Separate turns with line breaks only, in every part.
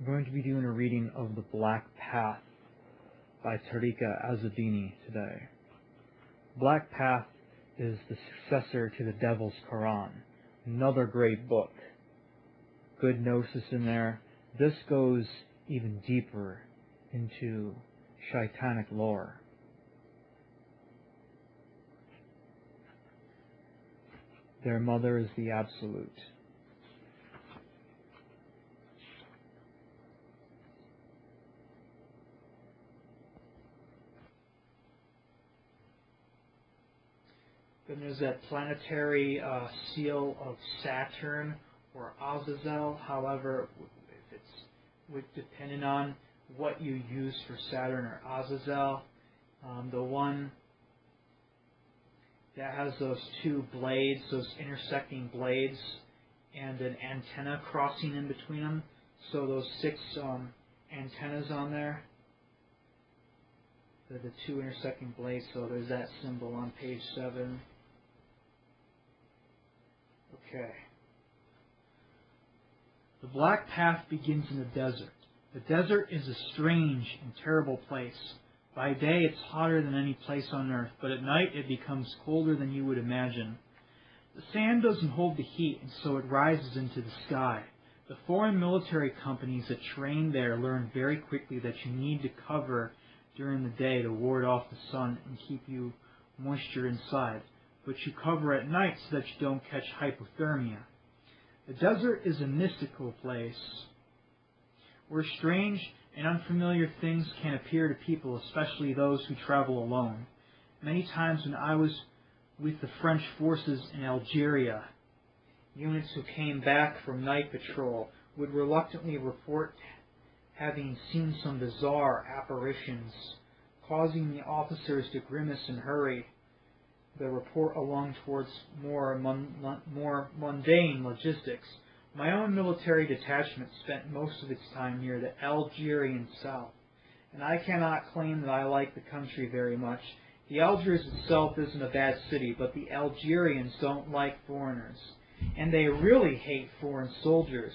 I'm going to be doing a reading of The Black Path by Tariqa Azzeddini today. Black Path is the successor to the Devil's Quran, another great book. Good gnosis in there. This goes even deeper into shaitanic lore. Their mother is the Absolute. Then there's that planetary seal of Saturn or Azazel. However, if it's depending on what you use for Saturn or Azazel, the one that has those two blades, those intersecting blades, and an antenna crossing in between them. So those 6 antennas on there, the 2 intersecting blades. So there's that symbol on page 7. Okay. The Black Path begins in the desert. The desert is a strange and terrible place. By day it's hotter than any place on earth, but at night it becomes colder than you would imagine. The sand doesn't hold the heat, and so it rises into the sky. The foreign military companies that train there learn very quickly that you need to cover during the day to ward off the sun and keep you moisture inside, but you cover at night so that you don't catch hypothermia. The desert is a mystical place where strange and unfamiliar things can appear to people, especially those who travel alone. Many times when I was with the French forces in Algeria, units who came back from night patrol would reluctantly report having seen some bizarre apparitions, causing the officers to grimace and hurry the report along towards more mundane logistics. My own military detachment spent most of its time near the Algerian south, and I cannot claim that I like the country very much. The Algiers itself isn't a bad city, but the Algerians don't like foreigners, and they really hate foreign soldiers.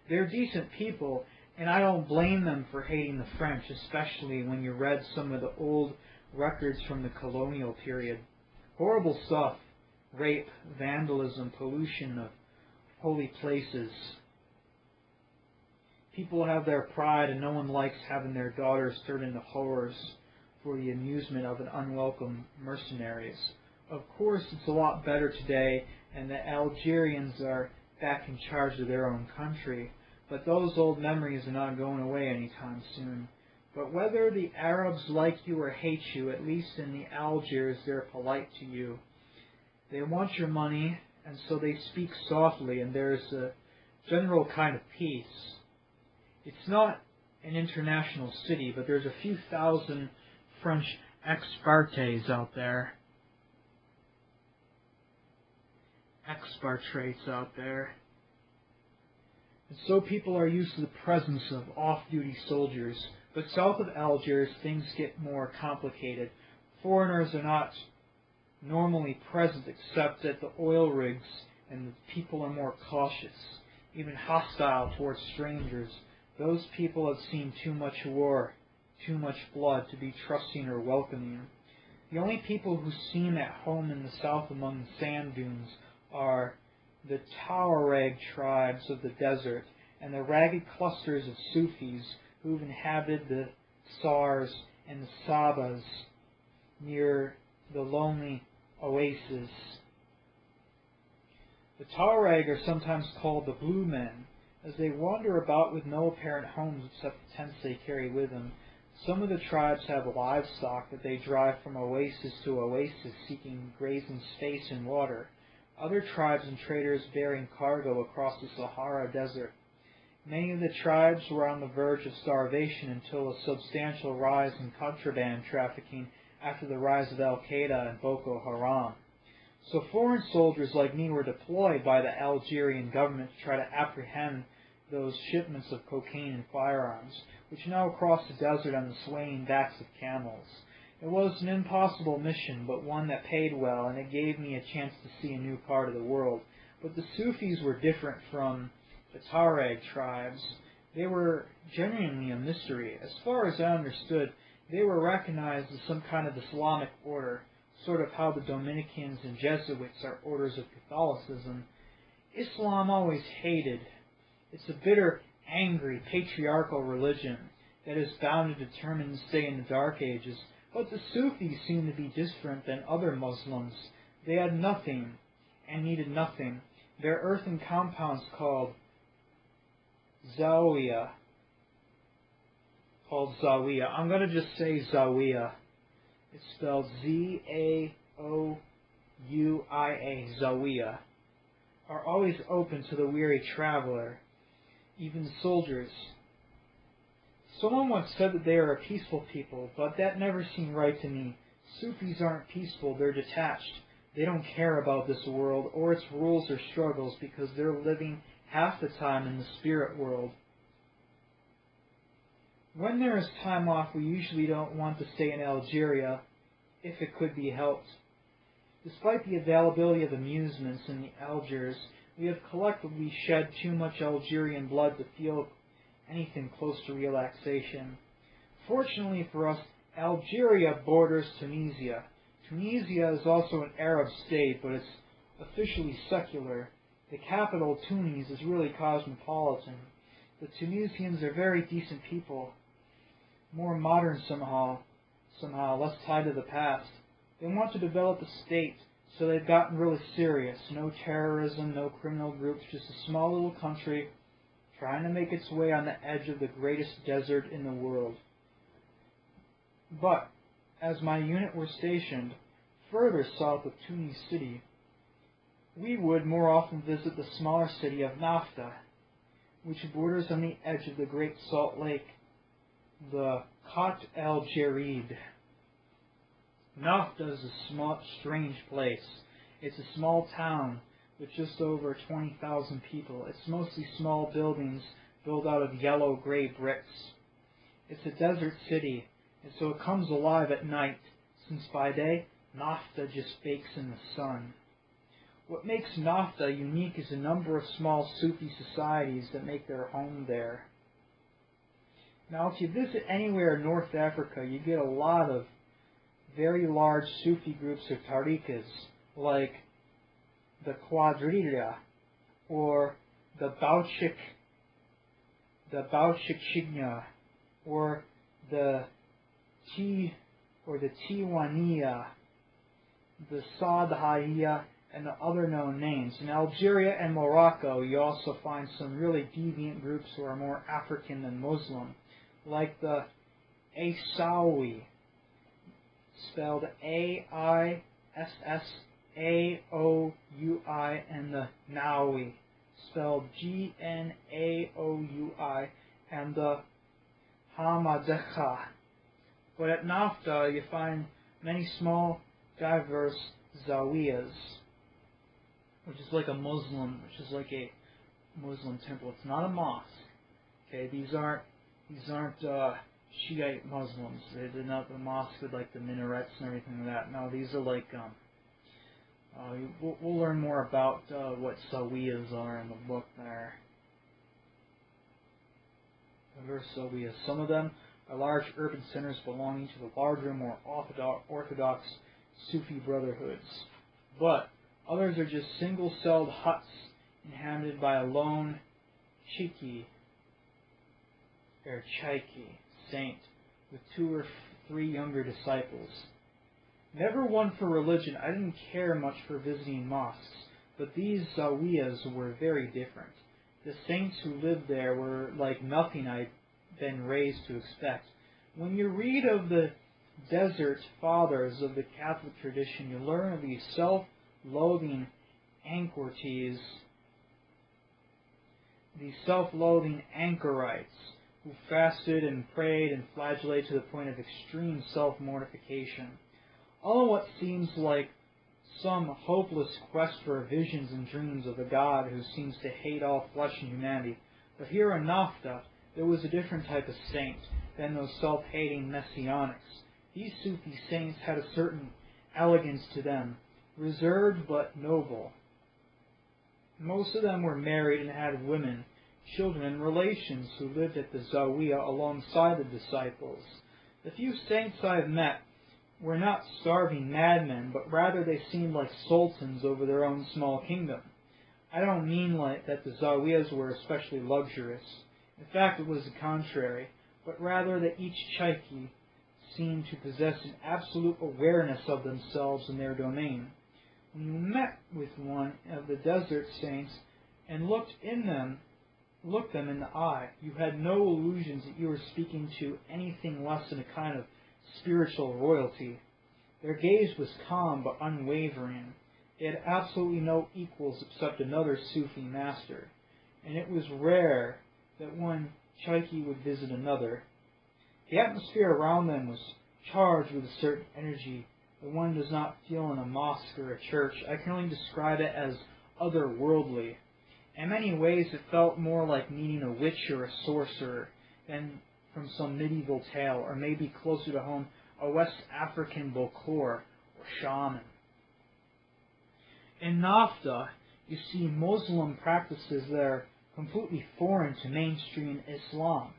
They're decent people, and I don't blame them for hating the French, especially when you read some of the old records from the colonial period. Horrible stuff: rape, vandalism, pollution of holy places. People have their pride, and no one likes having their daughters turned into horrors for the amusement of an unwelcome mercenaries. Of course, it's a lot better today, and the Algerians are back in charge of their own country, but those old memories are not going away anytime soon. But whether the Arabs like you or hate you, at least in the Algiers, they're polite to you. They want your money, and so they speak softly, and there's a general kind of peace. It's not an international city, but there's a few thousand French expatriates out there. And so people are used to the presence of off-duty soldiers. But south of Algiers, things get more complicated. Foreigners are not normally present except at the oil rigs, and the people are more cautious, even hostile towards strangers. Those people have seen too much war, too much blood to be trusting or welcoming. The only people who seem at home in the south among the sand dunes are the Tuareg tribes of the desert and the ragged clusters of Sufis who've inhabited the Sars and the Sabas near the lonely oasis. The Tuareg are sometimes called the Blue Men, as they wander about with no apparent homes except the tents they carry with them. Some of the tribes have livestock that they drive from oasis to oasis, seeking grazing space and water. Other tribes and traders bearing cargo across the Sahara Desert. Many of the tribes were on the verge of starvation until a substantial rise in contraband trafficking after the rise of Al-Qaeda and Boko Haram. So foreign soldiers like me were deployed by the Algerian government to try to apprehend those shipments of cocaine and firearms, which now cross the desert on the swaying backs of camels. It was an impossible mission, but one that paid well, and it gave me a chance to see a new part of the world. But the Sufis were different from the Tuareg tribes. They were genuinely a mystery. As far as I understood, they were recognized as some kind of Islamic order, sort of how the Dominicans and Jesuits are orders of Catholicism. Islam always hated. It's a bitter, angry, patriarchal religion that is bound to determine to stay in the Dark Ages. But the Sufis seem to be different than other Muslims. They had nothing and needed nothing. Their earthen compounds called Zawiya. I'm going to just say Zawiya. It's spelled Z-A-O-U-I-A, Zawiya. Are always open to the weary traveler, even soldiers. Someone once said that they are a peaceful people, but that never seemed right to me. Sufis aren't peaceful, they're detached. They don't care about this world or its rules or struggles because they're living half the time in the spirit world. When there is time off, we usually don't want to stay in Algeria, if it could be helped. Despite the availability of amusements in the Algiers, we have collectively shed too much Algerian blood to feel anything close to relaxation. Fortunately for us, Algeria borders Tunisia. Tunisia is also an Arab state, but it's officially secular. The capital, Tunis, is really cosmopolitan. The Tunisians are very decent people, more modern somehow, less tied to the past. They want to develop a state, so they've gotten really serious. No terrorism, no criminal groups, just a small little country trying to make its way on the edge of the greatest desert in the world. But, as my unit were stationed further south of Tunis City, we would more often visit the smaller city of Nafta, which borders on the edge of the Great Salt Lake, the Khat El Djerid. Nafta is a small, strange place. It's a small town with just over 20,000 people. It's mostly small buildings built out of yellow-gray bricks. It's a desert city, and so it comes alive at night, since by day, Nafta just bakes in the sun. What makes Nafta unique is a number of small Sufi societies that make their home there. Now, if you visit anywhere in North Africa, you get a lot of very large Sufi groups or tariqas, like the Quadrilla, or the Bauchikshigna, or the Tiwaniya, the Sadhaiya, and the other known names. In Algeria and Morocco, you also find some really deviant groups who are more African than Muslim, like the Aissaoui, spelled A-I-S-S-A-O-U-I, and the Nawi, spelled G-N-A-O-U-I, and the Hamadekha. But at Nafta, you find many small, diverse zawiyas, which is like a Muslim temple. It's not a mosque. Okay, these aren't Shiite Muslims. They're not the mosque with like the minarets and everything like that. No, these are like we'll learn more about what zawiyas are in the book there. Diverse zawiyas. Some of them are large urban centers belonging to the larger, more orthodox Sufi brotherhoods, but others are just single-celled huts inhabited by a lone Cheikh saint with 2 or 3 younger disciples. Never one for religion. I didn't care much for visiting mosques, but these zawiyas were very different. The saints who lived there were like nothing I'd been raised to expect. When you read of the desert fathers of the Catholic tradition, you learn of these self-loathing anchorites, these self-loathing anchorites who fasted and prayed and flagellated to the point of extreme self-mortification. All of what seems like some hopeless quest for visions and dreams of a God who seems to hate all flesh and humanity. But here in Nafta, there was a different type of saint than those self-hating messianics. These Sufi saints had a certain elegance to them, reserved but noble. Most of them were married and had women, children and relations who lived at the Zawiya alongside the disciples. The few saints I have met were not starving madmen, but rather they seemed like sultans over their own small kingdom. I don't mean like that the Zawiyas were especially luxurious. In fact, it was the contrary, but rather that each Cheikh seemed to possess an absolute awareness of themselves and their domain. When you met with one of the desert saints and looked them in the eye, you had no illusions that you were speaking to anything less than a kind of spiritual royalty. Their gaze was calm but unwavering. They had absolutely no equals except another Sufi master, and it was rare that one Cheikh would visit another. The atmosphere around them was charged with a certain energy that one does not feel in a mosque or a church. I can only describe it as otherworldly. In many ways, it felt more like meeting a witch or a sorcerer than from some medieval tale, or maybe closer to home, a West African Bokor or shaman. In Nafta, you see Muslim practices that are completely foreign to mainstream Islam.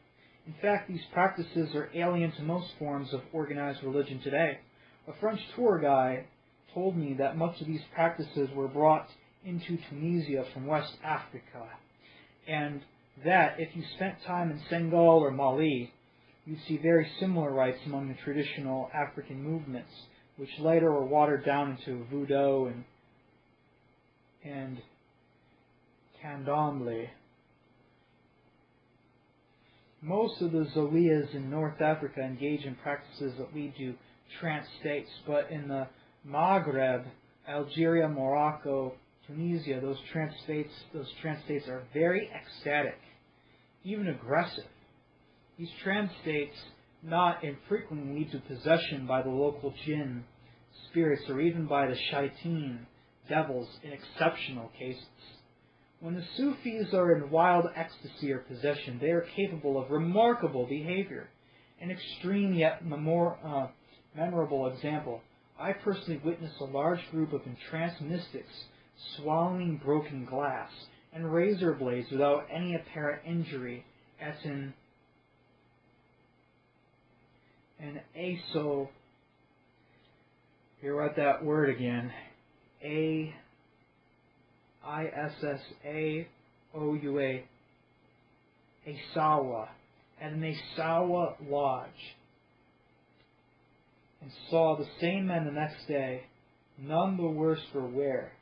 In fact, these practices are alien to most forms of organized religion today. A French tour guide told me that much of these practices were brought into Tunisia from West Africa, and that if you spent time in Senegal or Mali, you'd see very similar rites among the traditional African movements, which later were watered down into voodoo and candomblé. Most of the Zawiyas in North Africa engage in practices that lead to trance states, but in the Maghreb, Algeria, Morocco, Tunisia, those trance states are very ecstatic, even aggressive. These trance states not infrequently lead to possession by the local jinn, spirits, or even by the shaitan, devils, in exceptional cases. When the Sufis are in wild ecstasy or possession, they are capable of remarkable behavior. An extreme yet memorable example. I personally witnessed a large group of entranced mystics swallowing broken glass and razor blades without any apparent injury at an Aissaoua, here at that word again, Aissaoua, Aissaoua, at an Aissaoua lodge, and saw the same men the next day, none the worse for wear.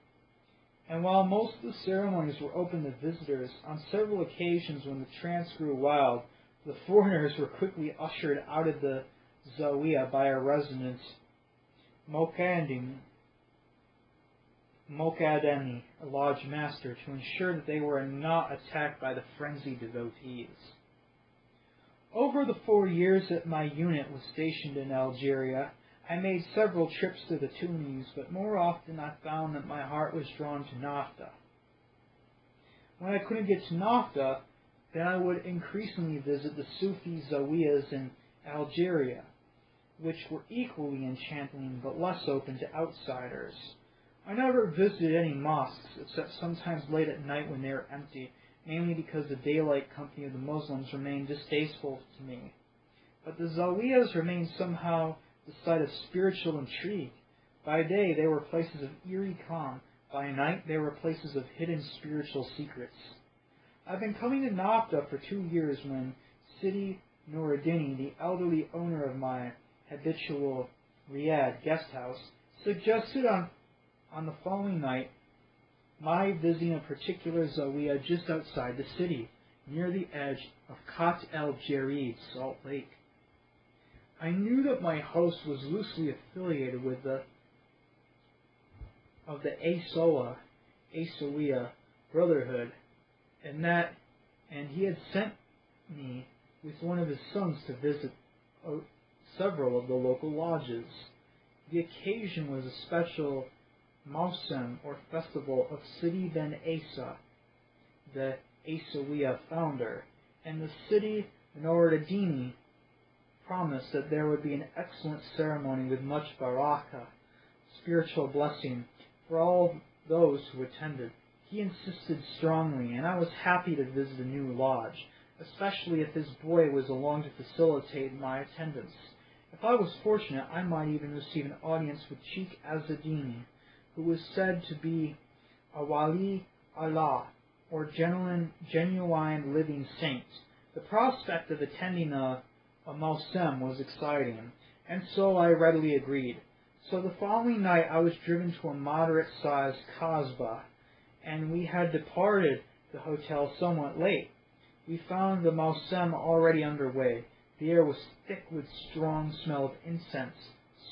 And while most of the ceremonies were open to visitors, on several occasions when the trance grew wild, the foreigners were quickly ushered out of the Zawiya by a resident Mokademi, a lodge master, to ensure that they were not attacked by the frenzied devotees. Over the 4 years that my unit was stationed in Algeria, I made several trips to the Tunis, but more often I found that my heart was drawn to Nafta. When I couldn't get to Nafta, then I would increasingly visit the Sufi Zawiyas in Algeria, which were equally enchanting but less open to outsiders. I never visited any mosques, except sometimes late at night when they were empty, mainly because the daylight company of the Muslims remained distasteful to me. But the Zawiyas remained somehow the site of spiritual intrigue. By day, they were places of eerie calm. By night, they were places of hidden spiritual secrets. I've been coming to Nafta for 2 years when Sidi Noureddini, the elderly owner of my habitual Riyadh guest house, suggested on the following night my visiting a particular Zawiya just outside the city, near the edge of Khat el Jarid, Salt Lake. I knew that my host was loosely affiliated with the Aissaoua Brotherhood, and he had sent me with one of his sons to visit several of the local lodges. The occasion was a special Mawsem, or festival of Sidi ben Issa, the Aissaoua founder, and the Sidi Noureddini promised that there would be an excellent ceremony with much baraka, spiritual blessing, for all those who attended. He insisted strongly, and I was happy to visit a new lodge, especially if his boy was along to facilitate my attendance. If I was fortunate, I might even receive an audience with Cheikh Azzeddine, who was said to be a wali Allah, or genuine living saint. The prospect of attending a Muslim was exciting, and so I readily agreed. So the following night I was driven to a moderate-sized kasbah, and we had departed the hotel somewhat late. We found the Muslim already underway. The air was thick with strong smell of incense,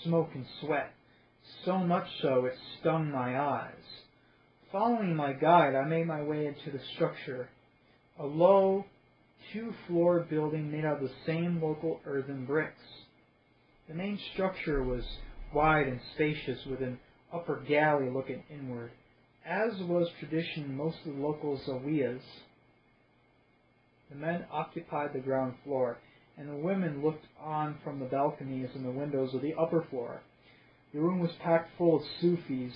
smoke, and sweat, so much so it stung my eyes. Following my guide, I made my way into the structure, a low, two-floor building made out of the same local earthen bricks. The main structure was wide and spacious, with an upper gallery looking inward. As was tradition in most of the local zawiyas, the men occupied the ground floor, and the women looked on from the balconies and the windows of the upper floor. The room was packed full of Sufis,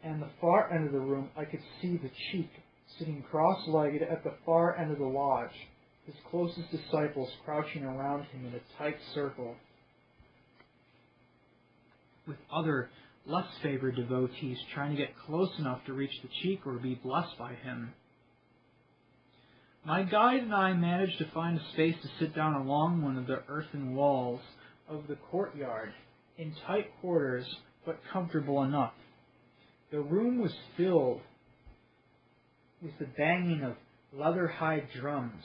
and the far end of the room I could see the Cheikh sitting cross-legged at the far end of the lodge, his closest disciples crouching around him in a tight circle, with other less favored devotees trying to get close enough to reach the Cheikh or be blessed by him. My guide and I managed to find a space to sit down along one of the earthen walls of the courtyard, in tight quarters, but comfortable enough. The room was filled with the banging of leather-hide drums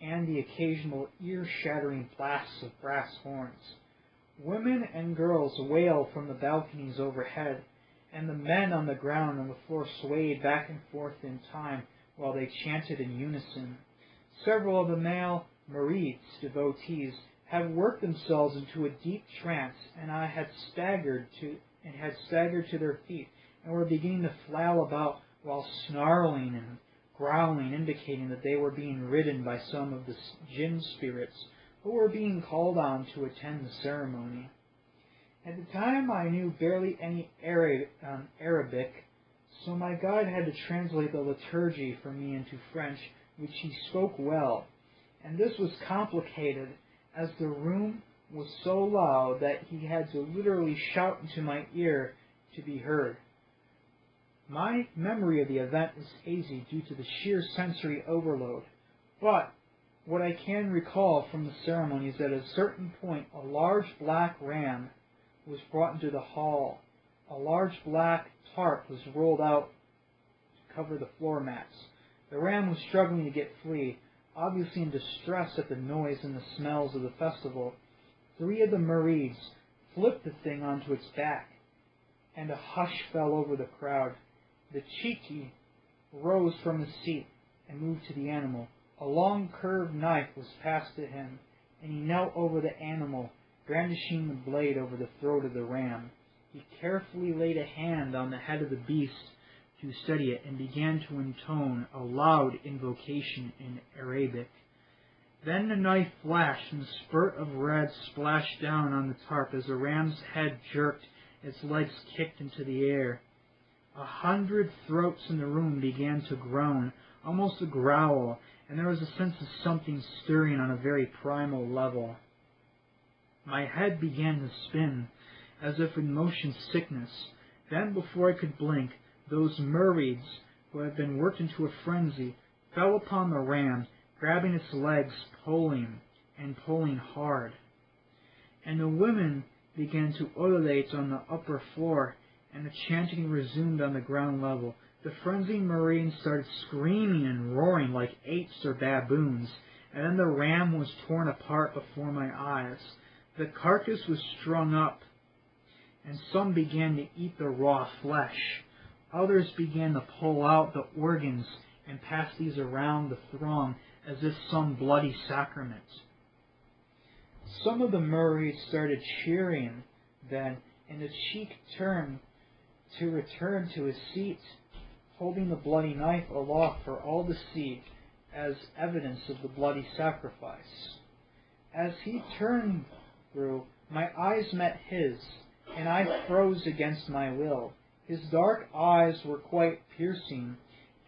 and the occasional ear-shattering blasts of brass horns. Women and girls wailed from the balconies overhead, and the men on the ground and the floor swayed back and forth in time while they chanted in unison. Several of the male murids, devotees, had worked themselves into a deep trance, and had staggered to their feet, and were beginning to flail about while snarling and growling, indicating that they were being ridden by some of the jinn spirits who were being called on to attend the ceremony. At the time I knew barely any Arabic, so my guide had to translate the liturgy for me into French, which he spoke well, and this was complicated as the room was so loud that he had to literally shout into my ear to be heard. My memory of the event is hazy due to the sheer sensory overload, but what I can recall from the ceremony is that at a certain point a large black ram was brought into the hall. A large black tarp was rolled out to cover the floor mats. The ram was struggling to get free, obviously in distress at the noise and the smells of the festival. 3 of the murids flipped the thing onto its back, and a hush fell over the crowd. The Cheikh rose from his seat and moved to the animal. A long curved knife was passed to him, and he knelt over the animal, brandishing the blade over the throat of the ram. He carefully laid a hand on the head of the beast to steady it and began to intone a loud invocation in Arabic. Then the knife flashed, and a spurt of red splashed down on the tarp as the ram's head jerked, its legs kicked into the air. 100 throats in the room began to groan, almost a growl, and there was a sense of something stirring on a very primal level. My head began to spin, as if in motion sickness. Then, before I could blink, those murids, who had been worked into a frenzy, fell upon the ram, grabbing its legs, pulling, and pulling hard. And the women began to ululate on the upper floor, and the chanting resumed on the ground level. The frenzied murids started screaming and roaring like apes or baboons, and then the ram was torn apart before my eyes. The carcass was strung up, and some began to eat the raw flesh. Others began to pull out the organs and pass these around the throng as if some bloody sacrament. Some of the murids started cheering then, and the Cheikh turned to return to his seat, holding the bloody knife aloft for all to see as evidence of the bloody sacrifice. As he turned through, my eyes met his, and I froze against my will. His dark eyes were quite piercing,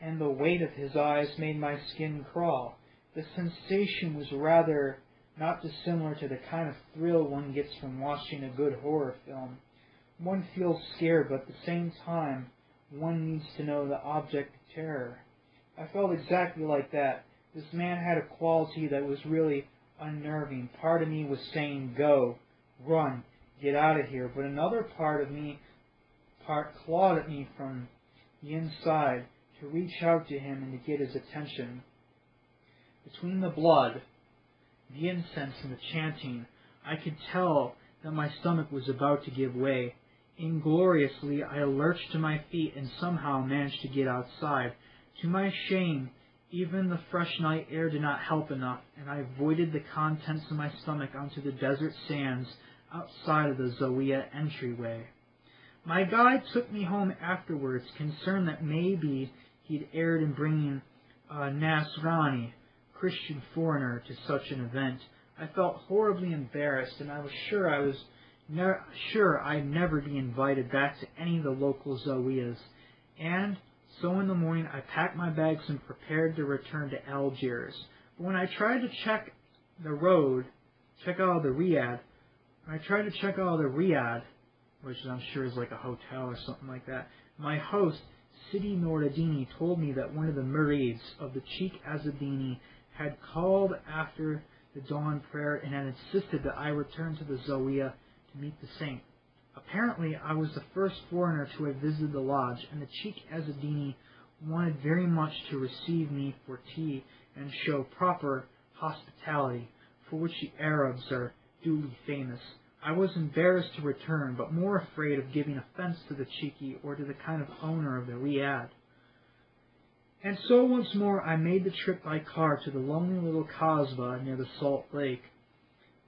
and the weight of his eyes made my skin crawl. The sensation was rather not dissimilar to the kind of thrill one gets from watching a good horror film. One feels scared, but at the same time, one needs to know the object of terror. I felt exactly like that. This man had a quality that was really unnerving. Part of me was saying, go, run, get out of here, but another part clawed at me from the inside to reach out to him and to get his attention. Between the blood, the incense, and the chanting, I could tell that my stomach was about to give way. Ingloriously, I lurched to my feet and somehow managed to get outside. To my shame, even the fresh night air did not help enough, and I voided the contents of my stomach onto the desert sands outside of the Zawiya entryway. My guide took me home afterwards, concerned that maybe he'd erred in bringing a Nasrani, Christian foreigner, to such an event. I felt horribly embarrassed, and I was sure I'd never be invited back to any of the local Zawiyas. And so in the morning I packed my bags and prepared to return to Algiers. But when I tried to check out of the Riyadh, which I'm sure is like a hotel or something like that, my host, Sidi Noureddini, told me that one of the murids of the Cheikh Azzeddine had called after the dawn prayer and had insisted that I return to the Zawiya to meet the saint. Apparently, I was the first foreigner to have visited the lodge, and the Cheikh Azzeddine wanted very much to receive me for tea and show proper hospitality, for which the Arabs are duly famous. I was embarrassed to return, but more afraid of giving offense to the Cheikhi or to the kind of owner of the Riyadh. And so once more I made the trip by car to the lonely little Kasbah near the Salt Lake.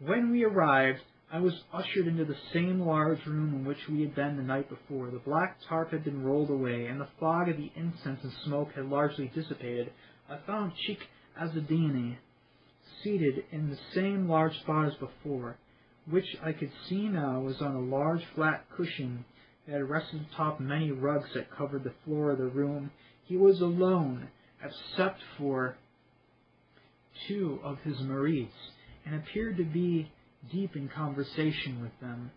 When we arrived, I was ushered into the same large room in which we had been the night before. The black tarp had been rolled away, and the fog of the incense and smoke had largely dissipated. I found Cheikh Azzeddine seated in the same large spot as before, which I could see now was on a large flat cushion that had rested atop many rugs that covered the floor of the room. He was alone, except for two of his murids, and appeared to be deep in conversation with them.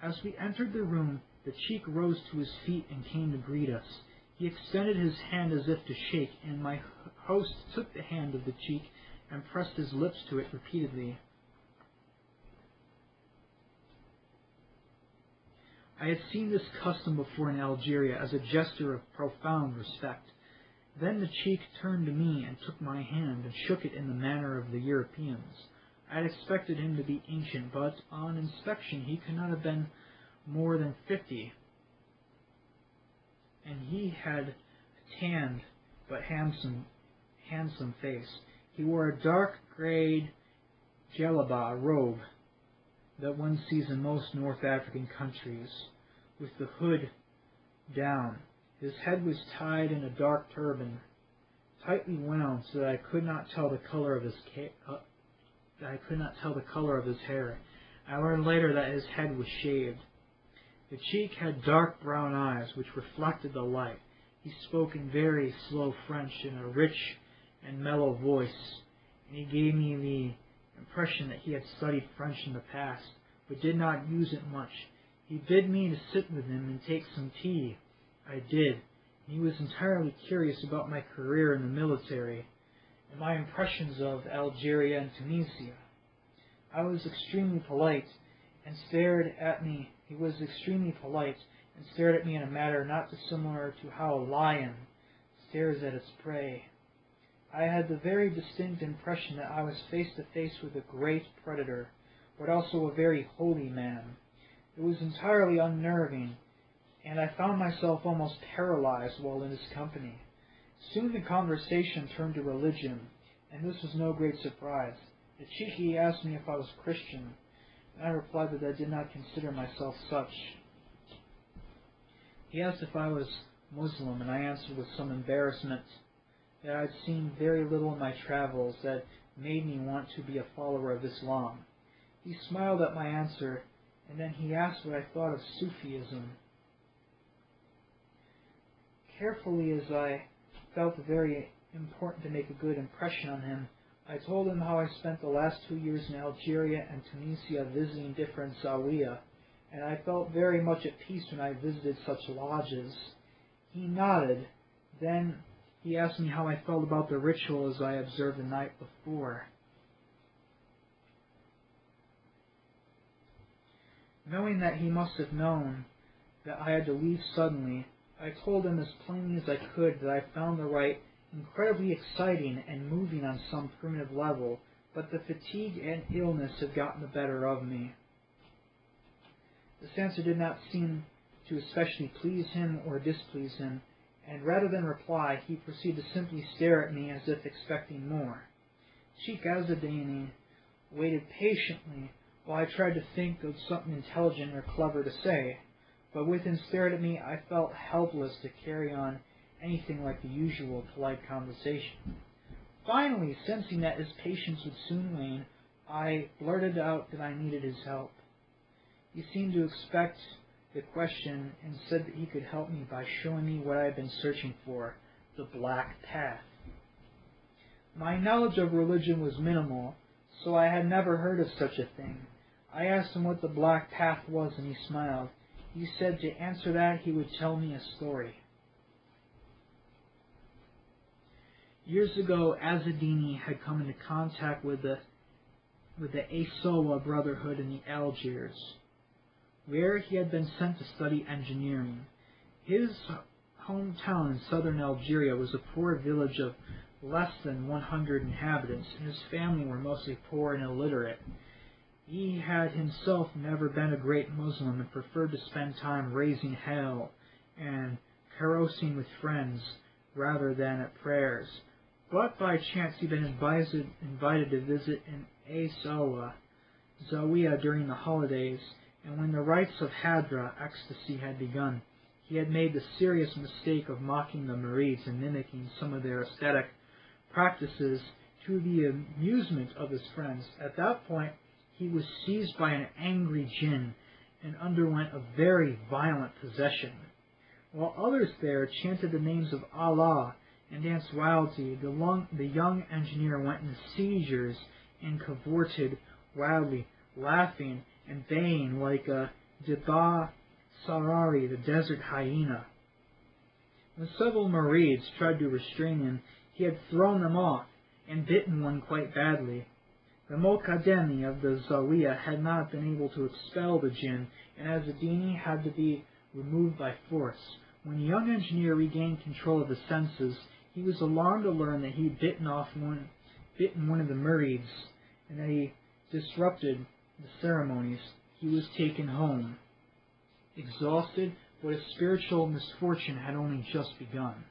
As we entered the room, the Cheikh rose to his feet and came to greet us. He extended his hand as if to shake, and my host took the hand of the Cheikh and pressed his lips to it repeatedly. I had seen this custom before in Algeria as a gesture of profound respect. Then the Cheikh turned to me and took my hand and shook it in the manner of the Europeans. I had expected him to be ancient, but on inspection he could not have been more than 50, and he had a tanned but handsome face. He wore a dark grey jalaba robe that one sees in most North African countries, with the hood down. His head was tied in a dark turban, tightly wound so that I could not tell the color of his hair. I learned later that his head was shaved. The Cheikh had dark brown eyes which reflected the light. He spoke in very slow French in a rich and mellow voice, and he gave me the impression that he had studied French in the past, but did not use it much. He bid me to sit with him and take some tea. I did, and he was entirely curious about my career in the military and my impressions of Algeria and Tunisia. I was extremely polite and stared at me. He was extremely polite and stared at me in a manner not dissimilar to how a lion stares at its prey. I had the very distinct impression that I was face to face with a great predator, but also a very holy man. It was entirely unnerving, and I found myself almost paralyzed while in his company. Soon the conversation turned to religion, and this was no great surprise. The Cheikh asked me if I was Christian, and I replied that I did not consider myself such. He asked if I was Muslim, and I answered with some embarrassment that I had seen very little in my travels that made me want to be a follower of Islam. He smiled at my answer, and then he asked what I thought of Sufism. carefully as I felt it very important to make a good impression on him, I told him how I spent the last 2 years in Algeria and Tunisia visiting different zawiyah, and I felt very much at peace when I visited such lodges. He nodded. Then he asked me how I felt about the ritual as I observed the night before. Knowing that he must have known that I had to leave suddenly, I told him as plainly as I could that I found the rite incredibly exciting and moving on some primitive level, but the fatigue and illness had gotten the better of me. This answer did not seem to especially please him or displease him, and rather than reply, he proceeded to simply stare at me as if expecting more. Cheikh Azzeddine waited patiently while I tried to think of something intelligent or clever to say, but with him staring at me, I felt helpless to carry on anything like the usual polite conversation. Finally, sensing that his patience would soon wane, I blurted out that I needed his help. He seemed to expect the question and said that he could help me by showing me what I had been searching for, the Black Path. My knowledge of religion was minimal, so I had never heard of such a thing. I asked him what the Black Path was, and he smiled. He said to answer that he would tell me a story. Years ago, Azzeddini had come into contact with the Aissaoua Brotherhood in the Algiers, where he had been sent to study engineering. His hometown in southern Algeria was a poor village of less than 100 inhabitants, and his family were mostly poor and illiterate. He had himself never been a great Muslim and preferred to spend time raising hell and carousing with friends rather than at prayers. But by chance he'd been invited to visit an Aissaoua zawiyah during the holidays, and when the rites of Hadra, ecstasy, had begun, he had made the serious mistake of mocking the murids and mimicking some of their aesthetic practices to the amusement of his friends. At that point, he was seized by an angry jinn and underwent a very violent possession. While others there chanted the names of Allah and danced wildly, the young engineer went into seizures and cavorted wildly, laughing and baying like a Deba Sarari, the desert hyena. When several murids tried to restrain him, he had thrown them off and bitten one quite badly. The Mokademi of the zawiyah had not been able to expel the jinn, and Azzeddini had to be removed by force. When the young engineer regained control of his senses, he was alarmed to learn that he had bitten one of the murids, and that he disrupted the ceremonies. He was taken home, exhausted, but his spiritual misfortune had only just begun.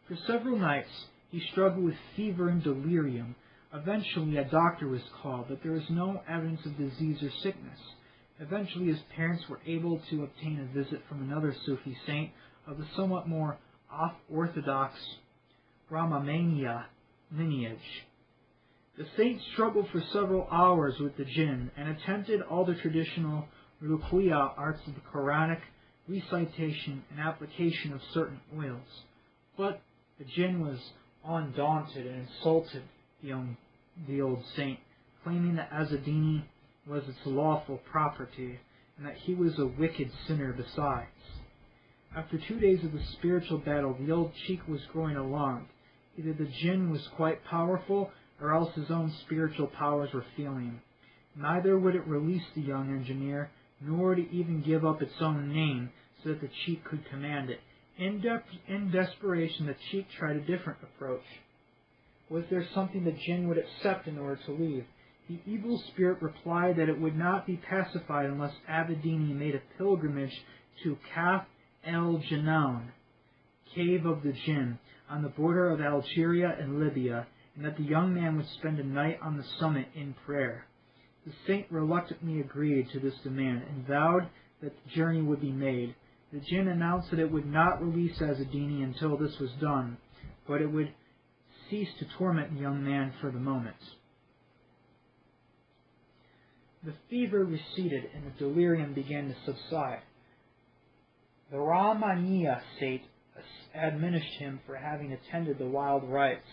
For several nights, he struggled with fever and delirium. Eventually, a doctor was called, but there was no evidence of disease or sickness. Eventually, his parents were able to obtain a visit from another Sufi saint of the somewhat more orthodox Brahmaniya lineage. The saint struggled for several hours with the jinn and attempted all the traditional ruqya arts of the Quranic recitation and application of certain oils. But the jinn was undaunted and insulted the old saint, claiming that Azzeddini was its lawful property and that he was a wicked sinner besides. After 2 days of the spiritual battle, the old Cheikh was growing alarmed. Either the jinn was quite powerful, or else his own spiritual powers were failing. Neither would it release the young engineer, nor would it even give up its own name so that the Cheikh could command it. In desperation, the Cheikh tried a different approach. Was there something the jinn would accept in order to leave? The evil spirit replied that it would not be pacified unless Azzeddini made a pilgrimage to Kaf el-Janoun, cave of the jinn, on the border of Algeria and Libya, and that the young man would spend a night on the summit in prayer. The saint reluctantly agreed to this demand and vowed that the journey would be made. The jinn announced that it would not release Azzeddini until this was done, but it would cease to torment the young man for the moment. The fever receded and the delirium began to subside. The Rahmaniya state admonished him for having attended the wild rites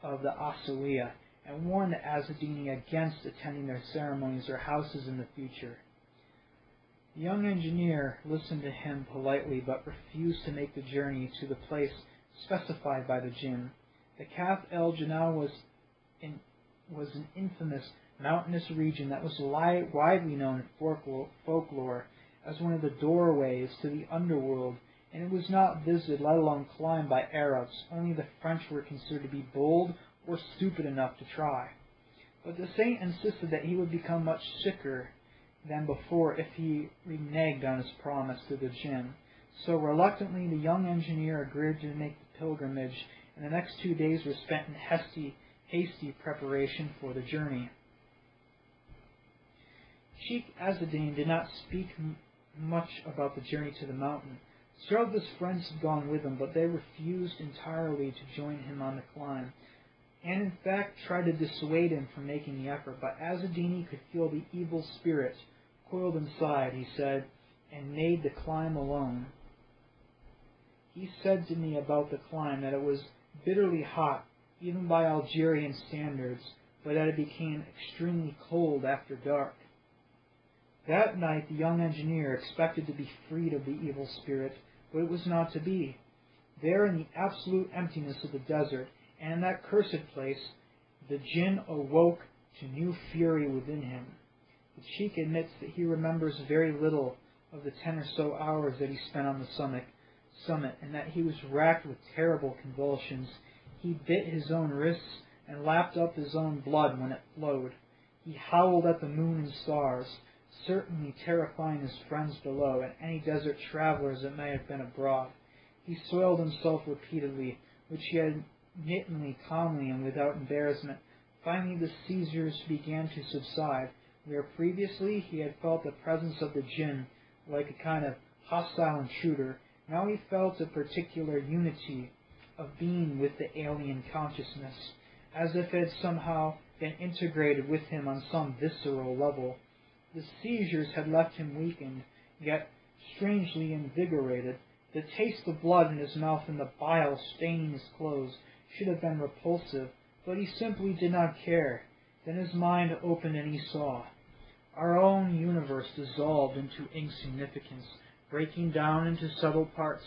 of the Aissaoua and warned Azzeddini against attending their ceremonies or houses in the future. The young engineer listened to him politely but refused to make the journey to the place specified by the jinn. The Kaf el-Janal was an infamous mountainous region that was widely known in folklore as one of the doorways to the underworld, and it was not visited, let alone climbed, by Arabs. Only the French were considered to be bold or stupid enough to try. But the saint insisted that he would become much sicker than before if he reneged on his promise to the jinn. So reluctantly the young engineer agreed to make the pilgrimage, and the next 2 days were spent in hasty preparation for the journey. Cheikh Azzeddine did not speak much about the journey to the mountain. Several of his friends had gone with him, but they refused entirely to join him on the climb, and in fact tried to dissuade him from making the effort. But Azzeddini could feel the evil spirit coiled inside, he said, and made the climb alone. He said to me about the climb that it was bitterly hot, even by Algerian standards, but that it became extremely cold after dark. That night the young engineer expected to be freed of the evil spirit, but it was not to be. There in the absolute emptiness of the desert, and in that cursed place, the jinn awoke to new fury within him. The Sheikh admits that he remembers very little of the 10 or so hours that he spent on the summit, and that he was racked with terrible convulsions. He bit his own wrists and lapped up his own blood when it flowed. He howled at the moon and stars, certainly terrifying his friends below and any desert travelers that may have been abroad. He soiled himself repeatedly, which he had admittedly calmly and without embarrassment. Finally the seizures began to subside, where previously he had felt the presence of the jinn like a kind of hostile intruder. Now he felt a particular unity of being with the alien consciousness, as if it had somehow been integrated with him on some visceral level. The seizures had left him weakened, yet strangely invigorated. The taste of blood in his mouth and the bile staining his clothes should have been repulsive, but he simply did not care. Then his mind opened and he saw. Our own universe dissolved into insignificance, breaking down into subtle parts.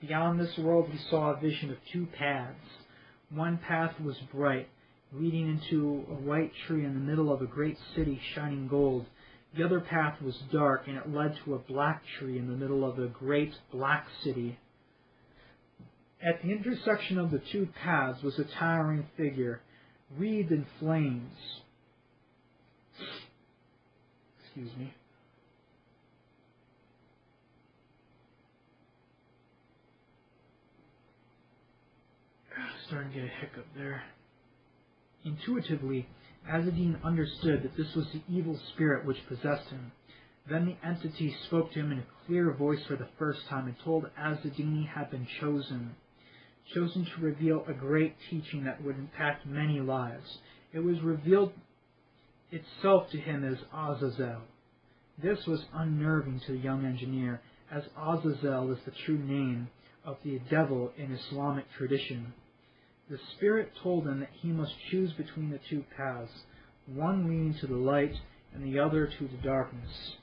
Beyond this world he saw a vision of 2 paths. One path was bright, leading into a white tree in the middle of a great city shining gold. The other path was dark, and it led to a black tree in the middle of a great black city. At the intersection of the 2 paths was a towering figure, wreathed in flames. Excuse me. Starting to get a hiccup there. Intuitively, Azzeddine understood that this was the evil spirit which possessed him. Then the entity spoke to him in a clear voice for the first time and told Azzeddini had been chosen to reveal a great teaching that would impact many lives. It was revealed itself to him as Azazel. This was unnerving to the young engineer, as Azazel is the true name of the devil in Islamic tradition. The spirit told him that he must choose between the 2 paths, one leading to the light and the other to the darkness.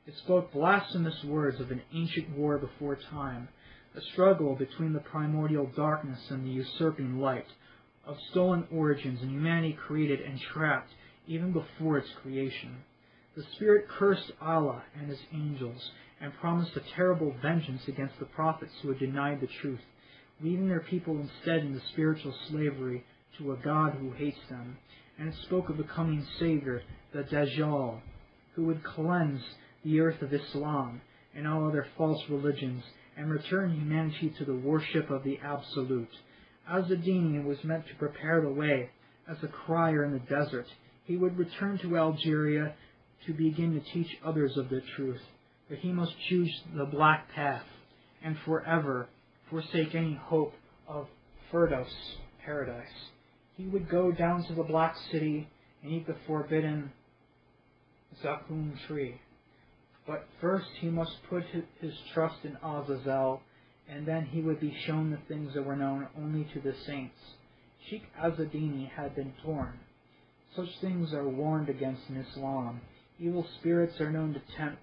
It spoke blasphemous words of an ancient war before time, a struggle between the primordial darkness and the usurping light, of stolen origins and humanity created and trapped even before its creation. The spirit cursed Allah and his angels and promised a terrible vengeance against the prophets who had denied the truth, leaving their people instead into spiritual slavery to a God who hates them. And it spoke of a coming Savior, the Dajjal, who would cleanse the earth of Islam and all other false religions and return humanity to the worship of the Absolute. Azzeddini was meant to prepare the way as a crier in the desert. He would return to Algeria to begin to teach others of the truth, but he must choose the black path and forever forsake any hope of Firdaus, paradise. He would go down to the black city and eat the forbidden Zakum tree. But first he must put his trust in Azazel, and then he would be shown the things that were known only to the saints. Cheikh Azzeddine had been torn. Such things are warned against in Islam. Evil spirits are known to tempt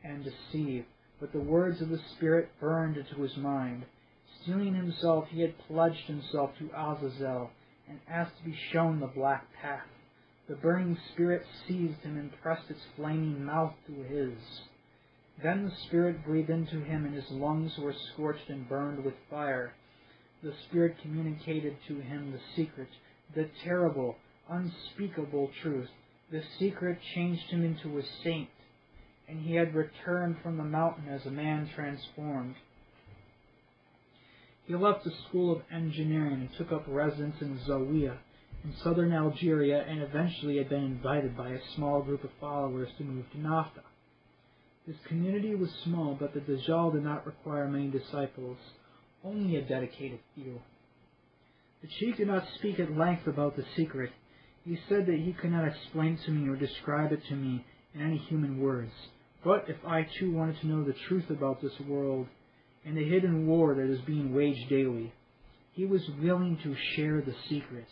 and deceive, but the words of the Spirit burned into his mind. Steeling himself, he had pledged himself to Azazel and asked to be shown the black path. The burning Spirit seized him and pressed its flaming mouth to his. Then the Spirit breathed into him, and his lungs were scorched and burned with fire. The Spirit communicated to him the secret, the terrible, unspeakable truth. The secret changed him into a saint, and he had returned from the mountain as a man transformed. He left the School of Engineering and took up residence in Zawiya, in southern Algeria, and eventually had been invited by a small group of followers to move to Nafta. His community was small, but the Dajjal did not require many disciples, only a dedicated few. The Sheikh did not speak at length about the secret. He said that he could not explain it to me or describe it to me in any human words. But if I too wanted to know the truth about this world and the hidden war that is being waged daily, he was willing to share the secret.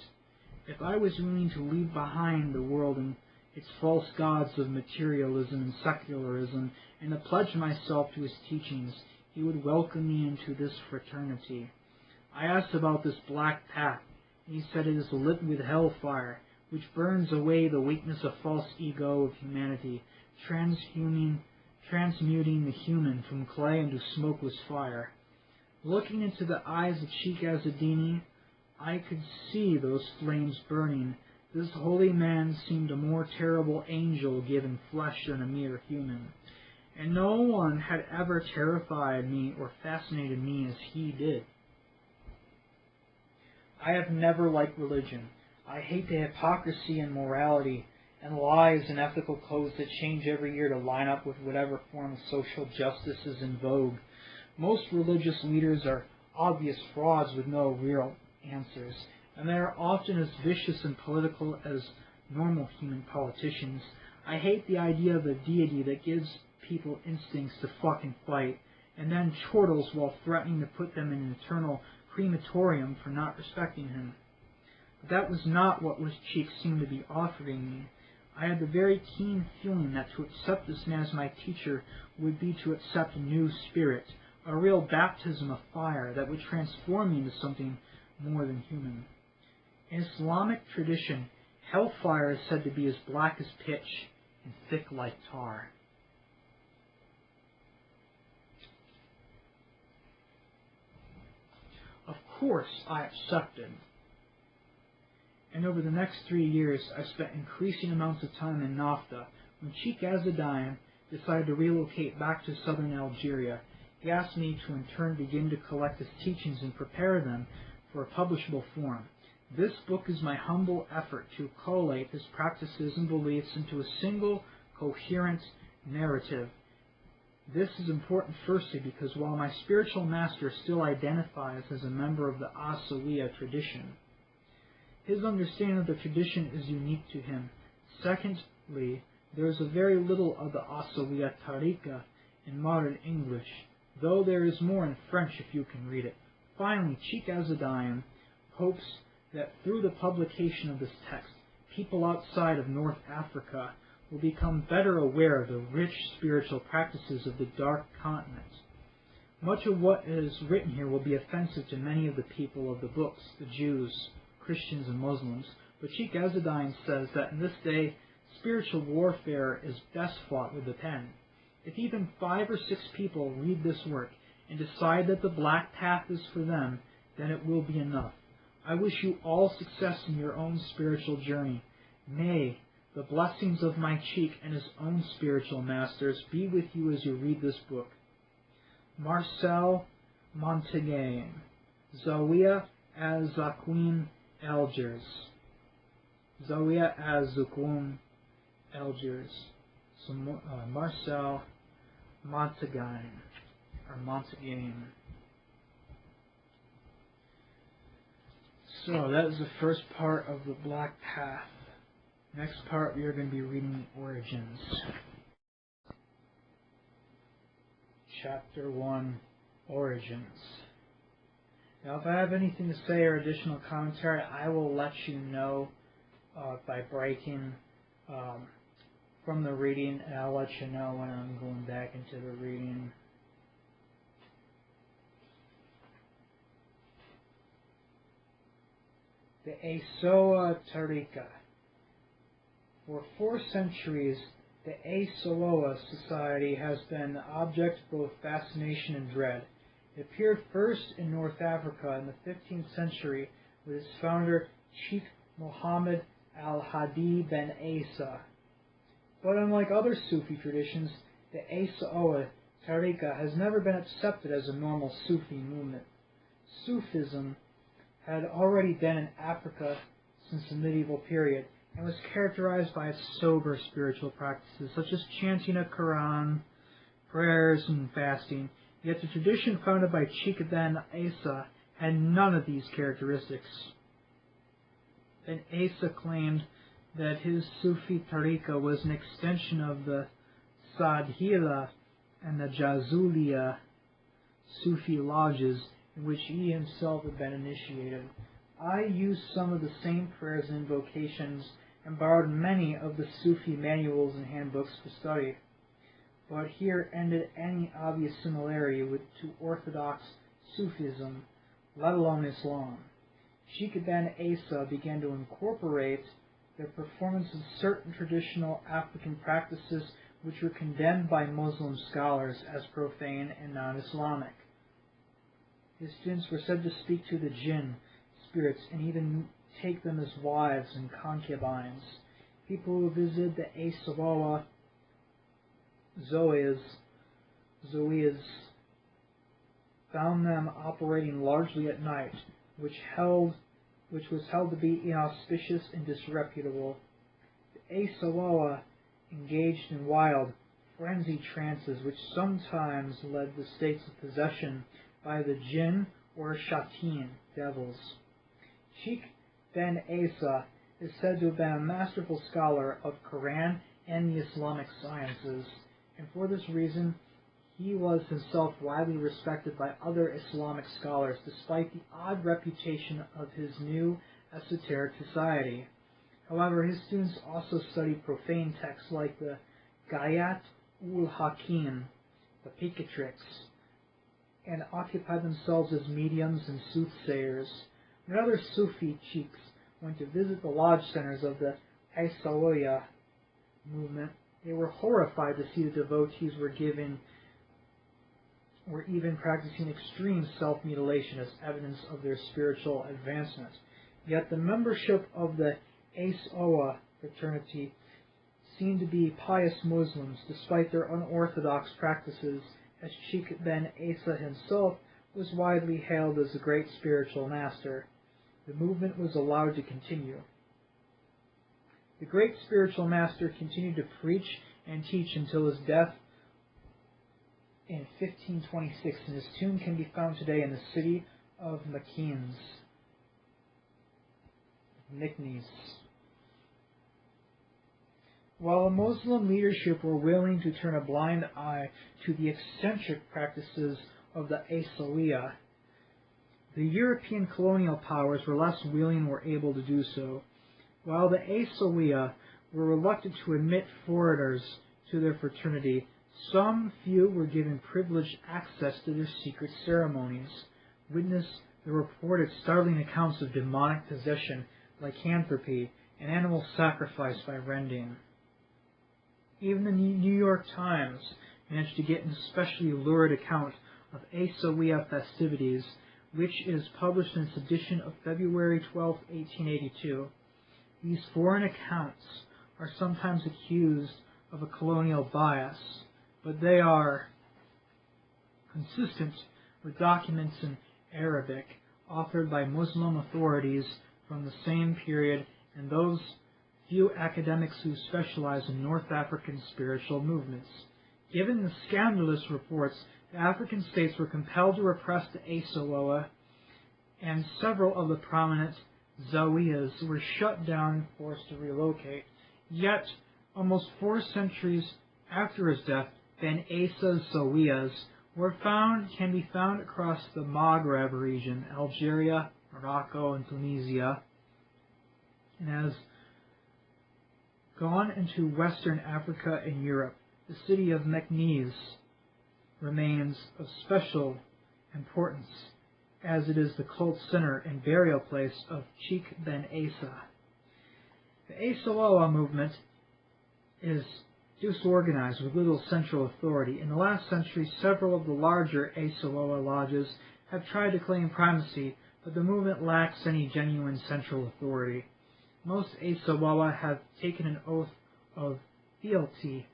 If I was willing to leave behind the world and its false gods of materialism and secularism, and to pledge myself to his teachings, he would welcome me into this fraternity. I asked about this black path, and he said it is lit with hellfire, which burns away the weakness of false ego of humanity, transmuting the human from clay into smokeless fire. Looking into the eyes of Cheikh Azzeddine, I could see those flames burning. This holy man seemed a more terrible angel given flesh than a mere human, and no one had ever terrified me or fascinated me as he did. I have never liked religion. I hate the hypocrisy and morality and lies and ethical codes that change every year to line up with whatever form of social justice is in vogue. Most religious leaders are obvious frauds with no real answers, and they are often as vicious and political as normal human politicians. I hate the idea of a deity that gives people instincts to fucking fight, and then chortles while threatening to put them in an eternal crematorium for not respecting him. But that was not what Cheikh seemed to be offering me. I had the very keen feeling that to accept this man as my teacher would be to accept a new spirit, a real baptism of fire that would transform me into something more than human. In Islamic tradition, hellfire is said to be as black as pitch and thick like tar. Of course, I accepted. And over the next 3 years, I spent increasing amounts of time in Nafta. When Cheikh Azzeddine decided to relocate back to southern Algeria, he asked me to in turn begin to collect his teachings and prepare them for a publishable form. This book is my humble effort to collate his practices and beliefs into a single, coherent narrative. This is important firstly because while my spiritual master still identifies as a member of the Aissaoua tradition, his understanding of the tradition is unique to him. Secondly, there is a very little of the Aissaoua Tariqa in modern English, though there is more in French if you can read it. Finally, Cheikh Azzeddine hopes that through the publication of this text, people outside of North Africa will become better aware of the rich spiritual practices of the Dark Continent. Much of what is written here will be offensive to many of the people of the books, the Jews, Christians, and Muslims, but Cheikh Azzeddine says that in this day, spiritual warfare is best fought with the pen. If even 5 or 6 people read this work and decide that the black path is for them, then it will be enough. I wish you all success in your own spiritual journey. May the blessings of my Cheikh and his own spiritual masters be with you as you read this book. Marcel Montaigne, Zawiya Az-Zakwin, Algiers. Zawiya Az-Zakwin, Algiers. So, Marcel Montaigne, or Montaigne. So that is the first part of the Black Path. Next part we are going to be reading the origins. Chapter 1, Origins. Now, if I have anything to say or additional commentary, I will let you know by breaking from the reading, and I'll let you know when I'm going back into the reading. The Aissaoua Tariqa. For 4 centuries, the Aissaoua Society has been the object of both fascination and dread. It appeared first in North Africa in the 15th century with its founder, Cheikh Mohammed al-Hadi ben Issa. But unlike other Sufi traditions, the Aissaoua Tariqa has never been accepted as a normal Sufi movement. Sufism had already been in Africa since the medieval period, and was characterized by its sober spiritual practices, such as chanting a Quran, prayers, and fasting. Yet the tradition founded by Cheikh ben Issa had none of these characteristics. Ben Issa claimed that his Sufi Tariqa was an extension of the Sadhila and the Jazuliya Sufi lodges in which he himself had been initiated. I used some of the same prayers and invocations and borrowed many of the Sufi manuals and handbooks for study. But here ended any obvious similarity to Orthodox Sufism, let alone Islam. Cheikh ben Issa began to incorporate the performance of certain traditional African practices which were condemned by Muslim scholars as profane and non-Islamic. His students were said to speak to the jinn, spirits, and even take them as wives and concubines. People who visited the Aissaoua Zowias found them operating largely at night, which was held to be inauspicious and disreputable. The Aissaoua engaged in wild, frenzied trances, which sometimes led to states of possession by the jinn or shayateen, devils. Cheikh ben Issa is said to have been a masterful scholar of Quran and the Islamic sciences, and for this reason he was himself widely respected by other Islamic scholars, despite the odd reputation of his new esoteric society. However, his students also studied profane texts like the Gayat ul Hakim, the Picatrix, and occupied themselves as mediums and soothsayers. When other Sufi chiefs went to visit the lodge centers of the Aissaoua movement, they were horrified to see the devotees were even practicing extreme self-mutilation as evidence of their spiritual advancement. Yet the membership of the Aissaoua fraternity seemed to be pious Muslims, despite their unorthodox practices, as Cheikh ben Issa himself was widely hailed as a great spiritual master. The movement was allowed to continue. The great spiritual master continued to preach and teach until his death in 1526, and his tomb can be found today in the city of Meknes. While the Muslim leadership were willing to turn a blind eye to the eccentric practices of the Aissaoua, the European colonial powers were less willing or able to do so. While the Aissaoua were reluctant to admit foreigners to their fraternity, some few were given privileged access to their secret ceremonies. Witness the reported startling accounts of demonic possession, lycanthropy, and animal sacrifice by rending. Even the New York Times managed to get an especially lurid account of Aissaoua festivities, which is published in its edition of February 12, 1882. These foreign accounts are sometimes accused of a colonial bias, but they are consistent with documents in Arabic authored by Muslim authorities from the same period and those few academics who specialize in North African spiritual movements. Given the scandalous reports, the African states were compelled to repress the Aissaoua, and several of the prominent Zawiyas were shut down and forced to relocate. Yet, almost 4 centuries after his death, Ben Issa's Zawiyas can be found across the Maghreb region, Algeria, Morocco, and Tunisia, and has gone into Western Africa and Europe. The city of Meknes remains of special importance, as it is the cult center and burial place of Cheikh ben Issa. The Aissaoua movement is disorganized with little central authority. In the last century, several of the larger Aissaoua lodges have tried to claim primacy, but the movement lacks any genuine central authority. Most Aissaoua have taken an oath of fealty,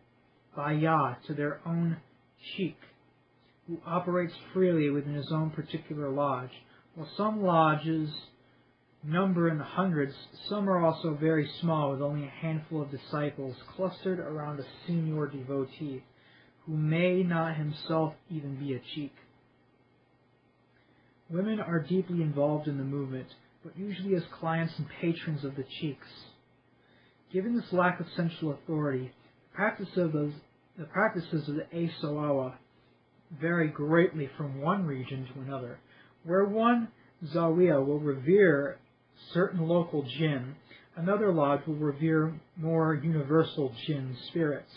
bayah, to their own sheikh, who operates freely within his own particular lodge. While some lodges number in the hundreds, some are also very small, with only a handful of disciples clustered around a senior devotee, who may not himself even be a cheikh. Women are deeply involved in the movement, but usually as clients and patrons of the cheikhs. Given this lack of central authority, the practices of the Aissaoua vary greatly from one region to another. Where one zawiya will revere certain local jinn, another lodge will revere more universal jinn spirits.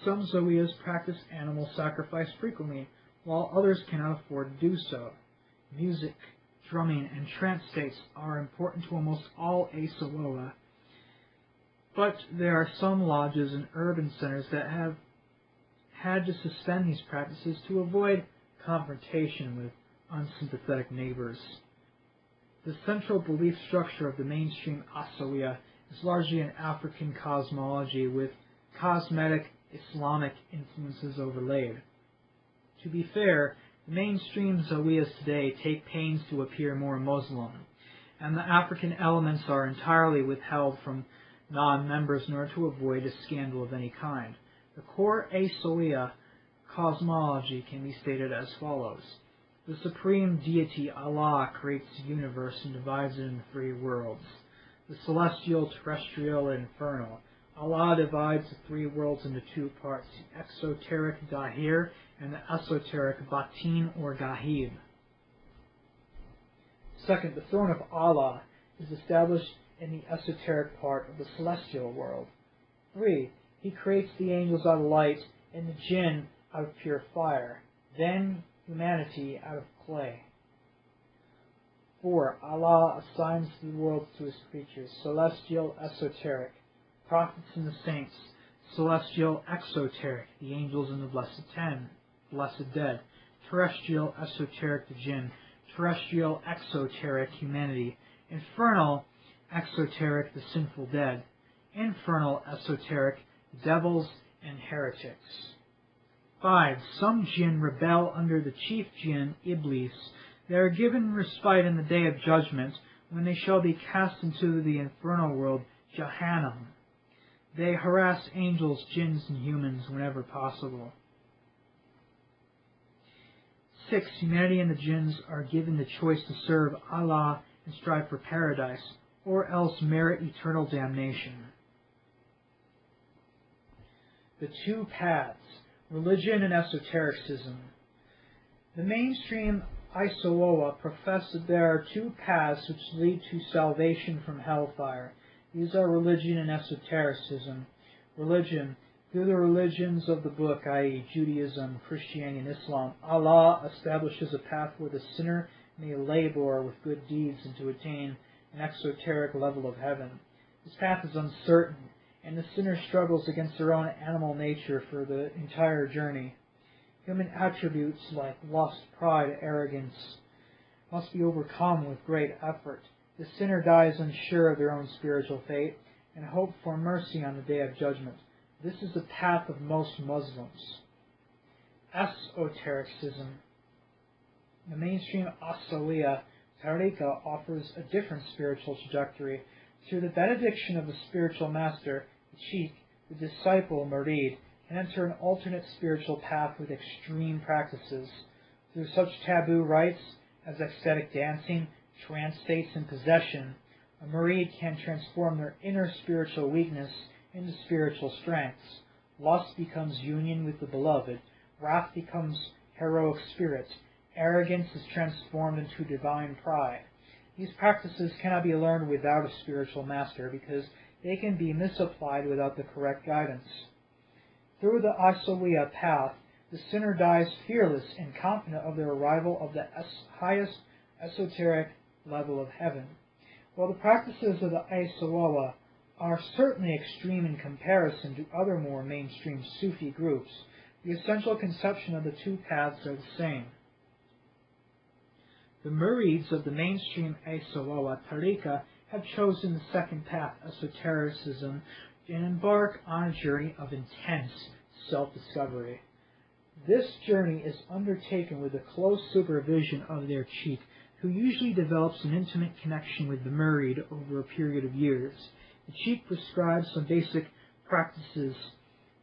Some zawiyas practice animal sacrifice frequently, while others cannot afford to do so. Music, drumming, and trance states are important to almost all Aissaoua, but there are some lodges in urban centers that have had to suspend these practices to avoid confrontation with unsympathetic neighbors. The central belief structure of the mainstream Aissaoua is largely an African cosmology with cosmetic Islamic influences overlaid. To be fair, the mainstream Zawiyas today take pains to appear more Muslim, and the African elements are entirely withheld from non-members in order to avoid a scandal of any kind. The core Aissaoua cosmology can be stated as follows. The supreme deity Allah creates the universe and divides it into three worlds: the celestial, terrestrial, and infernal. Allah divides the three worlds into two parts, the exoteric Dahir and the esoteric Batin or Gahib. Second, the throne of Allah is established in the esoteric part of the celestial world. 3. He creates the angels out of light and the jinn out of pure fire, then humanity out of clay. 4. Allah assigns the worlds to his creatures: celestial, esoteric, prophets and the saints; celestial, exoteric, the angels and the blessed dead; terrestrial, esoteric, the jinn; terrestrial, exoteric, humanity; infernal, exoteric, the sinful dead; infernal, esoteric, the devils and heretics. 5. Some jinn rebel under the chief jinn, Iblis. They are given respite in the day of judgment, when they shall be cast into the infernal world, Jahannam. They harass angels, jinns, and humans whenever possible. 6. Humanity and the jinns are given the choice to serve Allah and strive for paradise, or else merit eternal damnation. The two paths: religion and esotericism. The mainstream Aissaoua profess that there are two paths which lead to salvation from hellfire. These are religion and esotericism. Religion: through the religions of the book, i.e. Judaism, Christianity, and Islam, Allah establishes a path where the sinner may labor with good deeds and to attain an exoteric level of heaven. This path is uncertain, and the sinner struggles against their own animal nature for the entire journey. Human attributes like lust, pride, arrogance must be overcome with great effort. The sinner dies unsure of their own spiritual fate and hope for mercy on the day of judgment. This is the path of most Muslims. Esotericism. The mainstream Aissaoua Tariqa offers a different spiritual trajectory. Through the benediction of the spiritual master, the cheikh, the disciple, murid, can enter an alternate spiritual path with extreme practices. Through such taboo rites as ecstatic dancing, trance states, and possession, a murid can transform their inner spiritual weakness into spiritual strengths. Lust becomes union with the beloved, Wrath becomes heroic spirit. Arrogance is transformed into divine pride. These practices cannot be learned without a spiritual master because they can be misapplied without the correct guidance. Through the Aissaoua path, the sinner dies fearless and confident of the arrival of the highest esoteric level of heaven. While the practices of the Aissaoua are certainly extreme in comparison to other more mainstream Sufi groups, the essential conception of the two paths are the same. The murids of the mainstream Aissaoua Tariqa have chosen the second path, esotericism, and embark on a journey of intense self-discovery. This journey is undertaken with the close supervision of their Cheikh, who usually develops an intimate connection with the murid over a period of years. The Cheikh prescribes some basic practices,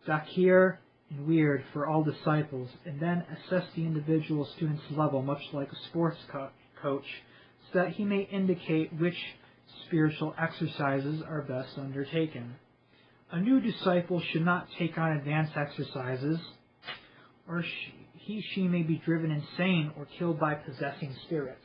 dhakir and weird, for all disciples, and then assess the individual student's level, much like a sports coach, so that he may indicate which spiritual exercises are best undertaken. A new disciple should not take on advanced exercises, or she may be driven insane or killed by possessing spirits.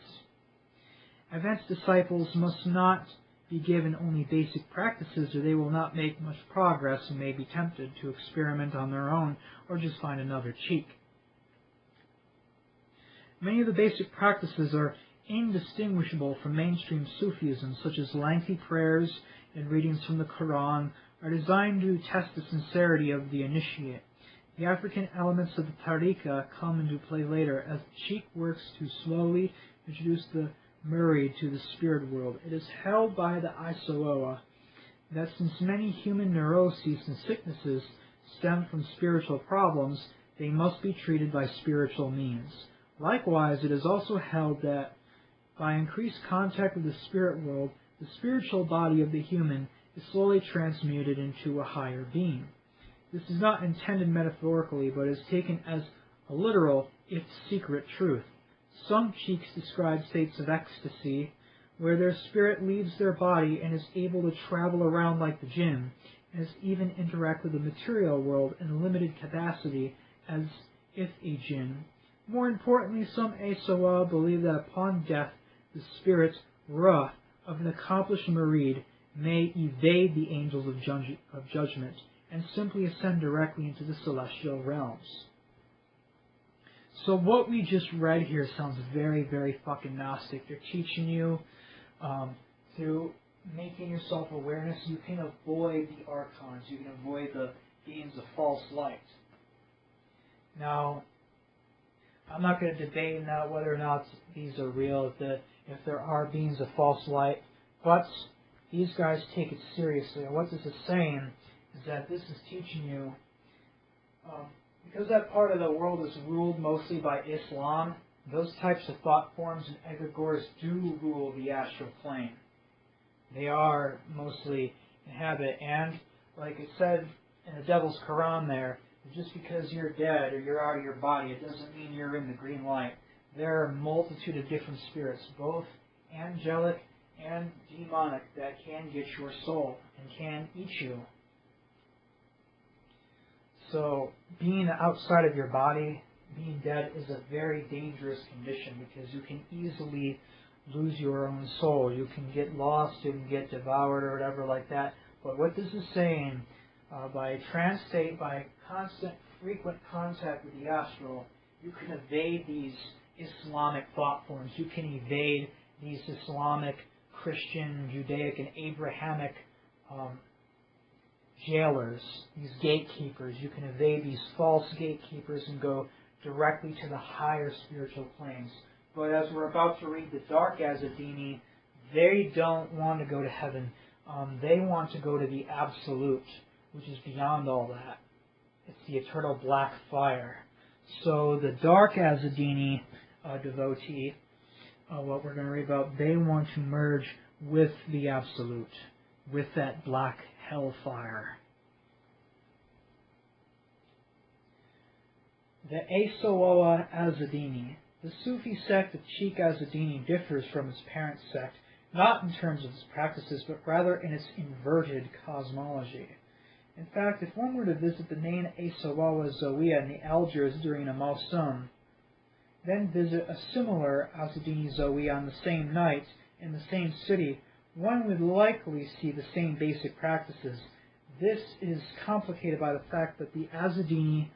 Advanced disciples must not be given only basic practices, or they will not make much progress and may be tempted to experiment on their own or just find another Cheikh. Many of the basic practices are indistinguishable from mainstream Sufism, such as lengthy prayers and readings from the Quran, are designed to test the sincerity of the initiate. The African elements of the Tariqa come into play later, as the Cheikh works to slowly introduce the murid to the spirit world. It is held by the Aissaoua that since many human neuroses and sicknesses stem from spiritual problems, they must be treated by spiritual means. Likewise, it is also held that by increased contact with the spirit world, the spiritual body of the human is slowly transmuted into a higher being. This is not intended metaphorically, but is taken as a literal, if secret, truth. Some Cheikhs describe states of ecstasy, where their spirit leaves their body and is able to travel around like the jinn, and is even interact with the material world in a limited capacity as if a jinn. More importantly, some Aissaoua believe that upon death, the spirit, ruh, of an accomplished murid may evade the angels of judgment and simply ascend directly into the celestial realms. So what we just read here sounds very, very fucking Gnostic. They're teaching you through making yourself awareness, you can avoid the archons, you can avoid the beings of false light. Now, I'm not going to debate now whether or not these are real, if there are beings of false light, but these guys take it seriously. And what this is saying is that this is teaching you, because that part of the world is ruled mostly by Islam, those types of thought forms and egregores do rule the astral plane. They are mostly inhabit, and like it said in the Devil's Quran there, just because you're dead or you're out of your body, it doesn't mean you're in the green light. There are a multitude of different spirits, both angelic and demonic, that can get your soul and can eat you. So being outside of your body, being dead, is a very dangerous condition because you can easily lose your own soul. You can get lost, you can get devoured or whatever like that. But what this is saying, by trance state, by constant, frequent contact with the astral, you can evade these Islamic thought forms. You can evade these Islamic, Christian, Judaic, and Abrahamic jailers, these gatekeepers. You can evade these false gatekeepers and go directly to the higher spiritual planes. But as we're about to read the Tariqa Azzeddini, they don't want to go to heaven. They want to go to the absolute, which is beyond all that. It's the eternal black fire. So the Tariqa Azzeddini devotee, what we're going to read about, they want to merge with the absolute, with that black hellfire. The Aissaoua-Azzeddini. The Sufi sect of Cheikh Azzeddine differs from its parent sect, not in terms of its practices, but rather in its inverted cosmology. In fact, if one were to visit the main Aissaoua-Azzeddini in the Algiers during a Mawsum, then visit a similar Azzeddini Zawiya on the same night in the same city, one would likely see the same basic practices. This is complicated by the fact that the Azzeddini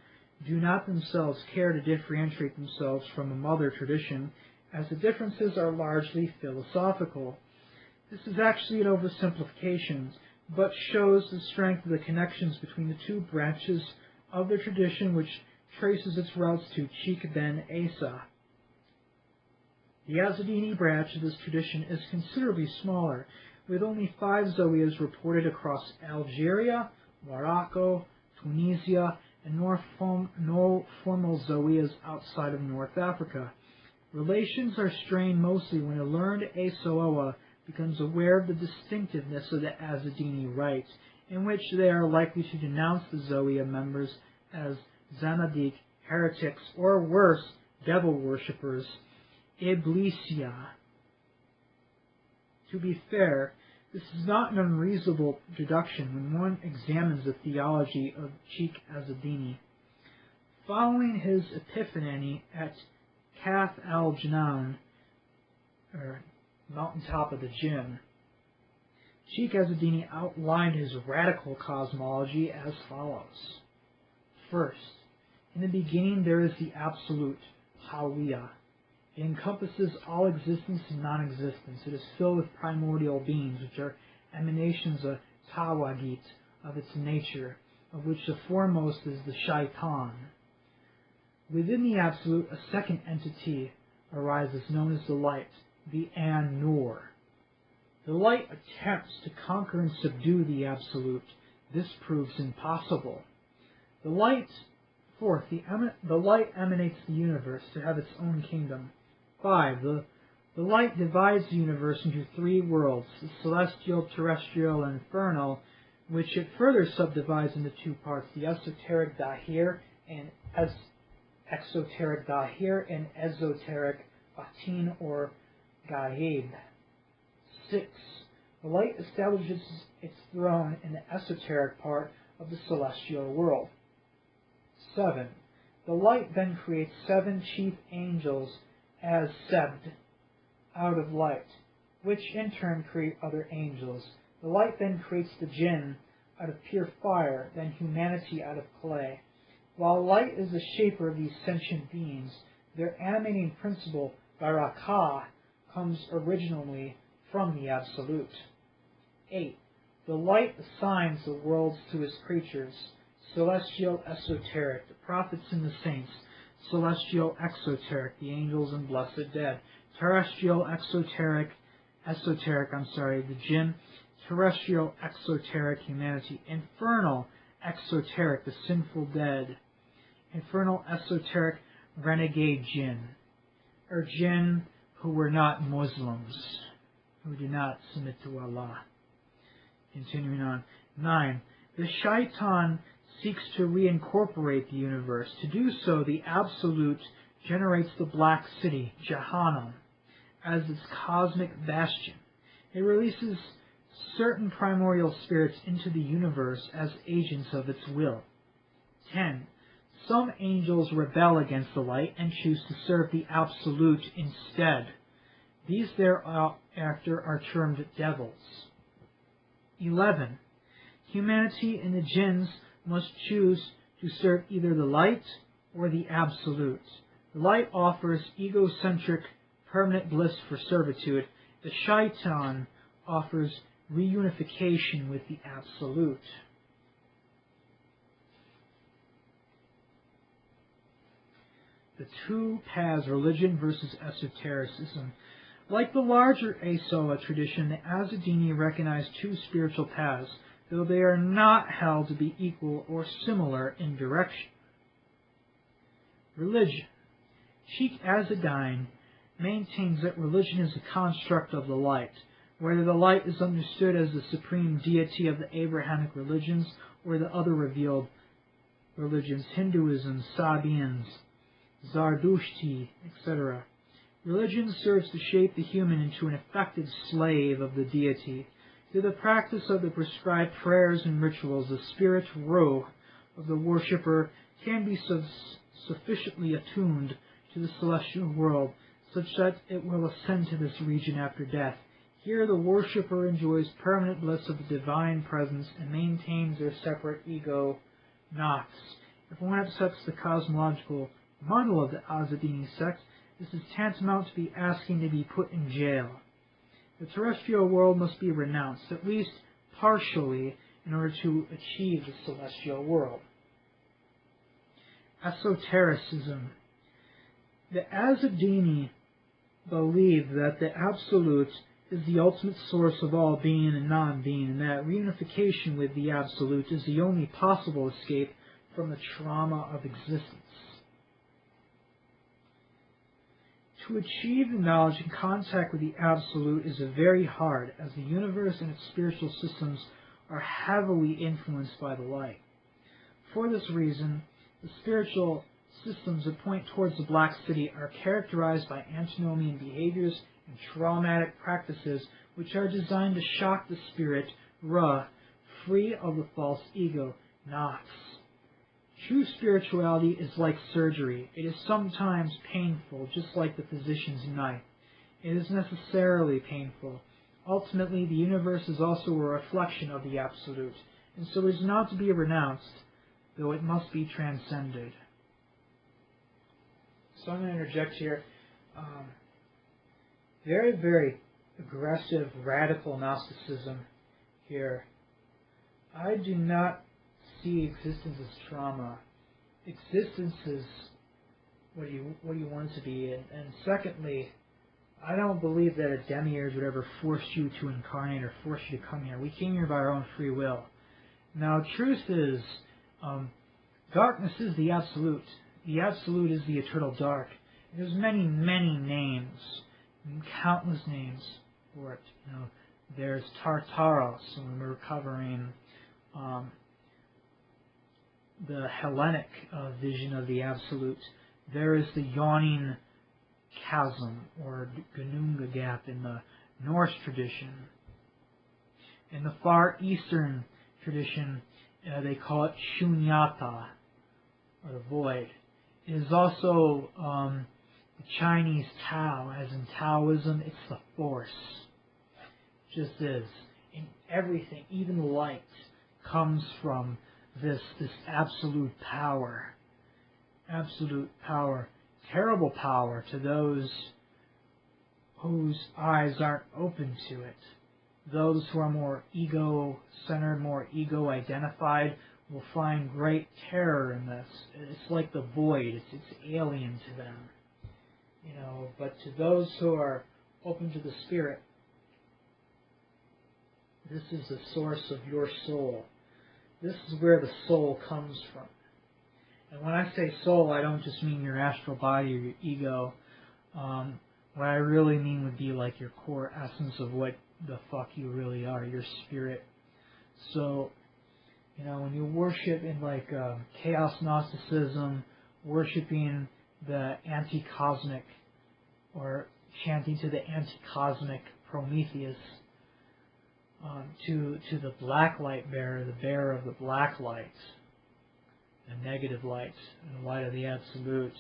do not themselves care to differentiate themselves from a mother tradition, as the differences are largely philosophical. This is actually an oversimplification, but shows the strength of the connections between the two branches of the tradition, which traces its roots to Cheikh ben Issa. The Azzeddini branch of this tradition is considerably smaller, with only 5 zawiyas reported across Algeria, Morocco, Tunisia, and no formal zawiyas outside of North Africa. Relations are strained mostly when a learned Aissaoua becomes aware of the distinctiveness of the Azzeddini rite, in which they are likely to denounce the zawiya members as Zanadik, heretics, or worse, devil worshippers, Iblisia. To be fair, this is not an unreasonable deduction when one examines the theology of Cheikh Azzeddini. Following his epiphany at Kaf al-Janan, or mountaintop of the Jinn, Cheikh Azzeddini outlined his radical cosmology as follows. First, in the beginning there is the absolute, Hawiya. It encompasses all existence and non-existence. It is filled with primordial beings, which are emanations of Tawagit, of its nature, of which the foremost is the Shaitan. Within the absolute, a second entity arises known as the light, the An-Nur. The light attempts to conquer and subdue the absolute. This proves impossible. Fourth, the light emanates the universe to have its own kingdom. 5. The light divides the universe into 3 worlds, the celestial, terrestrial, and infernal, which it further subdivides into 2 parts, the esoteric Dahir and esoteric Batin or Ghaib. 6. The light establishes its throne in the esoteric part of the celestial world. 7. The light then creates 7 chief angels as Sebd, out of light, which in turn create other angels. The light then creates the jinn out of pure fire, then humanity out of clay. While light is the shaper of these sentient beings, their animating principle, barakah, comes originally from the Absolute. 8. The light assigns the worlds to his creatures, celestial, esoteric, the prophets and the saints, celestial, exoteric, the angels and blessed dead, terrestrial, the jinn, terrestrial, exoteric, humanity, infernal, exoteric, the sinful dead, infernal, esoteric, renegade jinn, or jinn who were not Muslims, who did not submit to Allah. Continuing on. 9. The shaitan seeks to reincorporate the universe. To do so, the Absolute generates the Black City, Jahannam, as its cosmic bastion. It releases certain primordial spirits into the universe as agents of its will. 10. Some angels rebel against the light and choose to serve the Absolute instead. These thereafter are termed devils. 11. Humanity and the jinns must choose to serve either the light or the Absolute. The light offers egocentric, permanent bliss for servitude. The shaitan offers reunification with the Absolute. The 2 paths, religion versus esotericism. Like the larger Aissaoua tradition, the Azzeddini recognize 2 spiritual paths, though they are not held to be equal or similar in direction. Religion. Cheikh Azzeddine maintains that religion is a construct of the light, whether the light is understood as the supreme deity of the Abrahamic religions or the other revealed religions, Hinduism, Sabians, Zardushtri, etc. Religion serves to shape the human into an effective slave of the deity. Through the practice of the prescribed prayers and rituals, the spirit roh of the worshipper can be sufficiently attuned to the celestial world, such that it will ascend to this region after death. Here the worshipper enjoys permanent bliss of the divine presence and maintains their separate ego knots. If one accepts the cosmological model of the Azzeddini sect, this is tantamount to be asking to be put in jail. The terrestrial world must be renounced, at least partially, in order to achieve the celestial world. Esotericism. The Azzeddini believe that the Absolute is the ultimate source of all being and non-being, and that reunification with the Absolute is the only possible escape from the trauma of existence. To achieve the knowledge and contact with the Absolute is very hard, as the universe and its spiritual systems are heavily influenced by the light. For this reason, the spiritual systems that point towards the Black City are characterized by antinomian behaviors and traumatic practices which are designed to shock the spirit, Ra, free of the false ego, knots. True spirituality is like surgery. It is sometimes painful, just like the physician's knife. It is necessarily painful. Ultimately, the universe is also a reflection of the Absolute, and so is not to be renounced, though it must be transcended. So I'm going to interject here. Very, very aggressive, radical Gnosticism here. I do not see existence as trauma. Existence is what you want it to be. And secondly, I don't believe that a demiurge would ever force you to incarnate or force you to come here. We came here by our own free will. Now, truth is, darkness is the Absolute. The Absolute is the eternal dark. There's many, many names, countless names for it. There's Tartaros, when we're covering the Hellenic vision of the Absolute. There is the yawning chasm, or Gununga gap, in the Norse tradition. In the Far Eastern tradition, they call it Shunyata, or the void. It is also the Chinese Tao, as in Taoism, it's the force. It just is. In everything, even light, comes from this absolute power. Absolute power. Terrible power to those whose eyes aren't open to it. Those who are more ego-centered, more ego-identified, will find great terror in this. It's like the void. It's alien to them. But to those who are open to the Spirit, this is the source of your soul. This is where the soul comes from. And when I say soul, I don't just mean your astral body or your ego. What I really mean would be like your core essence of what the fuck you really are, your spirit. So, when you worship in chaos Gnosticism, worshiping the anti-cosmic, or chanting to the anti-cosmic Prometheus, to the black light bearer, the bearer of the black light, the negative light, and the light of the Absolute,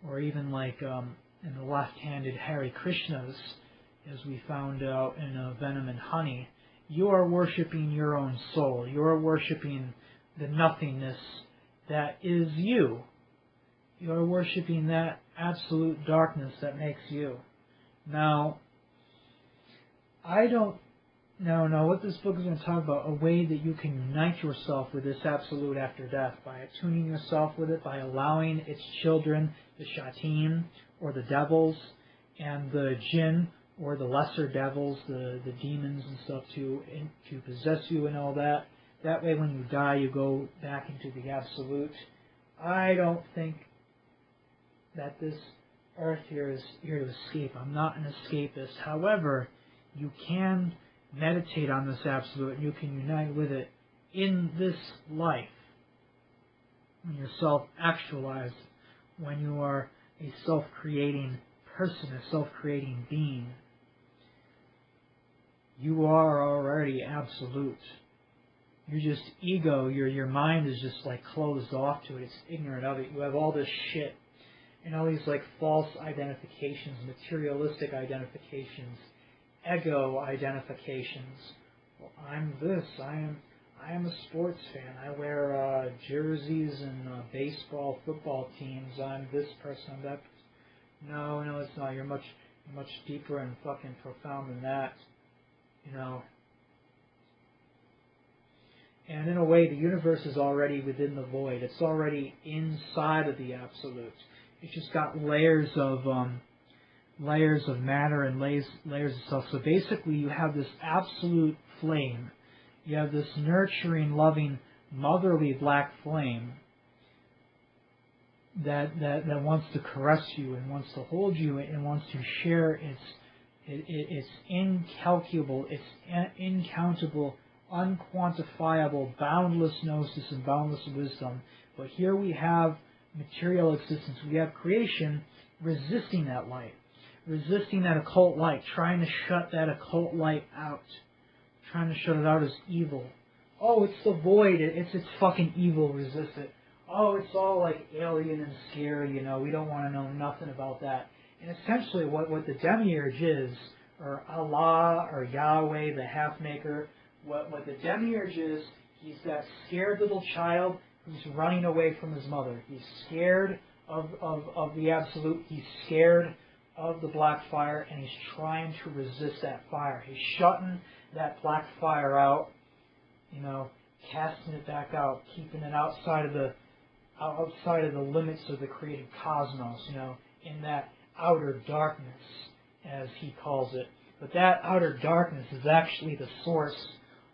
or even in the left-handed Hare Krishnas, as we found out in Venom and Honey, you are worshiping your own soul. You are worshiping the nothingness that is you. You are worshiping that absolute darkness that makes you. Now, I don't know what this book is going to talk about, a way that you can unite yourself with this Absolute after death, by attuning yourself with it, by allowing its children, the shayateen, or the devils, and the jinn, or the lesser devils, the demons and stuff, to possess you and all that. That way when you die, you go back into the Absolute. I don't think that this earth here is here to escape. I'm not an escapist. However, you can meditate on this Absolute, and you can unite with it in this life. When you're self-actualized, when you are a self-creating person, a self-creating being. You are already absolute. You're just ego. Your mind is just like closed off to it. It's ignorant of it. You have all this shit and all these like false identifications, materialistic identifications, ego identifications. Well, I'm this. I am a sports fan. I wear jerseys and baseball, football teams. I'm this person. I'm that person. No, it's not. You're much deeper and fucking profound than that. You know. And in a way, the universe is already within the void. It's already inside of the absolute. It's just got layers of matter and layers of stuff. So basically, you have this absolute flame. You have this nurturing, loving, motherly black flame that wants to caress you and wants to hold you and wants to share its incalculable, its incountable, unquantifiable, boundless gnosis and boundless wisdom. But here we have material existence. We have creation resisting that light, resisting that occult light, trying to shut that occult light out, trying to shut it out as evil. Oh, it's the void. It's fucking evil. Resist it. Oh, it's all like alien and scary. You know, we don't want to know nothing about that. And essentially, what the demiurge is, or Allah, or Yahweh, the half-maker. What the demiurge is, he's that scared little child who's running away from his mother. He's scared of the absolute. He's scared of the black fire, and he's trying to resist that fire. He's shutting that black fire out, you know, casting it back out, keeping it outside of the limits of the created cosmos, you know, in that outer darkness, as he calls it. But that outer darkness is actually the source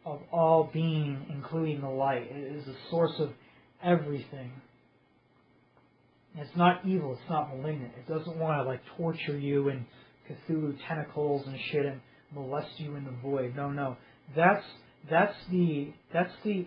of all being, including the light. It is the source of everything. It's not evil. It's not malignant. It doesn't want to like torture you and Cthulhu tentacles and shit and molest you in the void. No. That's the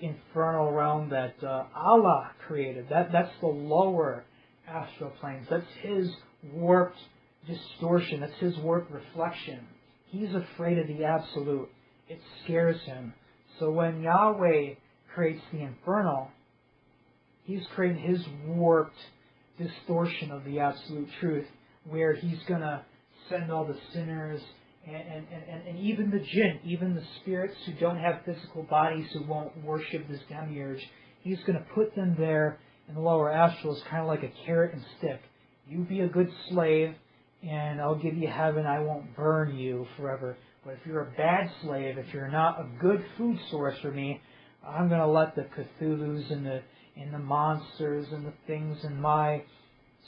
infernal realm that Allah created. That's the lower astral planes. That's his warped distortion. That's his warped reflection. He's afraid of the absolute. It scares him. So when Yahweh creates the infernal, he's creating his warped distortion of the absolute truth, where he's going to send all the sinners and even the jinn, even the spirits who don't have physical bodies, who won't worship this demiurge. He's going to put them there in the lower astrals, kind of like a carrot and stick. You be a good slave, and I'll give you heaven. I won't burn you forever. But if you're a bad slave, if you're not a good food source for me, I'm going to let the Cthulhus and the monsters and the things in my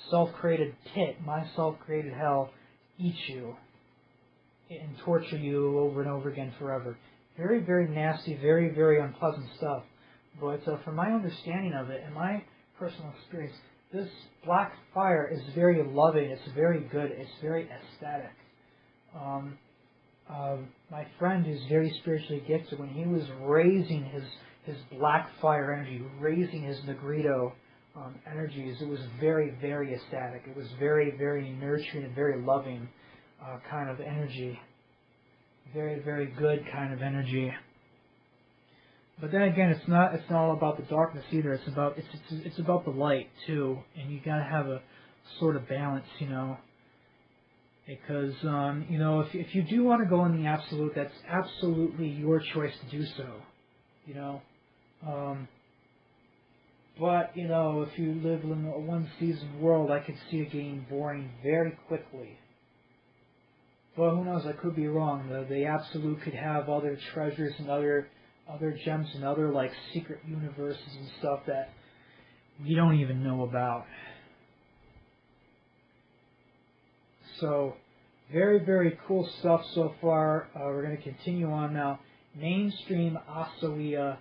self-created pit, my self-created hell, eat you and torture you over and over again forever. Very, very nasty, very, very unpleasant stuff. But from my understanding of it and my personal experience, this black fire is very loving. It's very good. It's very aesthetic. My friend who's very spiritually gifted, when he was raising his black fire energy, raising his Negrito energies, it was very, very ecstatic. It was very, very nurturing and very loving kind of energy. Very, very good kind of energy. But then again, it's not all about the darkness either. It's about the light too, and you gotta have a sort of balance, you know. Because, you know, if you do want to go in the absolute, that's absolutely your choice to do so, you know. But, you know, if you live in a one-season world, I could see it getting boring very quickly. But who knows, I could be wrong. The absolute could have other treasures and other gems and other, like, secret universes and stuff that we don't even know about. So, very, very cool stuff so far. We're going to continue on now. Mainstream Aissaoua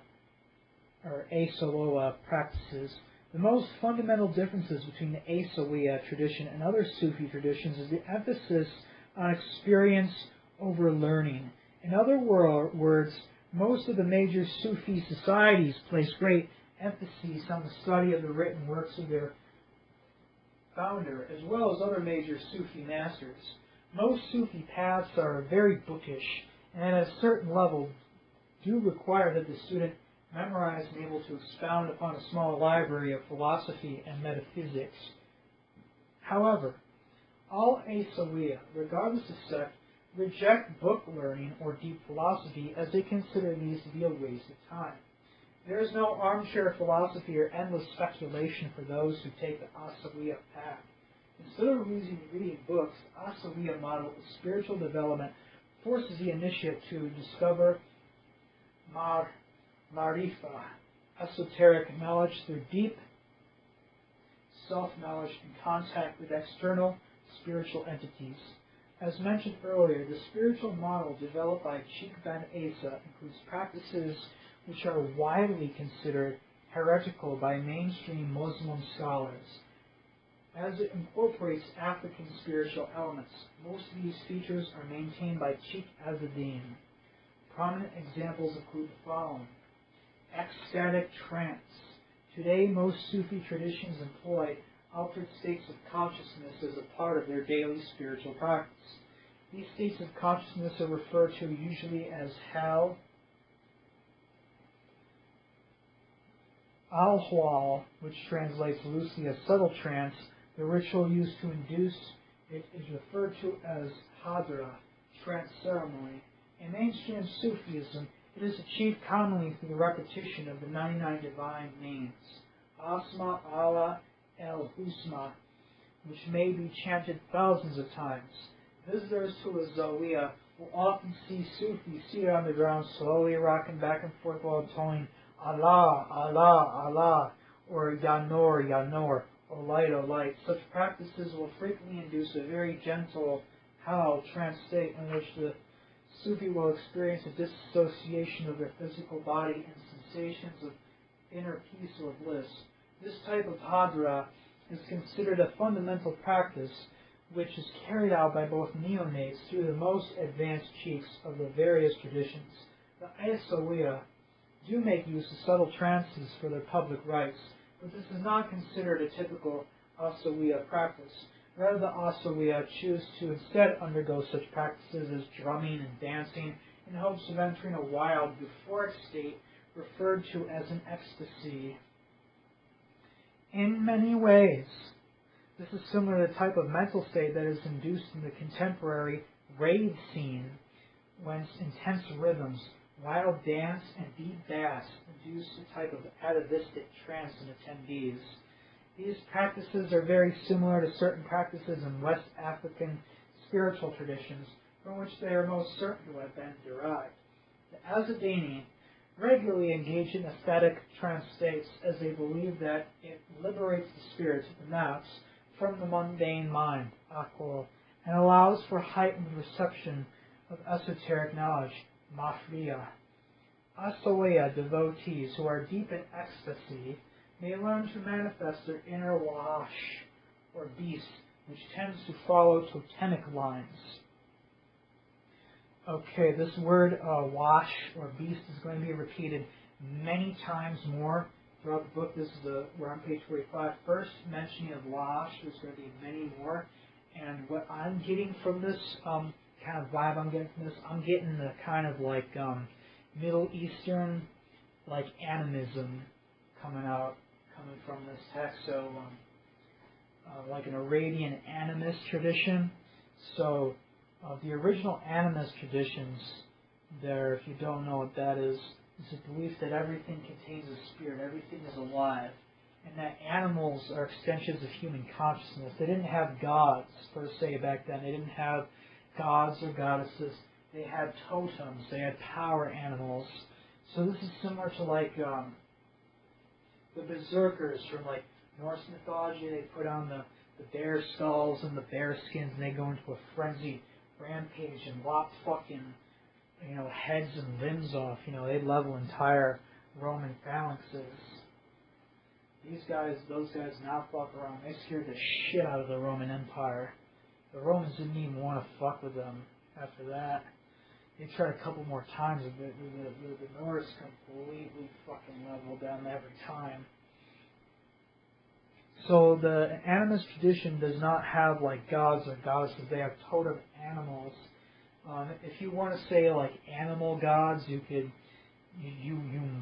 or Aissaoua practices. The most fundamental differences between the Aissaoua tradition and other Sufi traditions is the emphasis on experience over learning. In other words, most of the major Sufi societies place great emphasis on the study of the written works of their founder, as well as other major Sufi masters. Most Sufi paths are very bookish and at a certain level do require that the student memorize and able to expound upon a small library of philosophy and metaphysics. However, all Aissaoua, regardless of sect, reject book learning or deep philosophy as they consider these to be a waste of time. There is no armchair philosophy or endless speculation for those who take the Aissaoua path. Instead of reading books, the Aissaoua model of spiritual development forces the initiate to discover marifa, esoteric knowledge, through deep self-knowledge and contact with external spiritual entities. As mentioned earlier, the spiritual model developed by Cheikh Issa includes practices which are widely considered heretical by mainstream Muslim scholars, as it incorporates African spiritual elements. Most of these features are maintained by Cheikh Azzeddine. Prominent examples include the following: ecstatic trance. Today, most Sufi traditions employ altered states of consciousness as a part of their daily spiritual practice. These states of consciousness are referred to usually as hal, al-hwal, which translates loosely as subtle trance. The ritual used to induce it is referred to as hadra, trance ceremony. In mainstream Sufism, it is achieved commonly through the repetition of the 99 divine names, Asma, Allah, El Husna, which may be chanted thousands of times. Visitors to a Zawiya will often see Sufis seated on the ground, slowly rocking back and forth while intoning Allah, Allah, Allah, or Ya Noor, Ya Noor, O light, O light. Such practices will frequently induce a very gentle hal trance state in which the Sufi will experience a disassociation of their physical body and sensations of inner peace or bliss. This type of hadra is considered a fundamental practice which is carried out by both neonates through the most advanced chiefs of the various traditions. The Aissaoua do make use of subtle trances for their public rites, but this is not considered a typical Aissaoua practice. Rather, the Aissaoua choose to instead undergo such practices as drumming and dancing in hopes of entering a wild, euphoric state referred to as an ecstasy. In many ways, this is similar to the type of mental state that is induced in the contemporary rave scene, whence intense rhythms, wild dance, and deep bass induce a type of atavistic trance in attendees. These practices are very similar to certain practices in West African spiritual traditions, from which they are most certain to have been derived. The Azzeddini regularly engage in ecstatic trance states, as they believe that it liberates the spirit, the nafs, from the mundane mind, akal, and allows for heightened reception of esoteric knowledge, mafriya. Aissaoua devotees who are deep in ecstasy may learn to manifest their inner wash, or beast, which tends to follow totemic lines. Okay, this word wash or beast is going to be repeated many times more throughout the book. This is we're on page 45. First mentioning of wash, there's going to be many more. And what I'm getting from this kind of vibe I'm getting from this, I'm getting the kind of like Middle Eastern like animism coming from this text. So like an Arabian animist tradition. So the original animist traditions, there, if you don't know what that is a belief that everything contains a spirit, everything is alive, and that animals are extensions of human consciousness. They didn't have gods, per se, back then. They didn't have gods or goddesses. They had totems. They had power animals. So this is similar to like the berserkers from like Norse mythology. They put on the bear skulls and the bear skins, and they go into a frenzied rampage and lop fucking heads and limbs off. They level entire Roman phalanxes. Those guys now fuck around. They scared the shit out of the Roman Empire. The Romans didn't even want to fuck with them after that. They tried a couple more times, but the Norse completely fucking leveled them every time. So the animist tradition does not have like gods or goddesses. They have totem animals. If you want to say like animal gods, you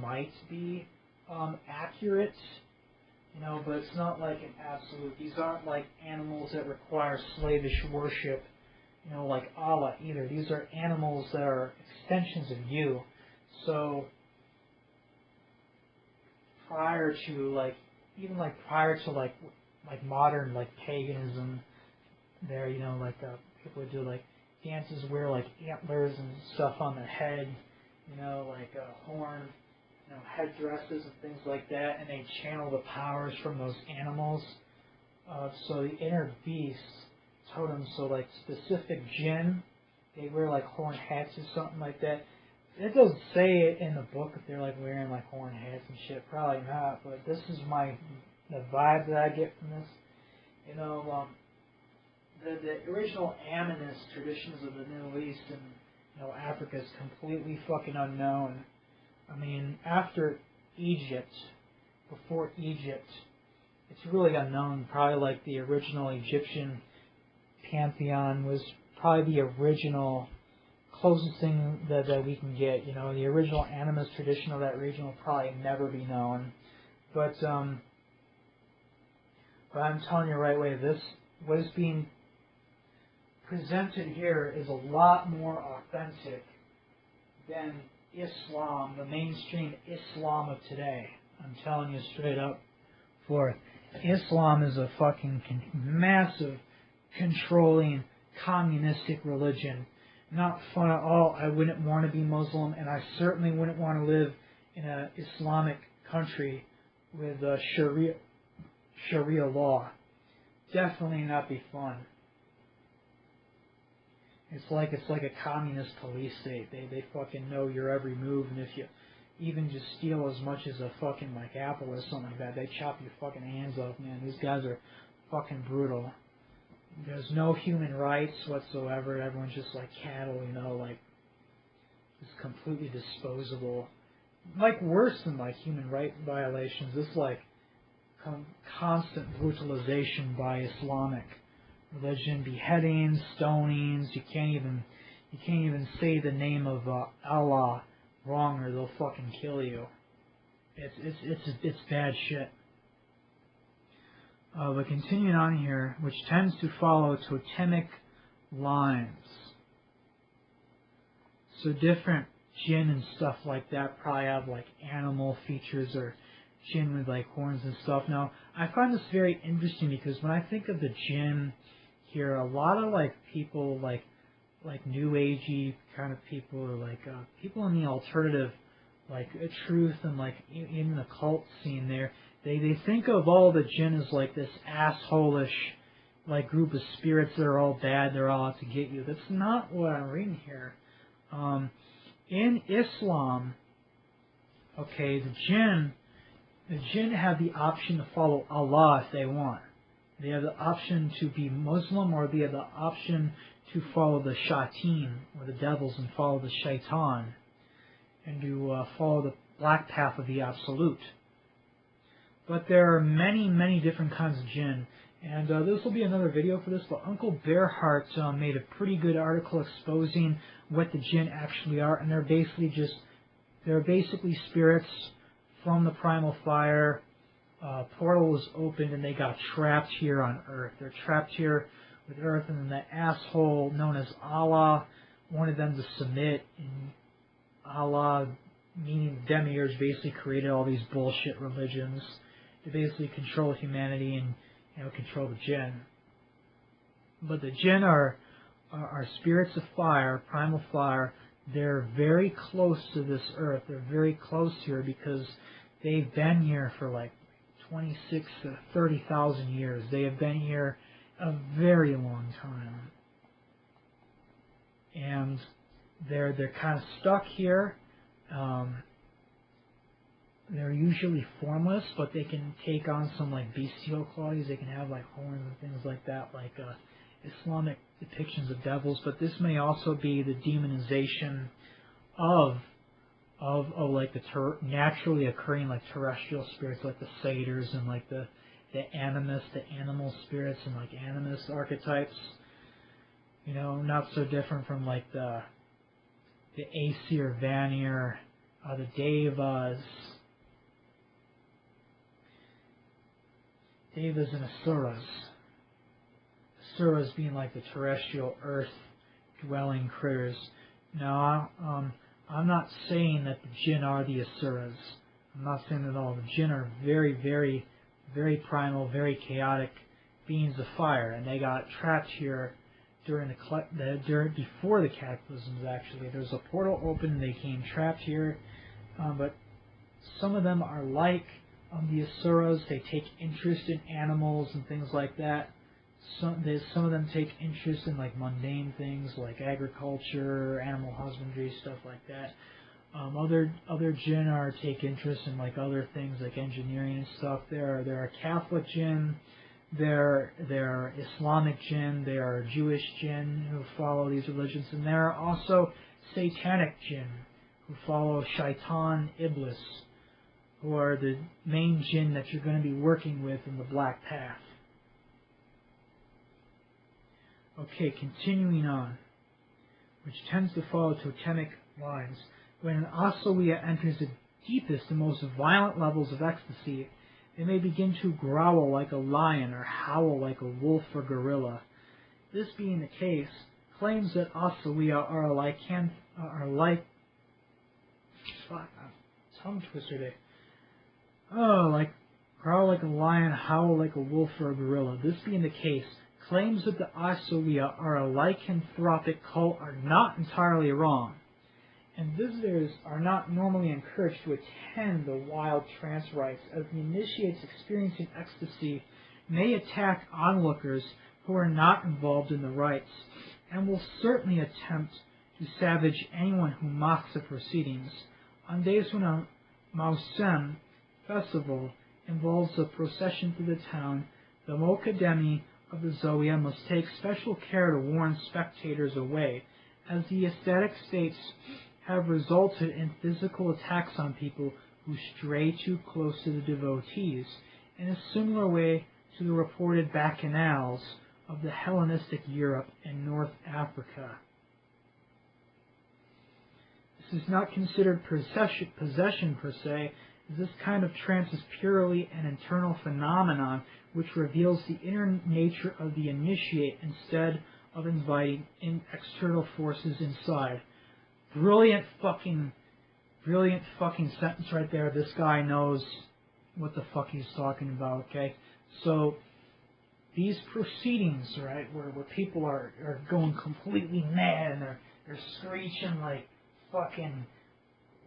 might be accurate, but it's not like an absolute. These aren't like animals that require slavish worship, like Allah either. These are animals that are extensions of you. So prior to modern like paganism, there people would do like dances, wear like antlers and stuff on their head, like horn, headdresses and things like that, and they channel the powers from those animals. So the inner beast totems, so like specific jinn, they wear like horn hats or something like that. It doesn't say it in the book if they're like wearing like horn hats and shit. Probably not, but this is the vibe that I get from this. The original animist traditions of the Middle East and Africa is completely fucking unknown. I mean, after Egypt, before Egypt, it's really unknown. Probably like the original Egyptian pantheon was probably the original closest thing that we can get. The original animist tradition of that region will probably never be known. But I'm telling you right away, what is being presented here is a lot more authentic than Islam, the mainstream Islam of today. I'm telling you straight up forth. Islam is a fucking massive, controlling, communistic religion. Not fun at all. I wouldn't want to be Muslim, and I certainly wouldn't want to live in an Islamic country with Sharia law. Definitely not be fun. It's like a communist police state. They fucking know your every move, and if you even just steal as much as a fucking like apple or something like that, they chop your fucking hands off, man. These guys are fucking brutal. There's no human rights whatsoever. Everyone's just like cattle, like it's completely disposable. Like worse than like human rights violations. This like constant brutalization by Islamic religion, beheadings, stonings. You can't even say the name of Allah wrong, or they'll fucking kill you. It's bad shit. But continuing on here, which tends to follow totemic lines. So different jinn and stuff like that probably have like animal features, or jinn with like horns and stuff. Now, I find this very interesting because when I think of the jinn here, a lot of like people like new agey kind of people, or like people in the alternative like truth and like in the cult scene there, they think of all the jinn as like this asshole-ish like group of spirits that are all bad, they're all out to get you. That's not what I'm reading here. In Islam, okay, the jinn have the option to follow Allah if they want. They have the option to be Muslim, or they have the option to follow the shayateen, or the devils, and follow the shaitan, and to follow the black path of the absolute. But there are many, many different kinds of jinn, and this will be another video for this, but Uncle Bearheart made a pretty good article exposing what the jinn actually are, and they're basically spirits from the primal fire. Portal was opened and they got trapped here on Earth. They're trapped here with Earth, and then the asshole known as Allah wanted them to submit, and Allah, meaning the demiurge, basically created all these bullshit religions to basically control humanity and control the jinn. But the jinn are spirits of fire, primal fire. They're very close to this Earth. They're very close here because they've been here for like 26 to 30,000 years. They have been here a very long time, and they're kind of stuck here. They're usually formless, but they can take on some like bestial qualities. They can have like horns and things like that, like Islamic depictions of devils. But this may also be the demonization of like the naturally occurring like terrestrial spirits, like the satyrs and like the animus, the animal spirits, and like animus archetypes. not so different from like the Aesir, Vanir, the Devas, and Asuras. Asuras being like the terrestrial earth-dwelling critters. Now, I'm not saying that the jinn are the Asuras. I'm not saying that at all. The jinn are very, very, very primal, very chaotic beings of fire, and they got trapped here before the cataclysms. Actually, there's a portal open, and they came trapped here. But some of them are like the Asuras. They take interest in animals and things like that. Some of them take interest in like mundane things like agriculture, animal husbandry, stuff like that. Other jinn take interest in like other things like engineering and stuff. There are Catholic jinn, there are Islamic jinn, there are Jewish jinn who follow these religions, and there are also satanic jinn who follow Shaitan, Iblis, who are the main jinn that you're going to be working with in the Black Path. Okay, continuing on, which tends to follow totemic lines. When an Aissaoua enters the deepest and most violent levels of ecstasy, they may begin to growl like a lion or howl like a wolf or gorilla. This being the case, claims that Aissaoua are like tongue twister day. Like growl like a lion, howl like a wolf or a gorilla. This being the case, claims that the Aissaoua are a lycanthropic cult are not entirely wrong, and visitors are not normally encouraged to attend the wild trance rites, as the initiates experiencing ecstasy may attack onlookers who are not involved in the rites, and will certainly attempt to savage anyone who mocks the proceedings. On days when a Mausem festival involves a procession through the town, the Mokademi of the Zoya must take special care to warn spectators away, as the ecstatic states have resulted in physical attacks on people who stray too close to the devotees, in a similar way to the reported bacchanals of the Hellenistic Europe and North Africa. This is not considered possession per se, as this kind of trance is purely an internal phenomenon which reveals the inner nature of the initiate instead of inviting in external forces inside. Brilliant fucking sentence right there. This guy knows what the fuck he's talking about, okay? So, these proceedings, right, where people are going completely mad and they're screeching like fucking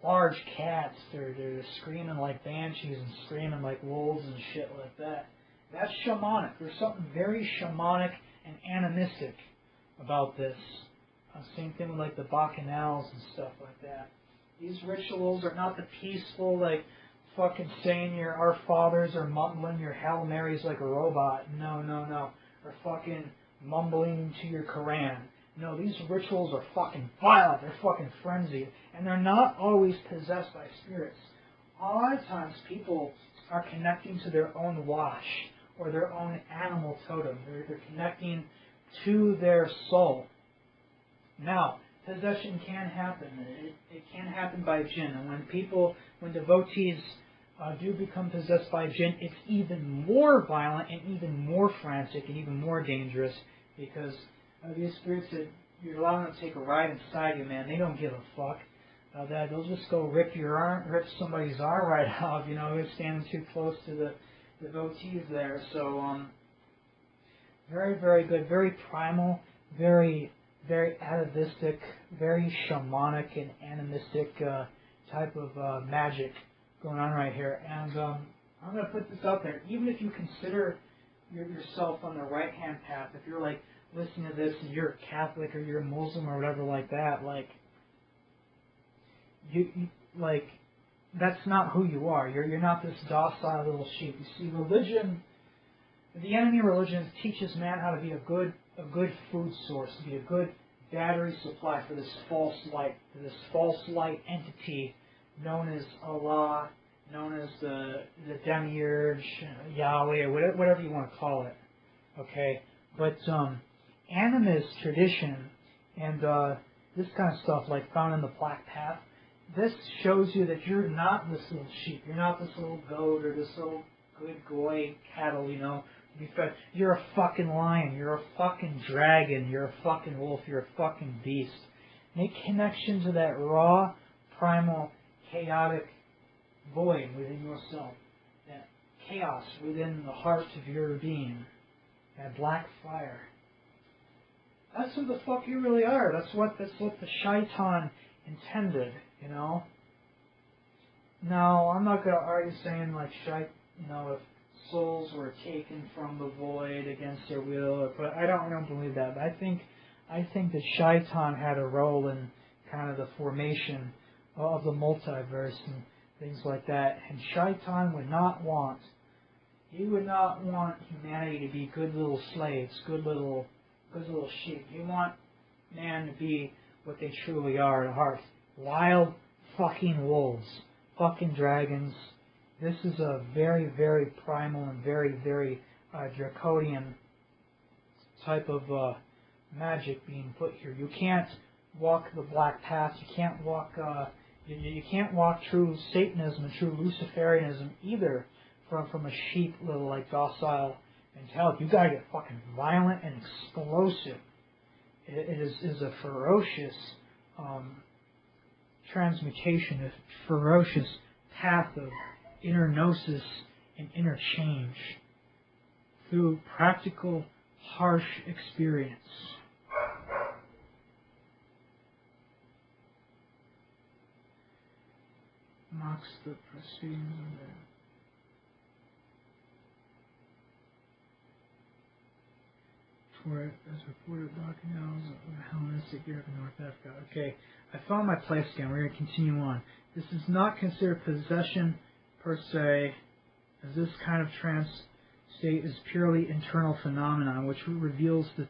large cats, they're screaming like banshees and screaming like wolves and shit like that. That's shamanic. There's something very shamanic and animistic about this. Same thing with like the bacchanals and stuff like that. These rituals are not the peaceful, like fucking saying your Our Fathers or mumbling your Hail Marys like a robot. No. Or fucking mumbling to your Quran. No, these rituals are fucking violent. They're fucking frenzied. And they're not always possessed by spirits. A lot of times people are connecting to their own wash or their own animal totem. They're connecting to their soul. Now, possession can happen. It can happen by jinn. And when devotees do become possessed by jinn, it's even more violent and even more frantic and even more dangerous, because these spirits that you're allowing them to take a ride inside you, man, they don't give a fuck. They'll just go rip somebody's arm right off, they're standing too close to the devotees there. So, very, very good, very primal, very, very atavistic, very shamanic and animistic type of magic going on right here. And I'm going to put this out there. Even if you consider yourself on the right-hand path, if you're like listening to this and you're a Catholic or you're a Muslim or whatever like that, that's not who you are. You're not this docile little sheep. You see, religion, the enemy of religion teaches man how to be a good food source, to be a good battery supply for this false light entity known as Allah, known as the demiurge, Yahweh, or whatever you want to call it. Okay, but animist tradition and this kind of stuff, like found in the Black Path, this shows you that you're not this little sheep, you're not this little goat or this little good goy cattle, you know, to be fed. You're a fucking lion, you're a fucking dragon, you're a fucking wolf, you're a fucking beast. Make connection to that raw, primal, chaotic void within yourself, that chaos within the heart of your being, that black fire. That's who the fuck you really are. That's what the shaitan intended, you know. Now, I'm not going to argue saying like if souls were taken from the void against their will, but I don't believe that. But I think that shaitan had a role in kind of the formation of the multiverse and things like that. And shaitan would not want humanity to be good little slaves, good little sheep. You want man to be what they truly are at heart. Wild fucking wolves, fucking dragons. This is a very, very primal and very, very draconian type of magic being put here. You can't walk the black path. You can't walk. You can't walk true Satanism and true Luciferianism either from a sheep little like docile mentality. You gotta get fucking violent and explosive. It is a ferocious transmutation, a ferocious path of inner gnosis and inner change through practical, harsh experience. Mocks the proceedings of the for it as reported doctrines of the Hellenistic Europe and North Africa. Okay, I found my place again. We're going to continue on. This is not considered possession per se, as this kind of trance state is purely internal phenomenon, which reveals the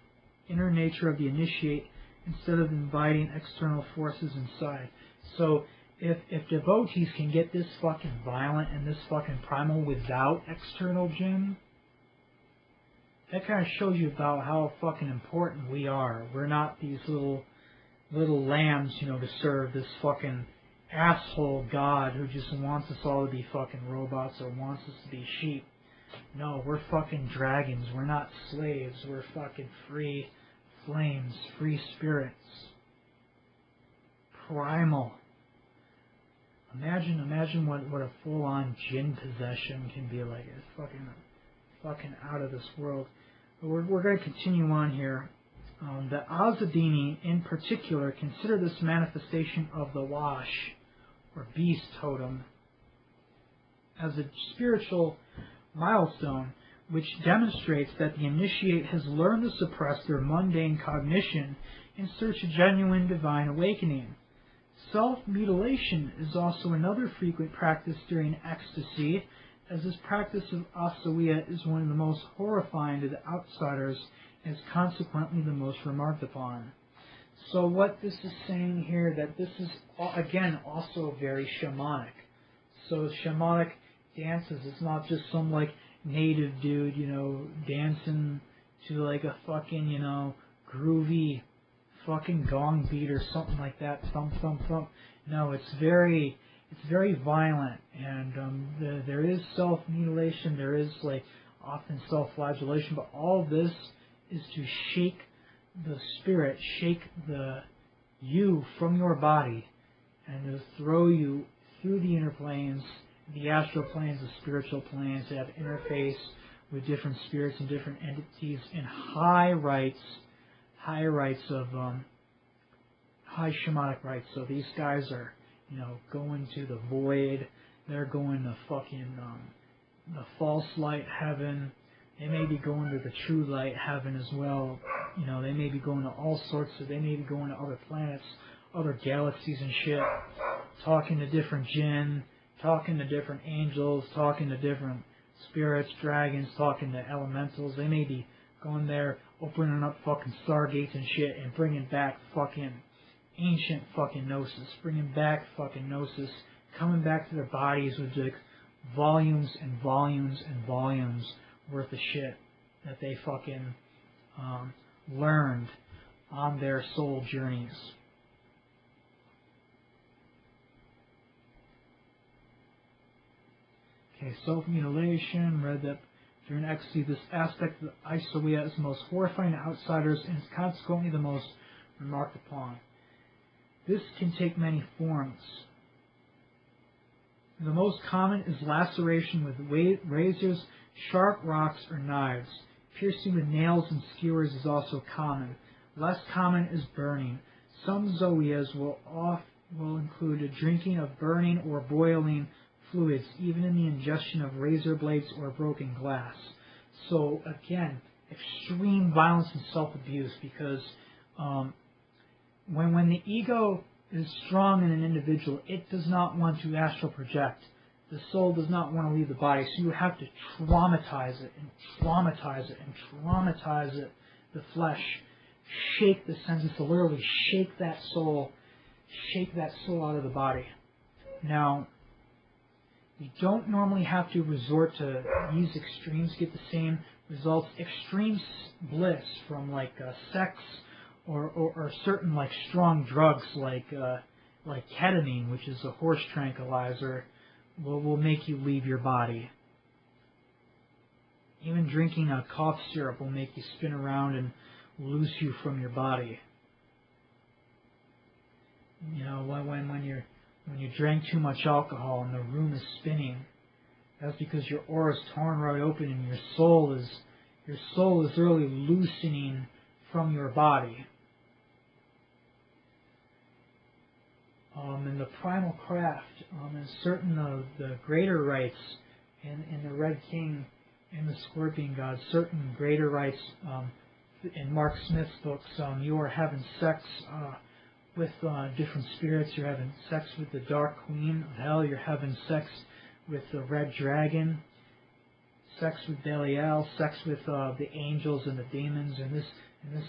inner nature of the initiate instead of inviting external forces inside. So, if devotees can get this fucking violent and this fucking primal without external jinn, that kind of shows you about how fucking important we are. We're not these little lambs, you know, to serve this fucking asshole God who just wants us all to be fucking robots or wants us to be sheep. No, we're fucking dragons. We're not slaves. We're fucking free flames, free spirits. Primal. Imagine what a full-on jinn possession can be like. It's fucking out of this world. But we're going to continue on here. The Azzeddini, in particular, consider this manifestation of the Wash, or beast totem, as a spiritual milestone which demonstrates that the initiate has learned to suppress their mundane cognition in search of genuine divine awakening. Self-mutilation is also another frequent practice during ecstasy, as this practice of Aissaoua is one of the most horrifying to the outsiders and is consequently the most remarked upon. So what this is saying here, that this is, again, also very shamanic. So shamanic dances, it's not just some, like, native dude, you know, dancing to, like, a fucking, you know, groovy fucking gong beat or something like that, thump, thump, thump. No, it's very violent, and there is self-mutilation, there is, like, often self-flagellation, but all this is to shake the spirit, shake you from your body, and to throw you through the inner planes, the astral planes, the spiritual planes, that have interface with different spirits and different entities in high rites of high shamanic rites. So these guys are, you know, going to the void. They're going to fucking the false light heaven. They may be going to the true light heaven as well. You know, they may be going to all sorts of. They may be going to other planets, other galaxies and shit. Talking to different jinn, talking to different angels, talking to different spirits, dragons, talking to elementals. They may be going there, opening up fucking stargates and shit, and bringing back fucking ancient fucking gnosis, bringing back fucking gnosis, coming back to their bodies with like volumes and volumes and volumes worth of shit that they fucking learned on their soul journeys. Okay, self-mutilation, read that during ecstasy, this aspect of the Aissaoua is the most horrifying to outsiders and is consequently the most remarked upon. This can take many forms. The most common is laceration with razors, sharp rocks, or knives. Piercing with nails and skewers is also common. Less common is burning. Some zawiyas will include a drinking of burning or boiling fluids, even in the ingestion of razor blades or broken glass. So again, extreme violence and self-abuse, because when the ego is strong in an individual, it does not want to astral project. The soul does not want to leave the body, so you have to traumatize it and traumatize it and traumatize it. The flesh, shake the senses, to literally shake that soul out of the body. Now, you don't normally have to resort to these extremes to get the same results. Extreme bliss from sex or certain strong drugs like ketamine, which is a horse tranquilizer, will make you leave your body. Even drinking a cough syrup will make you spin around and loose you from your body. You know, when you drank too much alcohol and the room is spinning, that's because your aura is torn right open and your soul is really loosening from your body. In the primal craft, and certain of the greater rites in the Red King and the Scorpion God, certain greater rites in Mark Smith's books, you are having sex with different spirits. You're having sex with the Dark Queen of Hell. You're having sex with the Red Dragon, sex with Belial, sex with the angels and the demons, and this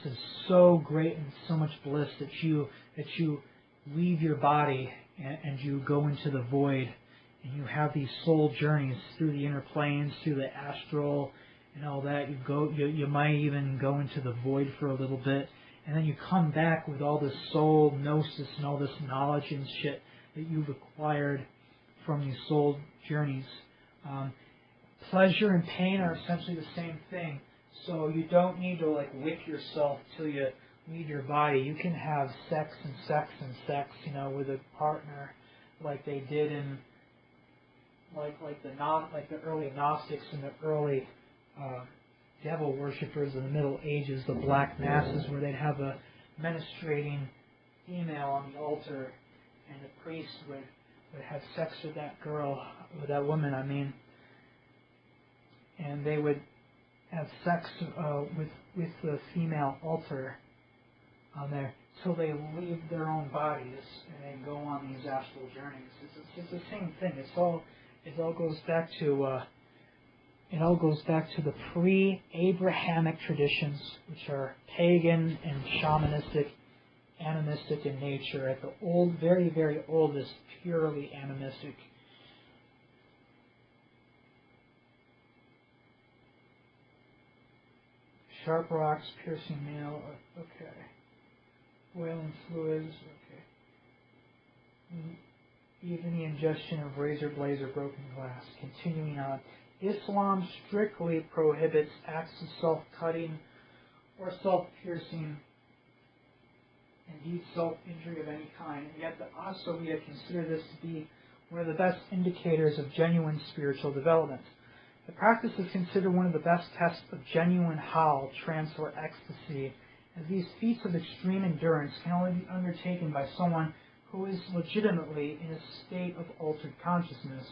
is so great and so much bliss that you leave your body and you go into the void, and you have these soul journeys through the inner planes, through the astral, and all that. You might even go into the void for a little bit, and then you come back with all this soul gnosis and all this knowledge and shit that you've acquired from these soul journeys. Pleasure and pain are essentially the same thing, so you don't need to wick yourself till you leave your body. You can have sex and sex and sex, with a partner, like they did in the early Gnostics and the early devil worshippers in the Middle Ages, the Black Masses, where they'd have a menstruating female on the altar, and the priest would have sex with that woman, and they would have sex with the female altar on there till they leave their own bodies and they go on these astral journeys. It's the same thing. It all goes back to the pre-Abrahamic traditions, which are pagan and shamanistic, animistic in nature. At the very, very oldest, purely animistic. Sharp rocks, piercing nail, okay. Boiling fluids, okay. Even the ingestion of razor blades or broken glass. Continuing on. Islam strictly prohibits acts of self-cutting or self-piercing, indeed self-injury of any kind, and yet the Aissaoua consider this to be one of the best indicators of genuine spiritual development. The practice is considered one of the best tests of genuine hal, trance, or ecstasy, as these feats of extreme endurance can only be undertaken by someone who is legitimately in a state of altered consciousness.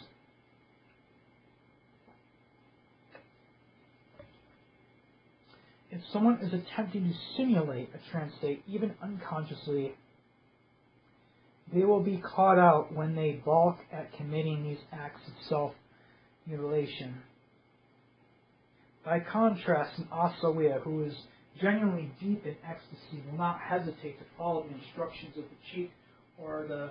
If someone is attempting to simulate a trance state, even unconsciously, they will be caught out when they balk at committing these acts of self-mutilation. By contrast, an Aissaoua who is genuinely deep in ecstasy will not hesitate to follow the instructions of the Cheikh or the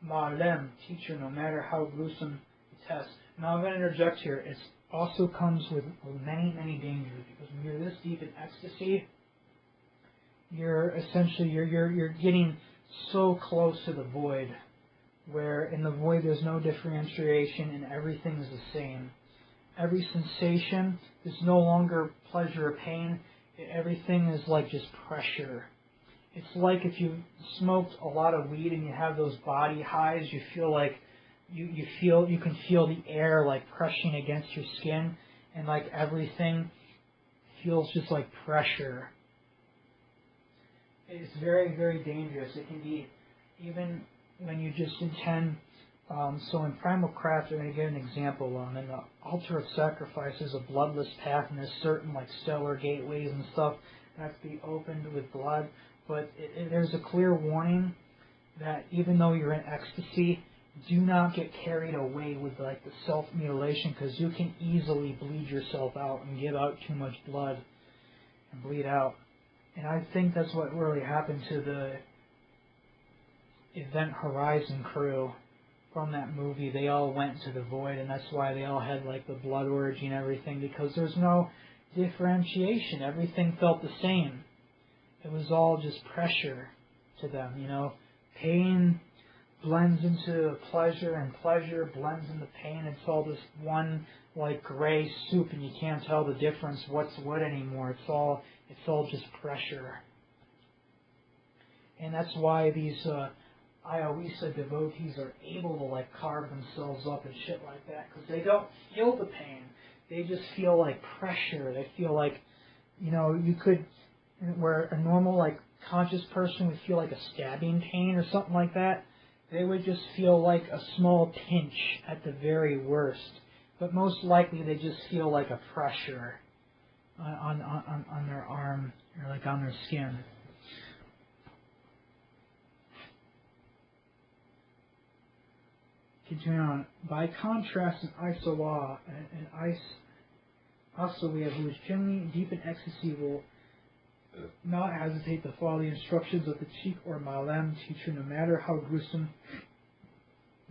Ma'alem teacher, no matter how gruesome the test. Now I'm going to interject here. It also comes with many, many dangers, because when you're this deep in ecstasy, you're getting so close to the void, where in the void there's no differentiation and everything is the same. Every sensation is no longer pleasure or pain. Everything is like just pressure. It's like if you smoked a lot of weed and you have those body highs. You feel like you can feel the air like pressing against your skin, and like everything feels just like pressure. It's very, very dangerous. It can be even when you just intend. So in Primal Craft, I'm going to give an example. In the altar of sacrifice, there's a bloodless path, and there's certain like stellar gateways and stuff that have to be opened with blood. But there's a clear warning that even though you're in ecstasy, do not get carried away with like the self-mutilation, because you can easily bleed yourself out and give out too much blood and bleed out. And I think that's what really happened to the Event Horizon crew from that movie. They all went to the void, and that's why they all had like the blood orgy and everything, because there's no differentiation. Everything felt the same. It was all just pressure to them, you know. Pain blends into pleasure, and pleasure blends into pain. It's all this one like gray soup, and you can't tell the difference what's what anymore. It's all just pressure. And that's why these Aissaoua devotees are able to like carve themselves up and shit like that, because they don't feel the pain. They just feel like pressure. They feel like, you know, you could, where a normal like conscious person would feel like a stabbing pain or something like that, they would just feel like a small pinch at the very worst. But most likely they just feel like a pressure on their arm, or like on their skin. Continuing on. By contrast, an Aissaoua, who is generally deep in ecstasy, will not hesitate to follow the instructions of the Cheikh or Malem teacher, no matter how gruesome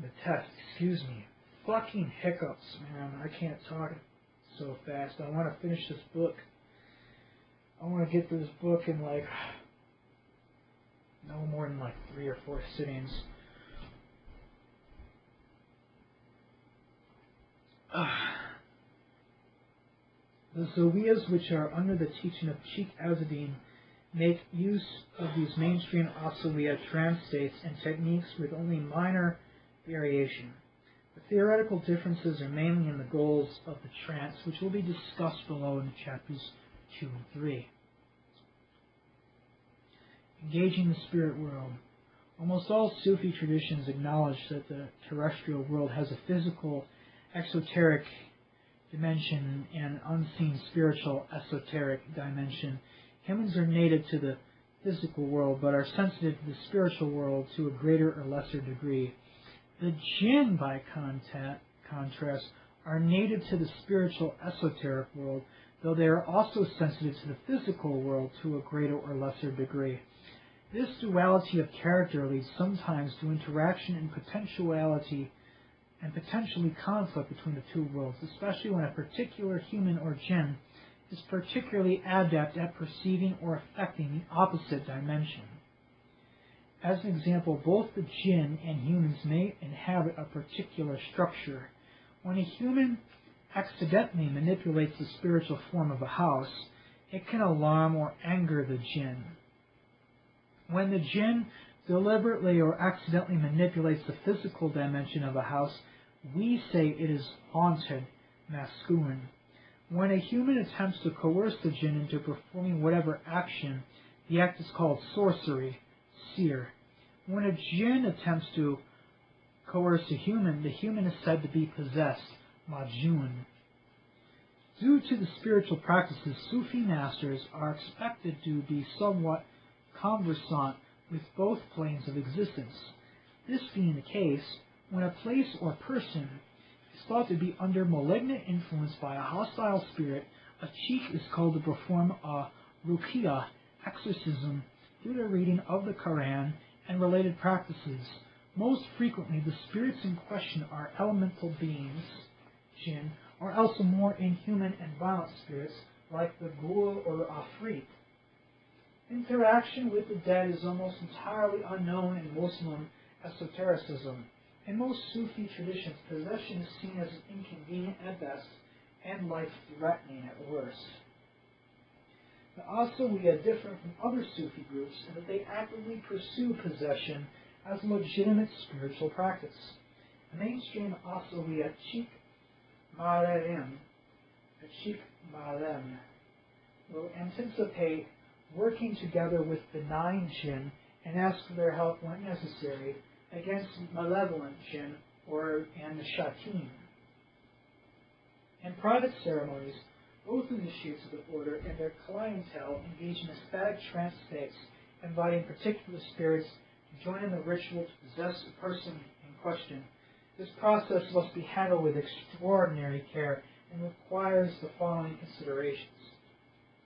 the test. Excuse me. Fucking hiccups, man. I can't talk so fast. I want to finish this book. I want to get through this book in like no more than like 3 or 4 sittings. The Zawiyas, which are under the teaching of Cheikh Azzeddine, make use of these mainstream Aissaoua trance states and techniques with only minor variation. The theoretical differences are mainly in the goals of the trance, which will be discussed below in the chapters 2 and 3. Engaging the spirit world. Almost all Sufi traditions acknowledge that the terrestrial world has a physical, exoteric dimension and unseen spiritual esoteric dimension. Humans are native to the physical world, but are sensitive to the spiritual world to a greater or lesser degree. The jinn, by contrast, are native to the spiritual esoteric world, though they are also sensitive to the physical world to a greater or lesser degree. This duality of character leads sometimes to interaction and potentially conflict between the two worlds, especially when a particular human or jinn is particularly adept at perceiving or affecting the opposite dimension. As an example, both the jinn and humans may inhabit a particular structure. When a human accidentally manipulates the spiritual form of a house, it can alarm or anger the jinn. When the jinn deliberately or accidentally manipulates the physical dimension of a house, we say it is haunted, masculine. When a human attempts to coerce the jinn into performing whatever action, the act is called sorcery, seer. When a jinn attempts to coerce a human, the human is said to be possessed, majun. Due to the spiritual practices, Sufi masters are expected to be somewhat conversant with both planes of existence. This being the case, when a place or person is thought to be under malignant influence by a hostile spirit, a cheikh is called to perform a ruqyah, exorcism, through the reading of the Quran and related practices. Most frequently, the spirits in question are elemental beings, jinn, or else more inhuman and violent spirits like the ghoul or afrit. Interaction with the dead is almost entirely unknown in Muslim esotericism. In most Sufi traditions, possession is seen as inconvenient at best and life-threatening at worst. The Aissaoua differ from other Sufi groups in that they actively pursue possession as a legitimate spiritual practice. The mainstream Aissaoua Cheikh Malem will anticipate working together with benign jinn and ask for their help when necessary against malevolent jinn and the shayateen. In private ceremonies, both initiates of the order and their clientele engage in ecstatic trance states, inviting particular spirits to join in the ritual to possess the person in question. This process must be handled with extraordinary care and requires the following considerations.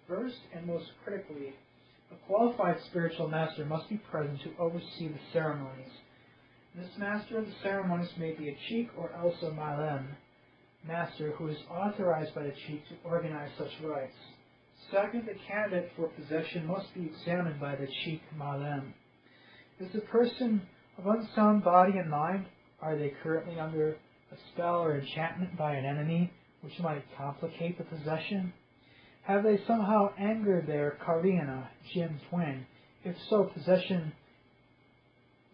First, and most critically, a qualified spiritual master must be present to oversee the ceremonies. This master of the ceremonies may be a cheikh or else a malem master who is authorized by the cheikh to organize such rites. Second, the candidate for possession must be examined by the cheikh malem. Is the person of unsound body and mind? Are they currently under a spell or enchantment by an enemy, which might complicate the possession? Have they somehow angered their Karina, jinn twin? If so, possession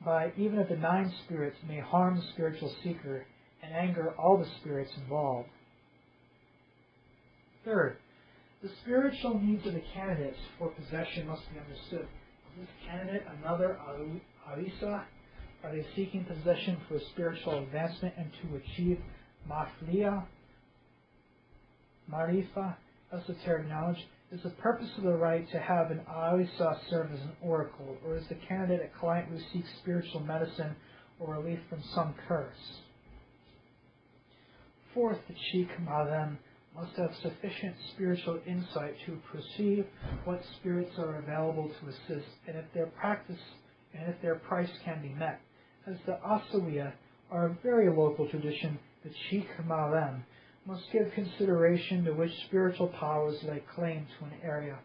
by even a benign spirit may harm the spiritual seeker and anger all the spirits involved. Third, the spiritual needs of the candidates for possession must be understood. Is this candidate another Arisa? Are they seeking possession for spiritual advancement and to achieve Mafliya, Marifa, esoteric knowledge? Is the purpose of the rite to have an Arisa serve as an oracle, or is the candidate a client who seeks spiritual medicine or relief from some curse? Fourth, the cheikh malem must have sufficient spiritual insight to perceive what spirits are available to assist, and if their price can be met. As the Aissaoua are a very local tradition, the cheikh malem must give consideration to which spiritual powers lay claim to an area.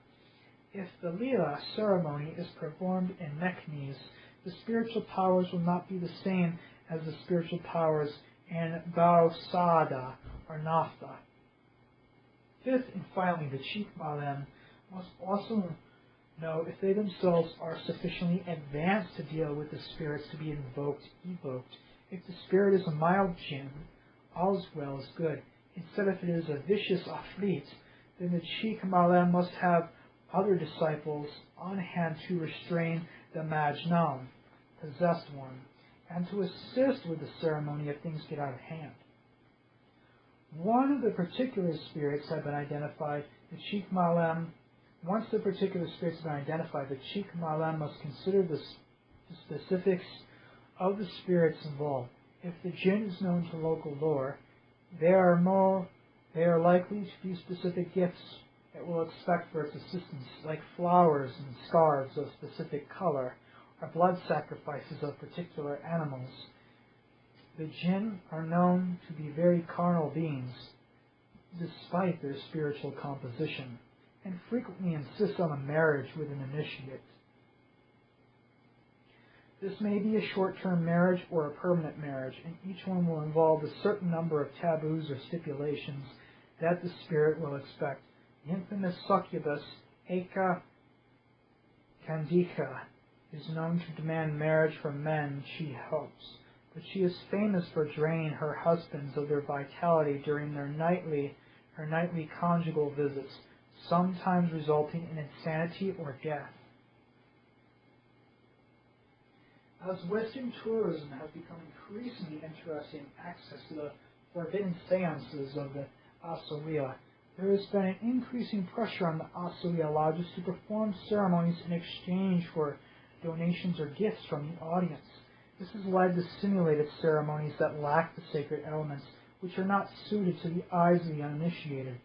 If the Lila ceremony is performed in Meknes, the spiritual powers will not be the same as the spiritual powers in Bausada or Nafta. Fifth and finally, the cheikh malem must also know if they themselves are sufficiently advanced to deal with the spirits to be evoked. If the spirit is a mild jinn, all is well as good. Instead, if it is a vicious afrit, then the cheikh malem must have other disciples on hand to restrain the majnun, possessed one, and to assist with the ceremony if things get out of hand. Once the particular spirits have been identified, the cheikh malem must consider the specifics of the spirits involved. If the jinn is known to local lore, they are likely to be specific gifts it will expect for its assistance, like flowers and scarves of specific color, or blood sacrifices of particular animals. The jinn are known to be very carnal beings, despite their spiritual composition, and frequently insist on a marriage with an initiate. This may be a short-term marriage or a permanent marriage, and each one will involve a certain number of taboos or stipulations that the spirit will expect. The infamous succubus, Eka Kandika, is known to demand marriage from men she hopes, but she is famous for draining her husbands of their vitality during her nightly conjugal visits, sometimes resulting in insanity or death. As Western tourism has become increasingly interested in access to the forbidden seances of the Aissaoua, there has been an increasing pressure on the Aissaoua lodges to perform ceremonies in exchange for donations or gifts from the audience. This has led to simulated ceremonies that lack the sacred elements, which are not suited to the eyes of the uninitiated.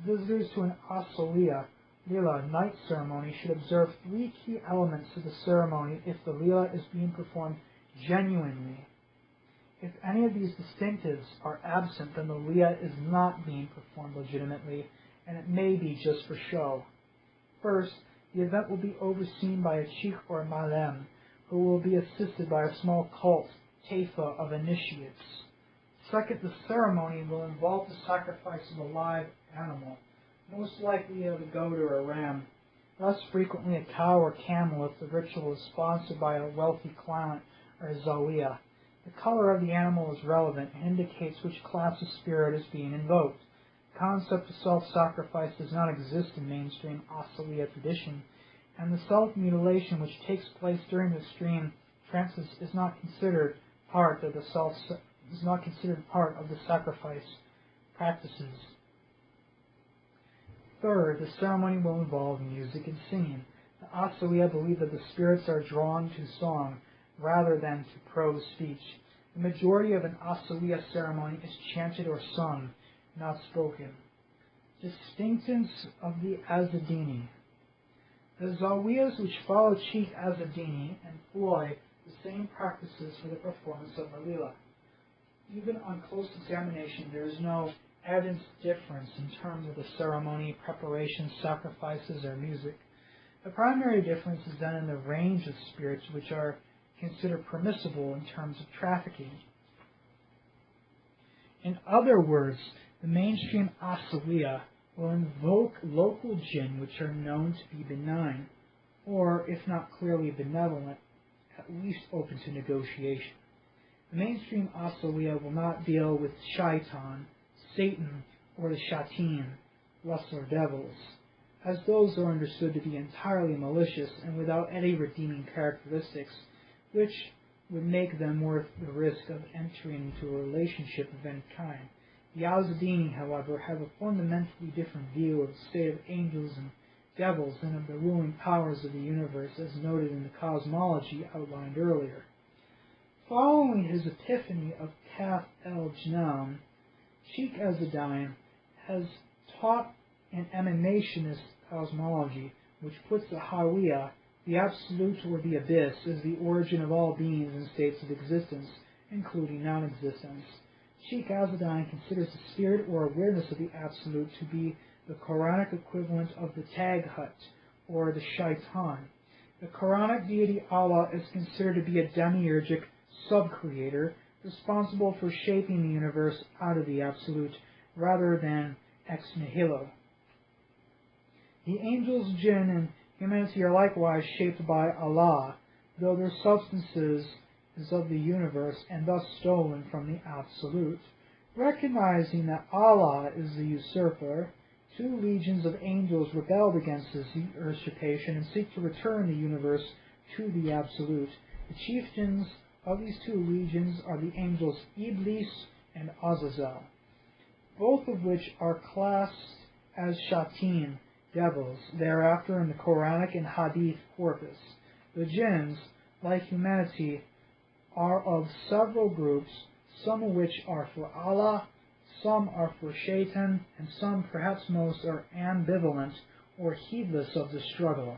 Visitors to an Aissaoua Lila night ceremony should observe 3 key elements of the ceremony if the Lila is being performed genuinely. If any of these distinctives are absent, then the Lila is not being performed legitimately, and it may be just for show. First, The event will be overseen by a Cheikh or Malem, who will be assisted by a small cult, Taifa, of initiates. Second, the ceremony will involve the sacrifice of a live animal, most likely of a goat or a ram, less frequently a cow or camel if the ritual is sponsored by a wealthy claimant or zawiya. The color of the animal is relevant and indicates which class of spirit is being invoked. The concept of self-sacrifice does not exist in mainstream Aissaoua tradition, and the self-mutilation which takes place during the extreme trances is not considered part of the sacrifice practices. Third, the ceremony will involve music and singing. The Aissaoua believe that the spirits are drawn to song rather than to prose speech. The majority of an Aissaoua ceremony is chanted or sung, not spoken. Distinctions of the Azzeddini. The Zawiyas which follow Cheikh Azzeddine employ the same practices for the performance of Malila. Even on close examination, there is no evident difference in terms of the ceremony, preparation, sacrifices, or music. The primary difference is then in the range of spirits which are considered permissible in terms of trafficking. In other words, the mainstream Aissaoua will invoke local jinn which are known to be benign, or, if not clearly benevolent, at least open to negotiation. The mainstream Aissaoua will not deal with shaitan, Satan, or the shatin, lesser devils, as those are understood to be entirely malicious and without any redeeming characteristics, which would make them worth the risk of entering into a relationship of any kind. The Azzeddini, however, have a fundamentally different view of the state of angels and devils and of the ruling powers of the universe, as noted in the cosmology outlined earlier. Following his epiphany of Kaf el-Jnan, Cheikh Azzeddine has taught an emanationist cosmology which puts the Hawiya, the absolute or the abyss, as the origin of all beings and states of existence, including non-existence. Cheikh Azzeddine considers the spirit or awareness of the absolute to be the Quranic equivalent of the Taghut, or the shaitan. The Quranic deity Allah is considered to be a demiurgic sub-creator, responsible for shaping the universe out of the absolute, rather than ex nihilo. The angels, jinn, and humanity are likewise shaped by Allah, though their substances is of the universe and thus stolen from the absolute. Recognizing that Allah is the usurper, 2 legions of angels rebelled against this usurpation and seek to return the universe to the absolute. The chieftains of these 2 legions are the angels Iblis and Azazel, both of which are classed as shatin, devils, thereafter in the Quranic and Hadith corpus. The jinns, like humanity, are of several groups, some of which are for Allah, some are for Shaitan, and some, perhaps most, are ambivalent or heedless of the struggle.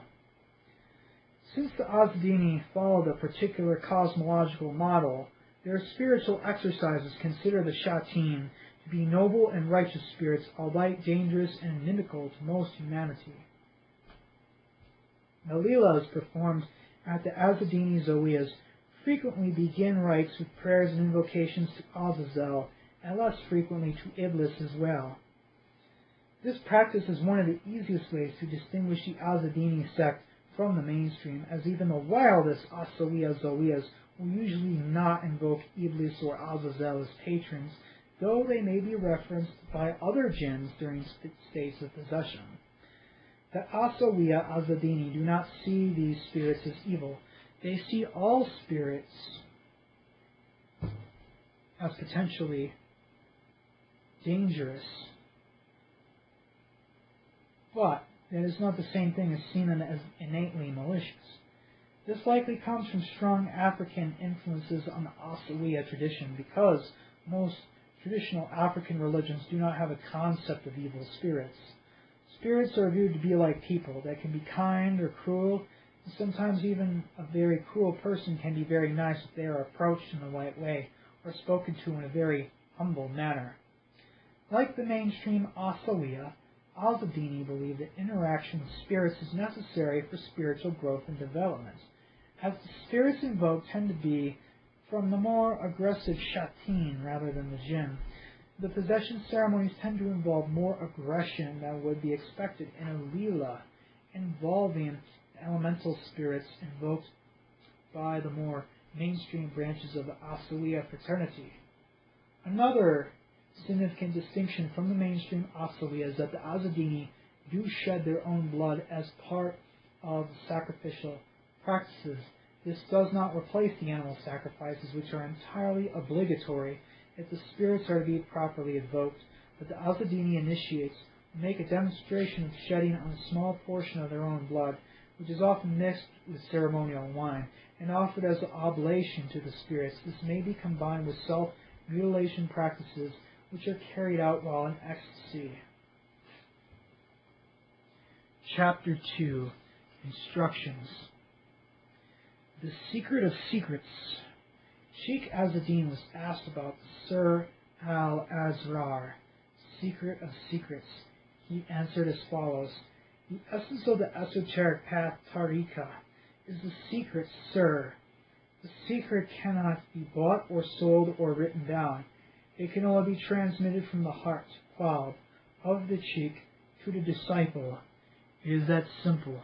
Since the Azzeddini followed a particular cosmological model, their spiritual exercises consider the shatin to be noble and righteous spirits, albeit dangerous and inimical to most humanity. The Leelas performed at the Azzeddini Zawiyas frequently begin rites with prayers and invocations to Azazel, and less frequently to Iblis as well. This practice is one of the easiest ways to distinguish the Azzeddini sect from the mainstream, as even the wildest Aissaoua Zawiyas will usually not invoke Iblis or Azazel as patrons, though they may be referenced by other jinns during states of possession. The Aissaoua Azzeddini do not see these spirits as evil. They see all spirits as potentially dangerous, but that is not the same thing as seeing them as innately malicious. This likely comes from strong African influences on the Aissaoua tradition, because most traditional African religions do not have a concept of evil spirits. Spirits are viewed to be like people, that can be kind or cruel, and sometimes even a very cruel person can be very nice if they are approached in the right way, or spoken to in a very humble manner. Like the mainstream Aissaoua,
Azzeddini believed that interaction with spirits is necessary for spiritual growth and development, as the spirits invoked tend to be from the more aggressive shayateen rather than the jinn. The possession ceremonies tend to involve more aggression than would be expected in a leela involving elemental spirits invoked by the more mainstream branches of the Aissaoua fraternity. Another significant distinction from the mainstream Aissaoua is that the Azzeddini do shed their own blood as part of sacrificial practices. This does not replace the animal sacrifices, which are entirely obligatory if the spirits are to be properly invoked, but the Azzeddini initiates make a demonstration of shedding on a small portion of their own blood, which is often mixed with ceremonial wine, and offered as an oblation to the spirits. This may be combined with self-mutilation practices, which are carried out while in ecstasy.
Chapter 2. Instructions. The Secret of Secrets. Cheikh Azzeddine was asked about the Sir al-Asrar, Secret of Secrets. He answered as follows: the essence of the esoteric path, Tariqa, is the secret, sir. The secret cannot be bought or sold or written down. It can only be transmitted from the heart, qalb, of the Cheikh to the disciple. It is that simple.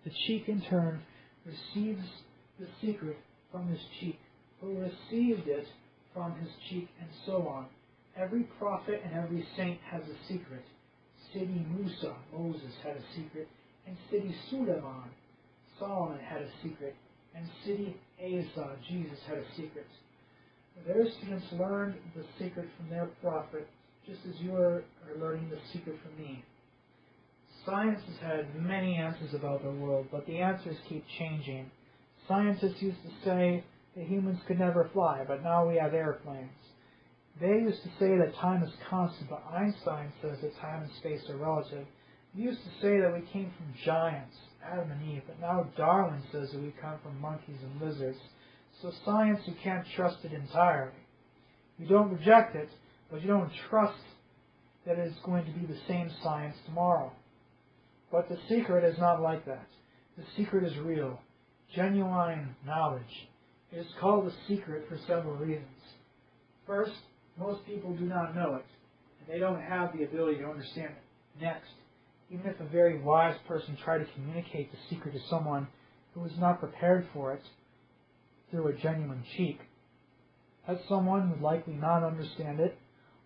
The Cheikh, in turn, receives the secret from his Cheikh, who received it from his Cheikh, and so on. Every prophet and every saint has a secret. Sidi Musa, Moses, had a secret, and Sidi Suleiman, Solomon, had a secret, and Sidi Isa, Jesus, had a secret. Their students learned the secret from their prophet, just as you are learning the secret from me. Science has had many answers about the world, but the answers keep changing. Scientists used to say that humans could never fly, but now we have airplanes. They used to say that time is constant, but Einstein says that time and space are relative. They used to say that we came from giants, Adam and Eve, but now Darwin says that we come from monkeys and lizards. So science, you can't trust it entirely. You don't reject it, but you don't trust that it is going to be the same science tomorrow. But the secret is not like that. The secret is real, genuine knowledge. It is called a secret for several reasons. First, most people do not know it, and they don't have the ability to understand it. Next, even if a very wise person tried to communicate the secret to someone who was not prepared for it through a genuine Cheikh, that someone would likely not understand it,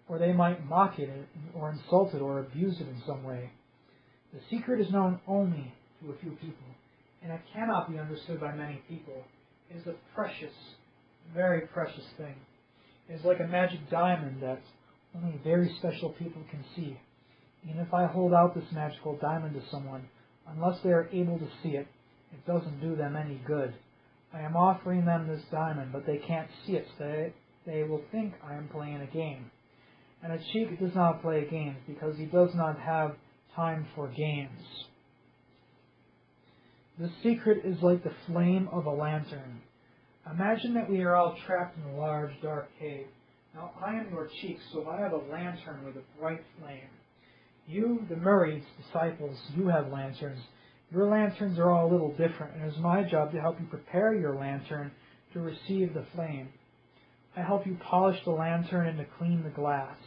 or they might mock it, or insult it, or abuse it in some way. The secret is known only to a few people, and it cannot be understood by many people. It is a precious, very precious thing. It is like a magic diamond that only very special people can see. Even if I hold out this magical diamond to someone, unless they are able to see it, it doesn't do them any good. I am offering them this diamond, but they can't see it, so they will think I am playing a game. And a Cheikh does not play games, because he does not have time for games. The secret is like the flame of a lantern. Imagine that we are all trapped in a large, dark cave. Now I am your Cheikh, so I have a lantern with a bright flame. You, the murids, disciples, you have lanterns. Your lanterns are all a little different, and it is my job to help you prepare your lantern to receive the flame. I help you polish the lantern and to clean the glass.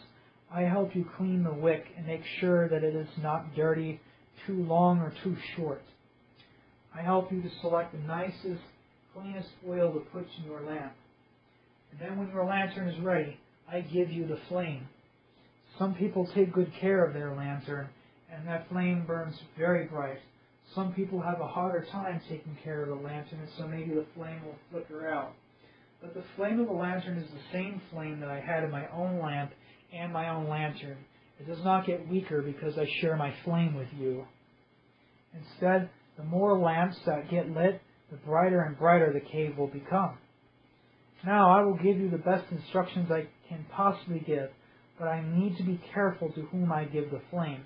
I help you clean the wick and make sure that it is not dirty, too long, or too short. I help you to select the nicest, cleanest oil to put in your lamp. And then when your lantern is ready, I give you the flame. Some people take good care of their lantern, and that flame burns very bright. Some people have a harder time taking care of the lantern, and so maybe the flame will flicker out. But the flame of the lantern is the same flame that I had in my own lamp and my own lantern. It does not get weaker because I share my flame with you. Instead, the more lamps that get lit, the brighter and brighter the cave will become. Now I will give you the best instructions I can possibly give, but I need to be careful to whom I give the flame.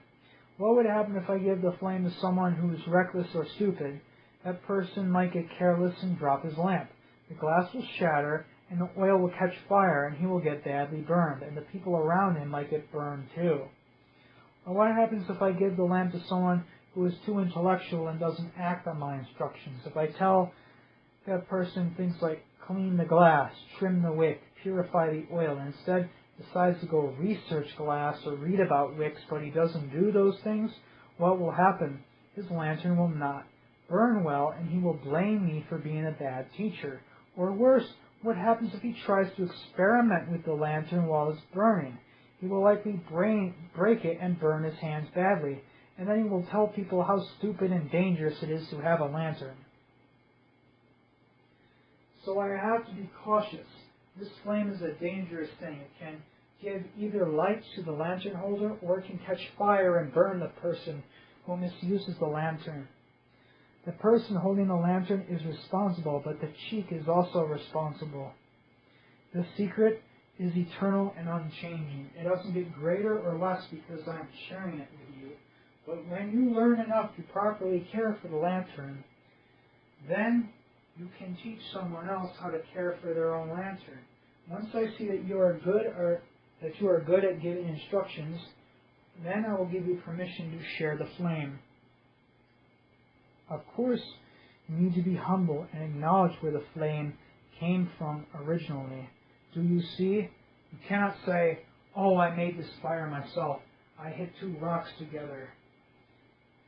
What would happen if I give the flame to someone who is reckless or stupid? That person might get careless and drop his lamp. The glass will shatter, and the oil will catch fire, and he will get badly burned, and the people around him might get burned too.
Or what happens if I give the lamp to someone who is too intellectual and doesn't act on my instructions? If I tell that person things like clean the glass, trim the wick, purify the oil, and instead decides to go research glass or read about wicks, but he doesn't do those things, what will happen? His lantern will not burn well, and he will blame me for being a bad teacher. Or worse, what happens if he tries to experiment with the lantern while it's burning? He will likely break it and burn his hands badly, and then he will tell people how stupid and dangerous it is to have a lantern. So I have to be cautious. This flame is a dangerous thing. It can give either light to the lantern holder, or it can catch fire and burn the person who misuses the lantern. The person holding the lantern is responsible, but the cheek is also responsible. The secret is eternal and unchanging. It doesn't get greater or less because I'm sharing it with you. But when you learn enough to properly care for the lantern, then you can teach someone else how to care for their own lantern. Once I see that you are good at giving instructions, then I will give you permission to share the flame. Of course, you need to be humble and acknowledge where the flame came from originally. Do you see? You cannot say, "Oh, I made this fire myself. I hit 2 rocks together."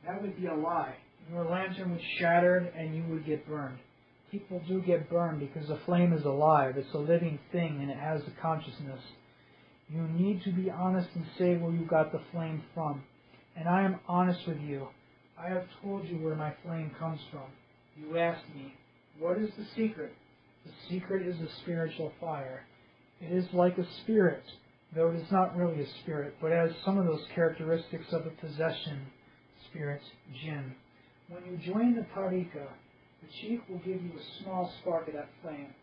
That would be a lie. Your lantern would shatter and you would get burned. People do get burned because the flame is alive. It's a living thing and it has a consciousness. You need to be honest and say where you got the flame from. And I am honest with you. I have told you where my flame comes from. You asked me, what is the secret? The secret is a spiritual fire. It is like a spirit, though it is not really a spirit, but has some of those characteristics of a possession spirit, jinn. When you join the Tariqa, the Cheikh will give you a small spark of that flame.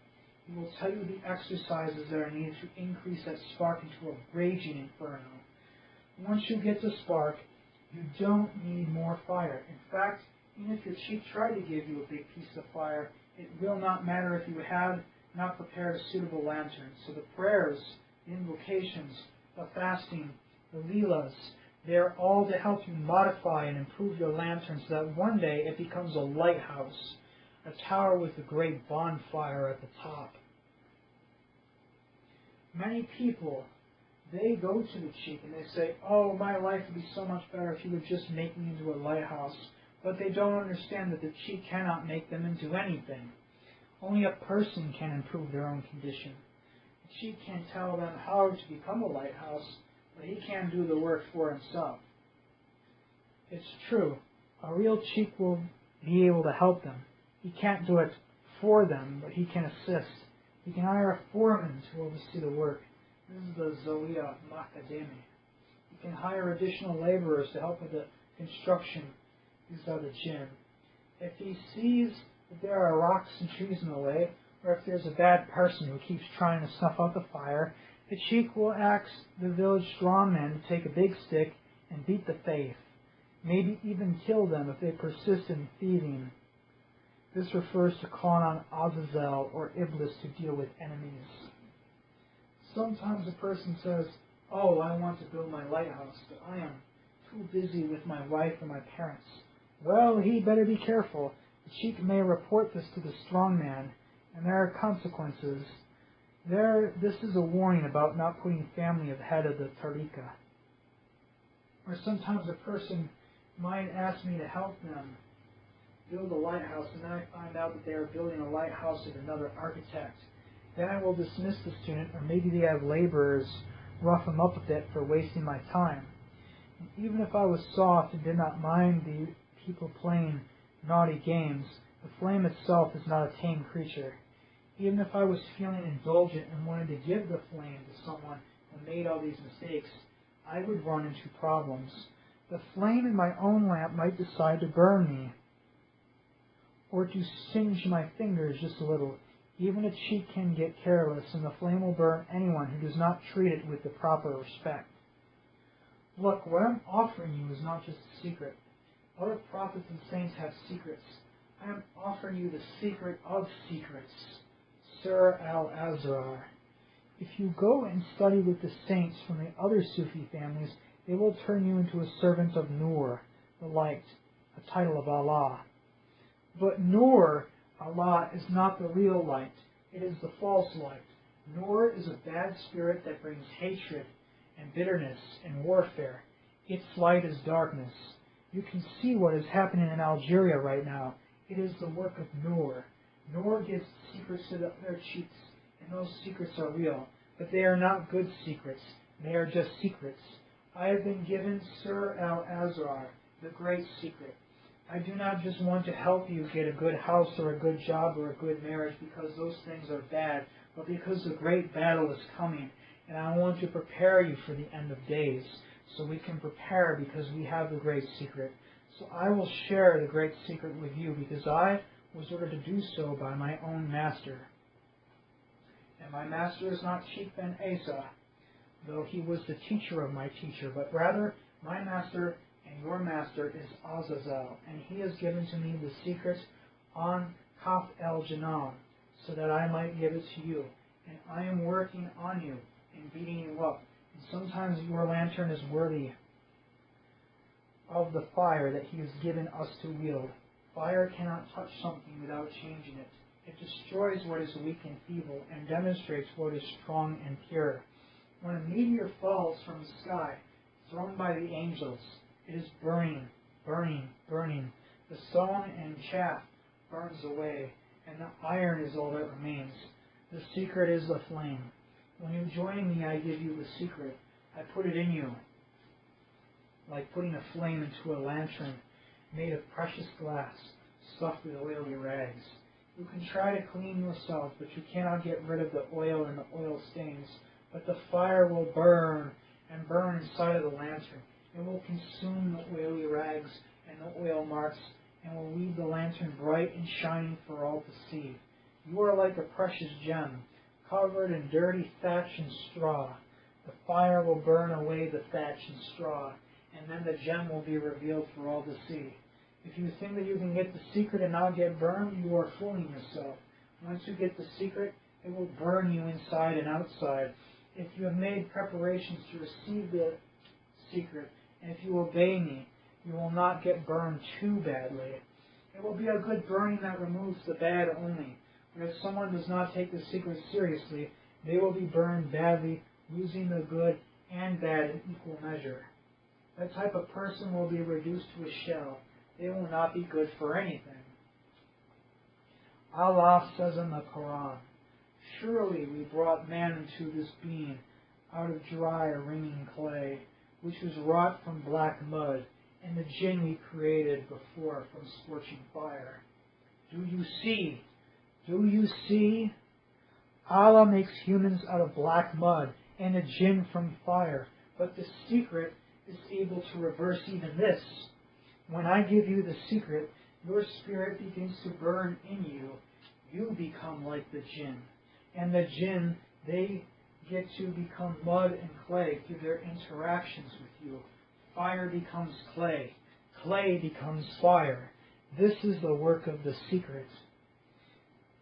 He will tell you the exercises that are needed to increase that spark into a raging inferno. Once you get the spark, you don't need more fire. In fact, even if your Cheikh tried to give you a big piece of fire, it will not matter if you had not prepared a suitable lantern. So the prayers, the invocations, the fasting, the leelas, they're all to help you modify and improve your lantern so that one day it becomes a lighthouse, a tower with a great bonfire at the top. Many people, they go to the Cheikh and they say, "Oh, my life would be so much better if you would just make me into a lighthouse." But they don't understand that the Cheikh cannot make them into anything. Only a person can improve their own condition. The Cheikh can tell them how to become a lighthouse, but he can't do the work for himself. It's true. A real Cheikh will be able to help them. He can't do it for them, but he can assist. He can hire a foreman to oversee the work. This is the Zawiya Makademi. He can hire additional laborers to help with the construction. These are the jinn. If he sees that there are rocks and trees in the way, or if there's a bad person who keeps trying to snuff out the fire, the Cheikh will ask the village strongmen to take a big stick and beat the faith, maybe even kill them if they persist in thieving. This refers to calling on Azazel or Iblis to deal with enemies. Sometimes a person says, "Oh, I want to build my lighthouse, but I am too busy with my wife or my parents." Well, he better be careful. The Cheikh may report this to the strongman, and there are consequences. This is a warning about not putting family ahead of the Tariqa. Or sometimes a person might ask me to help them build a lighthouse, and then I find out that they are building a lighthouse with another architect. Then I will dismiss the student, or maybe they have laborers rough him up a bit for wasting my time. And even if I was soft and did not mind the people playing naughty games, the flame itself is not a tame creature. Even if I was feeling indulgent and wanted to give the flame to someone who made all these mistakes, I would run into problems. The flame in my own lamp might decide to burn me, or to singe my fingers just a little. Even a Cheikh can get careless, and the flame will burn anyone who does not treat it with the proper respect. Look, what I'm offering you is not just a secret. Other prophets and saints have secrets. I am offering you the secret of secrets, Sir Al-Azrar. If you go and study with the saints from the other Sufi families, They will turn you into a servant of Nur, the light, a title of Allah. But Nur, Allah, is not the real light. It is the false light. Nur is a bad spirit that brings hatred and bitterness and warfare. Its light is darkness. You can see what is happening in Algeria right now. It is the work of Nur. Nur gives secrets to their chiefs, and those secrets are real. But they are not good secrets. They are just secrets. I have been given Sir Al-Azrar, the great secret. I do not just want to help you get a good house or a good job or a good marriage because those things are bad, but because the great battle is coming, and I want to prepare you for the end of days, so we can prepare because we have the great secret. So I will share the great secret with you because I was ordered to do so by my own master. And my master is not Cheikh ben Asa, though he was the teacher of my teacher, but rather my master and your master is Azazel, and he has given to me the secret on Kaf el-Janan, so that I might give it to you. And I am working on you and beating you up. And sometimes your lantern is worthy of the fire that he has given us to wield. Fire cannot touch something without changing it. It destroys what is weak and feeble and demonstrates what is strong and pure. When a meteor falls from the sky, thrown by the angels, it is burning, burning, burning. The stone and chaff burns away, and the iron is all that remains. The secret is the flame. When you join me, I give you the secret. I put it in you, like putting a flame into a lantern made of precious glass, stuffed with oily rags. You can try to clean yourself, but you cannot get rid of the oil and the oil stains. But the fire will burn and burn inside of the lantern. It will consume the oily rags and the oil marks, and will leave the lantern bright and shining for all to see. You are like a precious gem, covered in dirty thatch and straw. The fire will burn away the thatch and straw, and then the gem will be revealed for all to see. If you think that you can get the secret and not get burned, you are fooling yourself. Once you get the secret, it will burn you inside and outside. If you have made preparations to receive the secret, and if you obey me, you will not get burned too badly. It will be a good burning that removes the bad only. But if someone does not take the secret seriously, they will be burned badly, losing the good and bad in equal measure. That type of person will be reduced to a shell. They will not be good for anything. Allah says in the Quran, "Surely we brought man into this being out of dry, ringing clay, which was wrought from black mud, and the jinn we created before from scorching fire." Do you see? Do you see? Allah makes humans out of black mud and a jinn from fire, but the secret is able to reverse even this. When I give you the secret, your spirit begins to burn in you. You become like the jinn. And the jinn, they get to become mud and clay through their interactions with you. Fire becomes clay. Clay becomes fire. This is the work of the secret.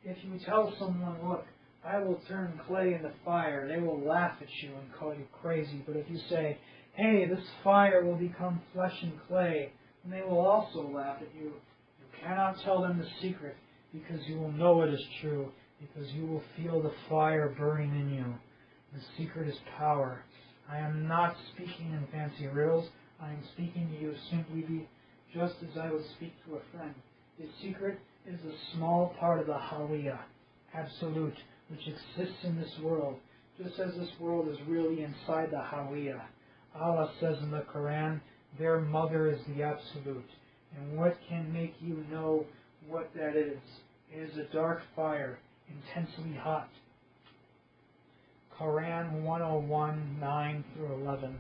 If you tell someone, look, I will turn clay into fire, they will laugh at you and call you crazy. But if you say, hey, this fire will become flesh and clay, then they will also laugh at you. You cannot tell them the secret, because you will know it is true, because you will feel the fire burning in you. The secret is power. I am not speaking in fancy riddles. I am speaking to you simply just as I would speak to a friend. The secret is a small part of the Hawiyah, absolute, which exists in this world, just as this world is really inside the Hawiyah. Allah says in the Quran, their mother is the absolute. And what can make you know what that is? It is a dark fire, intensely hot. Quran 101, 9 through 11.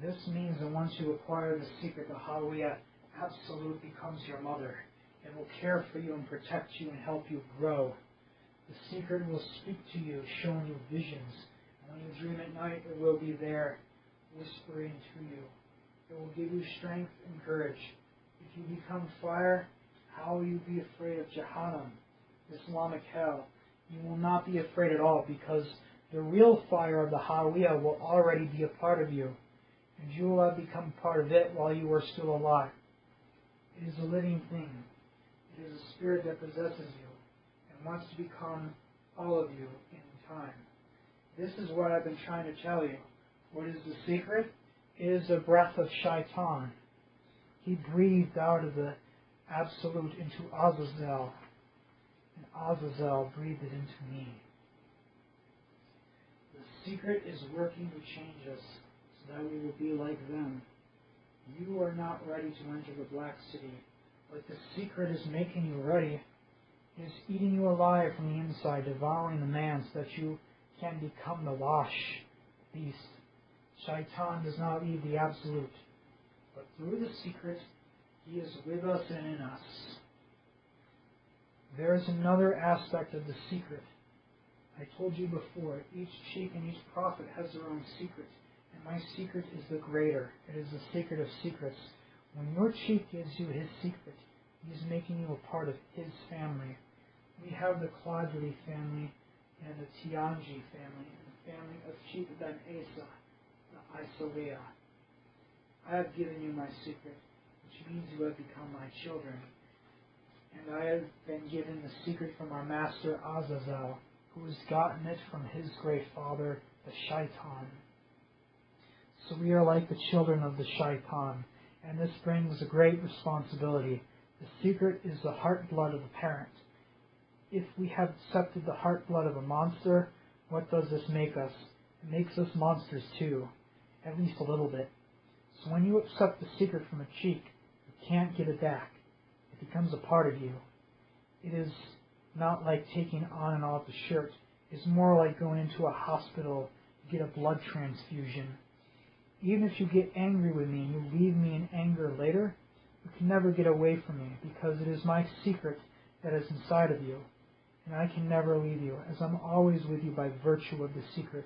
This means that once you acquire the secret, the Hawiyah absolute becomes your mother. It will care for you and protect you and help you grow. The secret will speak to you, showing you visions. And when you dream at night, it will be there, whispering to you. It will give you strength and courage. If you become fire, how will you be afraid of Jahannam, Islamic hell? You will not be afraid at all, because The real fire of the Hawiyah will already be a part of you, and you will have become part of it while you are still alive. It is a living thing. It is a spirit that possesses you and wants to become all of you in time. This is what I've been trying to tell you. What is the secret? It is the breath of Shaitan. He breathed out of the Absolute into Azazel, and Azazel breathed it into me. The secret is working to change us so that we will be like them. You are not ready to enter the Black City, but the secret is making you ready. It is eating you alive from the inside, devouring the man so that you can become the Wash beast. Shaitan does not leave the Absolute, but through the secret, he is with us and in us. There is another aspect of the secret. I told you before, each cheek and each prophet has their own secret, and my secret is the greater. It is the secret of secrets. When your cheek gives you his secret, he is making you a part of his family. We have the Qadri family and the Tianji family and the family of Cheikh Ben Asa, the Aissaoua. I have given you my secret, which means you have become my children. And I have been given the secret from our master Azazel, who has gotten it from his great father, the Shaitan. So we are like the children of the Shaitan, and this brings a great responsibility. The secret is the heart blood of the parent. If we have accepted the heart blood of a monster, what does this make us? It makes us monsters too, at least a little bit. So when you accept the secret from a cheek, you can't get it back. It becomes a part of you. It is not like taking on and off the shirt. It's more like going into a hospital to get a blood transfusion. Even if you get angry with me and you leave me in anger later, you can never get away from me, because it is my secret that is inside of you. And I can never leave you, as I'm always with you by virtue of the secret,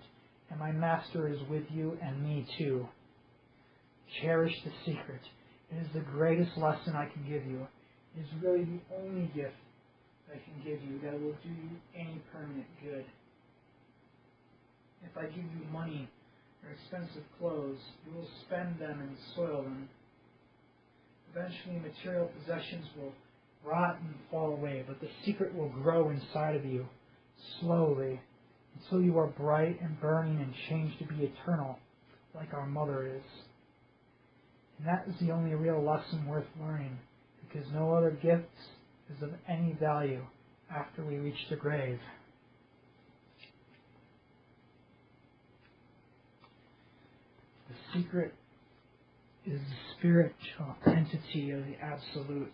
and my master is with you and me too. Cherish the secret. It is the greatest lesson I can give you. It is really the only gift I can give you that will do you any permanent good. If I give you money or expensive clothes, you will spend them and soil them. Eventually, material possessions will rot and fall away, but the secret will grow inside of you, slowly, until you are bright and burning and changed to be eternal, like our mother is. And that is the only real lesson worth learning, because no other gift is of any value after we reach the grave. The secret is the spiritual entity of the Absolute.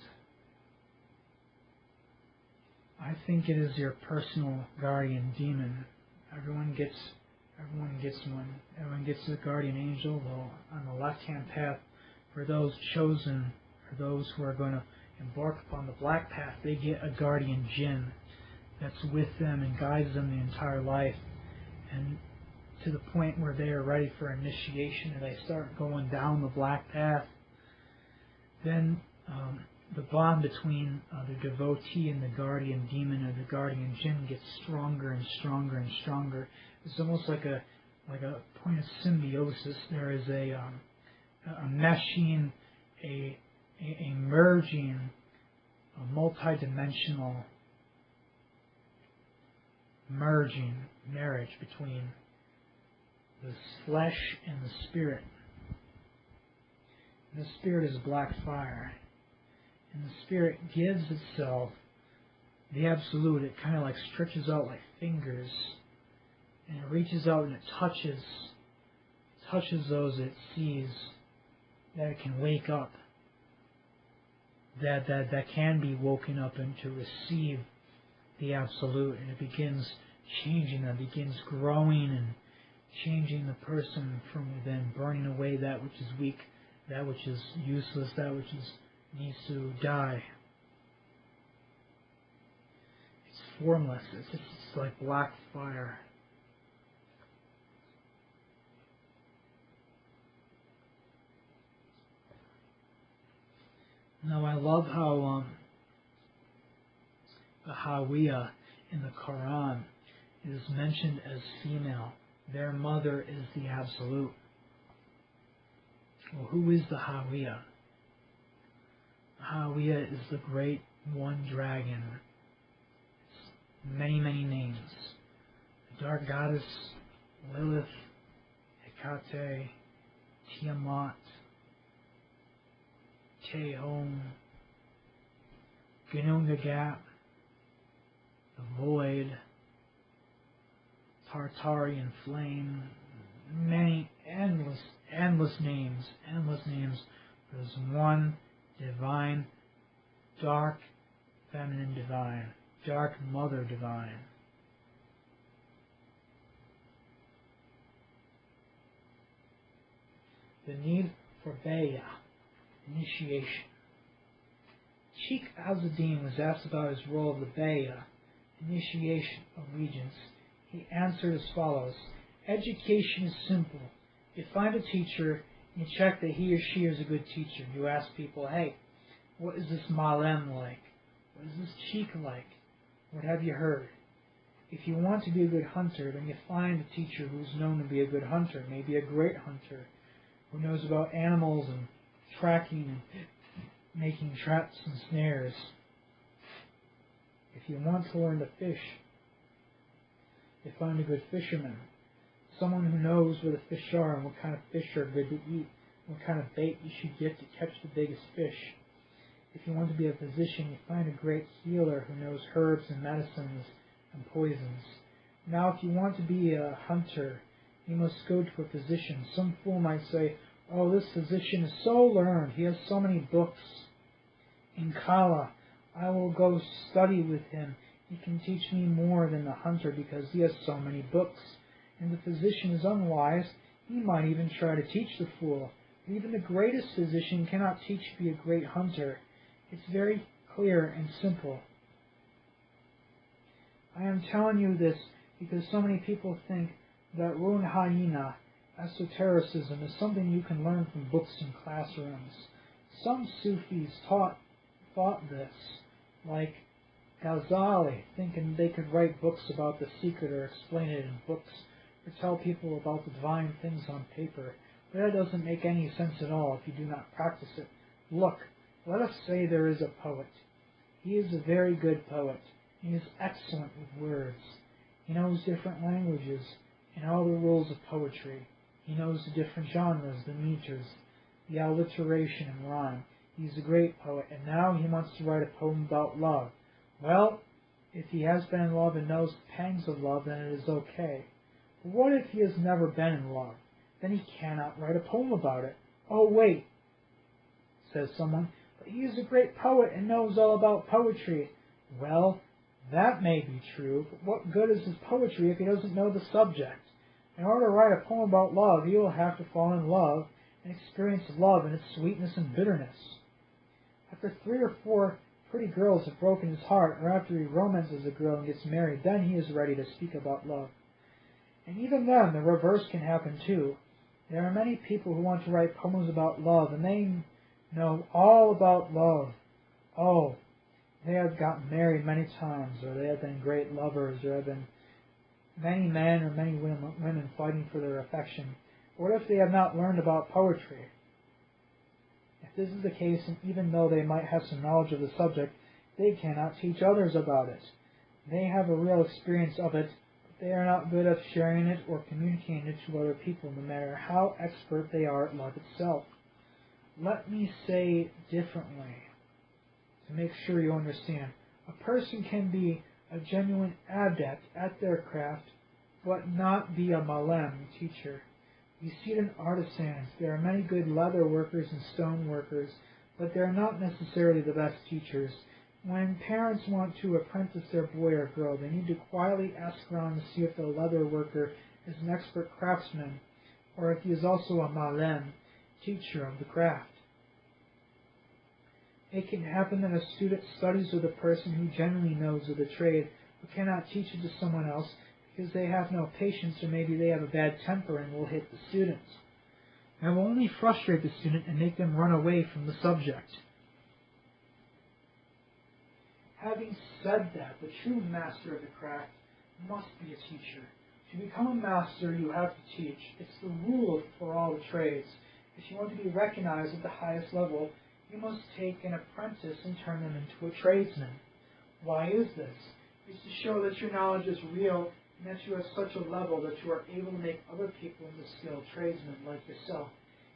I think it is your personal guardian demon. Everyone gets one. Everyone gets a guardian angel, though on the left-hand path, for those chosen, for those who are going to embark upon the black path, they get a guardian jinn that's with them and guides them the entire life, and to the point where they are ready for initiation and they start going down the black path. Then the bond between the devotee and the guardian demon or the guardian jinn gets stronger and stronger and stronger. It's almost like a point of symbiosis. There is a meshing, a merging, a multidimensional marriage between the flesh and the spirit. And the spirit is black fire. And the spirit gives itself the Absolute. It kind of like stretches out like fingers. And it reaches out and it touches those it sees, that it can wake up, that can be woken up and to receive the Absolute. And it begins changing them, begins growing and changing the person from within, burning away that which is weak, that which is useless, that which needs to die. It's formless. It's like black fire. Now I love how the Hawiyah in the Quran It is mentioned as female. Their mother is the Absolute. Well, who is the Hawiya? The Hawiya is the great one dragon. It's many, many names. The dark goddess Lilith, Hecate, Tiamat, Tehom, Ginnungagap, the Void, Tartarian Flame, many endless names. There's one divine, dark feminine divine, dark mother divine. The need for Bayah, initiation. Cheikh Azzeddine was asked about his role of the Bayah, initiation of regents. He answered as follows: education is simple. You find a teacher, you check that he or she is a good teacher. You ask people, hey, what is this Malem like? What is this Cheikh like? What have you heard? If you want to be a good hunter, then you find a teacher who's known to be a good hunter, maybe a great hunter, who knows about animals and tracking and making traps and snares. If you want to learn to fish, you find a good fisherman, someone who knows where the fish are and what kind of fish are good to eat, what kind of bait you should get to catch the biggest fish. If you want to be a physician, you find a great healer who knows herbs and medicines and poisons. Now, if you want to be a hunter, you must go to a physician. Some fool might say, oh, this physician is so learned, he has so many books. In Kala, I will go study with him. He can teach me more than the hunter because he has so many books. And the physician is unwise. He might even try to teach the fool. But even the greatest physician cannot teach to be a great hunter. It's very clear and simple. I am telling you this because so many people think that Run Hayina, esotericism, is something you can learn from books and classrooms. Some Sufis thought this, like Ghazali, thinking they could write books about the secret or explain it in books or tell people about the divine things on paper. But that doesn't make any sense at all if you do not practice it. Look, let us say there is a poet. He is a very good poet. He is excellent with words. He knows different languages and all the rules of poetry. He knows the different genres, the meters, the alliteration and rhyme. He's a great poet, and now he wants to write a poem about love. Well, if he has been in love and knows the pangs of love, then it is okay. But what if he has never been in love? Then he cannot write a poem about it. Oh, wait, says someone, but he is a great poet and knows all about poetry. Well, that may be true, but what good is his poetry if he doesn't know the subject? In order to write a poem about love, he will have to fall in love and experience love in its sweetness and bitterness. After 3 or 4 pretty girls have broken his heart, or after he romances a girl and gets married, then he is ready to speak about love. And even then, the reverse can happen too. There are many people who want to write poems about love, and they know all about love. Oh, they have gotten married many times, or they have been great lovers, or have been many men or many women fighting for their affection. What if they have not learned about poetry? If this is the case, and even though they might have some knowledge of the subject, they cannot teach others about it. They have a real experience of it, but they are not good at sharing it or communicating it to other people, no matter how expert they are at love itself. Let me say differently, to make sure you understand. A person can be a genuine adept at their craft, but not be a malem, teacher. You see it in artisans. There are many good leather workers and stone workers, but they are not necessarily the best teachers. When parents want to apprentice their boy or girl, they need to quietly ask around to see if the leather worker is an expert craftsman, or if he is also a malem, teacher of the craft. It can happen that a student studies with a person who genuinely knows of the trade, but cannot teach it to someone else because they have no patience, or maybe they have a bad temper and will hit the student. That will only frustrate the student and make them run away from the subject. Having said that, the true master of the craft must be a teacher. To become a master, you have to teach. It's the rule for all the trades. If you want to be recognized at the highest level, you must take an apprentice and turn them into a tradesman. Why is this? It's to show that your knowledge is real and that you are at such a level that you are able to make other people into skilled tradesmen like yourself.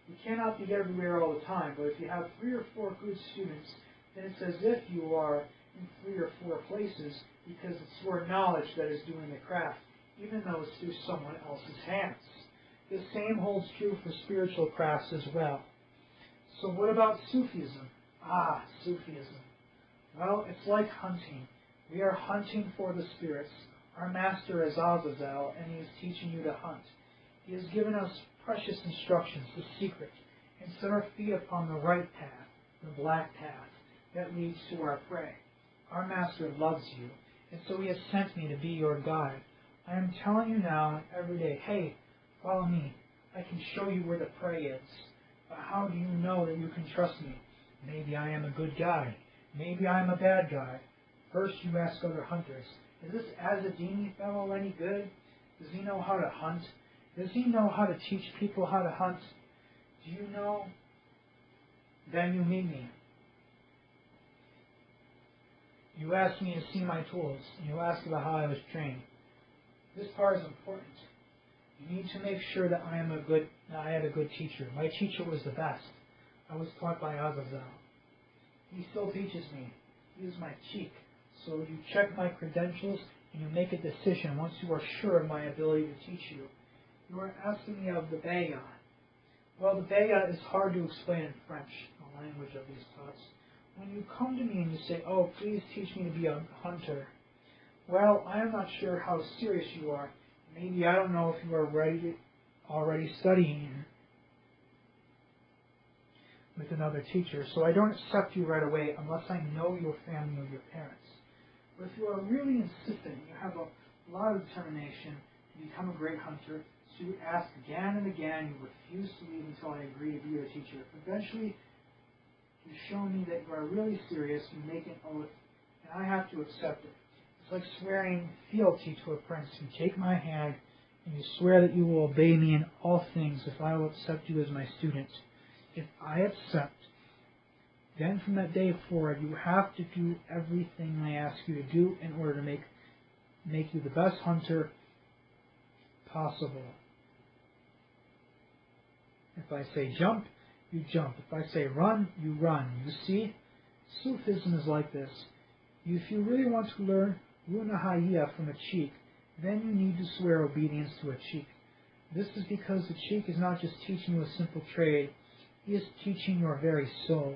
You cannot be everywhere all the time, but if you have 3 or 4 good students, then it's as if you are in 3 or 4 places, because it's your knowledge that is doing the craft, even though it's through someone else's hands. The same holds true for spiritual crafts as well. So what about Sufism? Sufism. Well, it's like hunting. We are hunting for the spirits. Our master is Azazel, and he is teaching you to hunt. He has given us precious instructions, the secret, and set our feet upon the right path, the black path, that leads to our prey. Our master loves you, and so he has sent me to be your guide. I am telling you now every day, hey, follow me. I can show you where the prey is. But how do you know that you can trust me? Maybe I am a good guy. Maybe I am a bad guy. First you ask other hunters, is this Azzeddini fellow any good? Does he know how to hunt? Does he know how to teach people how to hunt? Do you know? Then you meet me. You ask me to see my tools, and you ask about how I was trained. This part is important. You need to make sure that I had a good teacher. My teacher was the best. I was taught by Azazel. He still teaches me. He is my Cheikh. So you check my credentials and you make a decision once you are sure of my ability to teach you. You are asking me of the Bayah. Well, the Bayah is hard to explain in French, the language of these thoughts. When you come to me and you say, oh, please teach me to be a hunter, well, I am not sure how serious you are. Maybe I don't know if you are already studying with another teacher, so I don't accept you right away unless I know your family or your parents. But if you are really insistent, you have a lot of determination to become a great hunter, so you ask again and again, you refuse to leave until I agree to be your teacher. Eventually, you show me that you are really serious, you make an oath, and I have to accept it. It's like swearing fealty to a prince. You take my hand, and you swear that you will obey me in all things if I will accept you as my student. If I accept, then from that day forward, you have to do everything I ask you to do in order to make you the best hunter possible. If I say jump, you jump. If I say run, you run. You see? Sufism is like this. If you really want to learn Runahaya from a Cheikh, then you need to swear obedience to a Cheikh. This is because the Cheikh is not just teaching you a simple trade, he is teaching your very soul.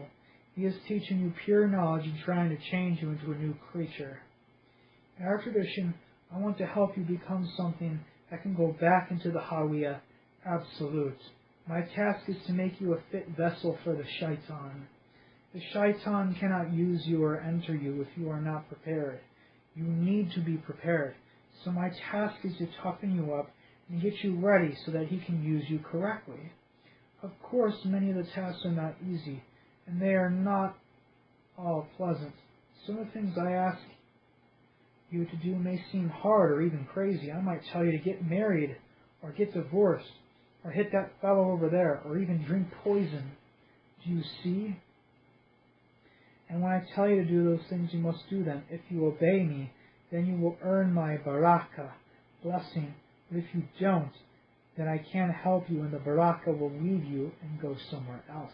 He is teaching you pure knowledge and trying to change you into a new creature. In our tradition, I want to help you become something that can go back into the Hawiyah, absolute. My task is to make you a fit vessel for the shaitan. The shaitan cannot use you or enter you if you are not prepared. You need to be prepared. So my task is to toughen you up and get you ready so that he can use you correctly. Of course, many of the tasks are not easy, and they are not all pleasant. Some of the things I ask you to do may seem hard or even crazy. I might tell you to get married, or get divorced, or hit that fellow over there, or even drink poison. Do you see? And when I tell you to do those things, you must do them. If you obey me, then you will earn my barakah, blessing. But if you don't, then I can't help you, and the barakah will leave you and go somewhere else.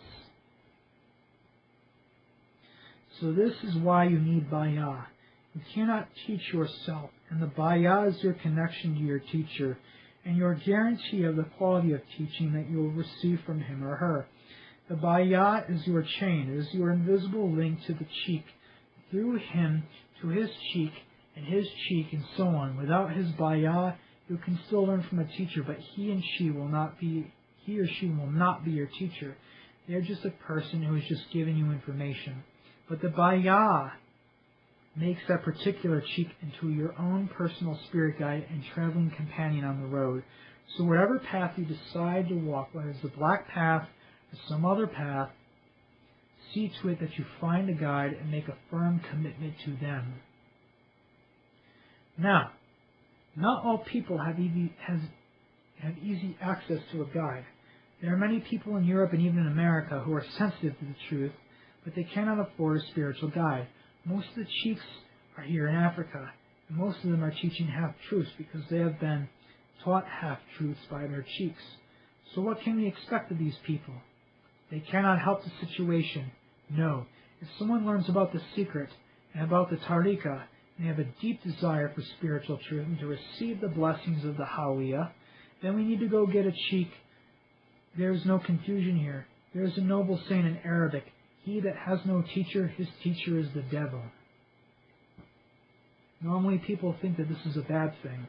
So this is why you need bayah. You cannot teach yourself, and the bayah is your connection to your teacher, and your guarantee of the quality of teaching that you will receive from him or her. The bayah is your chain, it is your invisible link to the Cheikh, through him to his Cheikh, and his Cheikh, and so on. Without his bayah, you can still learn from a teacher, but he or she will not be your teacher. They are just a person who is just giving you information. But the bayah makes that particular Cheikh into your own personal spirit guide and traveling companion on the road. So whatever path you decide to walk, whether it's the black path or some other path, see to it that you find a guide and make a firm commitment to them. Now, Not all people have easy access to a guide. There are many people in Europe and even in America who are sensitive to the truth, but they cannot afford a spiritual guide. Most of the Cheikhs are here in Africa, and most of them are teaching half-truths because they have been taught half-truths by their Cheikhs. So what can we expect of these people? They cannot help the situation. No. If someone learns about the secret and about the Tariqa, and they have a deep desire for spiritual truth and to receive the blessings of the Hawiyah, then we need to go get a Cheikh. There is no confusion here. There is a noble saying in Arabic, "He that has no teacher, his teacher is the devil." Normally people think that this is a bad thing,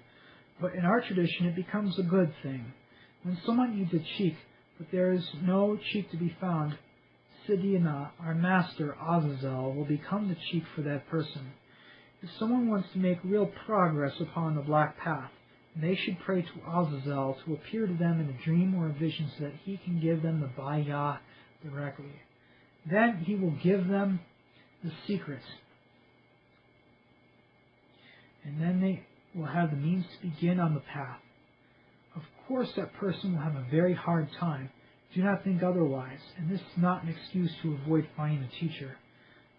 but in our tradition it becomes a good thing. When someone needs a Cheikh, but there is no Cheikh to be found, Sidina, our master, Azazel, will become the Cheikh for that person. If someone wants to make real progress upon the black path, they should pray to Azazel to appear to them in a dream or a vision so that he can give them the bayah directly. Then he will give them the secret. And then they will have the means to begin on the path. Of course, that person will have a very hard time. Do not think otherwise, and this is not an excuse to avoid finding a teacher.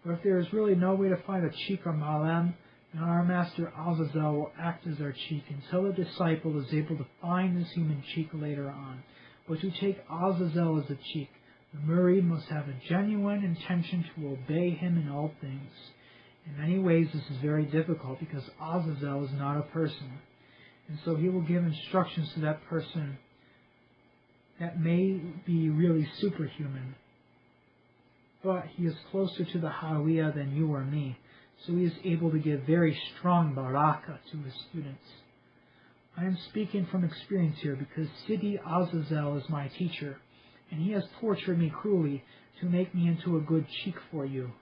But if there is really no way to find a Cheikh or Malem, then our master Azazel will act as our Cheikh until the disciple is able to find this human Cheikh later on. But to take Azazel as a Cheikh, the murid must have a genuine intention to obey him in all things. In many ways this is very difficult because Azazel is not a person, and so he will give instructions to that person that may be really superhuman. But he is closer to the Hawiyah than you or me, so he is able to give very strong barakah to his students. I am speaking from experience here because Sidi Azazel is my teacher, and he has tortured me cruelly to make me into a good Cheikh for you.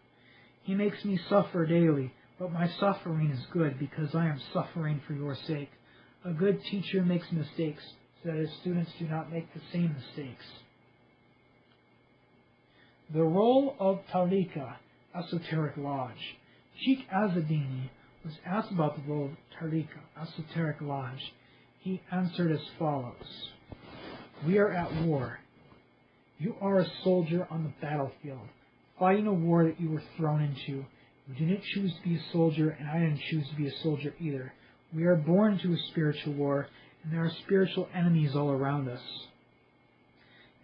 He makes me suffer daily, but my suffering is good because I am suffering for your sake. A good teacher makes mistakes so that his students do not make the same mistakes. The role of Tariqa, Esoteric Lodge. Cheikh Azzeddini was asked about the role of Tariqa, Esoteric Lodge. He answered as follows: "We are at war. You are a soldier on the battlefield, fighting a war that you were thrown into. You didn't choose to be a soldier, and I didn't choose to be a soldier either. We are born into a spiritual war, and there are spiritual enemies all around us.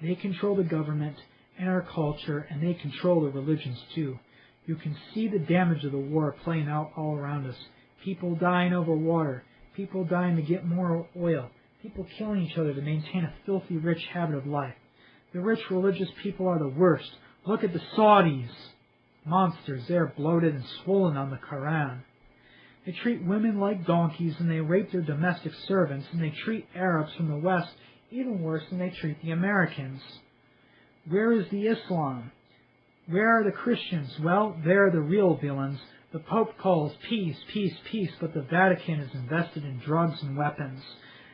They control the government and our culture, and they control the religions too. You can see the damage of the war playing out all around us. People dying over water, people dying to get more oil, people killing each other to maintain a filthy rich habit of life. The rich religious people are the worst. Look at the Saudis. Monsters, they are bloated and swollen on the Quran. They treat women like donkeys, and they rape their domestic servants, and they treat Arabs from the West even worse than they treat the Americans. Where is the Islam? Where are the Christians? Well, they're the real villains. The Pope calls peace, peace, peace, but the Vatican is invested in drugs and weapons.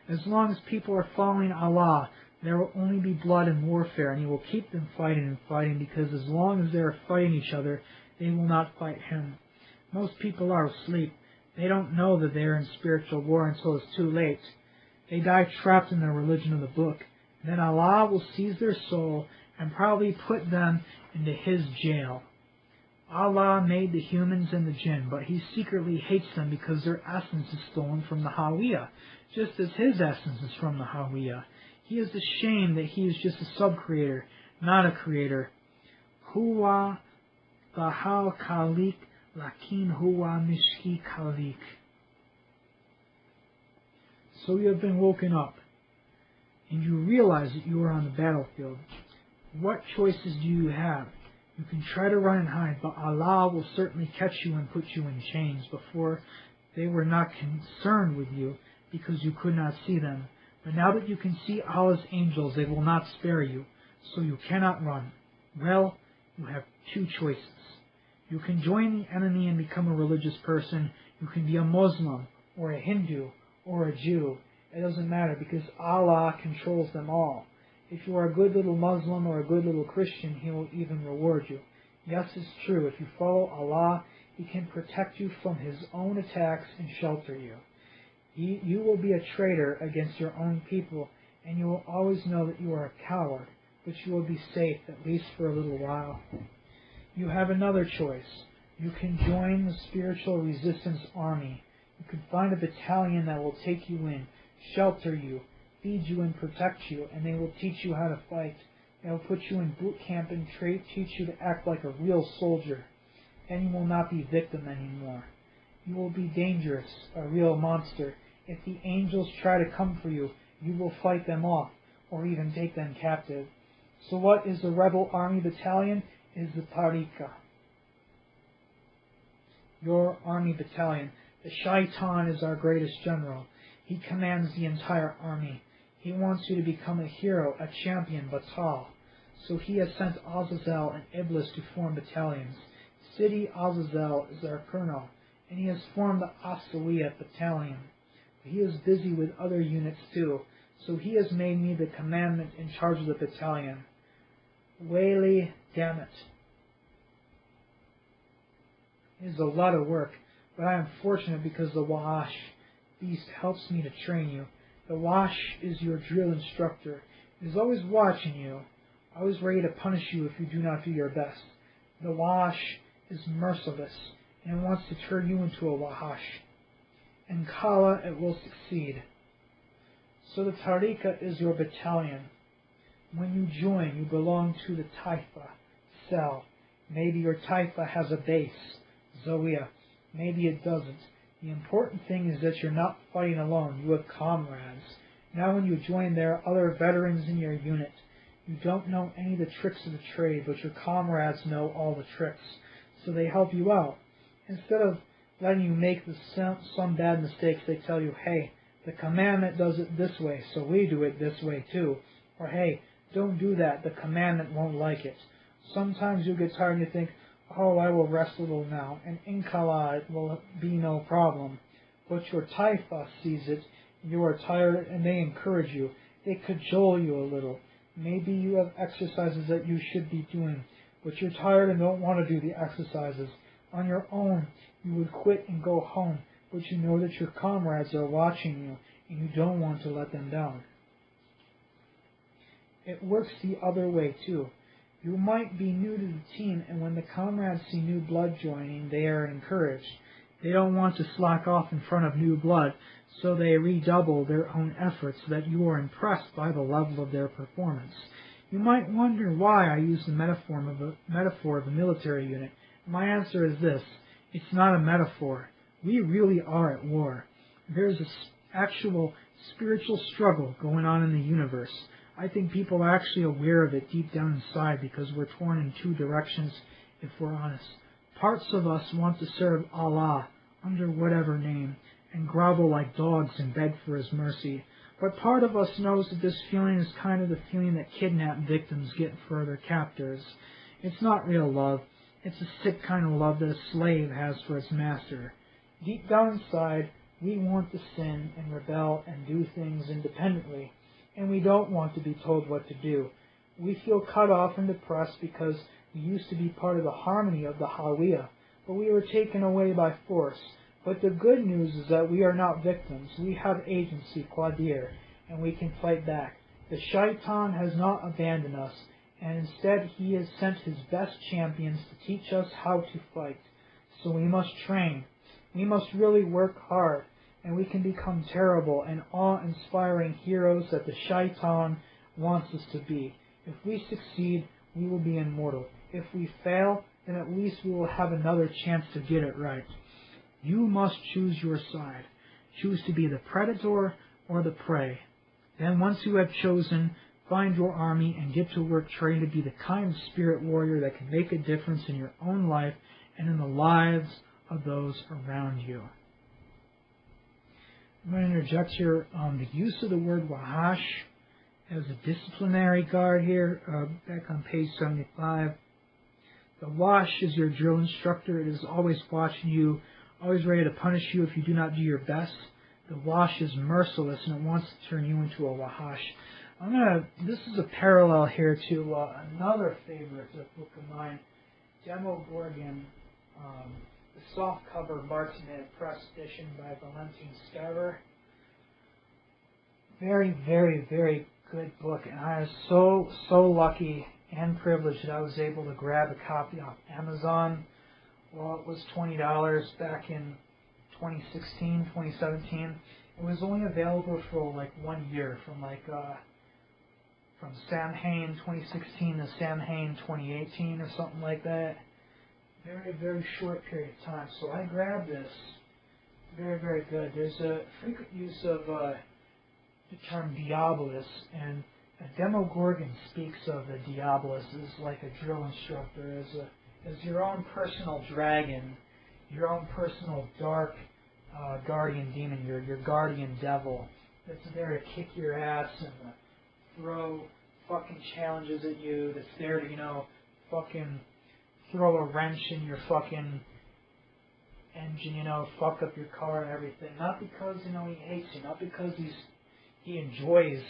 As long as people are following Allah, there will only be blood and warfare, and He will keep them fighting and fighting, because as long as they are fighting each other, they will not fight Him. Most people are asleep. They don't know that they are in spiritual war until it's too late. They die trapped in their religion of the book. Then Allah will seize their soul and probably put them into His jail. Allah made the humans and the jinn, but He secretly hates them because their essence is stolen from the Hawiyah, just as His essence is from the Hawiyah. He is ashamed that He is just a sub-creator, not a creator. Huwa Bahal Khalik, Lakin Huwa Mishki Khalik. So you have been woken up, and you realize that you are on the battlefield. What choices do you have? You can try to run and hide, but Allah will certainly catch you and put you in chains. Before, they were not concerned with you because you could not see them. But now that you can see Allah's angels, they will not spare you, so you cannot run. Well, you have two choices. You can join the enemy and become a religious person. You can be a Muslim, or a Hindu, or a Jew. It doesn't matter, because Allah controls them all. If you are a good little Muslim or a good little Christian, He will even reward you. Yes, it's true. If you follow Allah, He can protect you from His own attacks and shelter you. You will be a traitor against your own people, and you will always know that you are a coward, but you will be safe, at least for a little while. You have another choice. You can join the spiritual resistance army. You can find a battalion that will take you in, shelter you, feed you and protect you, and they will teach you how to fight. They will put you in boot camp and teach you to act like a real soldier. Then you will not be victim anymore. You will be dangerous, a real monster. If the angels try to come for you, you will fight them off, or even take them captive. So what is the rebel army battalion? It is the Tariqa. Your army battalion. The Shaitan is our greatest general. He commands the entire army. He wants you to become a hero, a champion, batal. So he has sent Azazel and Iblis to form battalions. Sidi Azazel is our colonel, and he has formed the Aissaoua battalion. He is busy with other units too, so he has made me the commandant in charge of the battalion. Whaley, damn it. It is a lot of work, but I am fortunate because the Wahash beast helps me to train you. The Wash is your drill instructor. It is always watching you, always ready to punish you if you do not do your best. The Wash is merciless, and it wants to turn you into a Wahash. In Kala it will succeed. So the Tariqa is your battalion. When you join, you belong to the Taifa, cell. Maybe your Taifa has a base, Zawiya. Maybe it doesn't. The important thing is that you're not fighting alone. You have comrades. Now when you join, there are other veterans in your unit. You don't know any of the tricks of the trade, but your comrades know all the tricks, so they help you out. Instead of letting you make some bad mistakes, they tell you, hey, the commandment does it this way, so we do it this way too. Or, hey, don't do that, the commandment won't like it. Sometimes you get tired and you think, oh, I will rest a little now, and in Kala it will be no problem. But your Taifa sees it, you are tired, and they encourage you. They cajole you a little. Maybe you have exercises that you should be doing, but you're tired and don't want to do the exercises. On your own, you would quit and go home, but you know that your comrades are watching you, and you don't want to let them down. It works the other way, too. You might be new to the team, and when the comrades see new blood joining, they are encouraged. They don't want to slack off in front of new blood, so they redouble their own efforts so that you are impressed by the level of their performance. You might wonder why I use the metaphor of a military unit. My answer is this. It's not a metaphor. We really are at war. There's an actual spiritual struggle going on in the universe. I think people are actually aware of it deep down inside because we're torn in two directions, if we're honest. Parts of us want to serve Allah under whatever name and grovel like dogs and beg for His mercy. But part of us knows that this feeling is kind of the feeling that kidnapped victims get for their captors. It's not real love. It's a sick kind of love that a slave has for its master. Deep down inside, we want to sin and rebel and do things independently, and we don't want to be told what to do. We feel cut off and depressed because we used to be part of the harmony of the Hawiya, but we were taken away by force. But the good news is that we are not victims. We have agency, Qadir, and we can fight back. The Shaitan has not abandoned us, and instead he has sent his best champions to teach us how to fight. So we must train. We must really work hard, and we can become terrible and awe-inspiring heroes that the Shaitan wants us to be. If we succeed, we will be immortal. If we fail, then at least we will have another chance to get it right. You must choose your side. Choose to be the predator or the prey. Then once you have chosen, find your army and get to work trying to be the kind of spirit warrior that can make a difference in your own life and in the lives of those around you. I'm going to interject here the use of the word Wahash as a disciplinary guard here, back on page 75. The Wash is your drill instructor. It is always watching you, always ready to punish you if you do not do your best. The Wash is merciless and it wants to turn you into a Wahash. This is a parallel here to another favorite book of mine, Demogorgon, the softcover Martinet Press edition by Valentin Scaver. Very, very, very good book, and I was so lucky and privileged that I was able to grab a copy off Amazon. Well, it was $20 back in 2016, 2017. It was only available for like 1 year, from Samhain 2016 to Samhain 2018 or something like that. Very, very short period of time. So I grabbed this. Very, very good. There's a frequent use of the term Diabolus, and a Demogorgon speaks of the Diabolus as like a drill instructor, as your own personal dragon, your own personal dark guardian demon, your guardian devil that's there to kick your ass and throw fucking challenges at you, that's there to, fucking throw a wrench in your fucking engine, fuck up your car and everything. Not because, he hates you, not because he enjoys,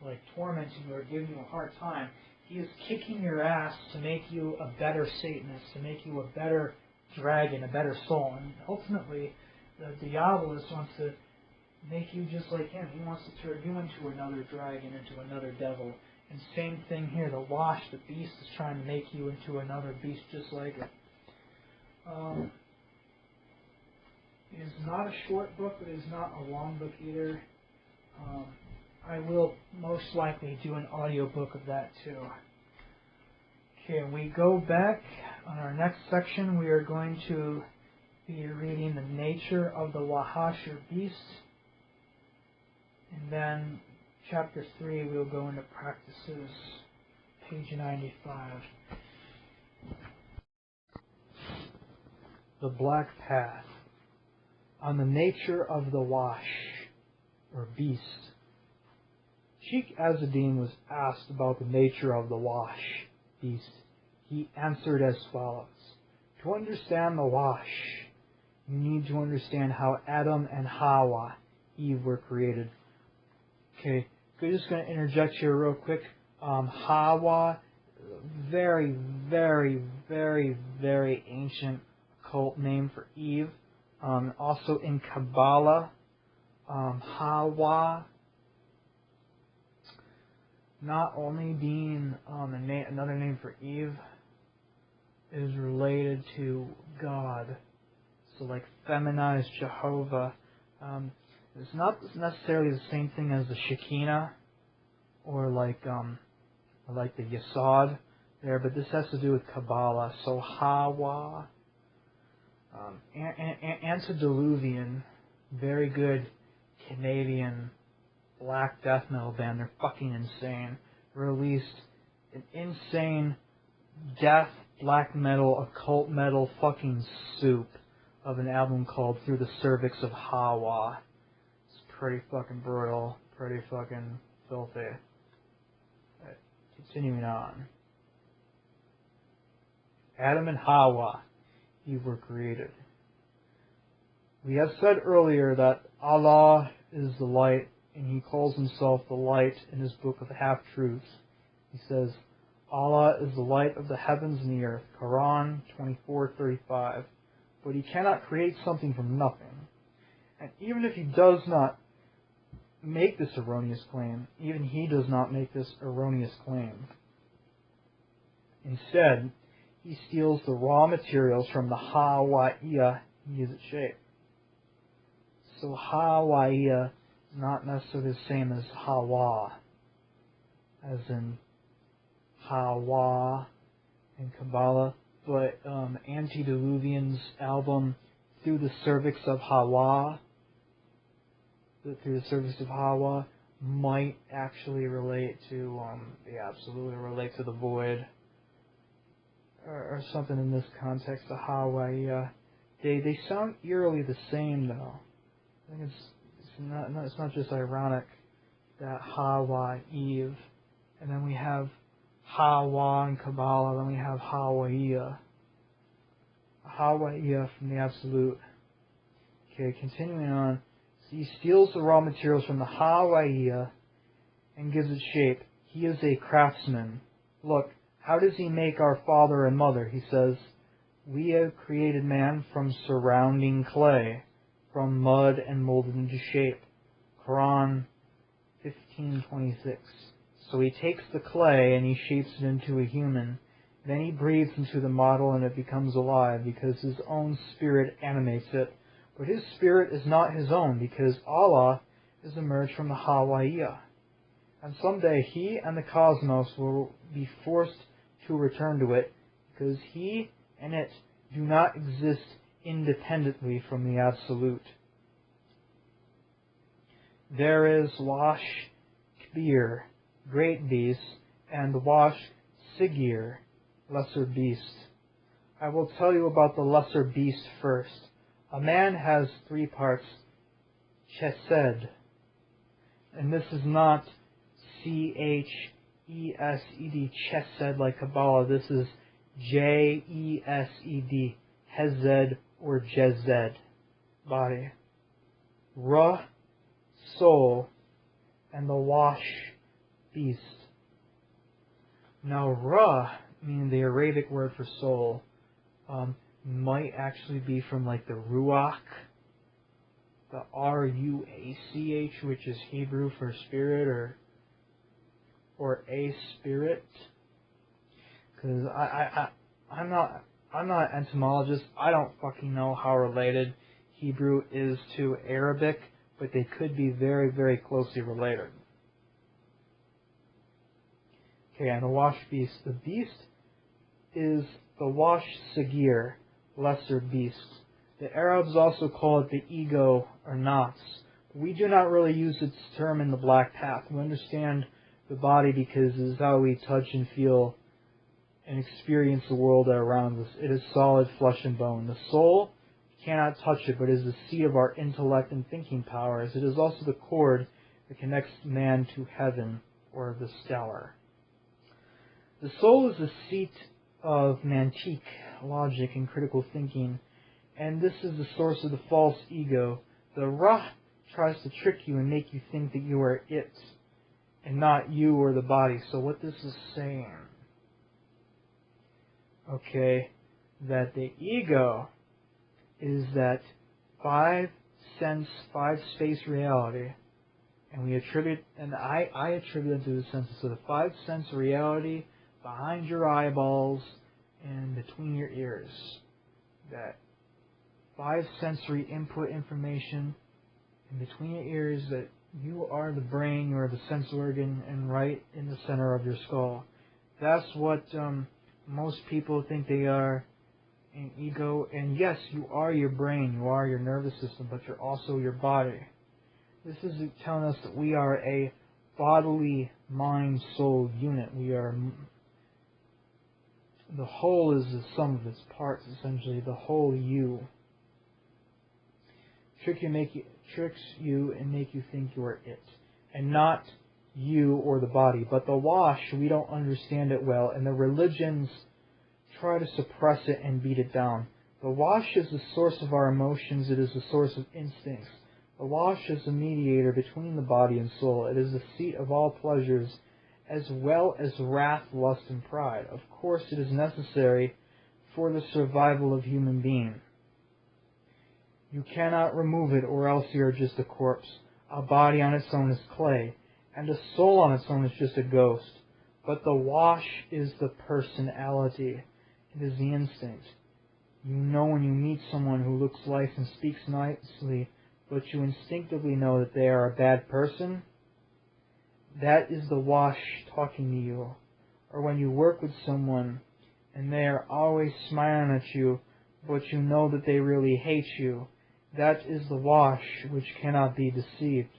like, tormenting you or giving you a hard time. He is kicking your ass to make you a better Satanist, to make you a better dragon, a better soul. And ultimately, the Diabolus wants to make you just like him. He wants to turn you into another dragon, into another devil. And same thing here. The Wash, the beast, is trying to make you into another beast just like it. It is not a short book, but it is not a long book either. I will most likely do an audiobook of that too. Okay, we go back. On our next section, we are going to be reading the nature of the Wahash or beast. And then chapter 3, we'll go into practices, page 95. The Black Path. On the nature of the Wash, or beast. Cheikh Azzeddine was asked about the nature of the Wash, beast. He answered as follows. To understand the Wash, you need to understand how Adam and Hawa, Eve, were created. Okay, I'm just going to interject here real quick. Hawa, very, very, very, very ancient occult name for Eve. Also in Kabbalah, Hawa, not only being another name for Eve, is related to God. So like feminized Jehovah. It's not necessarily the same thing as the Shekinah or like the Yesod there, but this has to do with Kabbalah. So Hawa, Antediluvian, very good Canadian black death metal band. They're fucking insane. Released an insane death, black metal, occult metal fucking soup of an album called Through the Cervix of Hawa. It's pretty fucking brutal, pretty fucking filthy. Right, continuing on. Adam and Hawa, Eve, were created. We have said earlier that Allah is the light, and He calls Himself the light in His book of half-truths. He says, Allah is the light of the heavens and the earth. Quran 24:35. But He cannot create something from nothing. And even if He does not make this erroneous claim, even He does not make this erroneous claim. Instead, He steals the raw materials from the Hawaiiya and gives it shape. So Hawaiiya is not necessarily the same as Hawa, as in Hawa in Kabbalah, but Antediluvian's album Through the Cervix of Hawa, might actually relate to absolutely relate to the void, or something in this context. The Hawaii, they sound eerily the same though. I think it's not just ironic that Hawa, Eve, and then we have Hawa in Kabbalah, then we have Hawaiiya. Hawaiiya from the Absolute. Okay, continuing on. So He steals the raw materials from the Hawaiiya and gives it shape. He is a craftsman. Look, how does He make our father and mother? He says, we have created man from surrounding clay, from mud and molded into shape. Quran 15:26. So he takes the clay and he shapes it into a human. Then he breathes into the model and it becomes alive because his own spirit animates it. But his spirit is not his own because Allah is emerged from the Hawaii. And someday he and the cosmos will be forced to return to it because he and it do not exist independently from the Absolute. There is Wash Kbir, great beast, and Wash Sigir, lesser beast. I will tell you about the lesser beast first. A man has 3 parts, chesed, and this is not Chesed, chesed like Kabbalah. This is Jesed, hezed or jezed, body. Ra, soul, and the Wash, beast. Now Ra, meaning the Arabic word for soul, might actually be from like the Ruach, the R-U-A-C-H, which is Hebrew for spirit or a spirit. Because I'm not an entomologist. I don't fucking know how related Hebrew is to Arabic, but they could be very, very closely related. Okay, and the Wash beast. The beast is the Wash Sagir, lesser beast. The Arabs also call it the ego or nafs. We do not really use its term in the Black Path. We understand the body because it is how we touch and feel and experience the world around us. It is solid flesh and bone. The soul, you cannot touch it, but is the seat of our intellect and thinking powers. It is also the cord that connects man to heaven or the stellar. The soul is the seat of mantique, logic, and critical thinking, and this is the source of the false ego. The Ra tries to trick you and make you think that you are it, and not you or the body. So what this is saying, okay, that the ego is that 5-sense, 5-space reality, and we attribute, and I attribute it to the senses. So the 5-sense reality behind your eyeballs and between your ears, that 5-sensory input information in between your ears, that you are the brain, you are the sense organ, and right in the center of your skull. That's what most people think they are in ego. And yes, you are your brain, you are your nervous system, but you're also your body. This is telling us that we are a bodily mind-soul unit. We are, the whole is the sum of its parts, essentially, the whole you. Tricks you and make you think you are it, and not you or the body. But the Wash, we don't understand it well, and the religions try to suppress it and beat it down. The Wash is the source of our emotions. It is the source of instincts. The Wash is the mediator between the body and soul. It is the seat of all pleasures, as well as wrath, lust, and pride. Of course, it is necessary for the survival of human being. You cannot remove it, or else you are just a corpse. A body on its own is clay, and a soul on its own is just a ghost. But the Wash is the personality. It is the instinct. You know when you meet someone who looks nice and speaks nicely, but you instinctively know that they are a bad person. That is the Wash talking to you. Or when you work with someone and they are always smiling at you, but you know that they really hate you. That is the Wash, which cannot be deceived.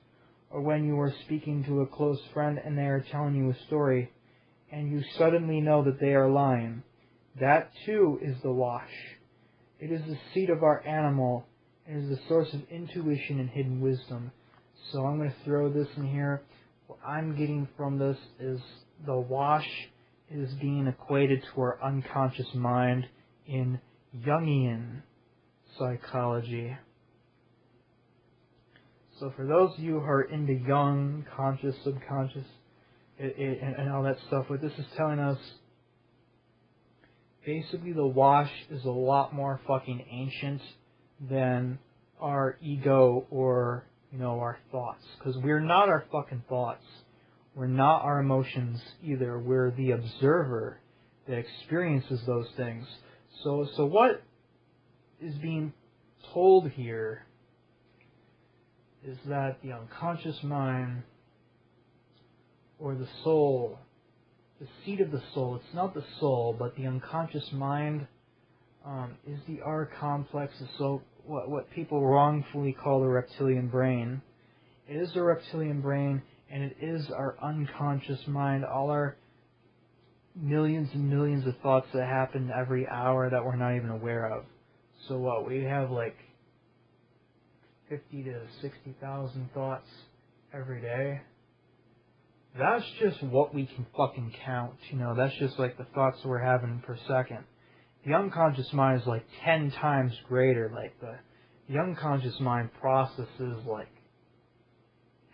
Or when you are speaking to a close friend and they are telling you a story, and you suddenly know that they are lying. That too is the Wash. It is the seat of our animal. It is the source of intuition and hidden wisdom. So I'm going to throw this in here. What I'm getting from this is the Wash is being equated to our unconscious mind in Jungian psychology. So for those of you who are into Jung, conscious, subconscious, and all that stuff, what this is telling us, basically the Wash is a lot more fucking ancient than our ego or our thoughts. Because we're not our fucking thoughts. We're not our emotions either. We're the observer that experiences those things. So what is being told here is that the unconscious mind, or the soul, the seat of the soul, it's not the soul, but the unconscious mind, is the R complex, so what people wrongfully call the reptilian brain. It is the reptilian brain, and it is our unconscious mind, all our millions and millions of thoughts that happen every hour that we're not even aware of. So what, we have like 50 to 60,000 thoughts every day. That's just what we can fucking count, that's just like the thoughts we're having per second. The unconscious mind is like 10 times greater. Like the unconscious mind processes like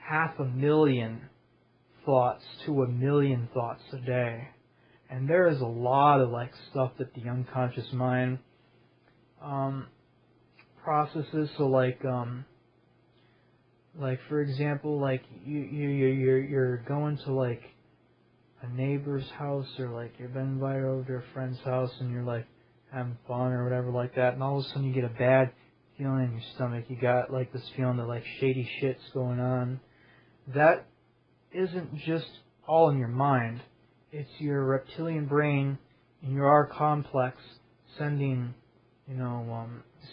500,000 thoughts to 1,000,000 thoughts a day. And there is a lot of like stuff that the unconscious mind processes. So like for example, like you're going to like a neighbor's house, or like you've been invited over to a friend's house and you're like having fun or whatever like that, and all of a sudden you get a bad feeling in your stomach. You got like this feeling that like shady shit's going on. That isn't just all in your mind. It's your reptilian brain and your R complex sending,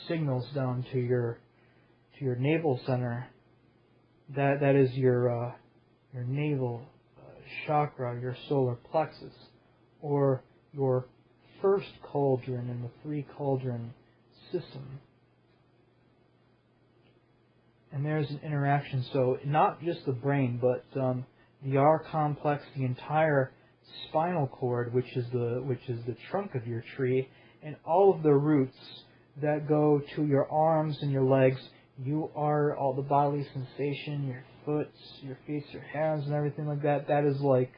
signals down to your navel center. That is your navel chakra, your solar plexus, or your first cauldron in the 3-cauldron system. And there's an interaction. So not just the brain, but the R complex, the entire spinal cord, which is the trunk of your tree, and all of the roots that go to your arms and your legs. You are all the bodily sensation, your foot, your feet, your hands, and everything like that. That is like,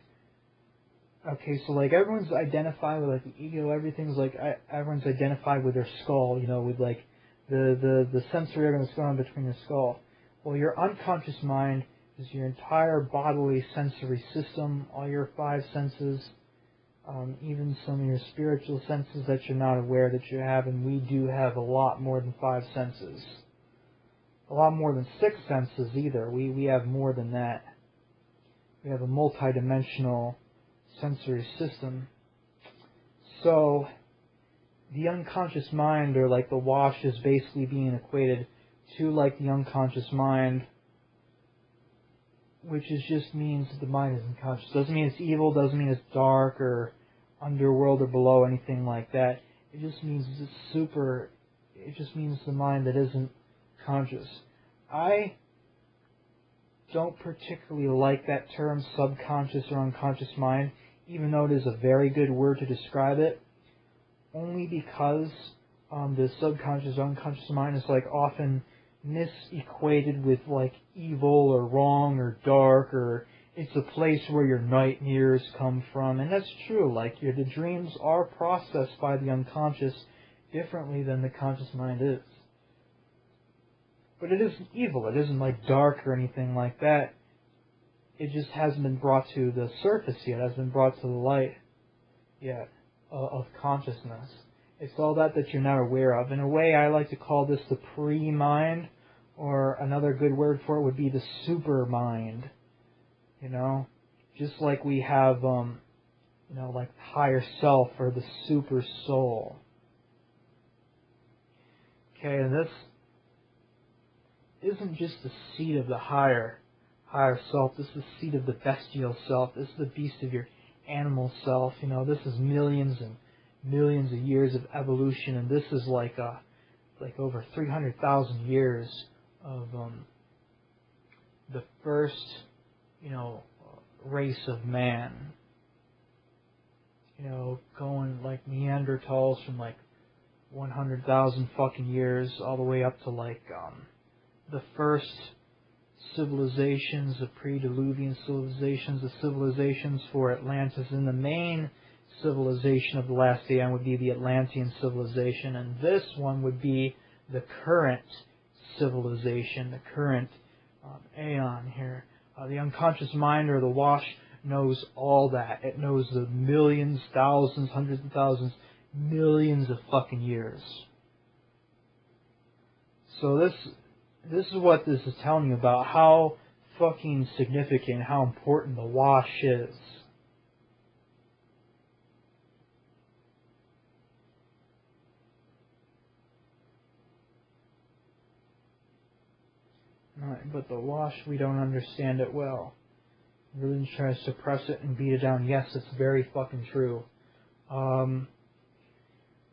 okay, so like everyone's identified with like the ego. Everything's like everyone's identified with their skull, with like the sensory organ that's going on between your skull. Well, your unconscious mind is your entire bodily sensory system, all your 5 senses, even some of your spiritual senses that you're not aware that you have, and we do have a lot more than 5 senses. A lot more than 6 senses either. We have more than that. We have a multidimensional sensory system. So the unconscious mind, or like the wash, is basically being equated to like the unconscious mind, which just means that the mind is unconscious. Doesn't mean it's evil, doesn't mean it's dark or underworld or below, anything like that. It just means it just means the mind that isn't conscious. I don't particularly like that term, subconscious or unconscious mind, even though it is a very good word to describe it, only because the subconscious, unconscious mind is like often misequated with like evil or wrong or dark, or it's a place where your nightmares come from. And that's true. Like the dreams are processed by the unconscious differently than the conscious mind is. But it isn't evil. It isn't like dark or anything like that. It just hasn't been brought to the surface yet. It hasn't been brought to the light yet of consciousness. It's all that you're not aware of. In a way, I like to call this the pre-mind, or another good word for it would be the super mind. Just like we have, like the higher self or the super soul. Okay, and this isn't just the seat of the higher self. This is the seat of the bestial self. This is the beast of your animal self. This is millions and millions of years of evolution, and this is like over 300,000 years of the first, race of man. Going like Neanderthals from like 100,000 fucking years all the way up to like the first civilizations, the pre-Diluvian civilizations, the civilizations for Atlantis, and the main civilization of the last aeon would be the Atlantean civilization, and this one would be the current civilization, the current aeon here. The unconscious mind or the wash knows all that. It knows the millions, thousands, hundreds of thousands, millions of fucking years. So this is what this is telling you about how fucking significant, how important the wash is. But the wash, we don't understand it well. Religion tries to suppress it and beat it down. Yes, it's very fucking true.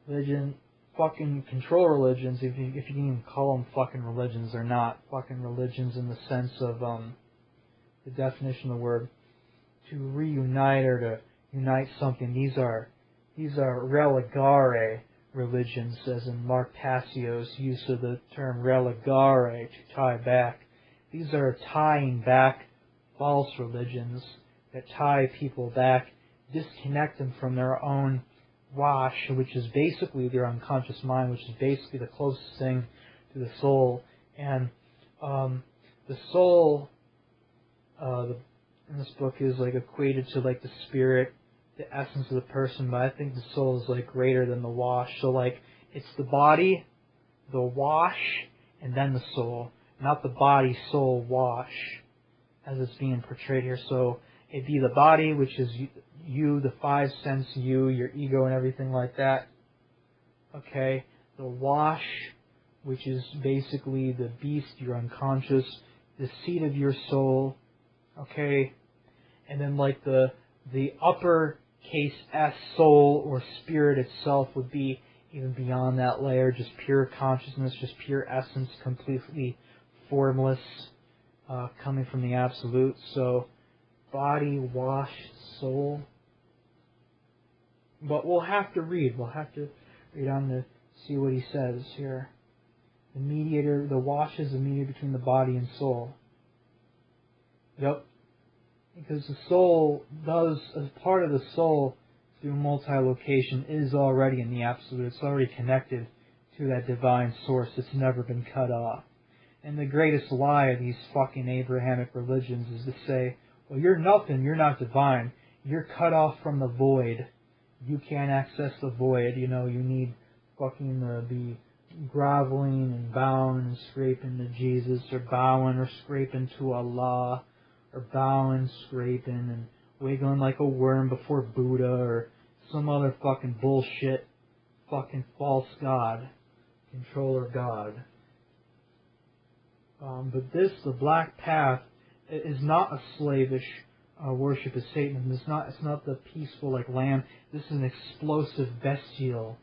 Religion, fucking control religions, if you can even call them fucking religions, they're not fucking religions in the sense of the definition of the word. To reunite or to unite something, these are religare religions, as in Mark Tassio's use of the term religare, to tie back. These are tying back false religions that tie people back, disconnect them from their own wash, which is basically their unconscious mind, which is basically the closest thing to the soul. And the soul, in this book, is like equated to like the spirit, the essence of the person, but I think the soul is like greater than the wash. So like it's the body, the wash, and then the soul, not the body, soul, wash, as it's being portrayed here. So it'd be the body, which is you, the five sense you, your ego and everything like that. Okay, the wash, which is basically the beast, your unconscious, the seat of your soul. Okay, and then like the upper case S, soul or spirit itself, would be even beyond that layer, just pure consciousness, just pure essence, completely formless, coming from the absolute. So body, wash, soul. But we'll have to read on to see what he says here. The mediator, the wash is the mediator between the body and soul. Yep. Because the soul does, as part of the soul, through multi-location, is already in the absolute. It's already connected to that divine source. It's never been cut off. And the greatest lie of these fucking Abrahamic religions is to say, well, you're nothing, you're not divine. You're cut off from the void. You can't access the void. You know, you need fucking be groveling and bowing and scraping to Jesus, or bowing or scraping to Allah, or bowing, scraping, and wiggling like a worm before Buddha, or some other fucking bullshit, fucking false god, controller god. But this, the black path, is not a slavish worship of Satan. It's not the peaceful like lamb. This is an explosive bestial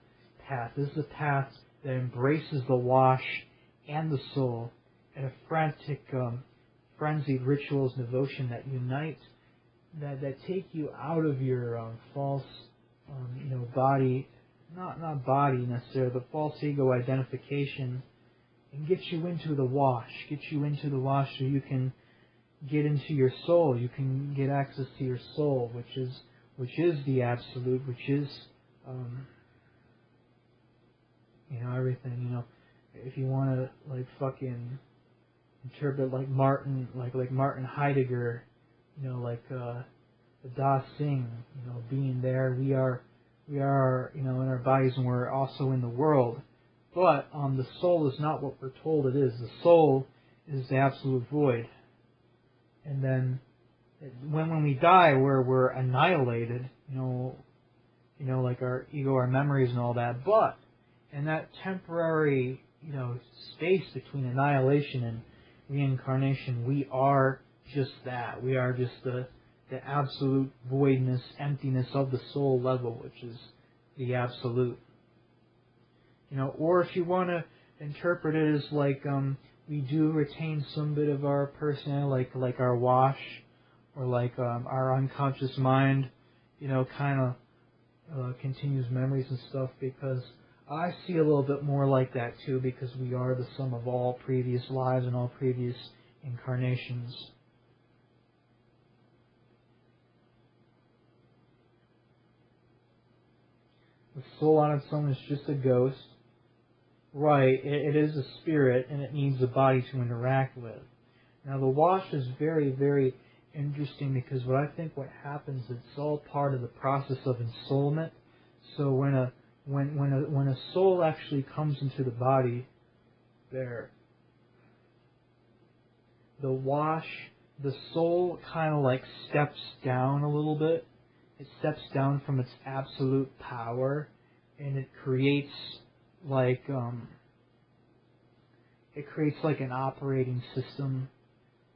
path. This is a path that embraces the wash and the soul in a frantic, frenzied rituals and devotion that unite, that take you out of your false, body, not body necessarily, but false ego identification, and get you into the wash. Get you into the wash so you can get into your soul. You can get access to your soul, which is the absolute, which is everything. If you want to like fucking interpret like Martin Heidegger, the Da Sing, being there, we are in our bodies and we're also in the world. But the soul is not what we're told it is. The soul is the absolute void. And then when we die, we're annihilated, like our ego, our memories and all that. But in that temporary, space between annihilation and reincarnation, we are just that. We are just the absolute voidness, emptiness of the soul level, which is the absolute. Or if you want to interpret it as like we do retain some bit of our personality, like our wash, or like our unconscious mind, kind of continues memories and stuff, because I see a little bit more like that too, because we are the sum of all previous lives and all previous incarnations. The soul on its own is just a ghost. Right, it is a spirit, and it needs a body to interact with. Now the wash is very, very interesting because what happens, it's all part of the process of ensoulment. So when a soul actually comes into the body, the soul kind of like steps down a little bit. It steps down from its absolute power, and it creates like an operating system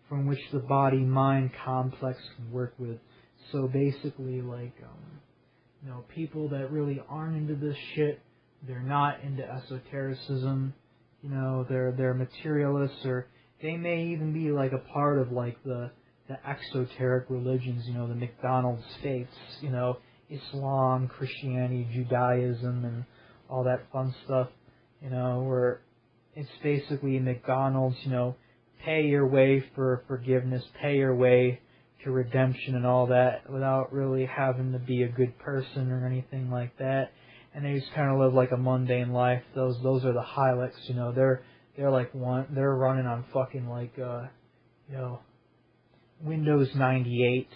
from which the body-mind complex can work with. So basically, people that really aren't into this shit, they're not into esotericism, they're materialists, or they may even be like a part of like the exoteric religions, the McDonald's faiths, Islam, Christianity, Judaism, and all that fun stuff, where it's basically McDonald's, pay your way for forgiveness, pay your way to redemption and all that without really having to be a good person or anything like that. And they just kind of live like a mundane life. Those are the Hylics, they're running on fucking Windows 98,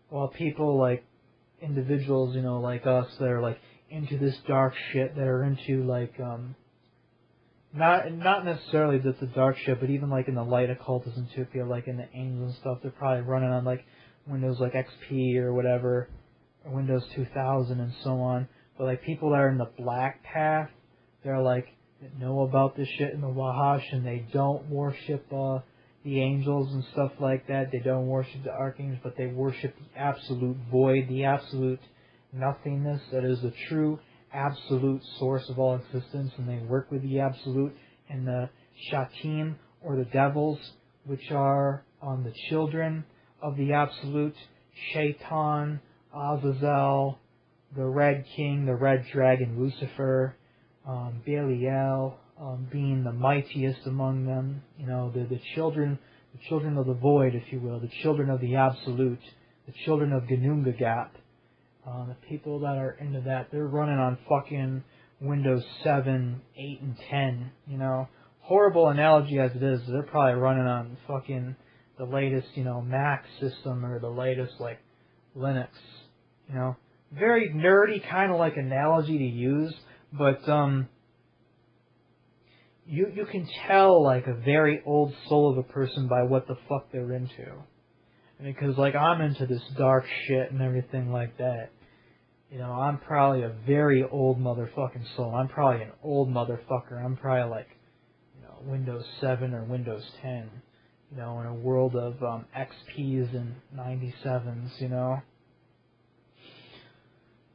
while people like individuals, like us that are like into this dark shit, that are into like not necessarily the dark shit, but even like in the light occultism too, feel like in the angels and stuff, they're probably running on like Windows like XP or whatever, or Windows 2000 and so on. But like people that are in the black path, they're like that know about this shit in the Wahash, and they don't worship the angels and stuff like that. They don't worship the archangels, but they worship the absolute void, the absolute nothingness that is the true absolute source of all existence, and they work with the absolute. And the shatim, or the devils, which are the children of the absolute, Shaitan, Azazel, the Red King, the Red Dragon, Lucifer, Belial, being the mightiest among them, the children of the void, if you will, the children of the absolute, the children of Ganungagap. The people that are into that, they're running on fucking Windows 7, 8, and 10, Horrible analogy as it is, they're probably running on fucking the latest, Mac system, or the latest, like, Linux, Very nerdy kind of like analogy to use, but, you can tell like a very old soul of a person by what the fuck they're into. Because like I'm into this dark shit and everything like that. I'm probably a very old motherfucking soul. I'm probably an old motherfucker. I'm probably like, Windows 7 or Windows 10. In a world of XPs and 97s,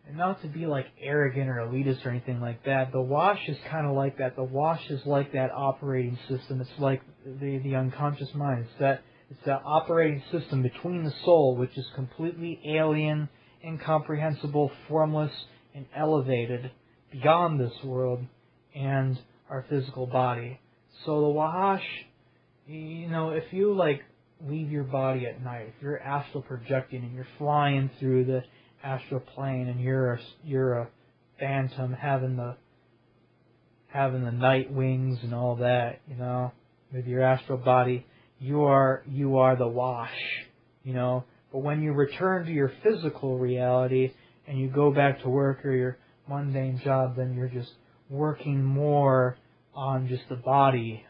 And not to be like arrogant or elitist or anything like that, the wash is kind of like that. The wash is like that operating system. It's like the unconscious mind. It's that operating system between the soul, which is completely alien, incomprehensible, formless, and elevated beyond this world and our physical body. So the wahash, if you like leave your body at night, if you're astral projecting and you're flying through the astral plane and you're a phantom having the night wings and all that, with your astral body, you are the wash, But when you return to your physical reality and you go back to work or your mundane job, then you're just working more on just the body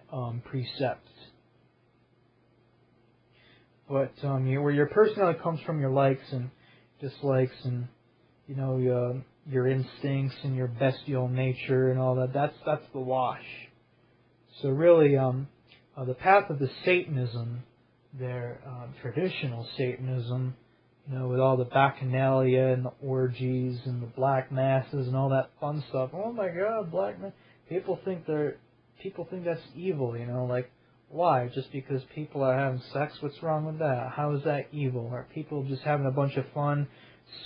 precepts. But where your personality comes from, your likes and dislikes, and your instincts and your bestial nature and all that. That's the wash. So really, the path of the Satanism, their traditional Satanism, with all the bacchanalia and the orgies and the black masses and all that fun stuff. Oh my God, black mass! People think that's evil. Like, why? Just because people are having sex? What's wrong with that? How is that evil? Are people just having a bunch of fun,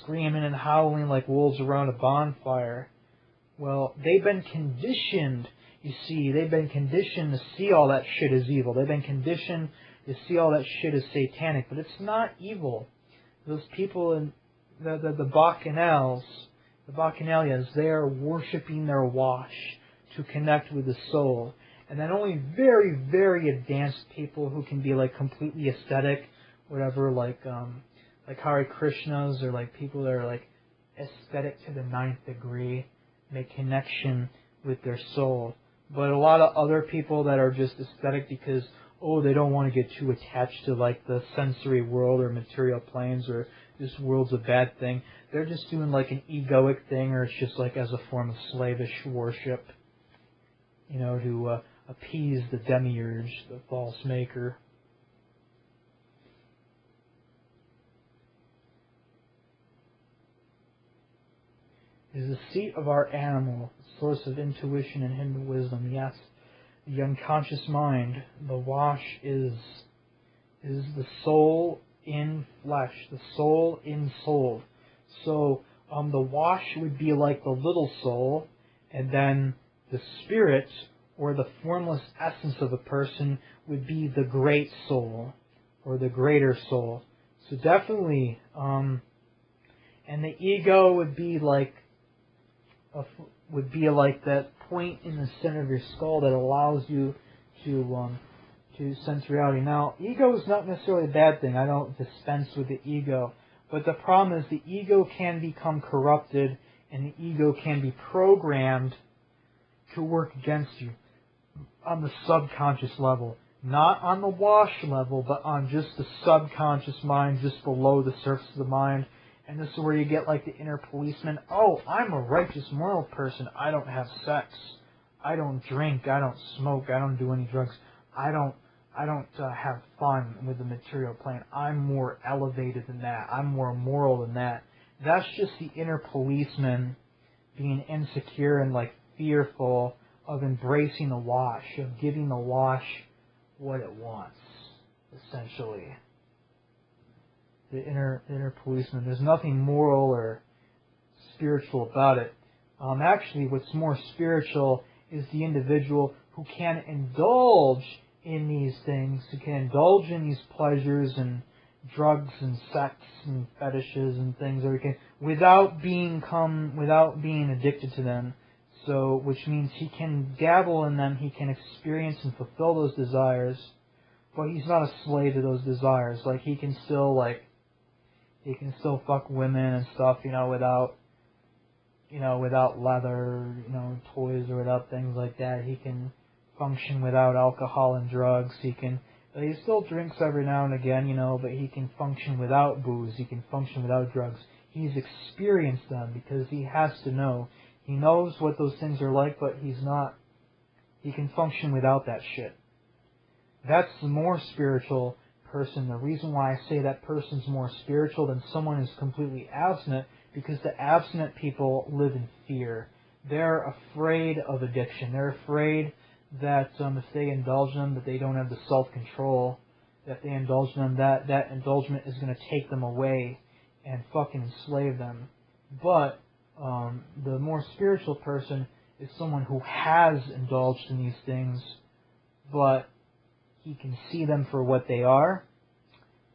screaming and howling like wolves around a bonfire? Well, they've been conditioned, you see. They've been conditioned to see all that shit as evil. They've been conditioned to see all that shit as satanic. But it's not evil. Those people in the Bacchanalias, they are worshipping their wash to connect with the soul. And then only very, very advanced people who can be like completely aesthetic, whatever, like Hare Krishnas, or like people that are like aesthetic to the 9th degree, make connection with their soul. But a lot of other people that are just aesthetic because, oh, they don't want to get too attached to like the sensory world or material planes, or this world's a bad thing. They're just doing like an egoic thing, or it's just like as a form of slavish worship, to appease the demiurge, the false maker. Is the seat of our animal, the source of intuition and hidden wisdom. Yes, the unconscious mind. The wash is the soul in flesh, the soul in soul. So the wash would be like the little soul, and then the spirit, or the formless essence of a person, would be the great soul, or the greater soul. So definitely, and the ego would be like that point in the center of your skull that allows you to sense reality. Now, ego is not necessarily a bad thing. I don't dispense with the ego. But the problem is the ego can become corrupted, and the ego can be programmed to work against you on the subconscious level. Not on the wash level, but on just the subconscious mind, just below the surface of the mind. And this is where you get like the inner policeman. Oh, I'm a righteous, moral person. I don't have sex. I don't drink. I don't smoke. I don't do any drugs. I don't have fun with the material plane. I'm more elevated than that. I'm more moral than that. That's just the inner policeman being insecure and like fearful of embracing the wash, of giving the wash what it wants, essentially. The inner policeman. There's nothing moral or spiritual about it. Actually, what's more spiritual is the individual who can indulge in these things, who can indulge in these pleasures and drugs and sex and fetishes and things, without being addicted to them. So, which means he can dabble in them, he can experience and fulfill those desires, but he's not a slave to those desires. Like he can still fuck women and stuff, without leather, toys, or without things like that. He can function without alcohol and drugs. He still drinks every now and again, but he can function without booze. He can function without drugs. He's experienced them because he has to know. He knows what those things are like, but he can function without that shit. That's the more spiritual person. The reason why I say that person's more spiritual than someone who's completely abstinent, because the abstinent people live in fear. They're afraid of addiction. They're afraid that if they indulge them, that they don't have the self-control, that if they indulge them, that indulgement is going to take them away and fucking enslave them. But the more spiritual person is someone who has indulged in these things, but he can see them for what they are,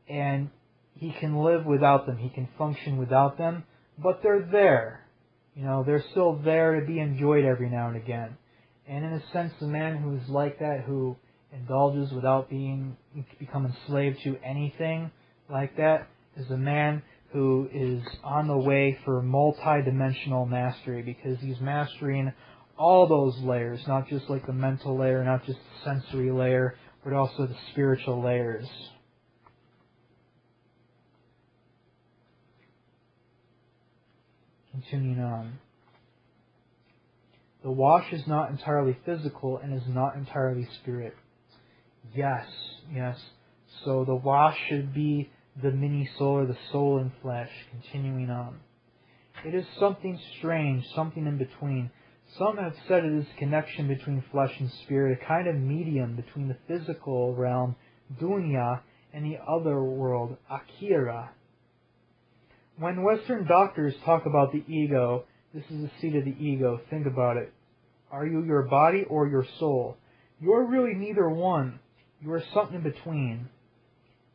and he can live without them. He can function without them, but they're there. They're still there to be enjoyed every now and again. And in a sense, the man who is like that, who indulges without become enslaved to anything like that, is a man who is on the way for multi-dimensional mastery, because he's mastering all those layers, not just like the mental layer, not just the sensory layer, but also the spiritual layers. Continuing on. The wash is not entirely physical and is not entirely spirit. Yes. So the wash should be the mini soul, or the soul in flesh. Continuing on. It is something strange, something in between. Some have said it is a connection between flesh and spirit, a kind of medium between the physical realm, dunya, and the other world, akhira. When Western doctors talk about the ego, this is the seat of the ego. Think about it. Are you your body or your soul? You're really neither one. You are something in between.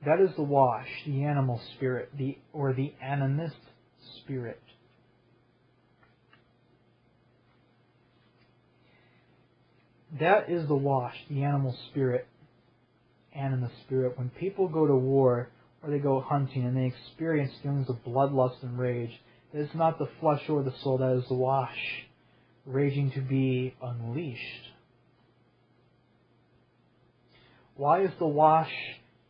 That is the wash, the animal spirit, or the animist spirit. That is the wash, the animal spirit, and the spirit. When people go to war or they go hunting and they experience feelings of bloodlust and rage, it is not the flesh or the soul, that is the wash, raging to be unleashed. Why is the wash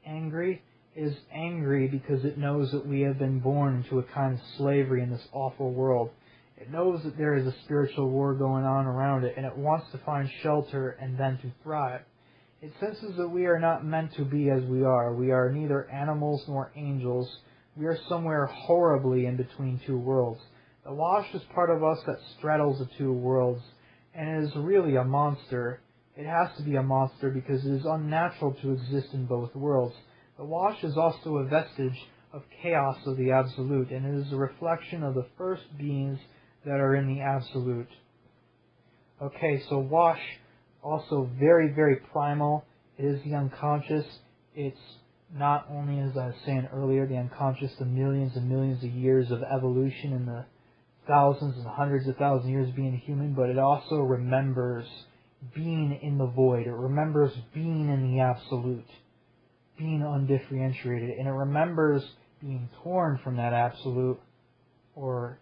angry? It is angry because it knows that we have been born into a kind of slavery in this awful world. It knows that there is a spiritual war going on around it, and it wants to find shelter and then to thrive. It senses that we are not meant to be as we are. We are neither animals nor angels. We are somewhere horribly in between two worlds. The wash is part of us that straddles the two worlds, and it is really a monster. It has to be a monster because it is unnatural to exist in both worlds. The wash is also a vestige of chaos of the Absolute, and it is a reflection of the first beings that are in the Absolute. Okay, so wash, also very, very primal. It is the unconscious. It's not only, as I was saying earlier, the unconscious, the millions and millions of years of evolution and the thousands and hundreds of thousands of years of being human, but it also remembers being in the void. It remembers being in the Absolute, being undifferentiated, and it remembers being torn from that Absolute, or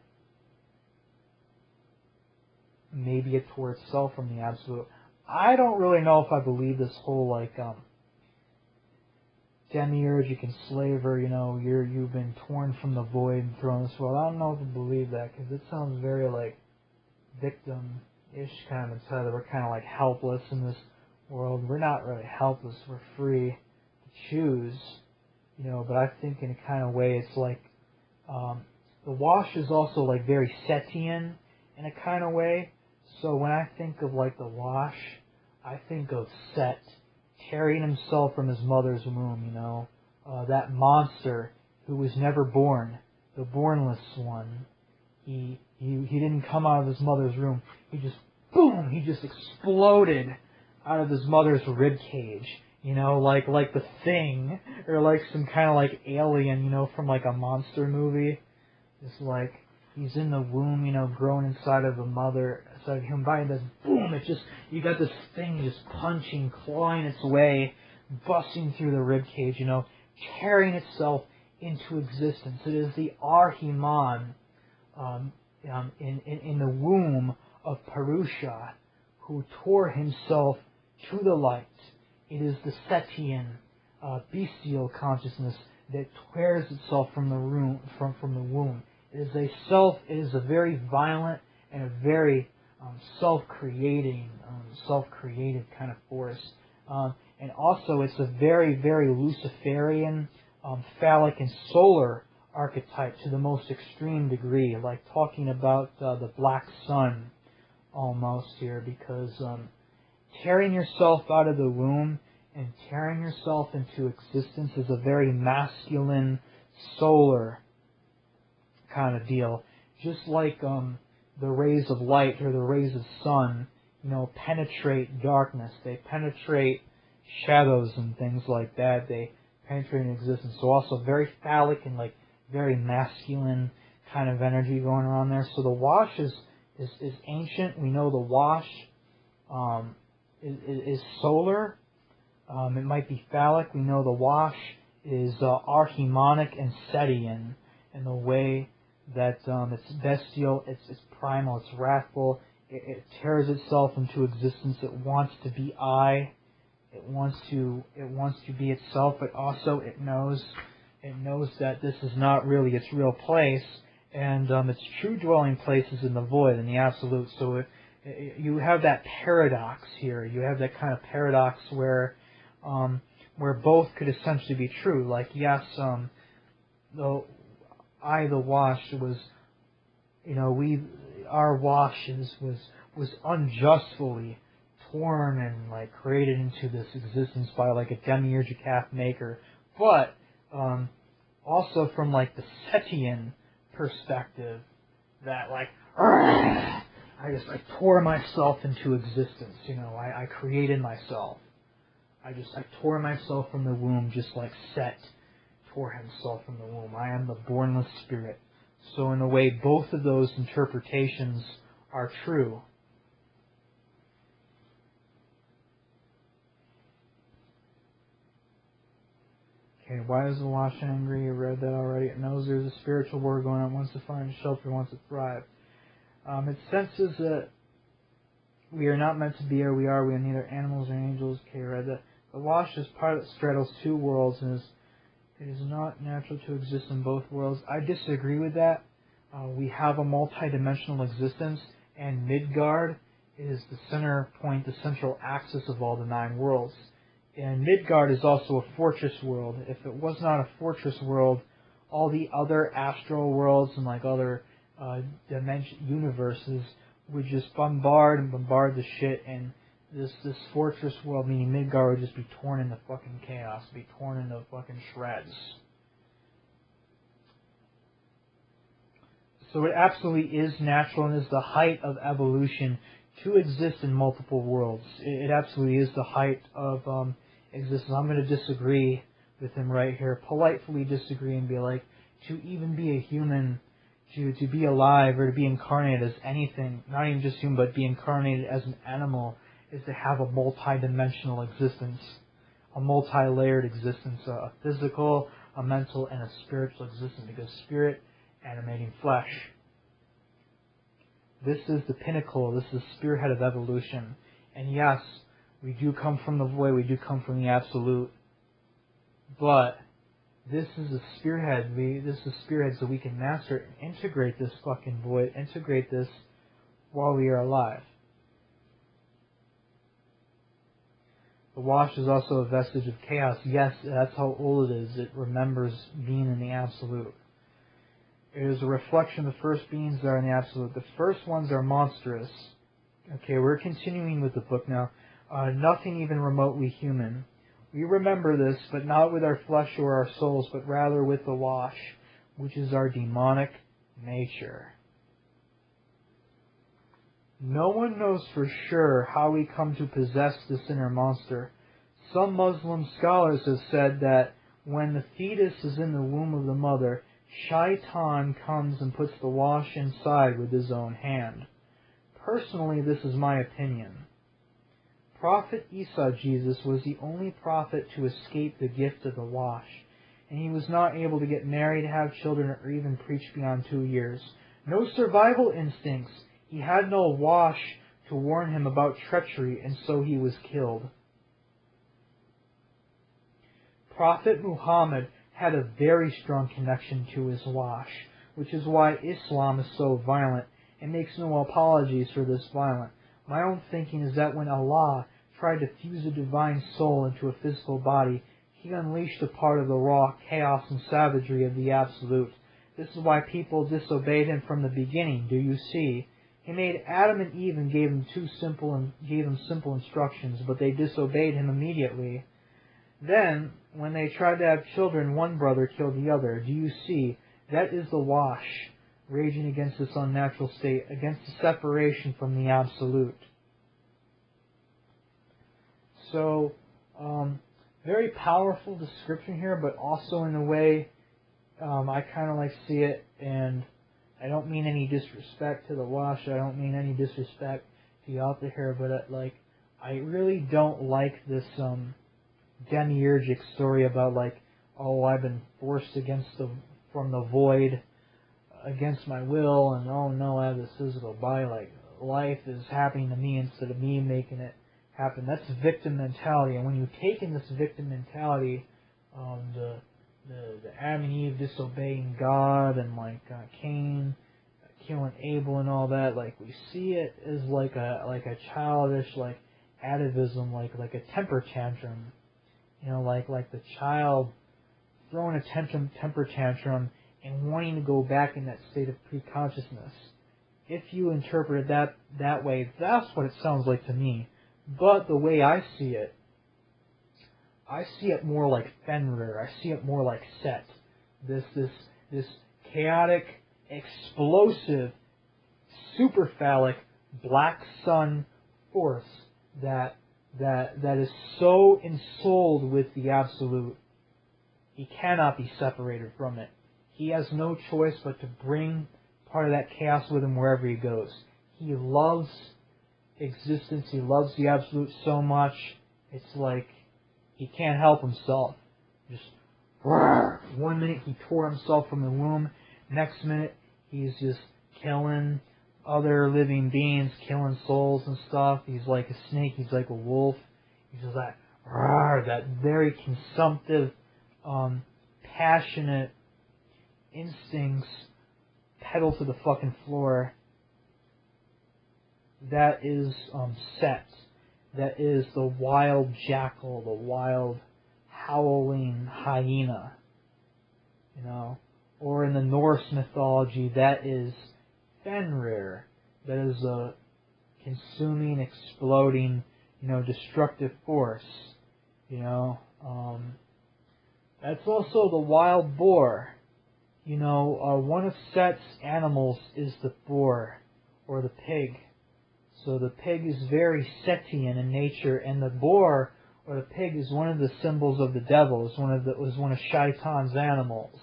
maybe it tore itself from the Absolute. I don't really know if I believe this whole demiurgic enslaver, you've been torn from the void and thrown in this world. I don't know if I believe that, because it sounds very victim-ish kind of mentality. We're kind of helpless in this world. We're not really helpless. We're free to choose, but I think in a kind of way it's the wash is also very Setian in a kind of way. So when I think of the wash, I think of Set tearing himself from his mother's womb, that monster who was never born, the bornless one. He didn't come out of his mother's womb. He just exploded out of his mother's rib cage, like the Thing, or some kind of alien, from a monster movie. Just he's in the womb, growing inside of a mother, inside of him, by this boom, you got this thing just punching, clawing its way, busting through the rib cage, tearing itself into existence. It is the Arhiman in the womb of Purusha who tore himself to the light. It is the Setian bestial consciousness that tears itself from the womb. It is a very violent and a very self-created kind of force. And also it's a very, very Luciferian, phallic and solar archetype to the most extreme degree, talking about the black sun almost here, because tearing yourself out of the womb and tearing yourself into existence is a very masculine, solar kind of deal. Just like the rays of light or the rays of sun, penetrate darkness. They penetrate shadows and things like that. They penetrate in existence. So also very phallic and very masculine kind of energy going around there. So the wash is ancient. We know the wash is solar. It might be phallic. We know the wash is archimonic and Setian in the way that it's bestial, it's primal, it's wrathful. It tears itself into existence. It wants to be I. It wants to be itself, but also it knows that this is not really its real place, and its true dwelling place is in the void, in the Absolute. So you have that paradox here. You have that kind of paradox where both could essentially be true. Yes, the wash was, our wash was unjustly torn and created into this existence by a demiurgic half maker, but also from the Setian perspective, that I tore myself into existence. I created myself. I tore myself from the womb, just like Set tore himself from the womb. I am the bornless spirit. So in a way, both of those interpretations are true. Okay, why is the Wash angry? You read that already. It knows there's a spiritual war going on. It wants to find shelter, wants to thrive. It senses that we are not meant to be or we are. We are neither animals or angels. Okay, read that. The Wash is part that straddles two worlds and it is not natural to exist in both worlds. I disagree with that. We have a multi-dimensional existence, and Midgard is the center point, the central axis of all the 9 worlds. And Midgard is also a fortress world. If it was not a fortress world, all the other astral worlds and like other universes would just bombard the shit, and this fortress world, meaning Midgard, would just be torn into fucking chaos, be torn into fucking shreds. So it absolutely is natural and is the height of evolution to exist in multiple worlds. It absolutely is the height of existence. I'm going to disagree with him right here, politely disagree, and be like, to even be a human, to be alive or to be incarnated as anything, not even just human, but be incarnated as an animal, is to have a multi-dimensional existence, a multi-layered existence, a physical, a mental, and a spiritual existence, because spirit animating flesh. This is the pinnacle, this is the spearhead of evolution. And yes, we do come from the void, we do come from the absolute, but this is a spearhead. This is a spearhead so we can master and integrate this fucking void, integrate this while we are alive. The Wash is also a vestige of chaos. Yes, that's how old it is. It remembers being in the absolute. It is a reflection of the first beings that are in the absolute. The first ones are monstrous. Okay, we're continuing with the book now. Nothing even remotely human. We remember this, but not with our flesh or our souls, but rather with the Wash, which is our demonic nature. No one knows for sure how we come to possess this inner monster. Some Muslim scholars have said that when the fetus is in the womb of the mother, Shaitan comes and puts the Wash inside with his own hand. Personally, this is my opinion. Prophet Isa, Jesus, was the only prophet to escape the gift of the Wash, and he was not able to get married, have children, or even preach beyond 2 years. No survival instincts. He had no Wash to warn him about treachery, and so he was killed. Prophet Muhammad had a very strong connection to his Wash, which is why Islam is so violent and makes no apologies for this violence. My own thinking is that when Allah tried to fuse a divine soul into a physical body, He unleashed a part of the raw chaos and savagery of the Absolute. This is why people disobeyed Him from the beginning, do you see? He made Adam and Eve and gave them simple instructions, but they disobeyed Him immediately. Then, when they tried to have children, one brother killed the other. Do you see? That is the Wash, raging against this unnatural state, against the separation from the Absolute. So, very powerful description here, but also in a way, I kind of like see it, and I don't mean any disrespect to the Wash, I don't mean any disrespect to you out there, but I really don't like this demiurgic story about oh, I've been forced from the void against my will, and oh no, I have this physical body, life is happening to me instead of me making it happen. That's victim mentality, and when you take in this victim mentality, the Adam and Eve disobeying God, and Cain killing Abel and all that, we see it as a childish atavism, like a temper tantrum, like the child throwing a temper tantrum and wanting to go back in that state of pre-consciousness. If you interpret it that way, that's what it sounds like to me. But the way I see it more like Fenrir. I see it more like Set. This chaotic, explosive, super phallic black sun force that is so ensouled with the Absolute. He cannot be separated from it. He has no choice but to bring part of that chaos with him wherever he goes. He loves existence. He loves the Absolute so much. It's like he can't help himself. Just Rawr. One minute he tore himself from the womb. Next minute he's just killing other living beings, killing souls and stuff. He's like a snake. He's like a wolf. He's just like, rawr, that very consumptive, passionate instincts pedal to the fucking floor. That is Set. That is the wild jackal, the wild howling hyena. You know? Or in the Norse mythology, that is Fenrir. That is a consuming, exploding, destructive force. That's also the wild boar. One of Set's animals is the boar, or the pig. So the pig is very Setian in nature, and the boar, or the pig, is one of the symbols of the devil. It was one of Shaitan's animals.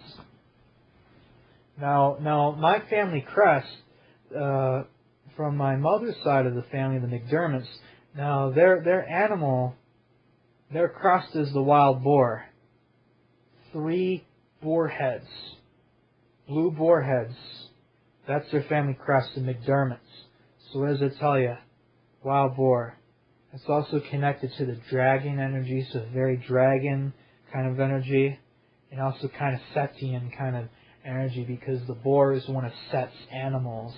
Now, my family crest, from my mother's side of the family, the McDermotts, now their animal, their crest is the wild boar. 3 boar heads, blue boar heads. That's their family crest, the McDermotts. So what does it tell you? Wild boar. It's also connected to the dragon energy, so very dragon kind of energy, and also kind of Setian kind of energy, because the boar is one of Set's animals.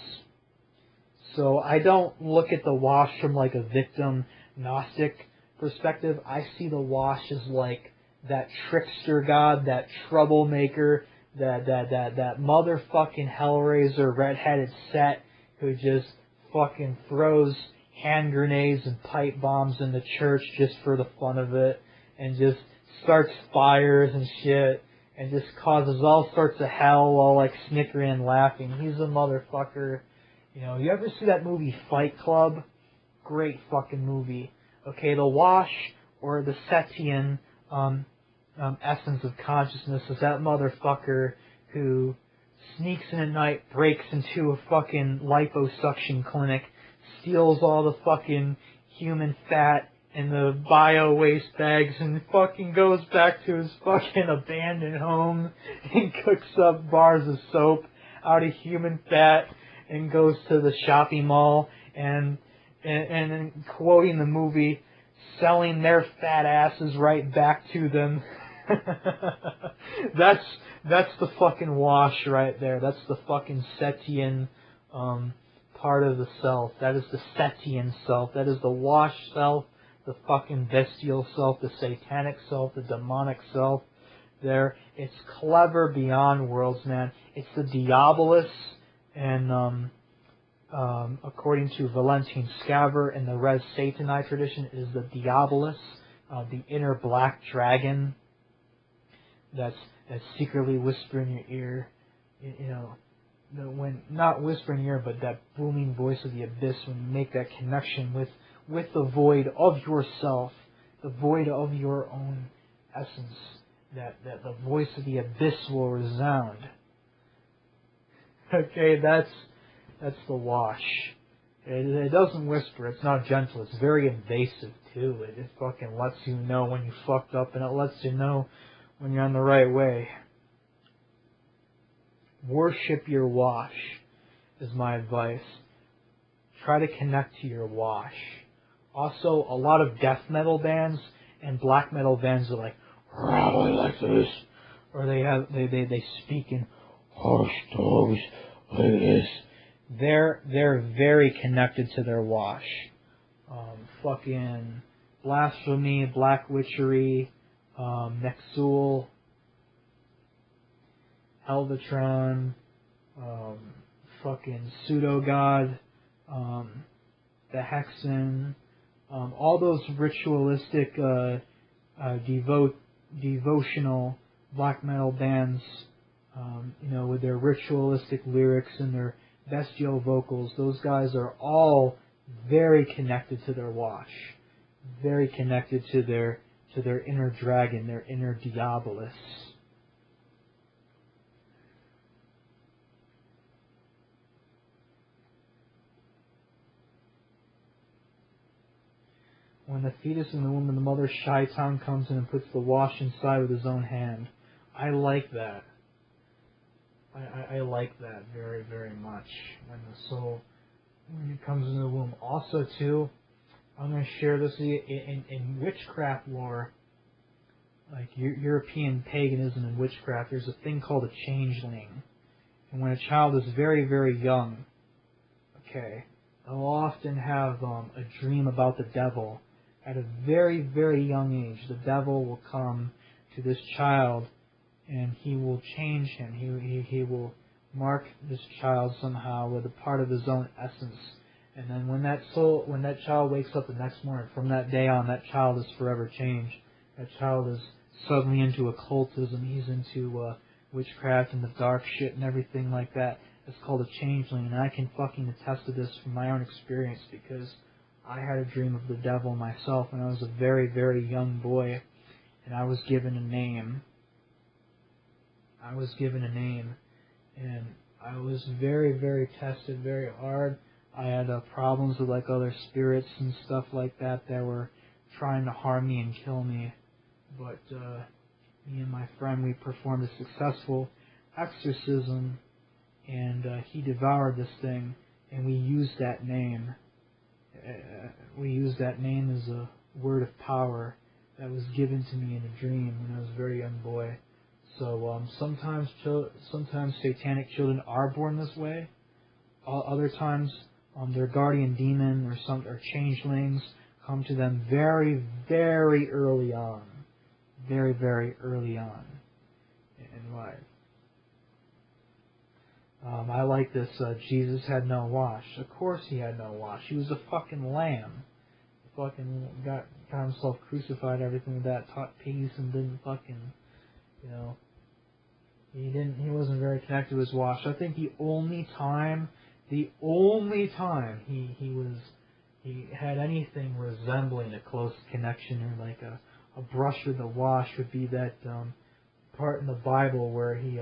So I don't look at the Wash from like a victim Gnostic perspective. I see the Wash as like that trickster god, that troublemaker, that motherfucking hellraiser, red-headed Set who just fucking throws hand grenades and pipe bombs in the church just for the fun of it, and just starts fires and shit, and just causes all sorts of hell while like snickering and laughing. He's a motherfucker. You ever see that movie Fight Club? Great fucking movie. Okay, the Wash, or the Setian essence of consciousness, is that motherfucker who sneaks in at night, breaks into a fucking liposuction clinic, steals all the fucking human fat in the bio waste bags, and fucking goes back to his fucking abandoned home and cooks up bars of soap out of human fat, and goes to the shopping mall and quoting the movie, selling their fat asses right back to them. That's the fucking Wash right there. That's the fucking Setian part of the self. That is the Setian self. That is the Wash self, the fucking bestial self, the satanic self, the demonic self. There, it's clever beyond worlds, man. It's the Diabolus, and according to Valentin Scaver in the Res Satani tradition, is the Diabolus, the inner black dragon that's secretly whispering in your ear, when not whispering in your ear, but that booming voice of the abyss, when you make that connection with the void of yourself, the void of your own essence, that the voice of the abyss will resound. Okay, that's the Wash. It doesn't whisper. It's not gentle. It's very invasive too. It fucking lets you know when you fucked up, and it lets you know when you're on the right way. Worship your Wash is my advice. Try to connect to your Wash. Also, a lot of death metal bands and black metal bands are like, "Oh, I like this," or they speak in harsh tones like this. They're very connected to their Wash. Fucking blasphemy, black witchery, Nexul, Helvatron, fucking pseudo god, the Hexen, all those ritualistic, devotional black metal bands, with their ritualistic lyrics and their bestial vocals. Those guys are all very connected to their Wash, very connected to their inner dragon, their inner Diabolus. When the fetus in the womb of the mother, Shaitan comes in and puts the Wash inside with his own hand. I like that. I like that very, very much. When the soul, when it comes into the womb. Also, too, I'm going to share this with you in witchcraft lore, like European paganism and witchcraft. There's a thing called a changeling, and when a child is very, very young, okay, they'll often have a dream about the devil. At a very, very young age, the devil will come to this child, and he will change him. He will mark this child somehow with a part of his own essence. And then when that child wakes up the next morning, from that day on, that child is forever changed. That child is suddenly into occultism. He's into witchcraft and the dark shit and everything like that. It's called a changeling, and I can fucking attest to this from my own experience, because I had a dream of the devil myself when I was a very, very young boy, and I was given a name. And I was very, very tested very hard. I had problems with like other spirits and stuff like that were trying to harm me and kill me. But me and my friend, we performed a successful exorcism, and he devoured this thing, and we used that name. We used that name as a word of power that was given to me in a dream when I was a very young boy. So sometimes satanic children are born this way. Other times, their guardian demon or changelings come to them very, very early on. Very, very early on in life. I like this. Jesus had no wash. Of course he had no wash. He was a fucking lamb. Fucking got himself crucified, everything like that, taught peace, and didn't fucking, he wasn't very connected to his wash. I think the only time he had anything resembling a close connection or like a brush with the wash would be that part in the Bible where he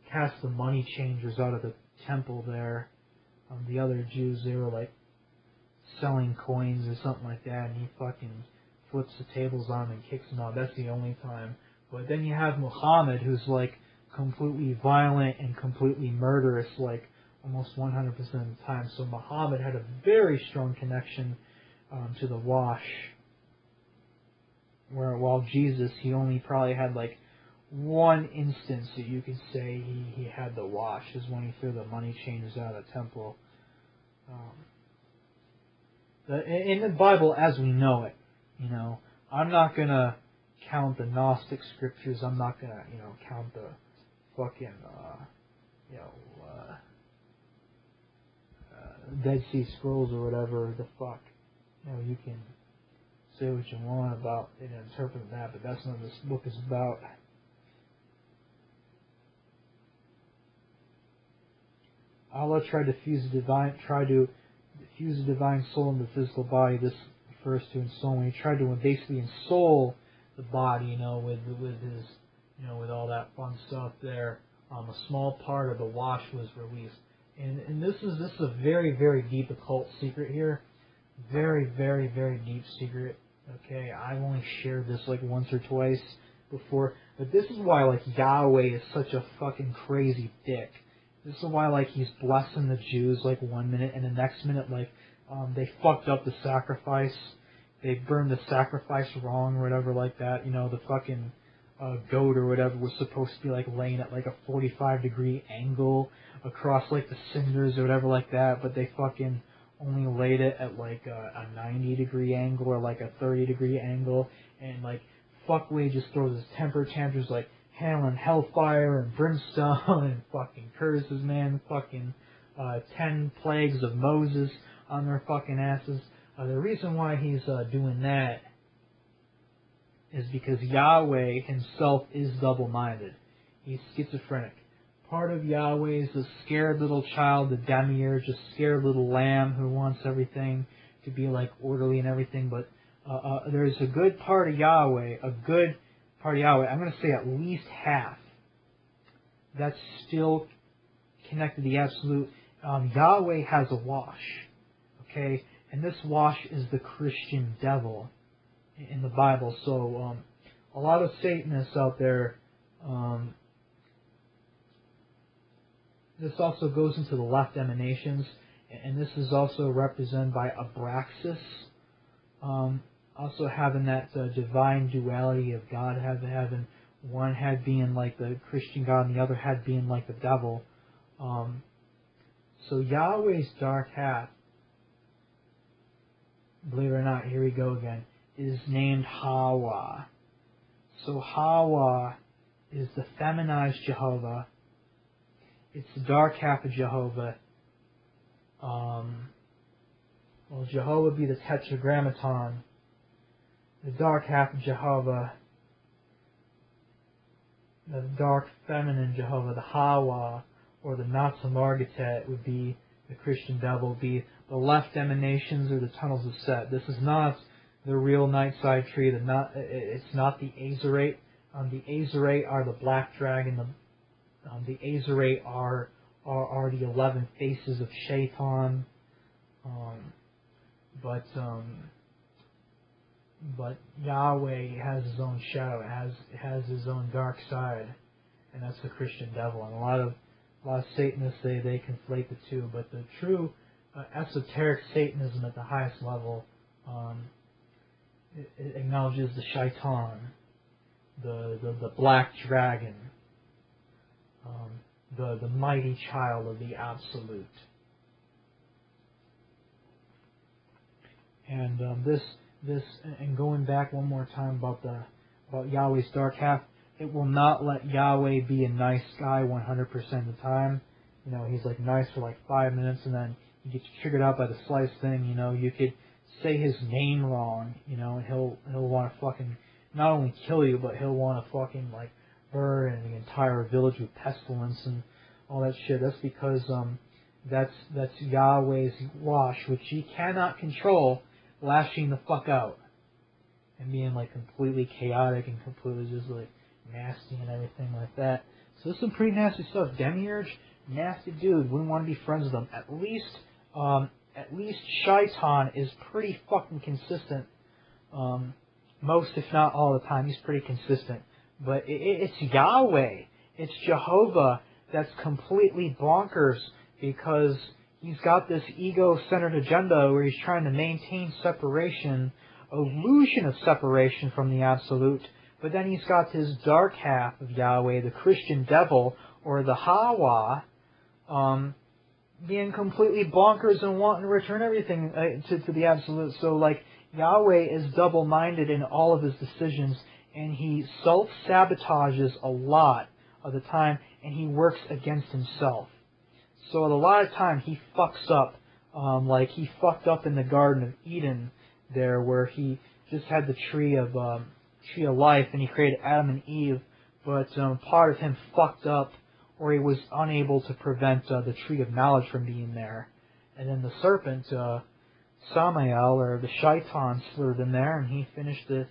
cast the money changers out of the temple there. The other Jews, they were like selling coins or something like that, and he fucking flips the tables on them and kicks them out. That's the only time. But then you have Muhammad, who's like completely violent and completely murderous, like almost 100% of the time. So Muhammad had a very strong connection to the wash, while Jesus, he only probably had like one instance that you could say he had the wash, is when he threw the money changers out of the temple. In the Bible as we know it, I'm not going to count the Gnostic scriptures. I'm not going to, count the fucking, Dead Sea Scrolls or whatever the fuck. You can say what you want about it and interpret that, but that's not what this book is about. Allah tried to fuse the divine soul in the physical body. This refers to ensouling. He tried to basically ensoul the body, with his, with all that fun stuff there. A small part of the wash was released, and this is a very, very deep occult secret here. Very, very, very deep secret. Okay, I've only shared this like once or twice before, but this is why like Yahweh is such a fucking crazy dick. This is why like he's blessing the Jews like 1 minute, and the next minute like they fucked up the sacrifice. They burned the sacrifice wrong or whatever like that. The fucking goat or whatever was supposed to be like laying at like a 45-degree angle across like the cinders or whatever like that, but they fucking only laid it at like a 90-degree angle or like a 30-degree angle, and like fuckway just throws his temper tantrums like hell and hellfire and brimstone and fucking curses, man. Fucking 10 plagues of Moses on their fucking asses. The reason why he's doing that is because Yahweh himself is double-minded. He's schizophrenic. Part of Yahweh is a scared little child, the demiurge, a scared little lamb who wants everything to be like orderly and everything, but there's a good part of Yahweh, I'm going to say at least half, that's still connected to the absolute. Yahweh has a wash, okay? And this wash is the Christian devil in the Bible. So a lot of Satanists out there, This also goes into the left emanations, and this is also represented by Abraxas, also having that divine duality of God, having one head being like the Christian God and the other head being like the devil. So Yahweh's dark half, believe it or not, here we go again, is named Hawa. So Hawa is the feminized Jehovah. It's the dark half of Jehovah. Well, Jehovah would be the tetragrammaton. The dark half of Jehovah, the dark feminine Jehovah, the Hawa, or the Natsamargatet would be the Christian devil, would be the left emanations or the tunnels of Set. This is not the real night side tree. It's not the Azerate. The Azerate are the black dragon. The Azerate are the 11 faces of Shaitan. But Yahweh has his own shadow. It has his own dark side, and that's the Christian devil. And a lot of Satanists they conflate the two, but the true esoteric Satanism at the highest level it acknowledges the Shaitan, the black dragon, the mighty child of the Absolute. And this and going back one more time about Yahweh's dark half, it will not let Yahweh be a nice guy 100% of the time. You know, he's like nice for like 5 minutes, and then he gets triggered out by the slightest thing. You know, you could say his name wrong, you know, and he'll want to fucking not only kill you, but he'll want to fucking like burn the entire village with pestilence and all that shit. That's because that's Yahweh's wash, which he cannot control, lashing the fuck out and being like completely chaotic and completely just like nasty and everything like that. So there's some pretty nasty stuff. Demiurge, nasty dude. Wouldn't want to be friends with him. At least Shaitan is pretty fucking consistent. Most, if not all the time, he's pretty consistent. But it's Yahweh, it's Jehovah that's completely bonkers, because he's got this ego-centered agenda where he's trying to maintain separation, illusion of separation from the Absolute. But then he's got his dark half of Yahweh, the Christian devil, or the Hawa, being completely bonkers and wanting to return everything to the Absolute. So, like, Yahweh is double-minded in all of his decisions, and he self-sabotages a lot of the time, and he works against himself. So a lot of time he fucks up, like he fucked up in the Garden of Eden there, where he just had the tree of life, and he created Adam and Eve, but part of him fucked up, or he was unable to prevent the tree of knowledge from being there. And then the serpent, Samael, or the Shaitan, slid in there, and he finished the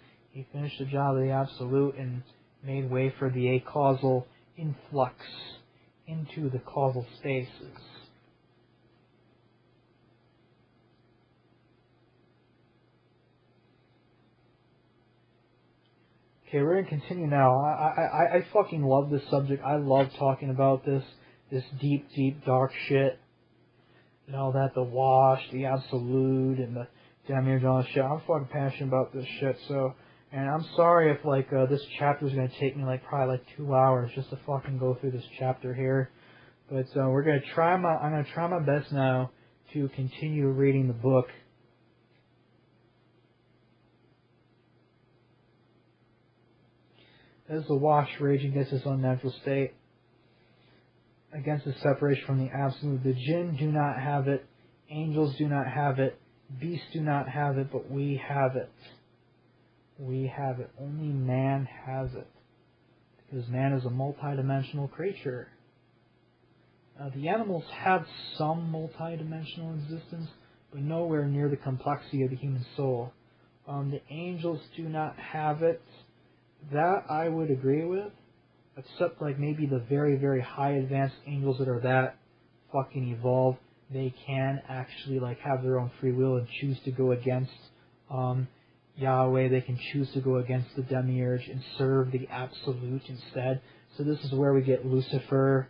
job of the Absolute and made way for the acausal influx into the causal spaces. Okay, we're gonna continue now. I fucking love this subject. I love talking about this deep, dark shit. You know, that the wash, the Absolute, and the demiurge, all that shit. I'm fucking passionate about this shit. So, and I'm sorry if like this chapter is gonna take me like probably like 2 hours just to fucking go through this chapter here. But I'm gonna try my best now to continue reading the book. As the wash raging against its unnatural state, against the separation from the Absolute, the jinn do not have it, angels do not have it, beasts do not have it, but we have it. We have it. Only man has it, because man is a multidimensional creature. The animals have some multidimensional existence, but nowhere near the complexity of the human soul. The angels do not have it. That I would agree with, except like maybe the very, very high advanced angels that are that fucking evolved, they can actually like have their own free will and choose to go against Yahweh. They can choose to go against the demiurge and serve the Absolute instead. So this is where we get Lucifer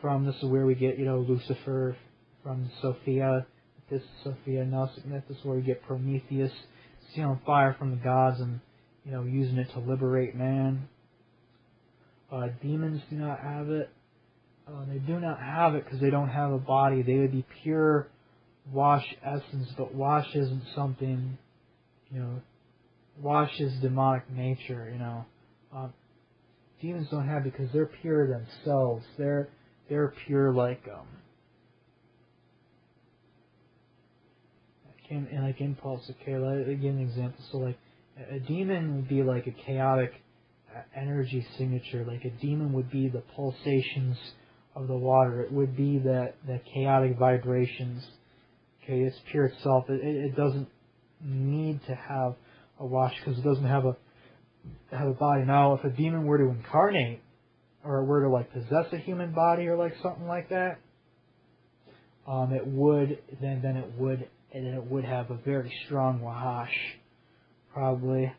from. This is where we get, Lucifer from Sophia. This is Sophia Gnostic myth. This is where we get Prometheus stealing fire from the gods and, using it to liberate man. Demons do not have it. They do not have it because they don't have a body. They would be pure wash essence, but wash isn't something, wash is demonic nature, Demons don't have it because they're pure themselves. They're pure like impulse. Okay, let me give an example. So like a demon would be like a chaotic energy signature. Like a demon would be the pulsations of the water. It would be the chaotic vibrations. Okay, it's pure itself. It doesn't need to have a wash because it doesn't have a body. Now, if a demon were to incarnate or were to like possess a human body or like something like that, it would have a very strong wash, probably.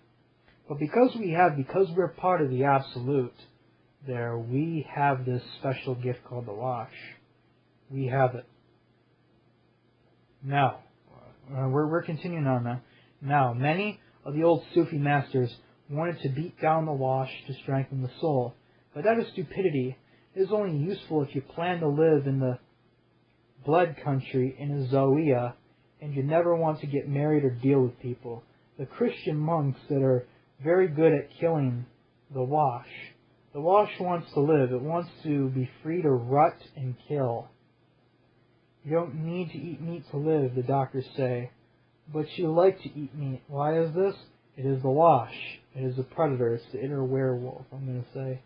But because we're part of the absolute, we have this special gift called the wash. We have it. Now, we're continuing on now. Now, many of the old Sufi masters wanted to beat down the wash to strengthen the soul, but that is stupidity. It is only useful if you plan to live in the blood country in a Zawiya and you never want to get married or deal with people. The Christian monks that are very good at killing the wash. The wash wants to live. It wants to be free to rut and kill. You don't need to eat meat to live, the doctors say, but you like to eat meat. Why is this? It is the wash. It is the predator. It's the inner werewolf, I'm going to say.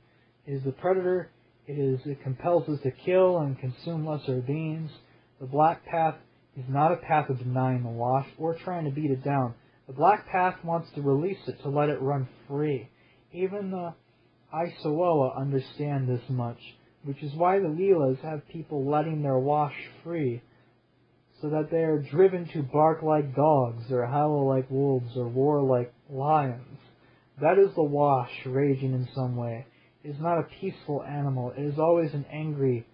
It is the predator. It compels us to kill and consume lesser beings. The black path is not a path of denying the wash or trying to beat it down. The black path wants to release it, to let it run free. Even the Aissaoua understand this much, which is why the Leelas have people letting their wash free, so that they are driven to bark like dogs, or howl like wolves, or roar like lions. That is the wash raging in some way. It is not a peaceful animal. It is always an angry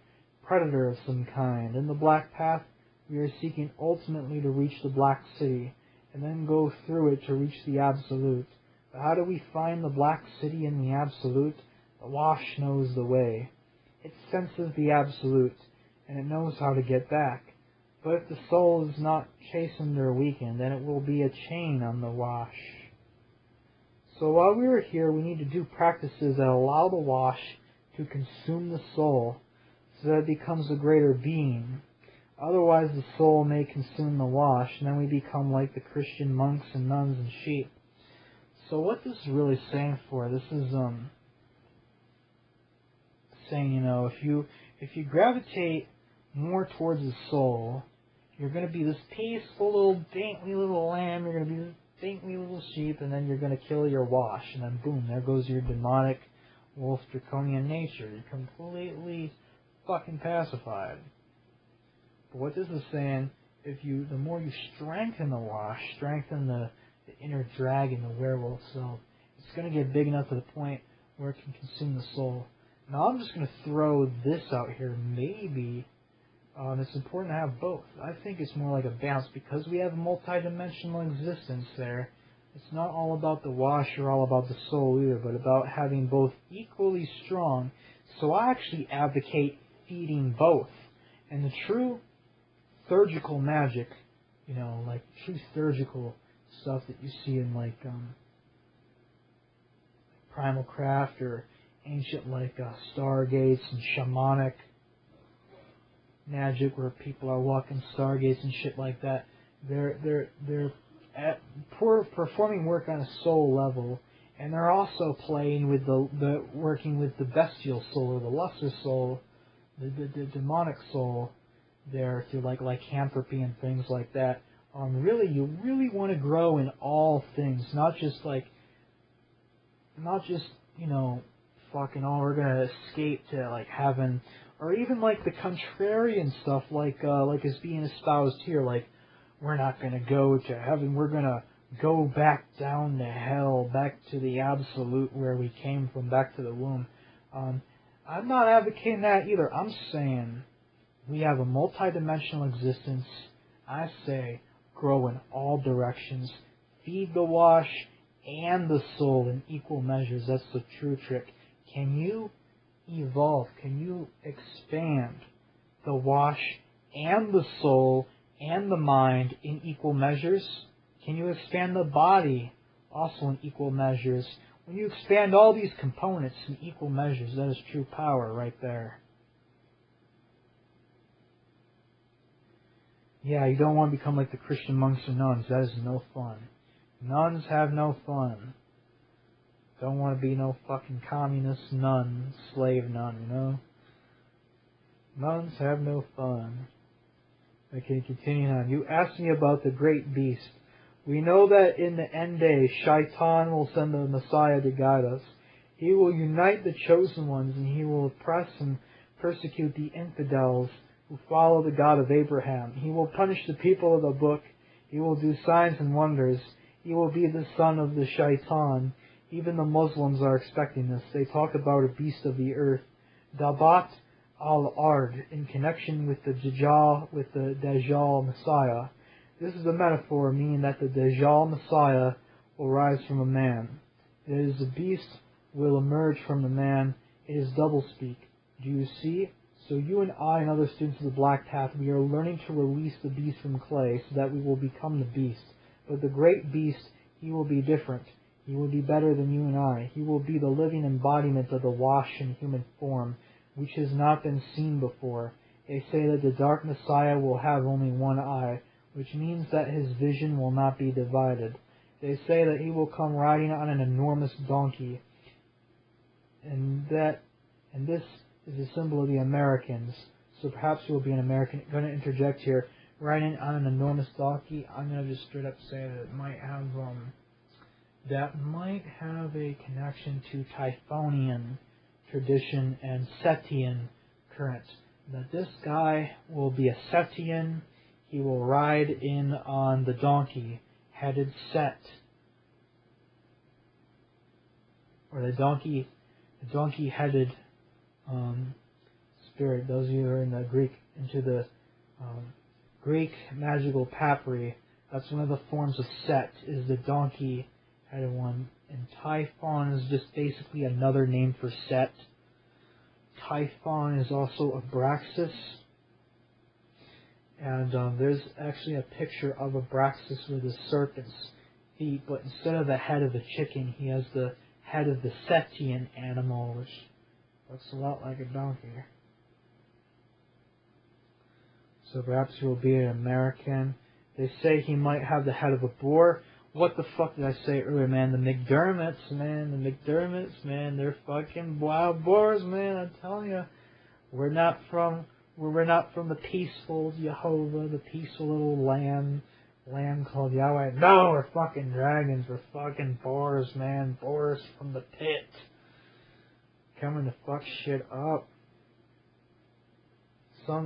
predator of some kind. In the black path, we are seeking ultimately to reach the black city, and then go through it to reach the absolute. But how do we find the black city in the absolute? The wash knows the way. It senses the absolute, and it knows how to get back. But if the soul is not chastened or weakened, then it will be a chain on the wash. So while we are here, we need to do practices that allow the wash to consume the soul, so that it becomes a greater being. Otherwise, the soul may consume the wash, and then we become like the Christian monks and nuns and sheep. So what this is really saying for, this is saying, if you gravitate more towards the soul, you're going to be this peaceful little dainty little lamb, you're going to be this dainty little sheep, and then you're going to kill your wash, and then boom, there goes your demonic wolf draconian nature. You're completely fucking pacified. But what this is saying, the more you strengthen the wash, strengthen the inner dragon, the werewolf self, it's going to get big enough to the point where it can consume the soul. Now I'm just going to throw this out here. Maybe it's important to have both. I think it's more like a balance because we have a multi-dimensional existence there. It's not all about the wash or all about the soul either, but about having both equally strong. So I actually advocate feeding both. And the true surgical magic, like true surgical stuff that you see in like Primal Craft or ancient like stargates and shamanic magic where people are walking stargates and shit like that. They're performing work on a soul level, and they're also playing with the working with the bestial soul or the lesser soul, the demonic soul. There through like lycanthropy and things like that. You really want to grow in all things, not just fucking we're gonna escape to like heaven, or even like the contrarian stuff like is being espoused here, like we're not gonna go to heaven, we're gonna go back down to hell, back to the absolute where we came from, back to the womb. I'm not advocating that either. I'm saying we have a multidimensional existence. I say grow in all directions. Feed the wash and the soul in equal measures. That's the true trick. Can you evolve? Can you expand the wash and the soul and the mind in equal measures? Can you expand the body also in equal measures? When you expand all these components in equal measures, that is true power right there. Yeah, you don't want to become like the Christian monks or nuns. That is no fun. Nuns have no fun. Don't want to be no fucking communist nun, slave nun, you know? Nuns have no fun. Okay, continuing on. You asked me about the great beast. We know that in the end days, Shaitan will send the Messiah to guide us. He will unite the chosen ones, and he will oppress and persecute the infidels who follow the God of Abraham. He will punish the people of the book. He will do signs and wonders. He will be the son of the Shaitan. Even the Muslims are expecting this. They talk about a beast of the earth, Dabat al-Ard, in connection with the Dajjal Messiah. This is a metaphor meaning that the Dajjal Messiah will rise from a man. It is the beast will emerge from the man. It is doublespeak. Do you see? So you and I and other students of the Black Path, we are learning to release the beast from clay so that we will become the beast. But the great beast, he will be different. He will be better than you and I. He will be the living embodiment of the wash in human form, which has not been seen before. They say that the dark Messiah will have only one eye, which means that his vision will not be divided. They say that he will come riding on an enormous donkey, and this is a symbol of the Americans. So perhaps he will be an American. I'm going to interject here. Riding on an enormous donkey, I'm going to just straight up say that it might have a connection to Typhonian tradition and Setian current. That this guy will be a Setian. He will ride in on the donkey, headed Set, or the donkey-headed spirit. Those of you who are in the into the Greek magical papyri, that's one of the forms of Set, is the donkey-headed one. And Typhon is just basically another name for Set. Typhon is also Abraxas. And there's actually a picture of Abraxas with a serpent's feet, but instead of the head of a chicken, he has the head of the Setian animal, which looks a lot like a donkey. So perhaps he will be an American. They say he might have the head of a boar. What the fuck did I say earlier, man? The McDermotts, man, they're fucking wild boars, man. I'm telling you, we're not from the peaceful Jehovah, the peaceful little lamb called Yahweh. No, we're fucking dragons. We're fucking boars, man. Boars from the pit, coming to fuck shit up.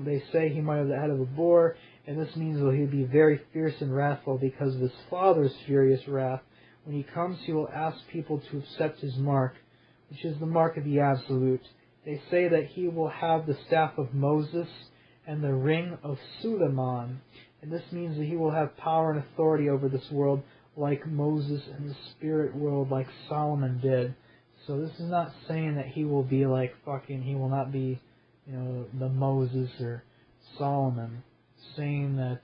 They say he might have the head of a boar, and this means that he'll be very fierce and wrathful because of his father's furious wrath. When he comes, he will ask people to accept his mark, which is the mark of the Absolute. They say that he will have the staff of Moses and the ring of Suleiman, and this means that he will have power and authority over this world like Moses and the spirit world like Solomon did. So this is not saying that he will be like he will not be, the Moses or Solomon. It's saying that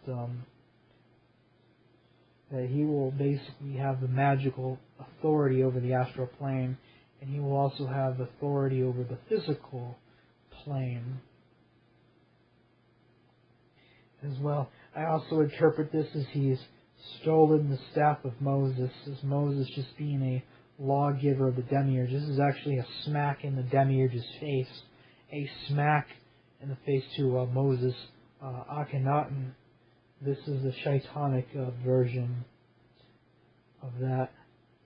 that he will basically have the magical authority over the astral plane, and he will also have authority over the physical plane as well. I also interpret this as he's stolen the staff of Moses, as Moses just being a lawgiver of the demiurge. This is actually a smack in the demiurge's face. A smack in the face to Moses, Akhenaten. This is the Shaitanic version of that.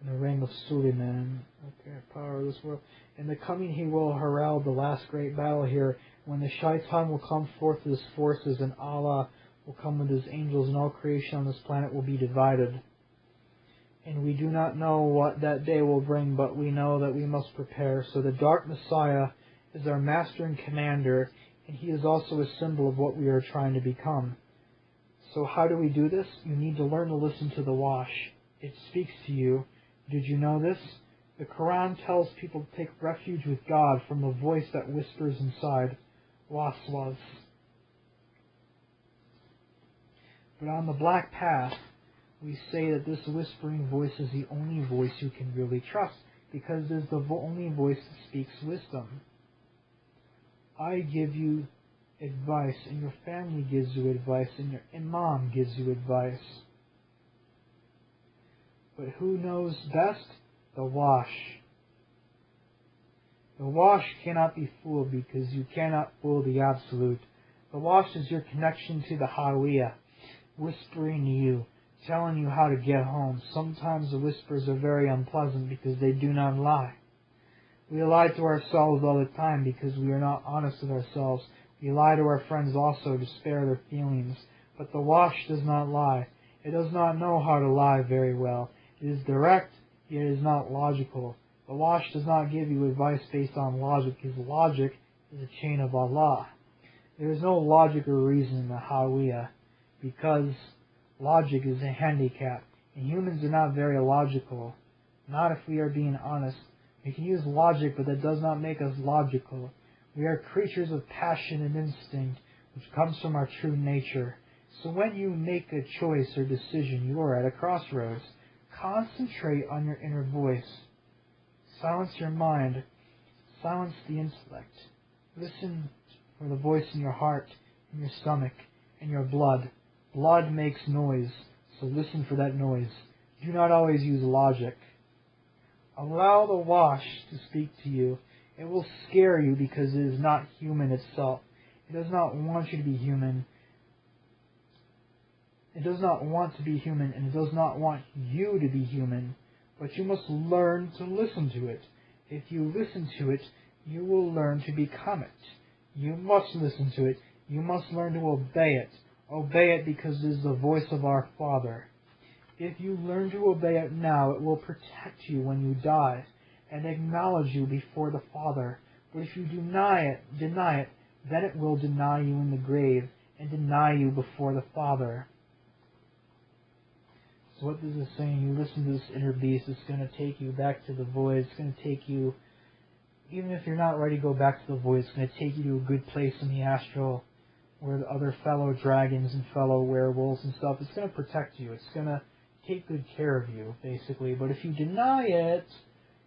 And the ring of Suleiman. Okay, power of this world. In the coming, he will herald the last great battle here, when the Shaitan will come forth with his forces, and Allah will come with his angels, and all creation on this planet will be divided. And we do not know what that day will bring, but we know that we must prepare. So the dark Messiah is our master and commander, and he is also a symbol of what we are trying to become. So how do we do this? You need to learn to listen to the wash. It speaks to you. Did you know this? The Quran tells people to take refuge with God from the voice that whispers inside, waswas. But on the black path, we say that this whispering voice is the only voice you can really trust, because it is the only voice that speaks wisdom. I give you advice, and your family gives you advice, and your imam gives you advice. But who knows best? The wash. The wash cannot be fooled because you cannot fool the absolute. The wash is your connection to the Hawiyah, whispering to you, telling you how to get home. Sometimes the whispers are very unpleasant because they do not lie. We lie to ourselves all the time because we are not honest with ourselves. We lie to our friends also to spare their feelings. But the wash does not lie. It does not know how to lie very well. It is direct, yet it is not logical. The wash does not give you advice based on logic, because logic is a chain of Allah. There is no logic or reason in the Hawiyah, because logic is a handicap, and humans are not very logical. Not if we are being honest. We can use logic, but that does not make us logical. We are creatures of passion and instinct, which comes from our true nature. So when you make a choice or decision, you are at a crossroads. Concentrate on your inner voice. Silence your mind. Silence the intellect. Listen for the voice in your heart, in your stomach, in your blood. Blood makes noise, so listen for that noise. Do not always use logic. Allow the wash to speak to you. It will scare you because it is not human itself. It does not want you to be human. It does not want to be human, and it does not want you to be human. But you must learn to listen to it. If you listen to it, you will learn to become it. You must listen to it. You must learn to obey it. Obey it because it is the voice of our Father. If you learn to obey it now, it will protect you when you die and acknowledge you before the Father. But if you deny it, then it will deny you in the grave and deny you before the Father. So what this is saying, you listen to this inner beast, it's going to take you back to the void. It's going to take you, even if you're not ready to go back to the void, it's going to take you to a good place in the astral where the other fellow dragons and fellow werewolves and stuff, it's going to protect you. It's going to take good care of you, basically. But if you deny it,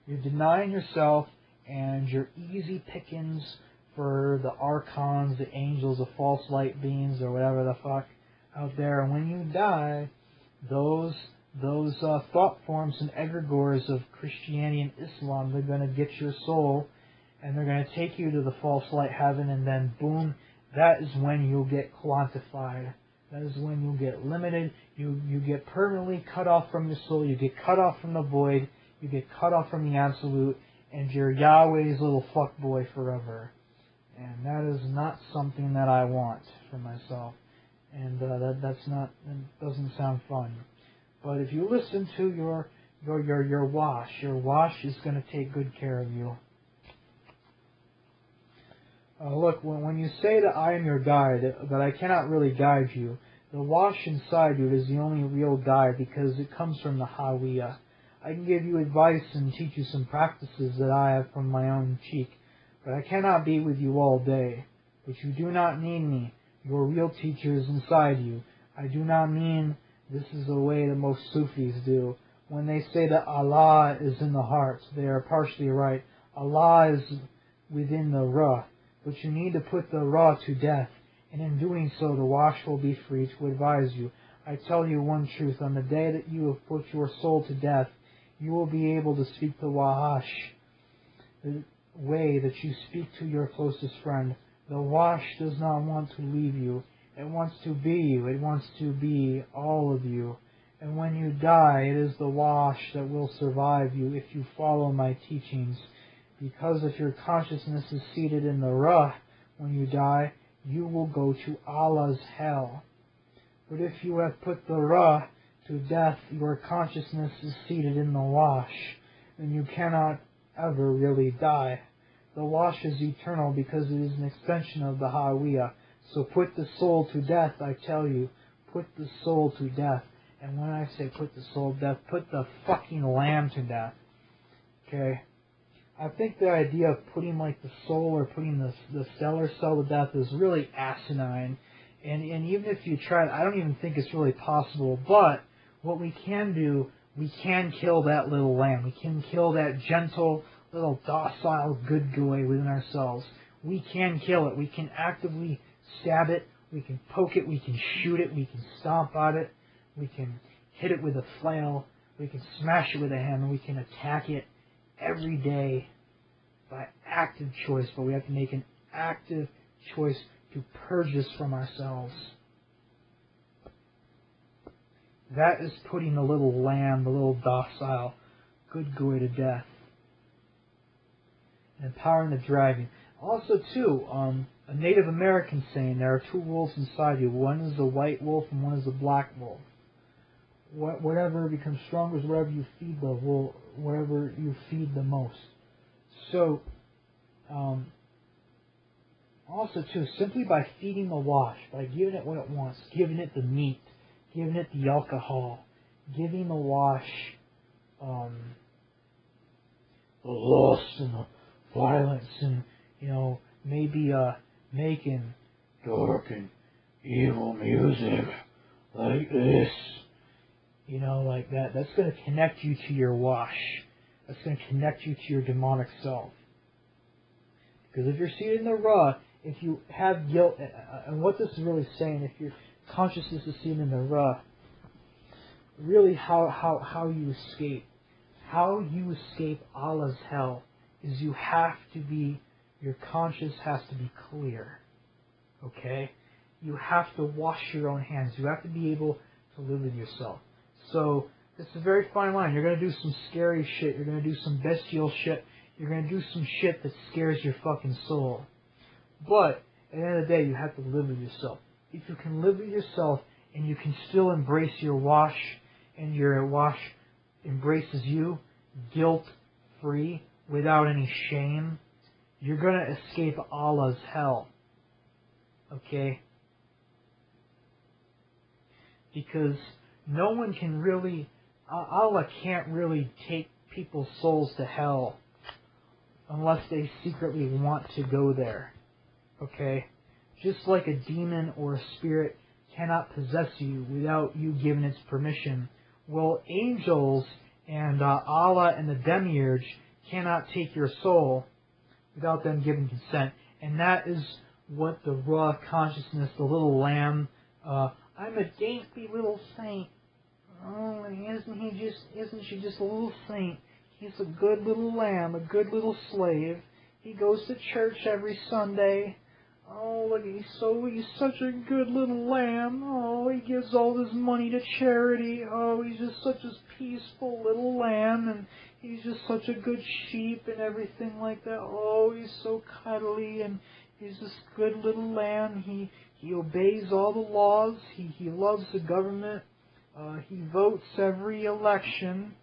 you're denying yourself, and you're easy pickings for the archons, the angels, the false light beings, or whatever the fuck out there. And when you die, those thought forms and egregores of Christianity and Islam, they're going to get your soul, and they're going to take you to the false light heaven, and then boom, that is when you'll get quantified. That is when you'll get limited. You get permanently cut off from your soul. You get cut off from the void. You get cut off from the absolute, and you're Yahweh's little fuckboy forever. And that is not something that I want for myself. And that doesn't sound fun. But if you listen to your wash is going to take good care of you. Look, when you say that I am your guide, that I cannot really guide you, the wash inside you is the only real guide because it comes from the Hawiyah. I can give you advice and teach you some practices that I have from my own cheek, but I cannot be with you all day. But you do not need me. Your real teacher is inside you. I do not mean this is the way that most Sufis do. When they say that Allah is in the heart, they are partially right. Allah is within the Ruh. But you need to put the Ruh to death, and in doing so the wash will be free to advise you. I tell you one truth, on the day that you have put your soul to death, you will be able to speak the wash, the way that you speak to your closest friend. The wash does not want to leave you. It wants to be you. It wants to be all of you. And when you die, it is the wash that will survive you if you follow my teachings. Because if your consciousness is seated in the Ruh, when you die, you will go to Allah's hell. But if you have put the Ruh to death, your consciousness is seated in the wash, and you cannot ever really die. The wash is eternal because it is an extension of the Hawiyah. So put the soul to death, I tell you. Put the soul to death. And when I say put the soul to death, put the fucking lamb to death. Okay? I think the idea of putting like the soul or putting the stellar cell to death is really asinine. And even if you try it, I don't even think it's really possible. But what we can do, we can kill that little lamb. We can kill that gentle, little docile good boy within ourselves. We can kill it. We can actively stab it. We can poke it. We can shoot it. We can stomp on it. We can hit it with a flail. We can smash it with a hammer. We can attack it every day by active choice. But we have to make an active choice to purge this from ourselves. That is putting the little lamb, the little docile good boy to death. And empowering the dragon. Also, too, a Native American saying, there are two wolves inside you. One is the white wolf and one is the black wolf. Whatever becomes stronger is whatever you feed the wolf, whatever you feed the most. So, also, too, simply by feeding the wash, by giving it what it wants, giving it the meat, giving it the alcohol, giving the wash the lust and the violence and, maybe making dark and evil music like this, like that. That's going to connect you to your wash. That's going to connect you to your demonic self. Because if you're seated in the Ra, if you have guilt, and what this is really saying, if your consciousness is seated in the Ra, really how you escape Allah's hell is your conscience has to be clear. Okay? You have to wash your own hands. You have to be able to live with yourself. So, it's a very fine line. You're going to do some scary shit. You're going to do some bestial shit. You're going to do some shit that scares your fucking soul. But, at the end of the day, you have to live with yourself. If you can live with yourself and you can still embrace your wash, and your wash embraces you, guilt-free, without any shame, you're going to escape Allah's hell. Okay? Because no one can really, Allah can't really take people's souls to hell unless they secretly want to go there. Okay? Just like a demon or a spirit cannot possess you without you giving its permission, well, angels and Allah and the demiurge cannot take your soul without them giving consent. And that is what the raw consciousness, the little lamb, I'm a dainty little saint. Oh, isn't she just a little saint? He's a good little lamb, a good little slave. He goes to church every Sunday. Oh, look, he's such a good little lamb. Oh, he gives all his money to charity. Oh, he's just such a peaceful little lamb, and he's just such a good sheep and everything like that. Oh, he's so cuddly, and he's this good little lamb. He obeys all the laws. He loves the government. He votes every election.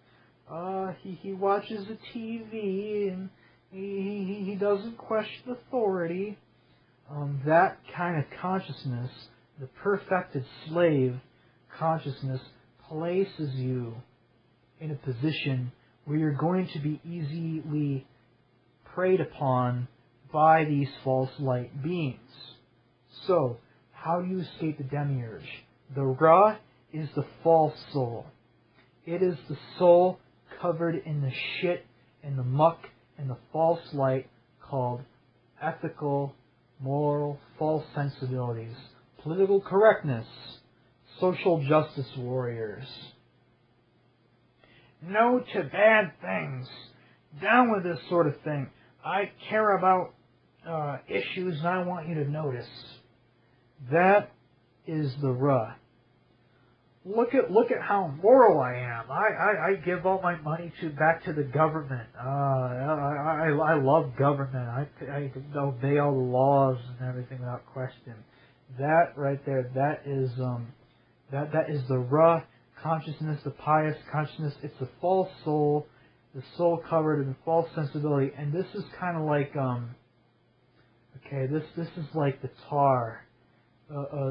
He watches the TV, and he doesn't question authority. That kind of consciousness, the perfected slave consciousness, places you in a position where you're going to be easily preyed upon by these false light beings. So, how do you escape the demiurge? The Ra is the false soul. It is the soul covered in the shit and the muck and the false light called ethical, moral, false sensibilities, political correctness, social justice warriors. No to bad things. Down with this sort of thing. I care about issues and I want you to notice. That is the Ra. Look at how moral I am. I give all my money back to the government. I love government. I obey all the laws and everything without question. That right there, that is the Ra consciousness, the pious consciousness. It's the false soul the soul covered in false sensibility. And this is kind of like, okay, this is like the tar.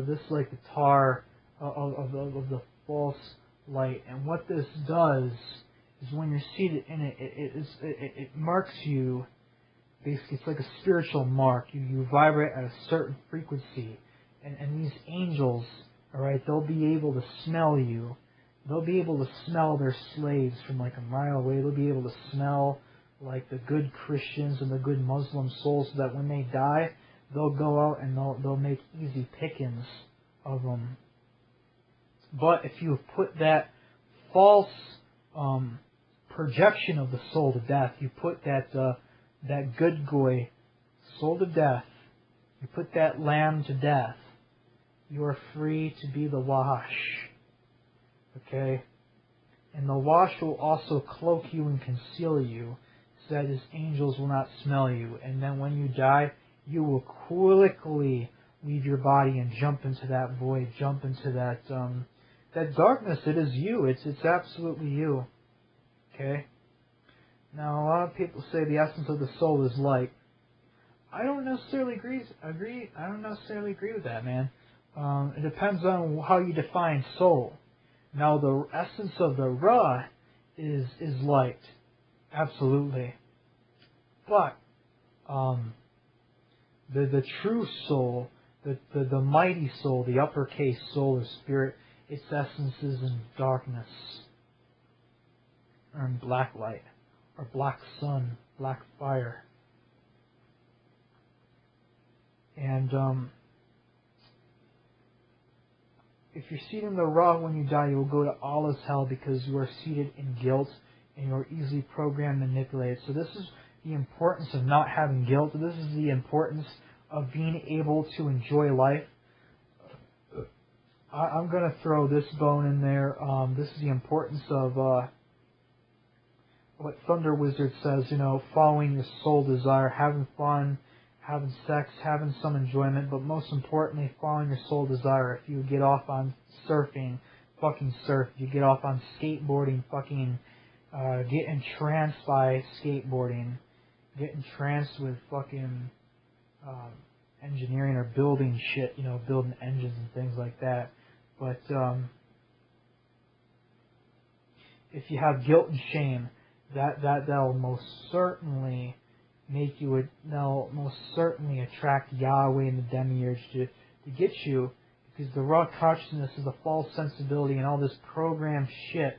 This is like the tar of the false light. And what this does is when you're seated in it, it marks you. Basically, it's like a spiritual mark. You vibrate at a certain frequency. And these angels, alright, they'll be able to smell you. They'll be able to smell their slaves from like a mile away. They'll be able to smell like the good Christians and the good Muslim souls, so that when they die, they'll go out and they'll make easy pickings of them. But if you have put that false projection of the soul to death, you put that good goy soul to death, you put that lamb to death, you are free to be the wash. Okay? And the wash will also cloak you and conceal you, so that his angels will not smell you. And then when you die, you will quickly leave your body and jump into that void, jump into that darkness. It is you. It's absolutely you. Okay? Now, a lot of people say the essence of the soul is light. I don't necessarily agree. I don't necessarily agree with that, man. It depends on how you define soul. Now, the essence of the Ra is light, absolutely. But the true soul, the mighty soul, the uppercase soul or spirit, its essence is in darkness, or in black light, or black sun, black fire. And if you're seated in the Ra when you die, you will go to Allah's hell, because you are seated in guilt and you are easily programmed and manipulated. So this is the importance of not having guilt. This is the importance of being able to enjoy life. I'm going to throw this bone in there. This is the importance of what Thunder Wizard says, following your soul desire, having fun, having sex, having some enjoyment, but most importantly, following your soul desire. If you get off on surfing, fucking surf. If you get off on skateboarding, fucking get entranced by skateboarding. Get entranced with fucking engineering or building shit, building engines and things like that. But if you have guilt and shame, that'll most certainly make you, they'll most certainly attract Yahweh and the demiurge to get you, because the raw consciousness is a false sensibility and all this programmed shit.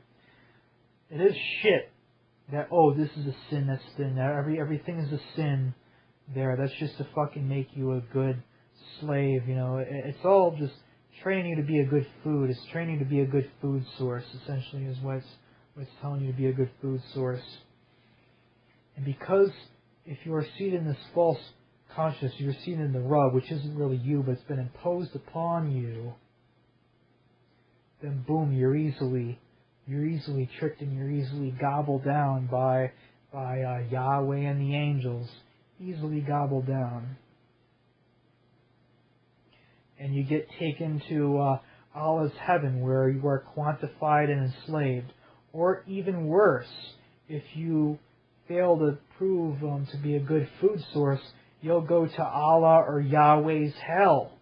It is shit that, this is a sin, that's sin, everything is a sin there. That's just to fucking make you a good slave, It's all just training you to be a good food. It's training you to be a good food source, essentially, is what it's telling you to be a good food source. And because if you are seated in this false consciousness, you're seated in the Ra, which isn't really you, but it's been imposed upon you, then boom, you're easily tricked and you're easily gobbled down by Yahweh and the angels. Easily gobbled down. And you get taken to Allah's heaven, where you are quantified and enslaved. Or even worse, if you fail to prove to be a good food source, you'll go to Allah or Yahweh's hell.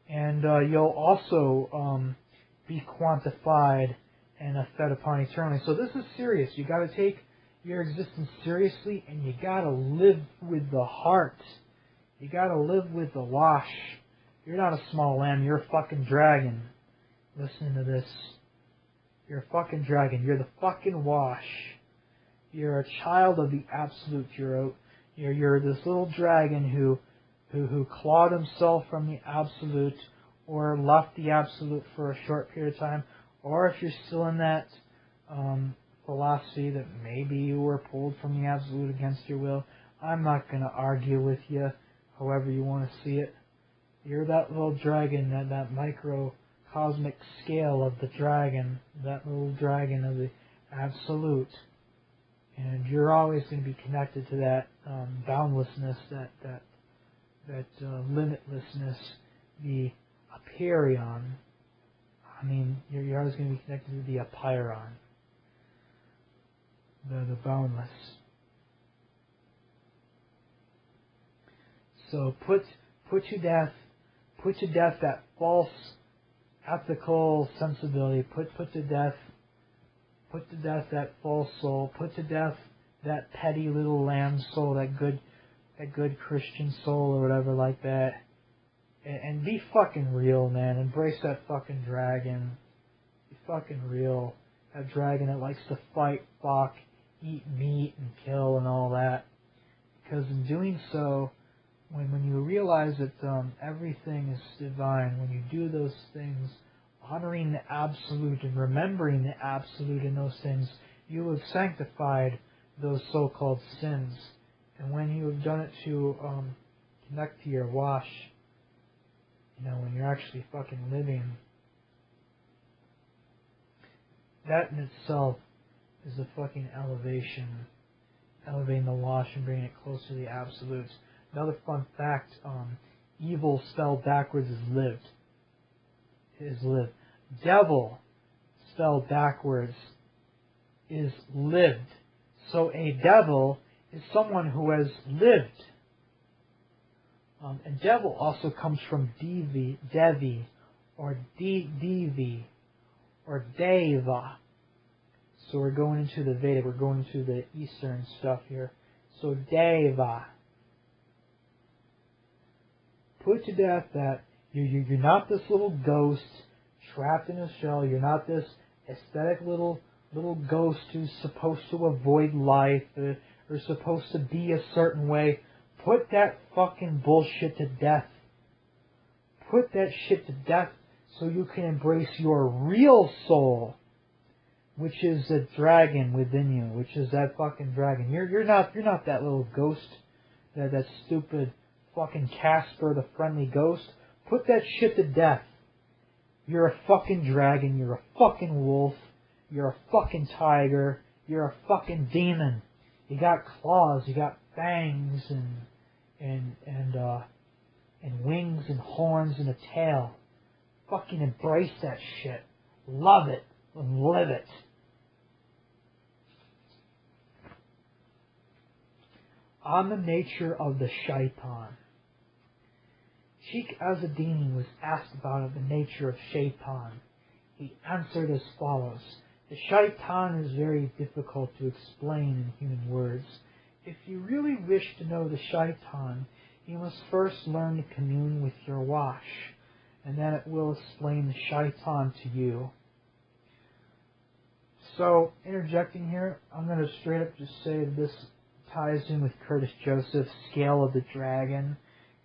And you'll also be quantified and fed upon eternally. So this is serious. You got to take your existence seriously, and you got to live with the heart. You got to live with the wash. You're not a small lamb. You're a fucking dragon. Listen to this. You're a fucking dragon. You're the fucking wash. You're a child of the absolute. You're this little dragon who clawed himself from the absolute, or left the absolute for a short period of time. Or if you're still in that philosophy that maybe you were pulled from the absolute against your will, I'm not going to argue with you, however you want to see it. You're that little dragon, that microcosmic scale of the dragon, that little dragon of the absolute. And you're always going to be connected to that boundlessness, that limitlessness, the apeiron. I mean, you're always going to be connected to the apeiron. the boundless. So put to death that false ethical sensibility. Put to death that false soul. Put to death that petty little lamb soul, that good Christian soul or whatever like that. And be fucking real, man. Embrace that fucking dragon. Be fucking real. That dragon that likes to fight, fuck, eat meat and kill and all that. Because in doing so, when you realize that everything is divine, when you do those things, honoring the absolute and remembering the absolute in those things, you have sanctified those so-called sins. And when you have done it to connect to your wash, when you're actually fucking living, that in itself is a fucking elevation. Elevating the wash and bringing it closer to the absolutes. Another fun fact, evil spelled backwards is lived. Is lived. Devil spelled backwards is lived. So a devil is someone who has lived. And devil also comes from Devi, or Devi, or Deva. So we're going into the Vedic, we're going into the Eastern stuff here. So Deva. Put to death that you're not this little ghost trapped in a shell. You're not this aesthetic little ghost who's supposed to avoid life or supposed to be a certain way. Put that fucking bullshit to death. Put that shit to death so you can embrace your real soul, which is the dragon within you, which is that fucking dragon. You're not that little ghost, that stupid fucking Casper the Friendly Ghost. Put that shit to death. You're a fucking dragon. You're a fucking wolf. You're a fucking tiger. You're a fucking demon. You got claws. You got fangs and wings and horns and a tail. Fucking embrace that shit. Love it and live it. On the nature of the shaitan. Cheikh Azzeddine was asked about the nature of shaitan. He answered as follows. The shaitan is very difficult to explain in human words. If you really wish to know the shaitan, you must first learn to commune with your wash, and then it will explain the shaitan to you. So, interjecting here, I'm going to straight up just say that this ties in with Curtis Joseph's Scale of the Dragon.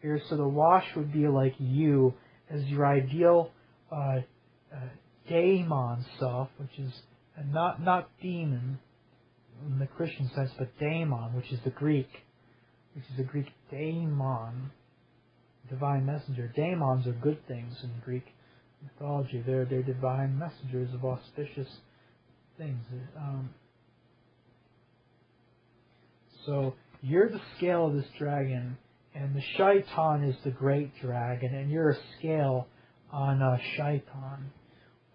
Here, so the wash would be like you as your ideal daemon self, which is not demon in the Christian sense, but daemon, which is the Greek daemon, divine messenger. Daemons are good things in Greek mythology. They're divine messengers of auspicious things. So you're the scale of this dragon. And the shaitan is the great dragon, and you're a scale on shaitan.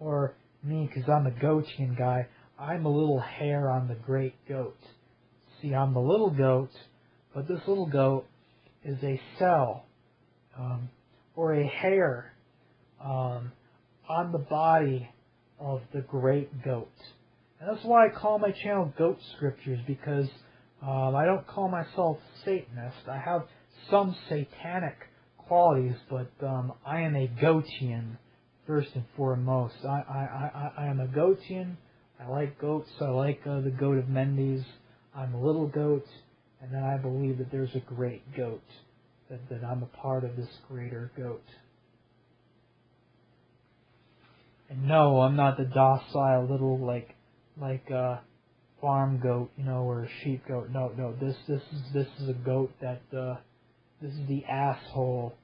Or me, because I'm a goatian guy, I'm a little hair on the great goat. See, I'm the little goat, but this little goat is a cell, or a hair, on the body of the great goat. And that's why I call my channel Goat Scriptures, because I don't call myself Satanist. I have some satanic qualities, but I am a goatian first and foremost. I am a goatian. I like goats. I like the goat of Mendes. I'm a little goat, and then I believe that there's a great goat, that I'm a part of this greater goat. And no, I'm not the docile little like farm goat, or a sheep goat. No, this is a goat that this is the asshole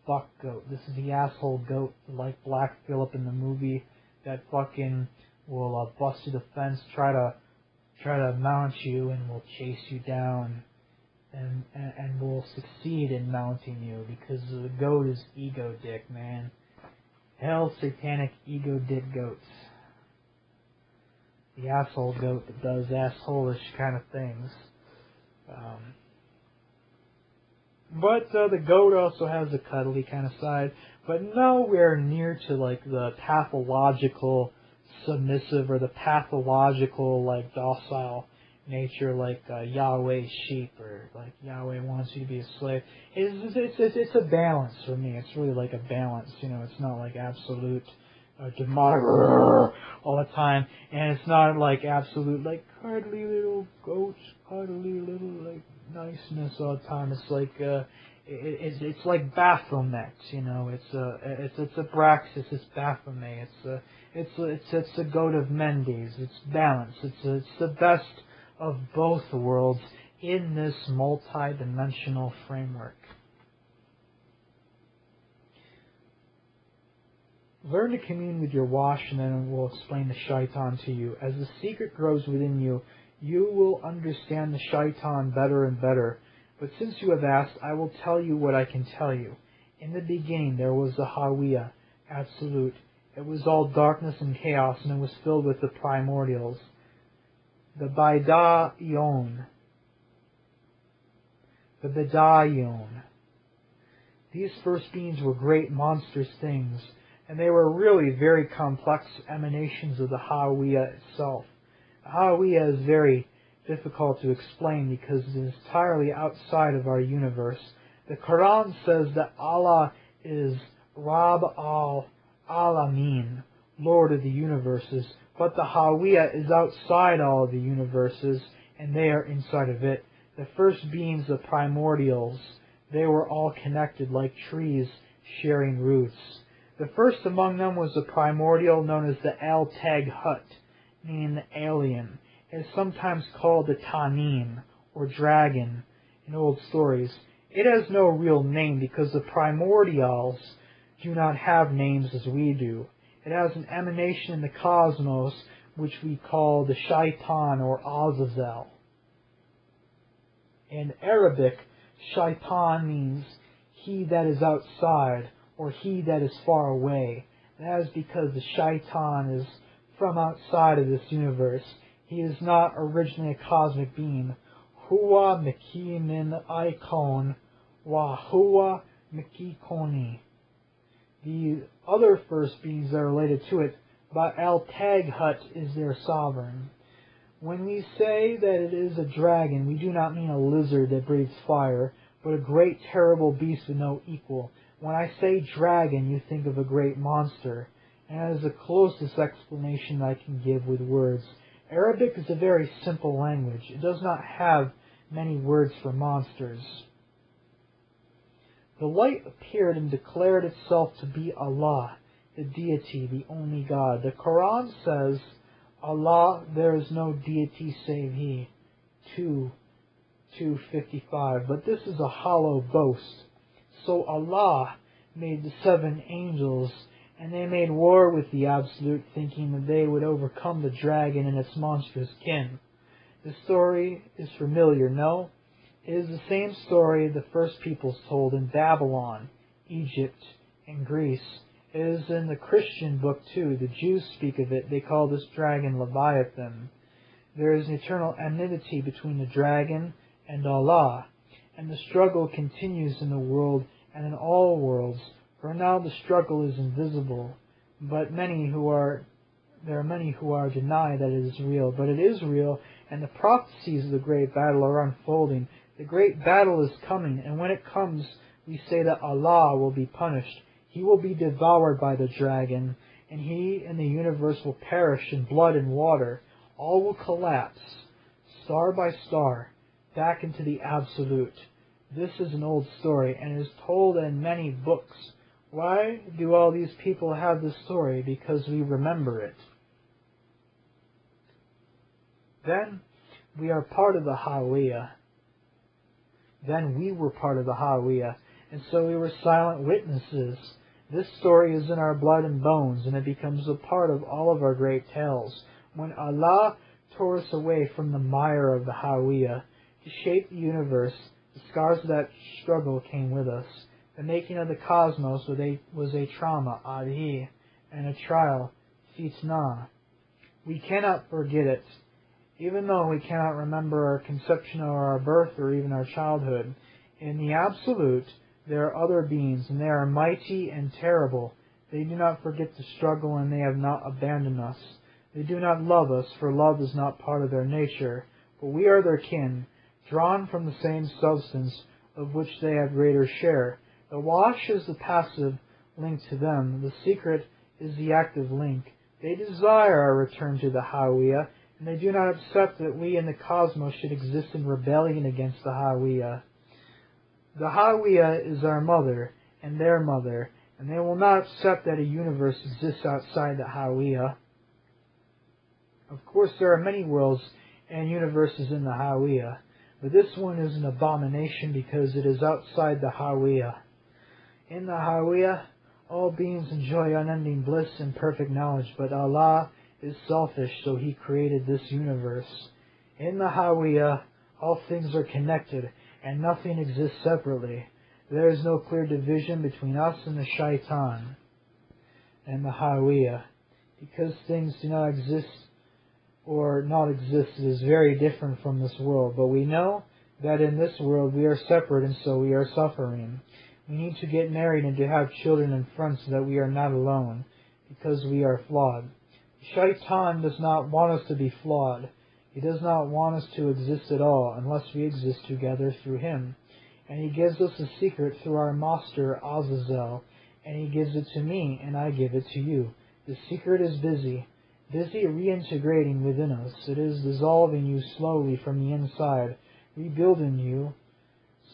buck goat. This is the asshole goat like Black Phillip in the movie that fucking will bust through the fence, try to mount you, and will chase you down, and will succeed in mounting you because the goat is ego dick, man. Hell, satanic ego dick goats. the asshole goat that does asshole-ish kind of things. But the goat also has a cuddly kind of side, but nowhere near to like the pathological submissive or the pathological like docile nature like Yahweh's sheep, or like Yahweh wants you to be a slave. It's a balance for me. It's really like a balance, you know. It's not like absolute demonic all the time, and it's not like absolute like cuddly little goats, cuddly little like niceness all the time. It's like it's like Baphomet, you know. It's a Braxis, it's Baphomet. It's a goat of Mendes. It's balance. It's the best of both worlds in this multi-dimensional framework. Learn to commune with your wash, and then we'll explain the shaitan to you. As the secret grows within you, you will understand the shaitan better and better. But since you have asked, I will tell you what I can tell you. In the beginning there was the Hawiya, absolute. It was all darkness and chaos, and it was filled with the primordials. The Baidayon. The Baidayon. These first beings were great monstrous things, and they were really very complex emanations of the Hawiya itself. The Hawiya is very difficult to explain because it is entirely outside of our universe. The Quran says that Allah is Rabb al-Alamin, Lord of the universes, but the Hawiya is outside all of the universes, and they are inside of it. The first beings, the primordials, they were all connected like trees sharing roots. The first among them was the primordial known as the Al-Tag Hut, meaning the alien. It is sometimes called the Tanin, or dragon, in old stories. It has no real name because the primordials do not have names as we do. It has an emanation in the cosmos which we call the shaitan or Azazel. In Arabic, shaitan means he that is outside or he that is far away. That is because the shaitan is from outside of this universe. He is not originally a cosmic being. Huwa miki min ikon wa huwa miki koni. The other first beings that are related to it, but Al-Tag Hut is their sovereign. When we say that it is a dragon, we do not mean a lizard that breathes fire, but a great terrible beast with no equal. When I say dragon, you think of a great monster, and that is the closest explanation I can give with words. Arabic is a very simple language. It does not have many words for monsters. The light appeared and declared itself to be Allah, the deity, the only God. The Quran says, Allah, there is no deity save He. 2:55. But this is a hollow boast. So Allah made the 7 angels, and they made war with the Absolute, thinking that they would overcome the dragon and its monstrous kin. The story is familiar, no? It is the same story the first peoples told in Babylon, Egypt, and Greece. It is in the Christian book too. The Jews speak of it. They call this dragon Leviathan. There is an eternal enmity between the dragon and Allah, and the struggle continues in the world and in all worlds. For now the struggle is invisible, but there are many who are deny that it is real. But it is real, and the prophecies of the great battle are unfolding. The great battle is coming, and when it comes, we say that Allah will be punished. He will be devoured by the dragon, and he and the universe will perish in blood and water. All will collapse, star by star, back into the Absolute. This is an old story, and it is told in many books. Why do all these people have this story? Because we remember it. Then we are part of the Hawiya. Then we were part of the Hawiya, and so we were silent witnesses. This story is in our blood and bones, and it becomes a part of all of our great tales. When Allah tore us away from the mire of the Hawiya to shape the universe, the scars of that struggle came with us. The making of the cosmos was a trauma, adhi, and a trial, fitna. We cannot forget it, even though we cannot remember our conception or our birth or even our childhood. In the Absolute, there are other beings, and they are mighty and terrible. They do not forget the struggle, and they have not abandoned us. They do not love us, for love is not part of their nature. But we are their kin, drawn from the same substance, of which they have greater share. The wash is the passive link to them. The secret is the active link. They desire our return to the Hawiya, and they do not accept that we in the cosmos should exist in rebellion against the Hawiya. The Hawiya is our mother, and their mother, and they will not accept that a universe exists outside the Hawiya. Of course, there are many worlds and universes in the Hawiya, but this one is an abomination because it is outside the Hawiya. In the Hawiya, all beings enjoy unending bliss and perfect knowledge, but Allah is selfish, so He created this universe. In the Hawiya, all things are connected, and nothing exists separately. There is no clear division between us and the shaitan and the Hawiya. Because things do not exist or not exist, it is very different from this world. But we know that in this world we are separate, and so we are suffering. We need to get married and to have children and friends so that we are not alone, because we are flawed. Shaitan does not want us to be flawed. He does not want us to exist at all unless we exist together through him. And he gives us a secret through our master Azazel, and he gives it to me, and I give it to you. The secret is busy reintegrating within us. It is dissolving you slowly from the inside, rebuilding you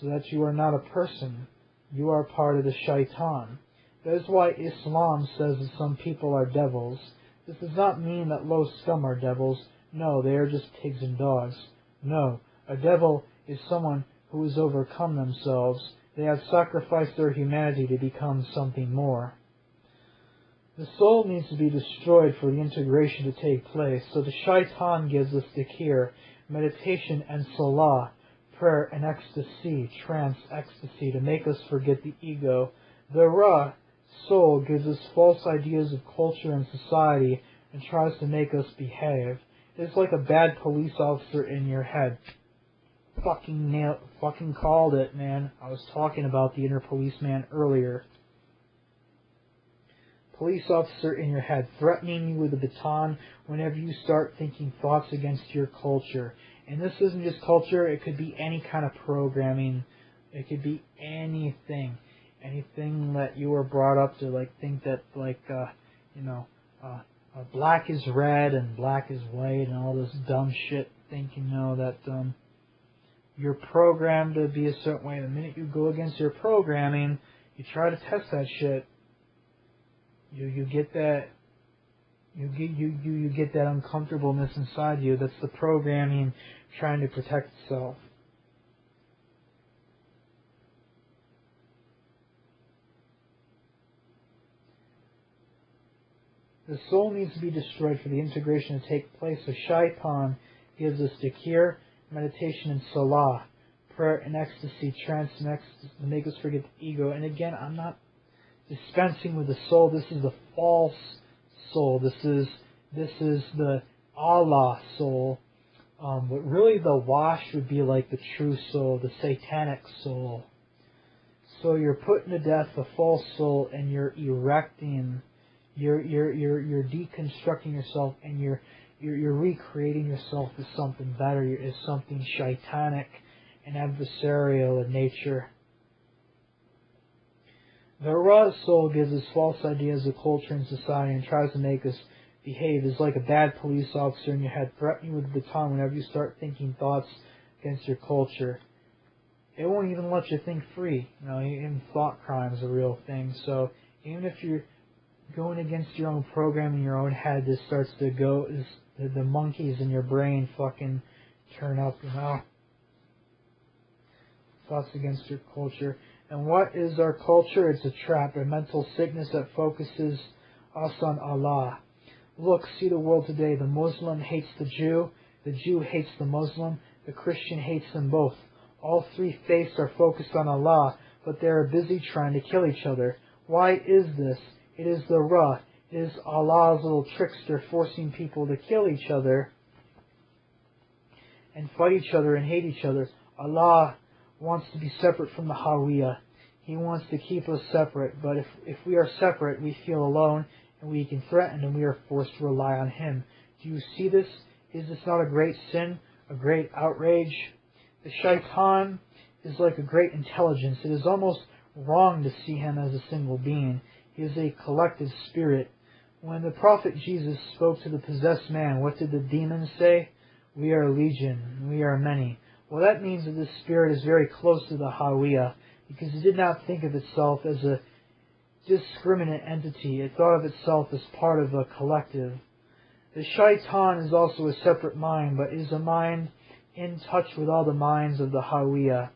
so that you are not a person. You are part of the shaitan. That is why Islam says that some people are devils. This does not mean that low scum are devils. No, they are just pigs and dogs. No, a devil is someone who has overcome themselves. They have sacrificed their humanity to become something more. The soul needs to be destroyed for the integration to take place. So the shaitan gives us dhikr, meditation and salah, prayer and ecstasy, trance, ecstasy, to make us forget the ego. The Ra, soul, gives us false ideas of culture and society and tries to make us behave. It's like a bad police officer in your head. Fucking called it, man. I was talking about the inner policeman earlier. Police officer in your head, threatening you with a baton whenever you start thinking thoughts against your culture. And this isn't just culture, it could be any kind of programming. It could be anything. Anything that you were brought up to, like, think that, like, black is red and black is white and all this dumb shit. Think, that you're programmed to be a certain way. The minute you go against your programming, you try to test that shit. You get that. You get that uncomfortableness inside you. That's the programming trying to protect itself. The soul needs to be destroyed for the integration to take place. So shaitan gives us dhikr, meditation and salah, prayer and ecstasy, trance and ecstasy, to make us forget the ego. And again, I'm not dispensing with the soul. This is the false soul. This is the Allah soul. But really the wash would be like the true soul, the satanic soul. So you're putting to death the false soul, and you're erecting, you're deconstructing yourself, and you're recreating yourself as something better, as something shaitanic and adversarial in nature. The Ra soul gives us false ideas of culture and society and tries to make us behave. It's like a bad police officer in your head, threatening you with a baton whenever you start thinking thoughts against your culture. It won't even let you think free. Even thought crime is a real thing. So even if you're going against your own program in your own head, this starts to go, the monkeys in your brain fucking turn up, Thoughts against your culture. And what is our culture? It's a trap, a mental sickness that focuses us on Allah. Look, see the world today. The Muslim hates the Jew hates the Muslim, the Christian hates them both. All three faiths are focused on Allah, but they are busy trying to kill each other. Why is this? It is the Ra. It is Allah's little trickster forcing people to kill each other and fight each other and hate each other. Allah wants to be separate from the Hawiyah. He wants to keep us separate, but if we are separate, we feel alone and we can threaten and we are forced to rely on Him. Do you see this? Is this not a great sin, a great outrage? The shaitan is like a great intelligence. It is almost wrong to see him as a single being. He is a collective spirit. When the Prophet Jesus spoke to the possessed man, what did the demons say? We are legion, we are many. Well, that means that this spirit is very close to the Hawiyah, because it did not think of itself as a discriminate entity. It thought of itself as part of a collective. The shaitan is also a separate mind, but is a mind in touch with all the minds of the Hawiyah.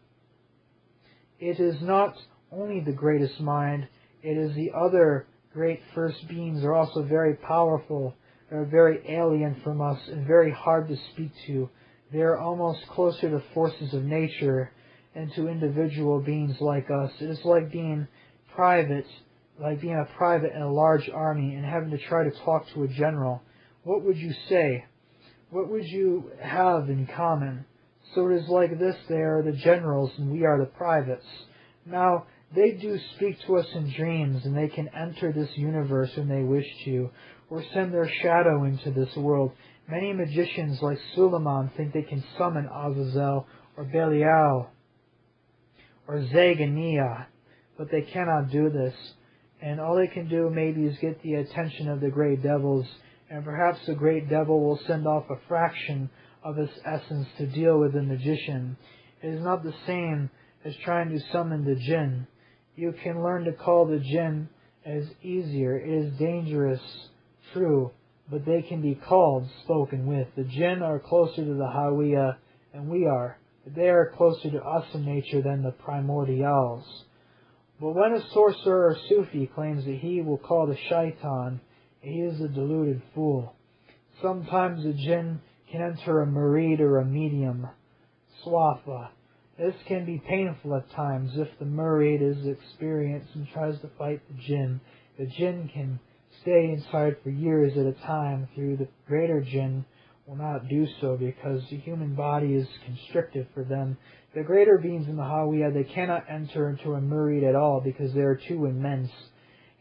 It is not only the greatest mind, it is the other great first beings are also very powerful. They are very alien from us and very hard to speak to. They are almost closer to forces of nature and to individual beings like us. It is like being private, like being a private in a large army and having to try to talk to a general. What would you say? What would you have in common? So it is like this: they are the generals and we are the privates. Now, they do speak to us in dreams, and they can enter this universe when they wish to, or send their shadow into this world. Many magicians like Suleiman think they can summon Azazel or Belial or Zaganiah, but they cannot do this. And all they can do maybe is get the attention of the great devils, and perhaps the great devil will send off a fraction of its essence to deal with the magician. It is not the same as trying to summon the jinn. You can learn to call the jinn as easier. It is dangerous, true, but they can be called, spoken with. The jinn are closer to the Hawiyah than we are, but they are closer to us in nature than the primordials. But when a sorcerer or Sufi claims that he will call the shaitan, he is a deluded fool. Sometimes a jinn can enter a murid or a medium, swafa. This can be painful at times if the murid is experienced and tries to fight the jinn. The jinn can stay inside for years at a time. Through the greater jinn will not do so because the human body is constricted for them. The greater beings in the Hawiyah, they cannot enter into a murid at all because they are too immense.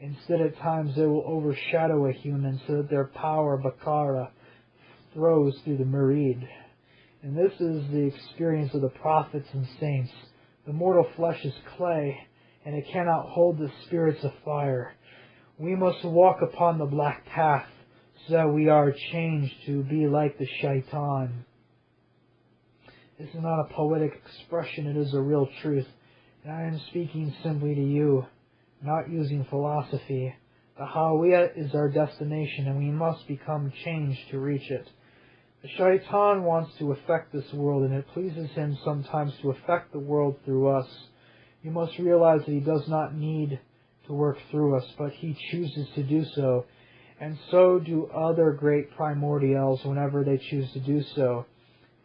Instead, at times they will overshadow a human so that their power, Bakara, throws through the murid. And this is the experience of the prophets and saints. The mortal flesh is clay, and it cannot hold the spirits of fire. We must walk upon the black path so that we are changed to be like the shaitan. This is not a poetic expression, it is a real truth. And I am speaking simply to you, not using philosophy. The Hawiyah is our destination, and we must become changed to reach it. The shaitan wants to affect this world, and it pleases him sometimes to affect the world through us. You must realize that he does not need to work through us, but he chooses to do so. And so do other great primordials whenever they choose to do so.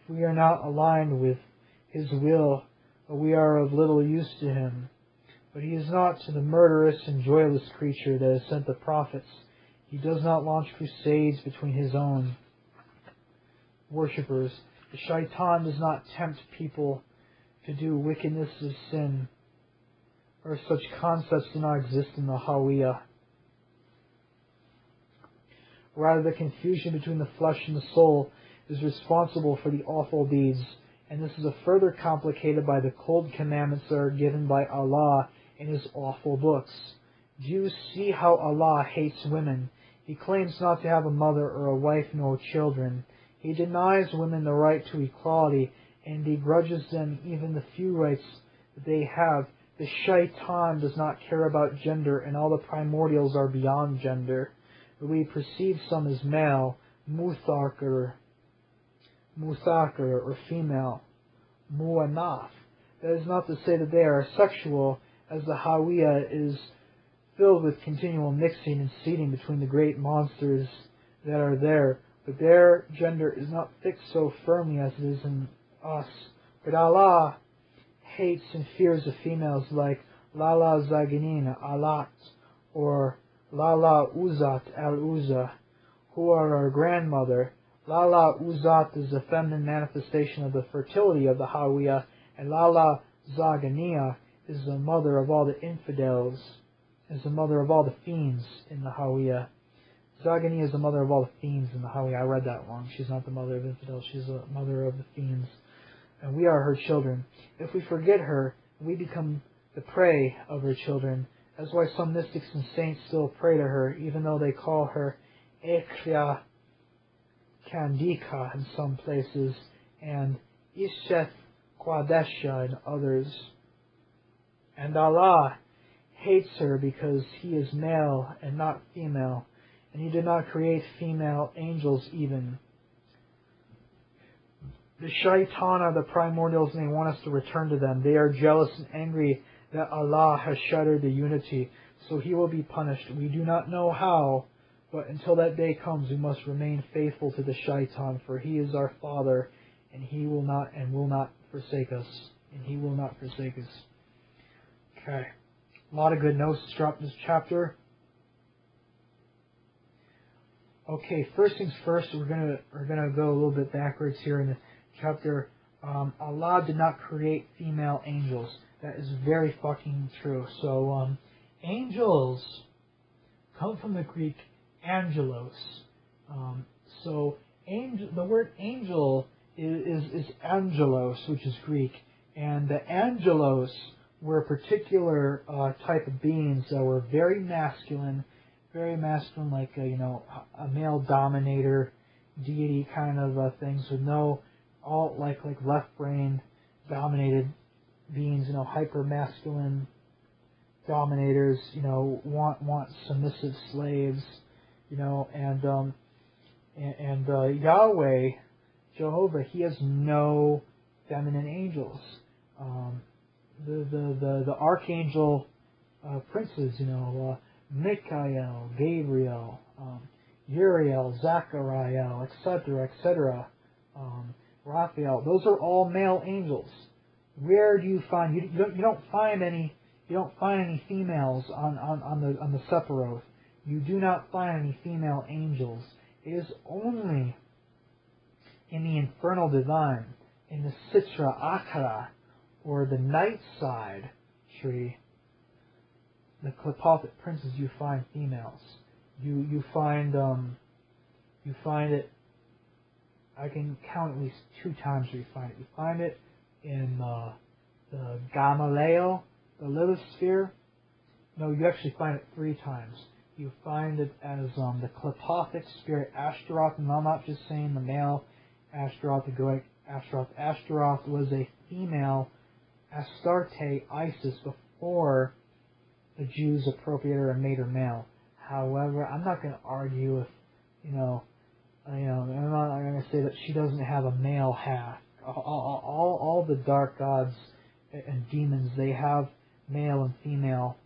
If we are not aligned with his will, we are of little use to him. But he is not to the murderous and joyless creature that has sent the prophets. He does not launch crusades between his own worshippers. The shaitan does not tempt people to do wickedness of sin, or such concepts do not exist in the Hawiyah. Rather, the confusion between the flesh and the soul is responsible for the awful deeds, and this is further complicated by the cold commandments that are given by Allah in His awful books. Do you see how Allah hates women? He claims not to have a mother or a wife nor children. He denies women the right to equality and begrudges them even the few rights that they have. The shaitan does not care about gender, and all the primordials are beyond gender. We perceive some as male, muthakar or female, mu'anaf. That is not to say that they are sexual, as the Hawiyah is filled with continual mixing and seeding between the great monsters that are there. But their gender is not fixed so firmly as it is in us. But Allah hates and fears the females like Lala Zaganina, Alat, or Lala Uzat al-Uzza, who are our grandmother. Lala Uzat is the feminine manifestation of the fertility of the Hawiyah, and Lala Zagania is the mother of all the infidels, is the mother of all the fiends in the Hawiyah. Zagania is the mother of all the fiends in the Hawiyah. I read that wrong. She's not the mother of infidels. She's the mother of the fiends. And we are her children. If we forget her, we become the prey of her children. That's why some mystics and saints still pray to her, even though they call her Ekria Kandika in some places, and Isheth Kwadesha in others. And Allah hates her because He is male and not female, and He did not create female angels even. The shaitan are the primordials, and they want us to return to them. They are jealous and angry that Allah has shattered the unity, so He will be punished. We do not know how, but until that day comes, we must remain faithful to the shaitan, for he is our father, and he will not forsake us. And he will not forsake us. Okay. A lot of good notes dropped in this chapter. Okay, first things first, we're gonna go a little bit backwards here in the chapter. Allah did not create female angels. That is very fucking true. So, angels come from the Greek angelos. The word angel is angelos, which is Greek, and the angelos were a particular type of beings that were very masculine, like a male dominator, deity kind of things, with no like left brain dominated beings, hyper masculine dominators, want submissive slaves, and Yahweh, Jehovah, He has no feminine angels. The archangel princes, Michael, Gabriel, Uriel, Zachariah, etc., Raphael. Those are all male angels. Where do you find you don't find any females on the Sephiroth. You do not find any female angels. It is only in the infernal divine, in the Sitra Akara, or the night side tree, the Klipothic princes, you find females. You find it. I can count at least 2 times where you find it. You find it in the Gamaliel, the Lilith sphere. No, you actually find it 3 times. You find it as the Klipothic spirit Ashtaroth, and I'm not just saying the male Ashtaroth, the Goic Ashtaroth. Ashtaroth was a female Astarte, Isis, before the Jews appropriated her and made her male. However, I'm not going to argue if, I'm not going to say that she doesn't have a male half. All the dark gods and demons, they have male and female,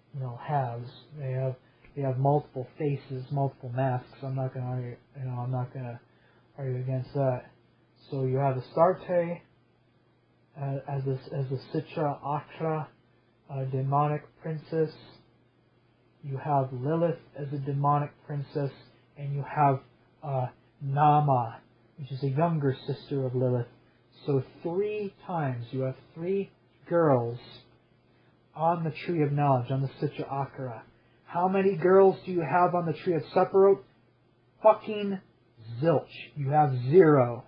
halves. They have multiple faces, multiple masks. I'm not going to argue. I'm not going to argue against that. So you have Astarte as a Sitra Akra, a demonic princess. You have Lilith as a demonic princess, and you have Nama, which is a younger sister of Lilith. So 3 times you have 3 girls on the tree of knowledge, on the Sitra Akara. How many girls do you have on the tree of Sephiroth? Fucking zilch. You have 0.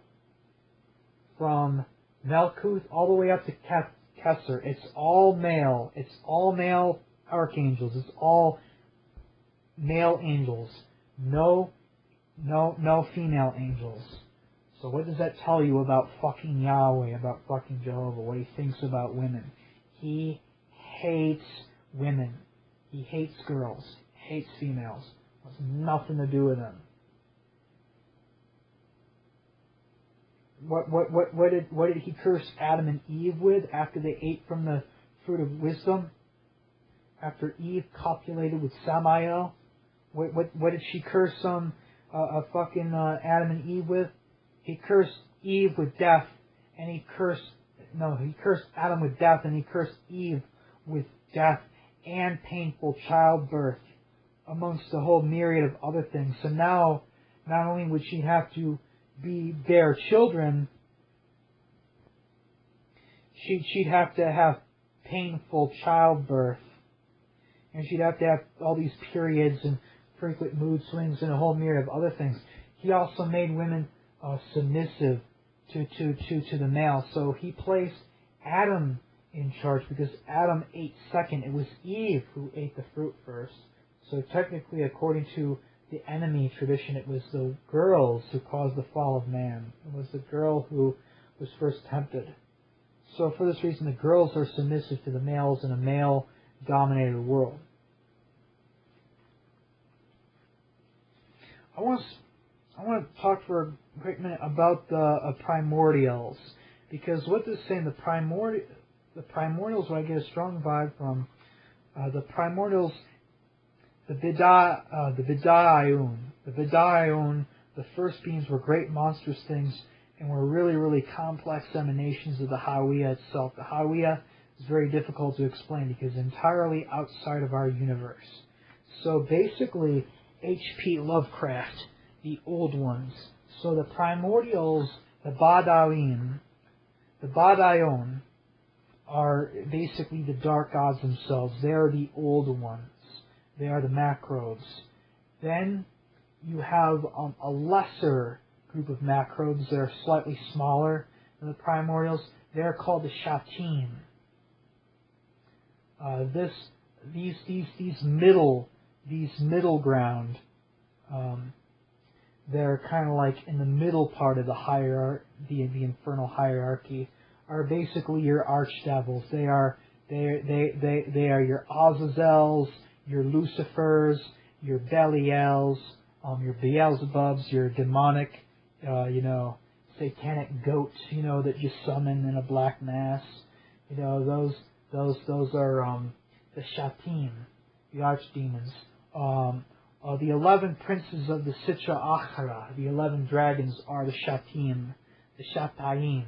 From Malkuth all the way up to Kesser. It's all male. It's all male archangels. It's all male angels. No female angels. So what does that tell you about fucking Yahweh, about fucking Jehovah, what He thinks about women? He hates women. He hates girls. He hates females. It has nothing to do with them. What did He curse Adam and Eve with after they ate from the fruit of wisdom? After Eve copulated with Samael? What did she curse fucking Adam and Eve with? He cursed Eve with death, and he cursed Adam with death, and he cursed Eve with death and painful childbirth. amongst a whole myriad of other things. So now, not only would she have to bear children, she'd have to have painful childbirth, and she'd have to have all these periods and frequent mood swings and a whole myriad of other things. He also made women submissive to the male. So he placed Adam in charge because Adam ate second. It was Eve who ate the fruit first. So technically, according to the enemy tradition, it was the girls who caused the fall of man. It was the girl who was first tempted. So for this reason, the girls are submissive to the males in a male-dominated world. I want to talk for a quick minute about the primordials, because what this is saying, the primordials, what I get a strong vibe from, the primordials, the Bidayun, the first beings were great monstrous things and were really, really complex emanations of the Hawiya itself. The Hawiya is very difficult to explain because it's entirely outside of our universe. So basically, H.P. Lovecraft, the old ones. So the primordials, the Badayin, are basically the dark gods themselves. They are the old ones. They are the macrobes. Then you have a lesser group of macrobes that are slightly smaller than the primordials. They are called the Shatim. These middle ground, they're kind of like in the middle part of the hierarchy, the infernal hierarchy, are basically your archdevils. They are your Azazels, your Lucifers, your Belials, your Beelzebubs, your demonic, satanic goats, that you summon in a black mass. Those are the Shatim, the archdemons. The 11 princes of the Sitra Achara, the 11 dragons, are the Shatim, the Shatayim.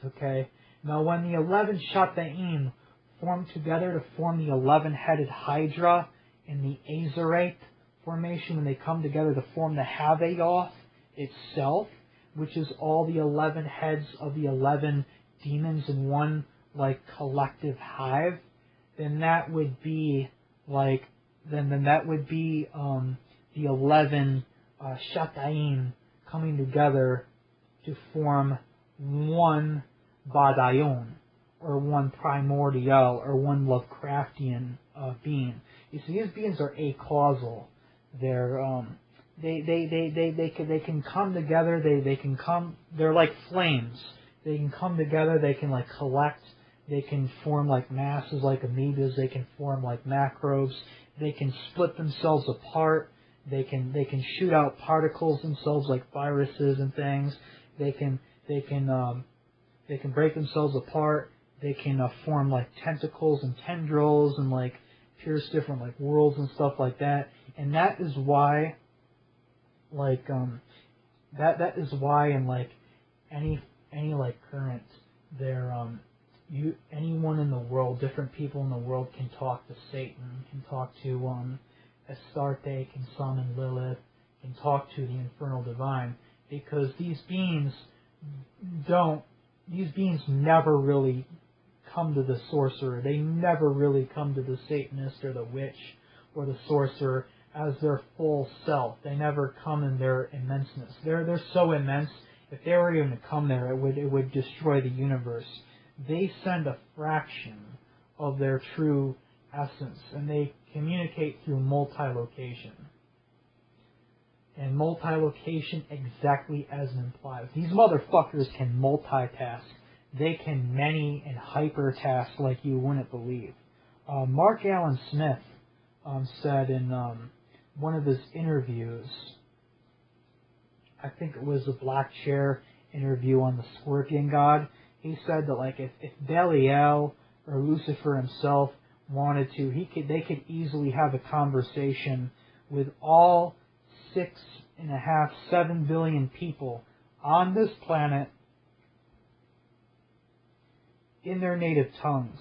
Okay? Now, when the 11 Shatayim form together to form the 11-headed Hydra in the Azerate formation, when they come together to form the Havayoth itself, which is all the 11 heads of the 11 demons in one, collective hive, then that would be the 11 Shatayim coming together to form one Badayon, or one primordial, or one Lovecraftian being. You see, these beings are acausal. They can come together. They're like flames. They can come together. They can collect. They can form like masses, like amoebas. They can form like macrobes. They can split themselves apart. They can shoot out particles themselves like viruses and things. They can break themselves apart. They can form like tentacles and tendrils and pierce different worlds and stuff like that. And that is why that is why in any current anyone in the world, different people in the world can talk to Satan, can talk to Astarte, can summon Lilith, can talk to the infernal divine, because these beings never really come to the sorcerer. They never really come to the Satanist or the witch or the sorcerer as their full self. They never come in their immenseness. They're so immense, if they were even to come there, it would destroy the universe. They send a fraction of their true essence, and they communicate through multi-location. And multi-location, exactly as it implies. These motherfuckers can multitask. They can many and hypertask like you wouldn't believe. Mark Allen Smith said in one of his interviews, I think it was a Black Chair interview on the Scorpion God, he said that if Belial or Lucifer himself wanted to, they could easily have a conversation with all 7 billion people on this planet in their native tongues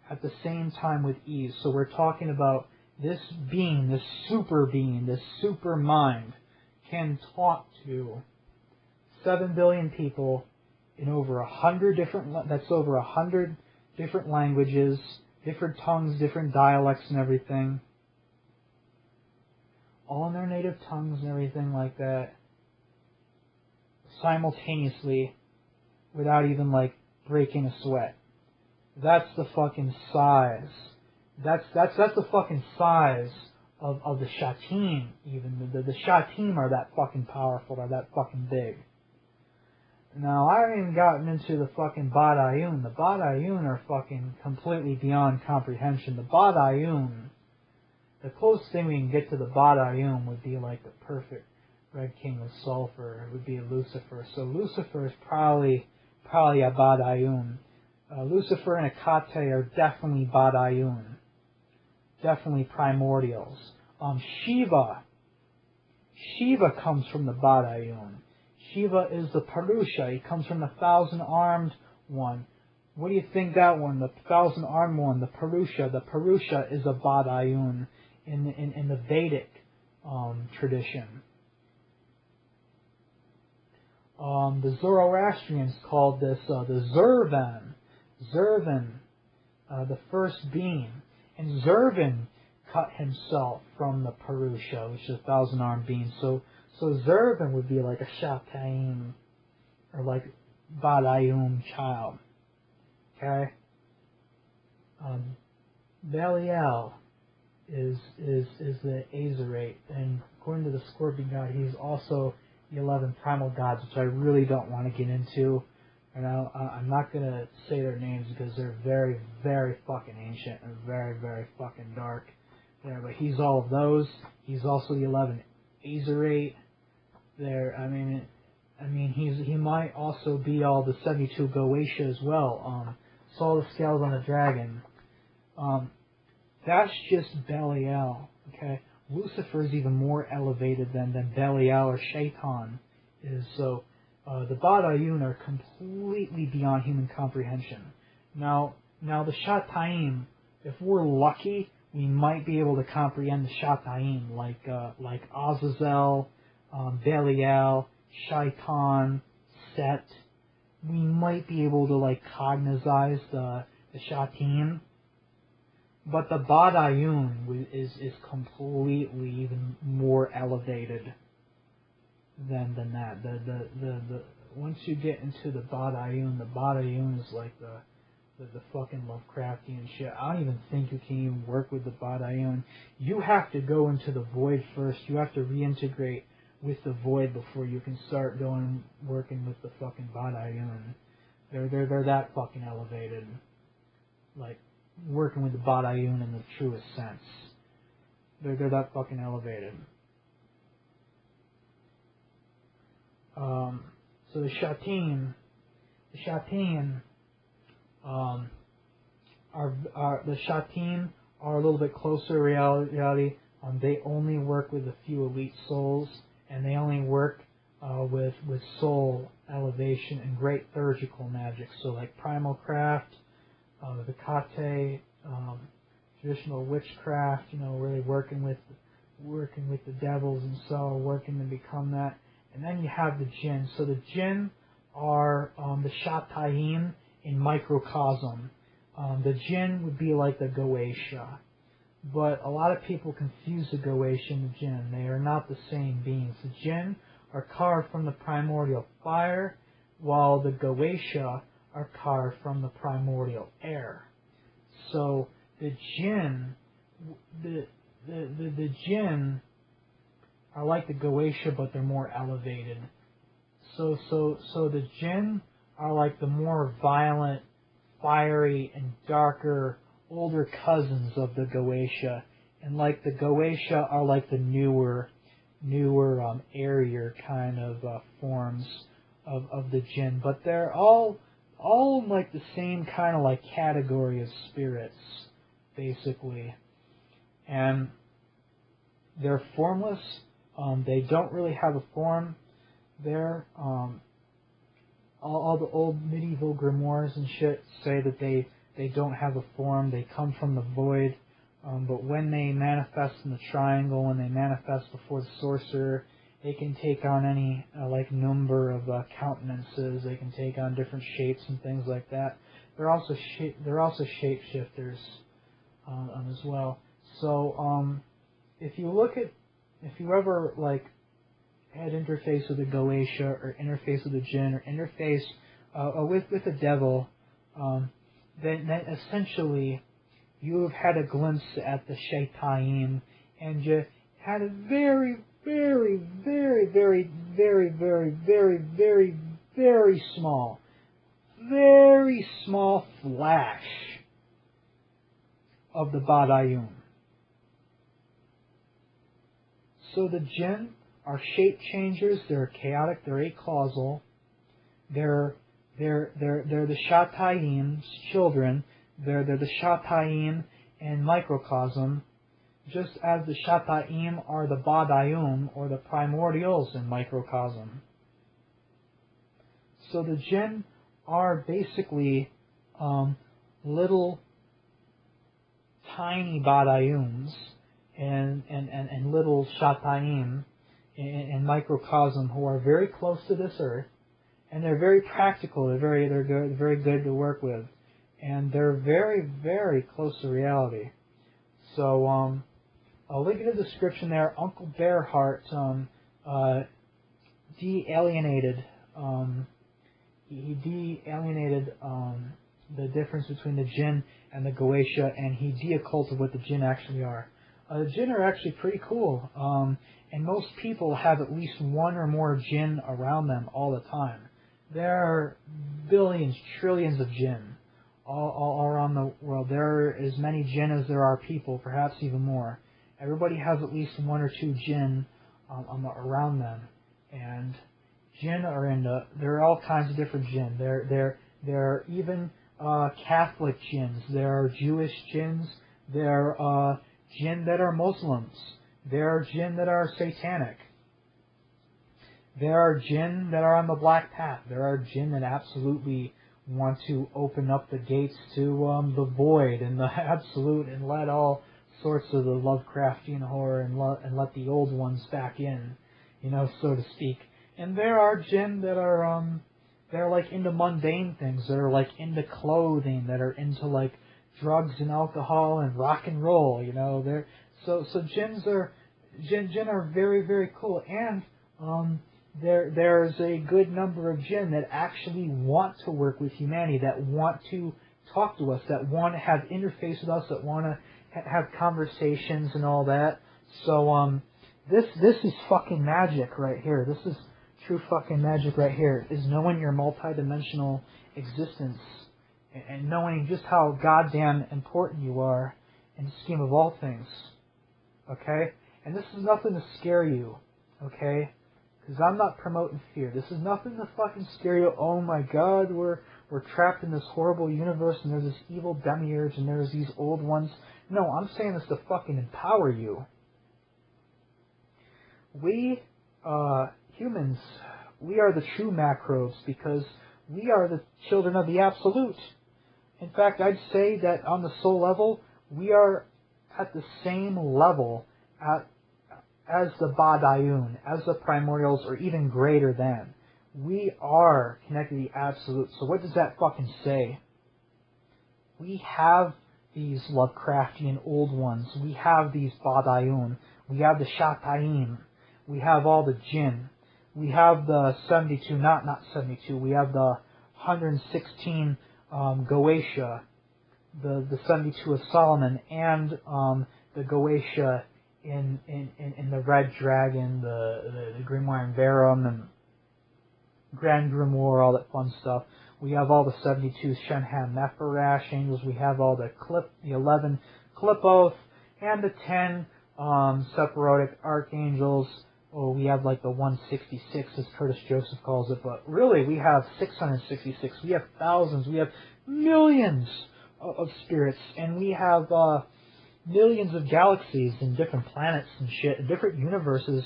at the same time with ease. So we're talking about this being, this super mind, can talk to 7 billion people in over 100 different, that's over 100 different languages, different tongues, different dialects and everything, all in their native tongues and everything like that, simultaneously, without even like breaking a sweat. That's the fucking size. That's the fucking size of the shatim. Even the shatim are that fucking powerful, are that fucking big. Now, I haven't even gotten into the fucking Badayun. The Badayun are fucking completely beyond comprehension. The Badayun, the closest thing we can get to the Badayun would be like the perfect Red King of Sulfur. It would be Lucifer. So Lucifer is probably a Badayun. Lucifer and Akate are definitely Badayun. Definitely primordials. Shiva comes from the Badayun. Shiva is the Purusha. He comes from the 1,000-armed one. What do you think that one, the 1,000-armed one, the Purusha? The Purusha is a Badayun in the Vedic tradition. The Zoroastrians called this the Zervan, the first being. And Zervan cut himself from the Purusha, which is a 1,000-armed being. So Zervan would be like a Shataim, or like Badayun child. Okay? Belial is the Azerate, and according to the Scorpion God, he's also the 11 primal gods, which I really don't want to get into. And I'm not going to say their names because they're very, very fucking ancient and very, very fucking dark. Yeah, but he's all of those. He's also the 11 Azerate. There, I mean, he might also be all the 72 Goetia as well. Saw the scales on the dragon. That's just Belial. Okay, Lucifer is even more elevated than Belial or Shaitan is. So the Badayun are completely beyond human comprehension. Now the Shataim, if we're lucky, we might be able to comprehend the Shataim, like Azazel, Belial, Shaitan, Set. We might be able to like cognize the Shatim. But the Badayun is completely even more elevated than that. The once you get into the Badayun is like the fucking Lovecraftian shit. I don't even think you can even work with the Badayun. You have to go into the void first. You have to reintegrate with the void before you can start working with the fucking Badayun. They're that fucking elevated. Like, working with the Badayun in the truest sense. They're that fucking elevated. So the Shatim are a little bit closer to reality. They only work with a few elite souls, and they only work with soul elevation and great surgical magic. So like primal craft, the Kate, traditional witchcraft, really working with the devils and so working to become that. And then you have the Jinn. So the Jinn are the Shatayim in microcosm. The Jinn would be like the Goetia. But a lot of people confuse the Goetia and the Jinn. They are not the same beings. The Jinn are carved from the primordial fire, while the Goetia are carved from the primordial air. So the Jinn, the Jinn are like the Goetia, but they're more elevated. So the Jinn are like the more violent, fiery, and darker, older cousins of the Goetia, and like the Goetia are like the newer, airier kind of forms of the Jinn, but they're all like the same kind of like category of spirits, basically, and they're formless. They don't really have a form there. All the old medieval grimoires and shit say that they don't have a form. They come from the void. But when they manifest in the triangle, when they manifest before the sorcerer, they can take on any number of countenances. They can take on different shapes and things like that. They're also shapeshifters as well. So if you ever had interface with a Goetia or interface with a jinn or interface with the devil, then essentially you have had a glimpse at the Shaitan, and you had a very, very, very, very, very, very, very, very, very small flash of the Badayun. So the jinn are shape changers. They're chaotic. They're acausal. They're the Shatayim's children. They're the Shatayim in microcosm, just as the Shatayim are the Badayum, or the primordials in microcosm. So the jinn are basically little tiny Badayums and little Shatayim in microcosm, who are very close to this earth, and they're very practical. They're very good to work with, and they're very, very close to reality. So I'll link in the description there. Uncle Bearheart de-alienated. He de-alienated the difference between the jinn and the Goetia, and he de-occulted what the jinn actually are. The jinn are actually pretty cool, and most people have at least one or more jinn around them all the time. There are billions, trillions of jinn all around the world. There are as many jinn as there are people, perhaps even more. Everybody has at least one or two jinn around them, and jinn are there are all kinds of different jinn. There are even Catholic jinns. There are Jewish jinns. There are jinn that are Muslims. There are jinn that are satanic. There are jinn that are on the black path. There are jinn that absolutely want to open up the gates to the void and the absolute, and let all sorts of the Lovecraftian horror and let the old ones back in, so to speak. And there are jinn that are they're into mundane things. They're into clothing. That are into drugs and alcohol and rock and roll. They're so jinn are very, very cool. And there's a good number of jinn that actually want to work with humanity, that want to talk to us, that want to have interface with us, that want to have conversations and all that. So this is fucking magic right here. This is true fucking magic right here, is knowing your multidimensional existence and knowing just how goddamn important you are in the scheme of all things. Okay? And this is nothing to scare you. Okay? Because I'm not promoting fear. This is nothing to fucking scare you. Oh my god, we're trapped in this horrible universe, and there's this evil demiurge, and there's these old ones. No, I'm saying this to fucking empower you. We, humans, we are the true macros, because we are the children of the Absolute. In fact, I'd say that on the soul level, we are at the same level as the Badayun, as the primordials, or even greater than. We are connected to the Absolute. So what does that fucking say? We have these Lovecraftian old ones. We have these Badayun. We have the Shatayim. We have all the jinn. We have the 72, not 72. We have the 116 Goetia, the 72 of Solomon, and the Goetia in the Red Dragon, the Grimoire and Verum, and Grand Grimoire, all that fun stuff. We have all the 72 Shenham Nepharash angels. We have all the 11 Qliphoth, and the 10 Sephirotic archangels. Oh, we have the 166, as Curtis Joseph calls it, but really we have 666. We have thousands. We have millions of spirits, and we have millions of galaxies and different planets and shit, and different universes,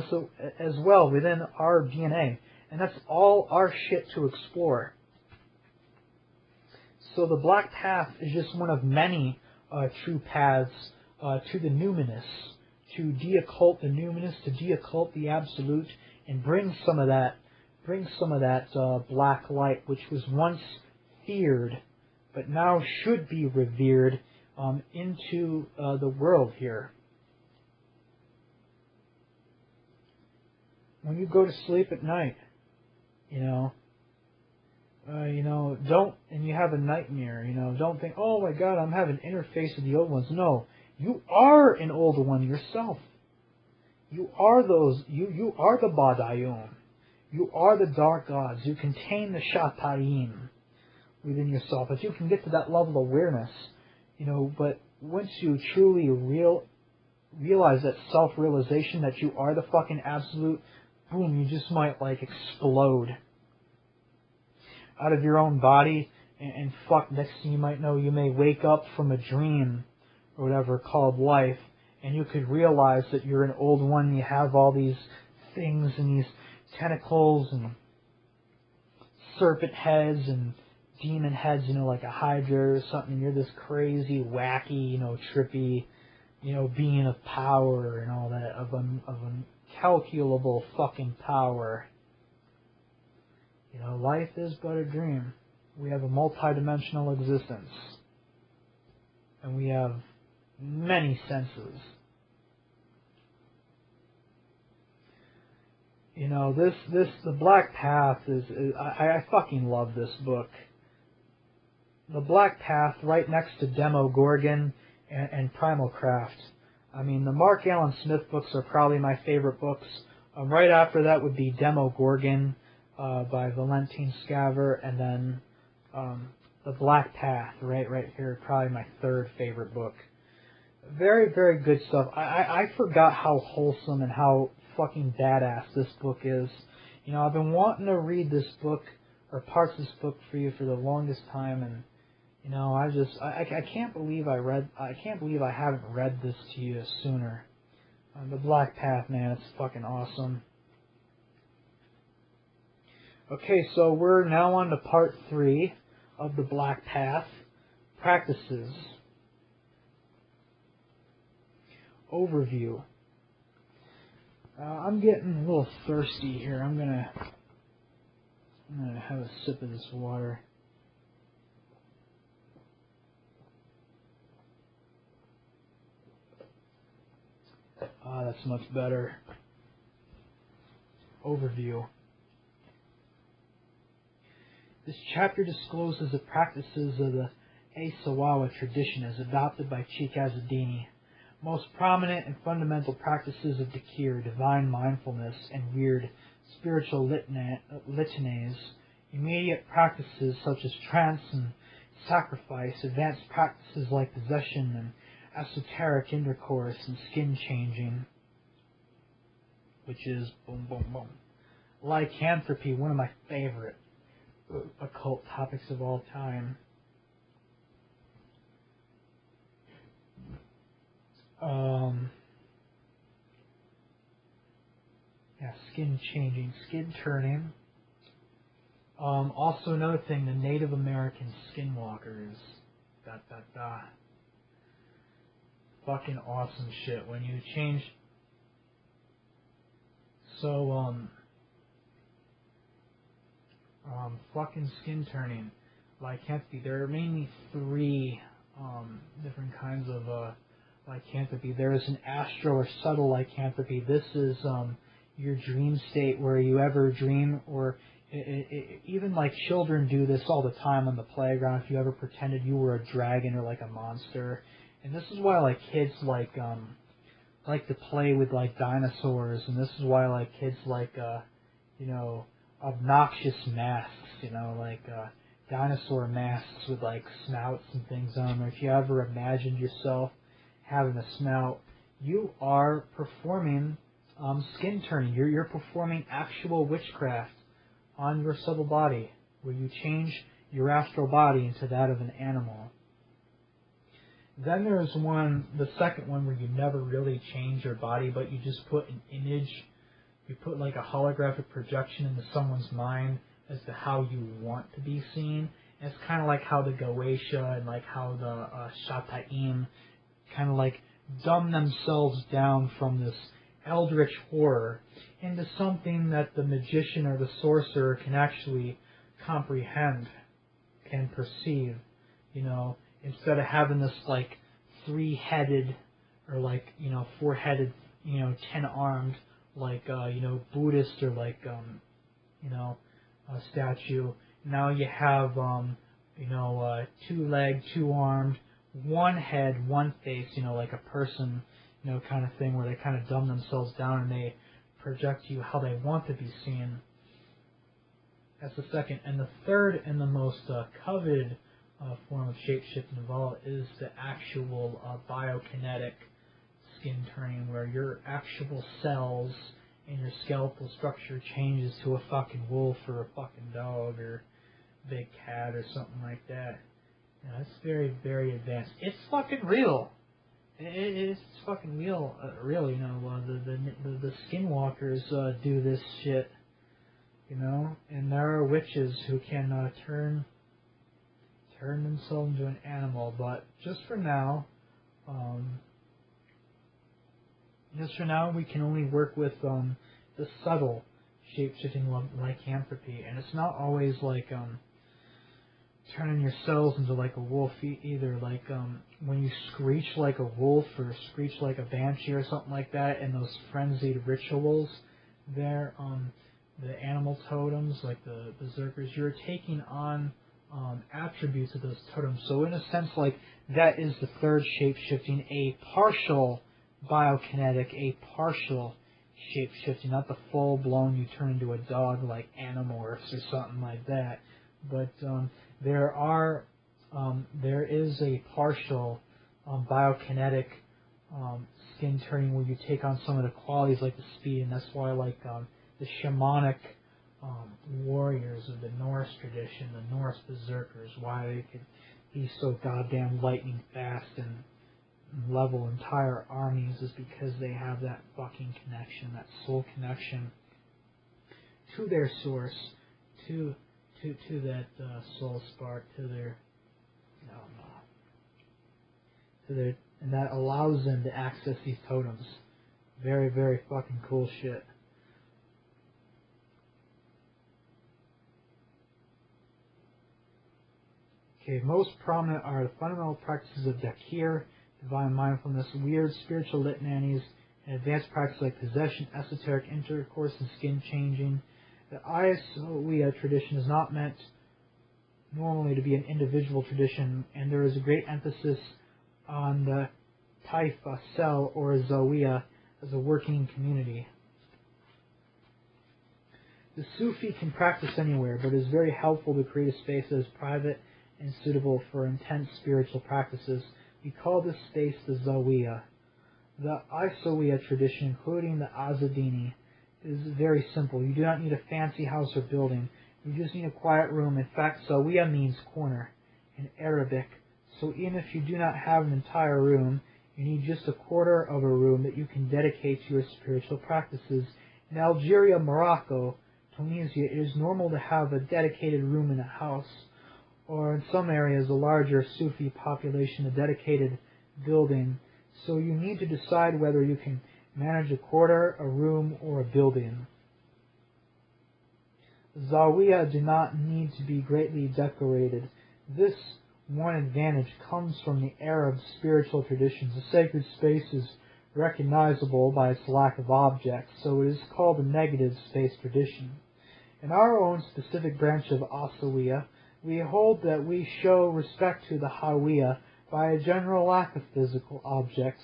so as well within our DNA, and that's all our shit to explore. So the Black Path is just one of many true paths to the numinous, to de-occult the numinous, to de-occult the absolute, and bring some of that black light, which was once feared, but now should be revered, into the world here. When you go to sleep at night, don't, and you have a nightmare, don't think, oh my God, I'm having an interface with the old ones. No, you are an old one yourself. You are you are the Badayun. You are the dark gods. You contain the Shataim within yourself. If you can get to that level of awareness, but once you truly realize that self-realization that you are the fucking absolute, boom, you just might explode out of your own body, and fuck, next thing you might know, you may wake up from a dream or whatever called life, and you could realize that you're an old one. You have all these things and these tentacles and serpent heads and demon heads, like a hydra or something. You're this crazy, wacky, trippy, being of power and all that, of incalculable fucking power. Life is but a dream. We have a multidimensional existence, and we have many senses. The Black Path I fucking love this book. The Black Path, right next to Demogorgon and Primal Craft. I mean, the Mark Allen Smith books are probably my favorite books. Right after that would be Demogorgon by Valentin Scaver, and then The Black Path, right here, probably my third favorite book. Very, very good stuff. I forgot how wholesome and how fucking badass this book is. I've been wanting to read this book, or parts of this book, for you for the longest time, and I can't believe I can't believe I haven't read this to you sooner. The Black Path, man, it's fucking awesome. Okay, so we're now on to part 3 of the Black Path, Practices. Overview. I'm getting a little thirsty here. I'm gonna have a sip of this water. That's much better. Overview. This chapter discloses the practices of the Aissaoua tradition as adopted by Cheikh Azzeddine. Most prominent and fundamental practices of Dhikr, divine mindfulness, and weird spiritual litanies, immediate practices such as trance and sacrifice, advanced practices like possession and esoteric intercourse and skin changing, which is boom, boom, boom. Lycanthropy, one of my favorite occult topics of all time. Skin changing, skin turning. Also another thing, the Native American skinwalkers. Fucking awesome shit. When you change. So, fucking skin turning. Lycanthropy. There are mainly 3 different kinds of lycanthropy. There is an astral or subtle lycanthropy. This is your dream state where you ever dream, or even children do this all the time on the playground. If you ever pretended you were a dragon or a monster, and this is why kids like to play with dinosaurs, and this is why kids obnoxious masks, dinosaur masks with snouts and things on them. Or if you ever imagined yourself having a snout, you are performing skin turning. You're performing actual witchcraft on your subtle body, where you change your astral body into that of an animal. Then there's the second one, where you never really change your body, but you just put an image. You put a holographic projection into someone's mind as to how you want to be seen, And it's kind of like how the Goetia and like how the Shata'im kind of like dumb themselves down from this eldritch horror into something that the magician or the sorcerer can actually comprehend, can perceive, you know, instead of having this like 3-headed or like, you know, 4-headed, you know, 10-armed like you know, Buddhist or like you know, a statue. Now you have you know, 2-legged, 2-armed, 1 head, 1 face, you know, like a person, you know, kind of thing, where they kind of dumb themselves down and they project to you how they want to be seen. That's the second. And the third and the most coveted form of shape-shifting of all is the actual biokinetic skin turning, where your actual cells in your skeletal structure changes to a fucking wolf or a fucking dog or big cat or something like that. You know, it's very, very advanced. It's fucking real. It's fucking real. Real, you know. The skinwalkers do this shit, you know. And there are witches who can turn themselves into an animal. But just for now, we can only work with the subtle shape-shifting lycanthropy, and it's not always like turning your cells into like a wolf either. Like when you screech like a wolf or screech like a banshee or something like that, and those frenzied rituals there, the animal totems like the berserkers, you're taking on attributes of those totems. So in a sense, like that is the third shape-shifting, a partial biokinetic, a partial shape-shifting, not the full-blown you turn into a dog like Animorphs or something like that. But there is a partial biokinetic skin turning where you take on some of the qualities like the speed, and that's why like the shamanic warriors of the Norse tradition, the Norse berserkers, why they could be so goddamn lightning fast and level entire armies is because they have that fucking connection, that soul connection to their source, to that soul spark, to their, and that allows them to access these totems. Very, very fucking cool shit. Okay, most prominent are the fundamental practices of Dakir, divine mindfulness, weird spiritual litanies, and advanced practices like possession, esoteric intercourse, and skin changing. The Aissaoua tradition is not meant normally to be an individual tradition, and there is a great emphasis on the taifa, cell, or zawiya as a working community. The Sufi can practice anywhere, but it is very helpful to create a space that is private and suitable for intense spiritual practices. We call this space the zawiya. The Aissaoua tradition, including the Azzeddini, is very simple. You do not need a fancy house or building. You just need a quiet room. In fact, zawiya means corner in Arabic. So even if you do not have an entire room, you need just a quarter of a room that you can dedicate to your spiritual practices. In Algeria, Morocco, Tunisia, it is normal to have a dedicated room in a house, or in some areas, a larger Sufi population, a dedicated building. So you need to decide whether you can manage a quarter, a room, or a building. Zawiya do not need to be greatly decorated. This one advantage comes from the Arab spiritual traditions. The sacred space is recognizable by its lack of objects, so it is called the negative space tradition. In our own specific branch of Aissaoua, we hold that we show respect to the Hawiya by a general lack of physical objects.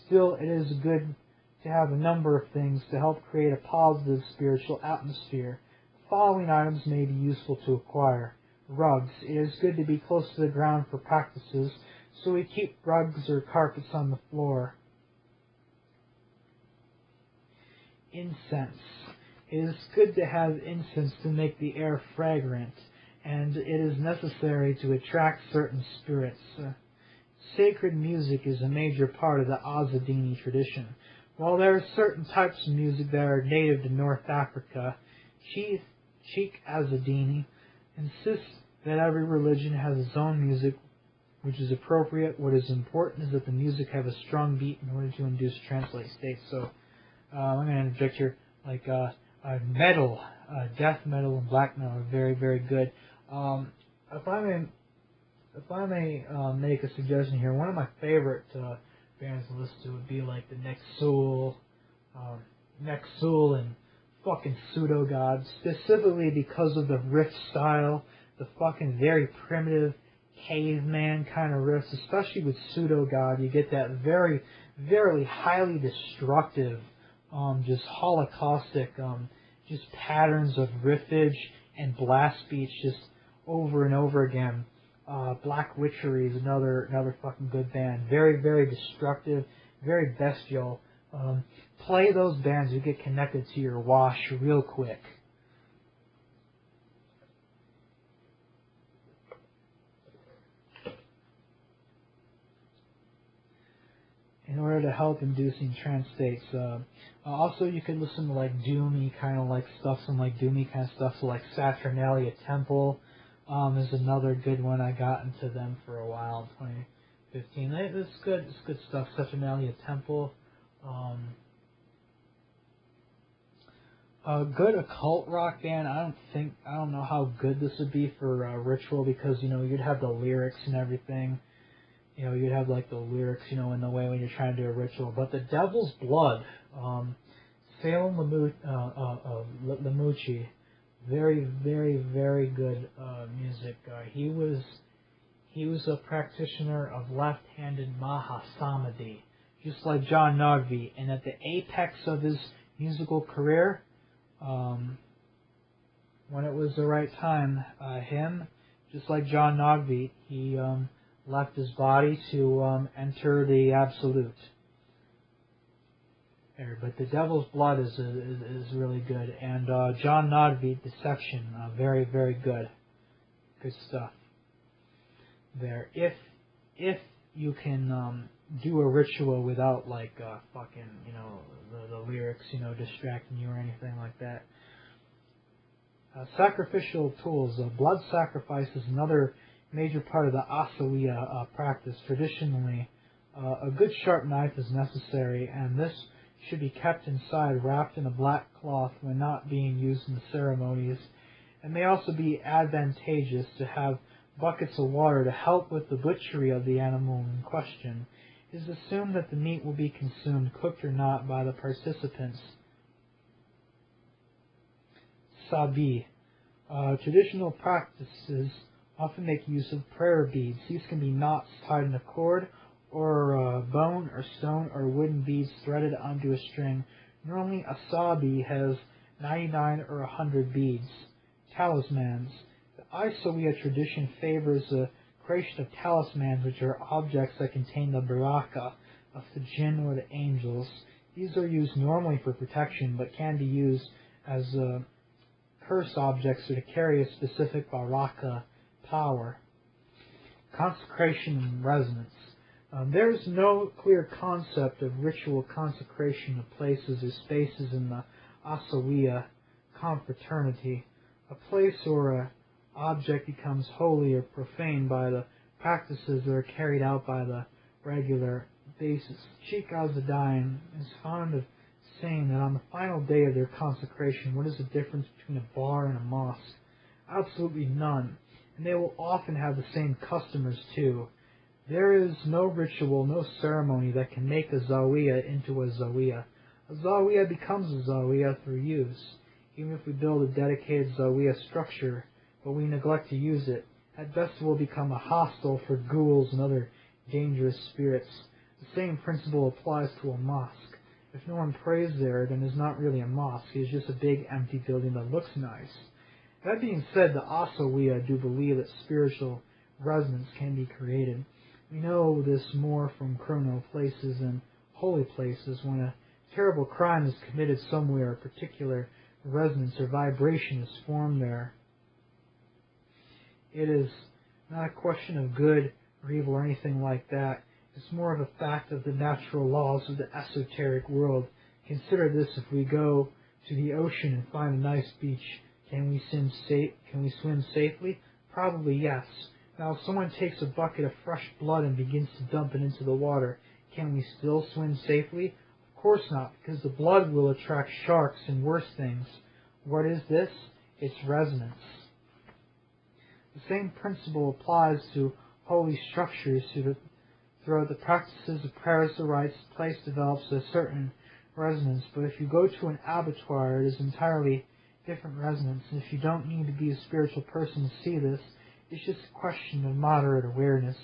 Still, it is good to have a number of things to help create a positive spiritual atmosphere. The following items may be useful to acquire. Rugs. It is good to be close to the ground for practices, so we keep rugs or carpets on the floor. Incense. It is good to have incense to make the air fragrant, and it is necessary to attract certain spirits. Sacred music is a major part of the Azzeddini tradition. While there are certain types of music that are native to North Africa, Cheikh Azzeddine insists that every religion has its own music, which is appropriate. What is important is that the music have a strong beat in order to induce translate states. So I'm going to interject here, like metal, death metal and black metal are very, very good. If I may make a suggestion here, one of my favorite bands to listen to would be like the Nexul and fucking Pseudo Gods, specifically because of the riff style, the fucking very primitive caveman kind of riffs, especially with Pseudo God. You get that very, very highly destructive, just holocaustic, just patterns of riffage and blast beats just over and over again. Black Witchery is another fucking good band. Very, very destructive, very bestial. Play those bands, you get connected to your wash real quick. In order to help inducing trance states. Also, you could listen to like doomy kind of like stuff, some like doomy kind of stuff. So like Saturnalia Temple is another good one. I got into them for a while in 2015. It's good stuff. Saturnalia Temple. A good occult rock band. I don't know how good this would be for ritual, because you'd have the lyrics and everything. You'd have like the lyrics, in the way when you're trying to do a ritual. But the Devil's Blood, Salem Lamucci, very, very, very good music. He was a practitioner of left-handed Mahasamadhi, just like John Nagvi. And at the apex of his musical career, when it was the right time, him, just like John Nagvi, he left his body to enter the absolute. But the Devil's Blood is really good, and John Nagvi, Dissection, very, very good stuff there. If you can do a ritual without like fucking the lyrics distracting you or anything like that. Sacrificial tools. Blood sacrifice is another major part of the Aissaoua practice. Traditionally, a good sharp knife is necessary, and this should be kept inside, wrapped in a black cloth when not being used in the ceremonies. It may also be advantageous to have buckets of water to help with the butchery of the animal in question. It is assumed that the meat will be consumed, cooked or not, by the participants. Sabi. Traditional practices often make use of prayer beads. These can be knots tied in a cord, or bone or stone or wooden beads threaded onto a string. Normally a sabi has 99 or 100 beads. Talismans. The Aissaoua tradition favors the creation of talismans, which are objects that contain the baraka of the jinn or the angels. These are used normally for protection, but can be used as curse objects or to carry a specific baraka power. Consecration and resonance. There is no clear concept of ritual consecration of places or spaces in the Aissaoua confraternity. A place or an object becomes holy or profane by the practices that are carried out by the regular basis. Cheikh Azzeddine is fond of saying that on the final day of their consecration, what is the difference between a bar and a mosque? Absolutely none. And they will often have the same customers too. There is no ritual, no ceremony that can make a zawiya into a zawiya. A zawiya becomes a zawiya through use. Even if we build a dedicated zawiya structure, but we neglect to use it, at best it will become a hostel for ghouls and other dangerous spirits. The same principle applies to a mosque. If no one prays there, then it's not really a mosque. It's just a big empty building that looks nice. That being said, the Aissaoua do believe that spiritual resonance can be created. We know this more from criminal places and holy places. When a terrible crime is committed somewhere, a particular resonance or vibration is formed there. It is not a question of good or evil or anything like that. It's more of a fact of the natural laws of the esoteric world. Consider this: if we go to the ocean and find a nice beach, can we swim safely? Probably yes. Now, if someone takes a bucket of fresh blood and begins to dump it into the water, can we still swim safely? Of course not, because the blood will attract sharks and worse things. What is this? It's resonance. The same principle applies to holy structures. Throughout the practices of prayers, the rites, the place develops a certain resonance, but if you go to an abattoir, it is entirely different resonance, and if you don't need to be a spiritual person to see this, it's just a question of moderate awareness.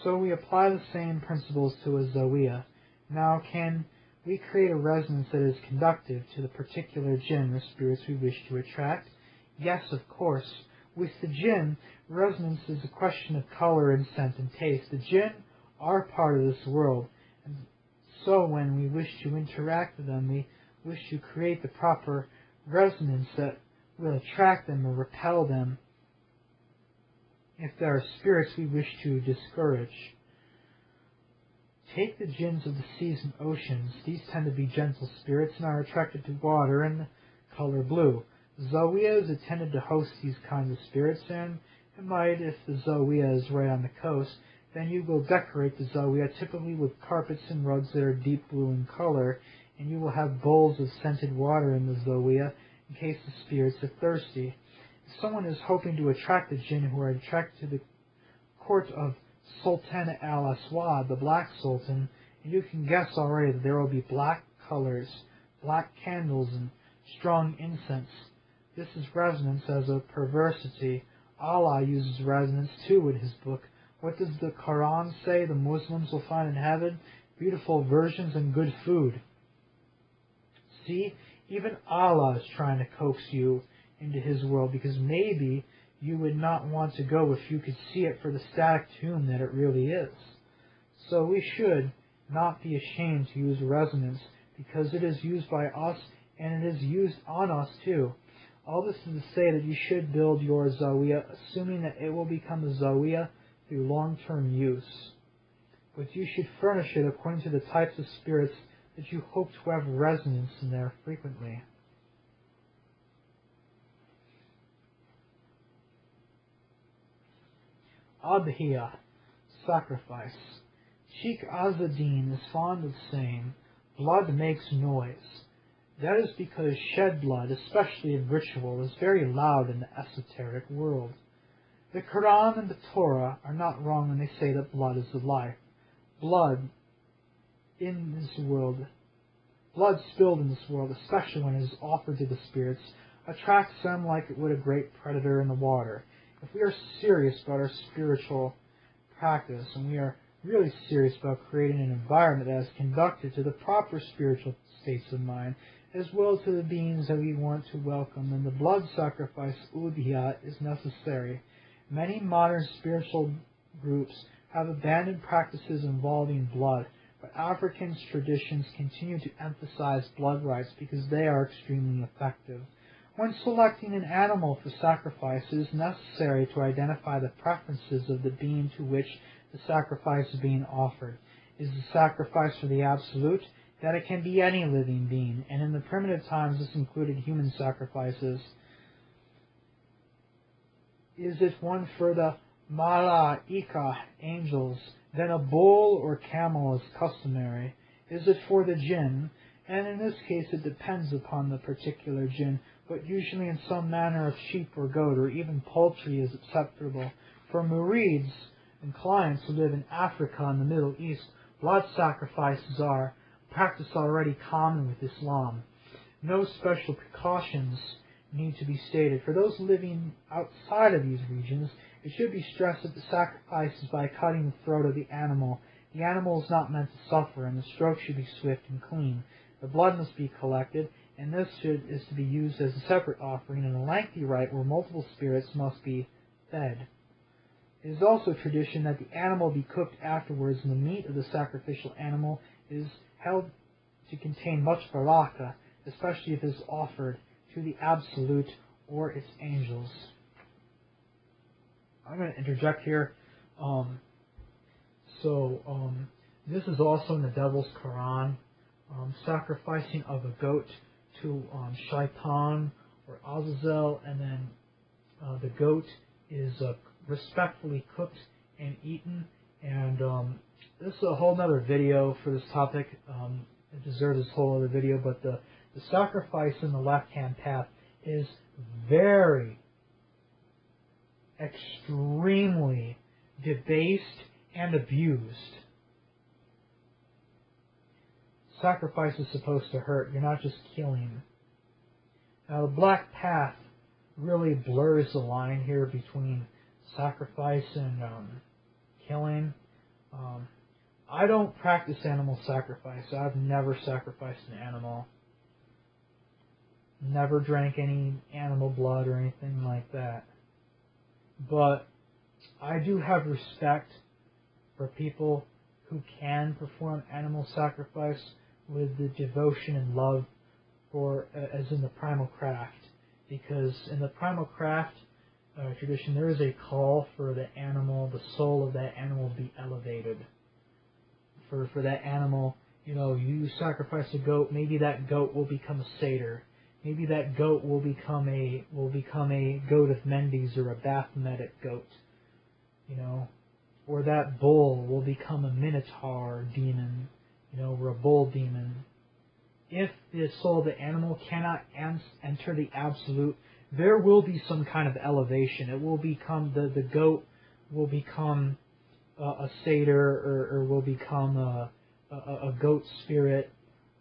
So we apply the same principles to a zawiyah. Now, can we create a resonance that is conductive to the particular jinn or spirits we wish to attract? Yes, of course. With the jinn, resonance is a question of color and scent and taste. The jinn are part of this world, and so when we wish to interact with them, we wish to create the proper resonance that will attract them or repel them. If there are spirits we wish to discourage, take the jinns of the seas and oceans. These tend to be gentle spirits and are attracted to water and the color blue. Zawiyah is intended to host these kinds of spirits, and it might, if the zawiyah is right on the coast, then you will decorate the zawiyah typically with carpets and rugs that are deep blue in color, and you will have bowls of scented water in the zawiyah in case the spirits are thirsty. If someone is hoping to attract the jinn who are attracted to the court of Sultan al-Aswad, the Black Sultan, and you can guess already that there will be black colors, black candles, and strong incense. This is resonance as a perversity. Allah uses resonance too in his book. What does the Quran say the Muslims will find in heaven? Beautiful virgins and good food. See, even Allah is trying to coax you into his world, because maybe you would not want to go if you could see it for the static tomb that it really is. So we should not be ashamed to use resonance, because it is used by us and it is used on us too. All this is to say that you should build your zawiyah, assuming that it will become a zawiyah through long-term use. But you should furnish it according to the types of spirits that you hope to have resonance in there frequently. Adhiya, sacrifice. Cheikh Azzeddine is fond of saying, blood makes noise. That is because shed blood, especially in ritual, is very loud in the esoteric world. The Quran and the Torah are not wrong when they say that blood is the life. Blood in this world, blood spilled in this world, especially when it is offered to the spirits, attracts them like it would a great predator in the water. If we are serious about our spiritual practice, and we are really serious about creating an environment that is conducive to the proper spiritual states of mind, as well as to the beings that we want to welcome, then the blood sacrifice, udhiyah, is necessary. Many modern spiritual groups have abandoned practices involving blood, but African traditions continue to emphasize blood rites because they are extremely effective. When selecting an animal for sacrifice, it is necessary to identify the preferences of the being to which the sacrifice is being offered. Is the sacrifice for the absolute? That it can be any living being, and in the primitive times this included human sacrifices. Is it one for the malaika, angels? Then a bull or camel is customary. Is it for the jinn? And in this case it depends upon the particular jinn, but usually in some manner of sheep or goat, or even poultry is acceptable. For murids and clients who live in Africa and the Middle East, blood sacrifices are practice already common with Islam. No special precautions need to be stated. For those living outside of these regions, it should be stressed that the sacrifice is by cutting the throat of the animal. The animal is not meant to suffer, and the stroke should be swift and clean. The blood must be collected, and this is to be used as a separate offering in a lengthy rite where multiple spirits must be fed. It is also tradition that the animal be cooked afterwards, and the meat of the sacrificial animal is held to contain much baraka, especially if it is offered to the Absolute or its angels. I'm going to interject here. This is also in the Devil's Quran. Sacrificing of a goat to Shaitan or Azazel, and then the goat is respectfully cooked and eaten. And this is a whole other video for this topic. It deserves this whole other video, but the sacrifice in the left-hand path is very, extremely debased and abused. Sacrifice is supposed to hurt. You're not just killing. Now, the black path really blurs the line here between sacrifice and killing. I don't practice animal sacrifice. I've never sacrificed an animal. Never drank any animal blood or anything like that. But I do have respect for people who can perform animal sacrifice with the devotion and love for, as in the primal craft. Because in the primal craft tradition, there is a call for the animal, the soul of that animal to be elevated. For that animal, you sacrifice a goat, maybe that goat will become a satyr. Maybe that goat will become a goat of Mendes or a Baphometic goat. Or that bull will become a minotaur demon, or a bull demon. If the soul of the animal cannot enter the absolute, there will be some kind of elevation. It will become, the goat will become a satyr or will become a goat spirit.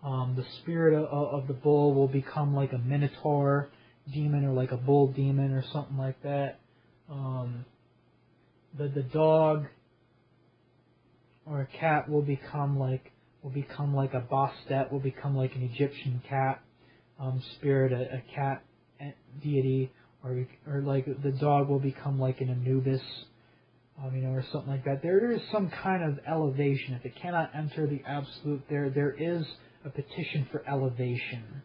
The spirit of the bull will become like a minotaur demon or like a bull demon or something like that. The dog or a cat will become like a bastet, will become like an Egyptian cat spirit, a cat deity, or like the dog will become like an Anubis, or something like that. There is some kind of elevation. If it cannot enter the absolute, there is a petition for elevation.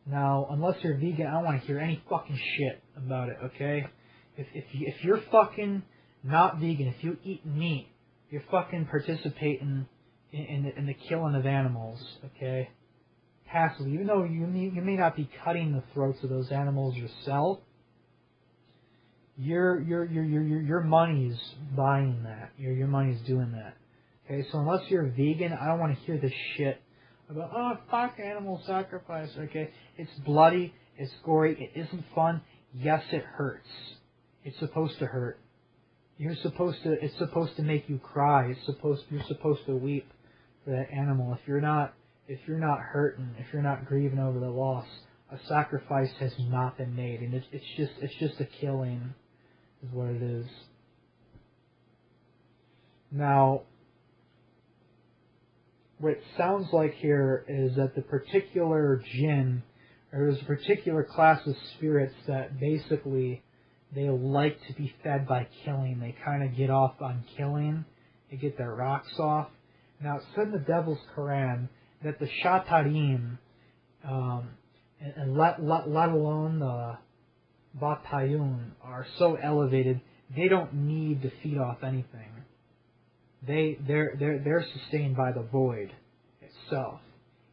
Now, unless you're vegan, I don't want to hear any fucking shit about it, okay? If you're fucking not vegan, if you eat meat, you're fucking participating in the killing of animals, okay? Passively, even though you may not be cutting the throats of those animals yourself, your money's buying that. Your money's doing that. Okay, so unless you're vegan, I don't want to hear this shit about, fuck animal sacrifice, okay? It's bloody, it's gory, it isn't fun. Yes, it hurts. It's supposed to hurt. It's supposed to make you cry. You're supposed to weep for that animal. If you're not hurting, if you're not grieving over the loss, a sacrifice has not been made, and it's just a killing, is what it is. Now, what it sounds like here is that the particular jinn, or there's a particular class of spirits that basically they like to be fed by killing. They kind of get off on killing. They get their rocks off. Now, it said in the Devil's Quran that the Shatarim, and let alone the Batayun, are so elevated, they don't need to feed off anything. They're sustained by the void itself.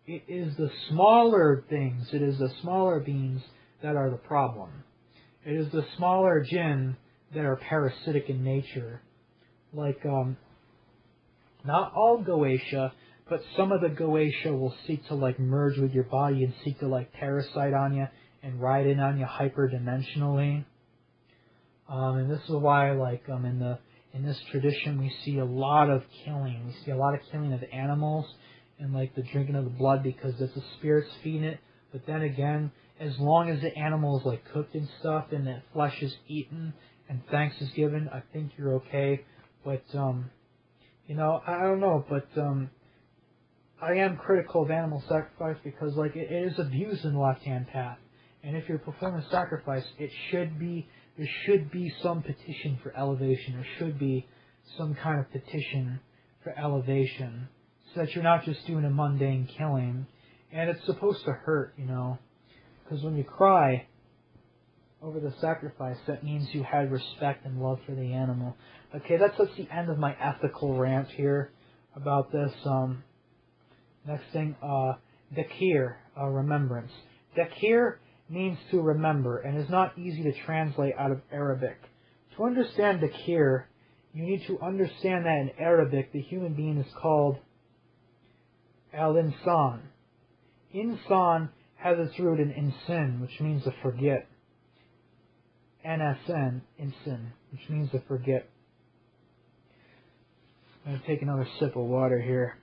It is the smaller things, it is the smaller beings that are the problem. It is the smaller jinn that are parasitic in nature. Like, not all Goetia, but some of the Goetia will seek to merge with your body and seek to parasite on you and ride in on you hyperdimensionally. And this is why in this tradition we see a lot of killing. We see a lot of killing of animals and the drinking of the blood because it's the spirits feeding it. But then again, as long as the animal is cooked and stuff and the flesh is eaten and thanks is given, I think you're okay. But I don't know, but I am critical of animal sacrifice because it is abused in the left-hand path. And if you're performing sacrifice, there should be some petition for elevation. There should be some kind of petition for elevation so that you're not just doing a mundane killing. And it's supposed to hurt, because when you cry over the sacrifice, that means you had respect and love for the animal. Okay, that's the end of my ethical rant here about this. Next thing, Dakir, remembrance. Dakir means to remember and is not easy to translate out of Arabic. To understand Dakir, you need to understand that in Arabic the human being is called al-insan. Insan has its root in insin, which means to forget. NSN, insin, which means to forget. I'm going to take another sip of water here.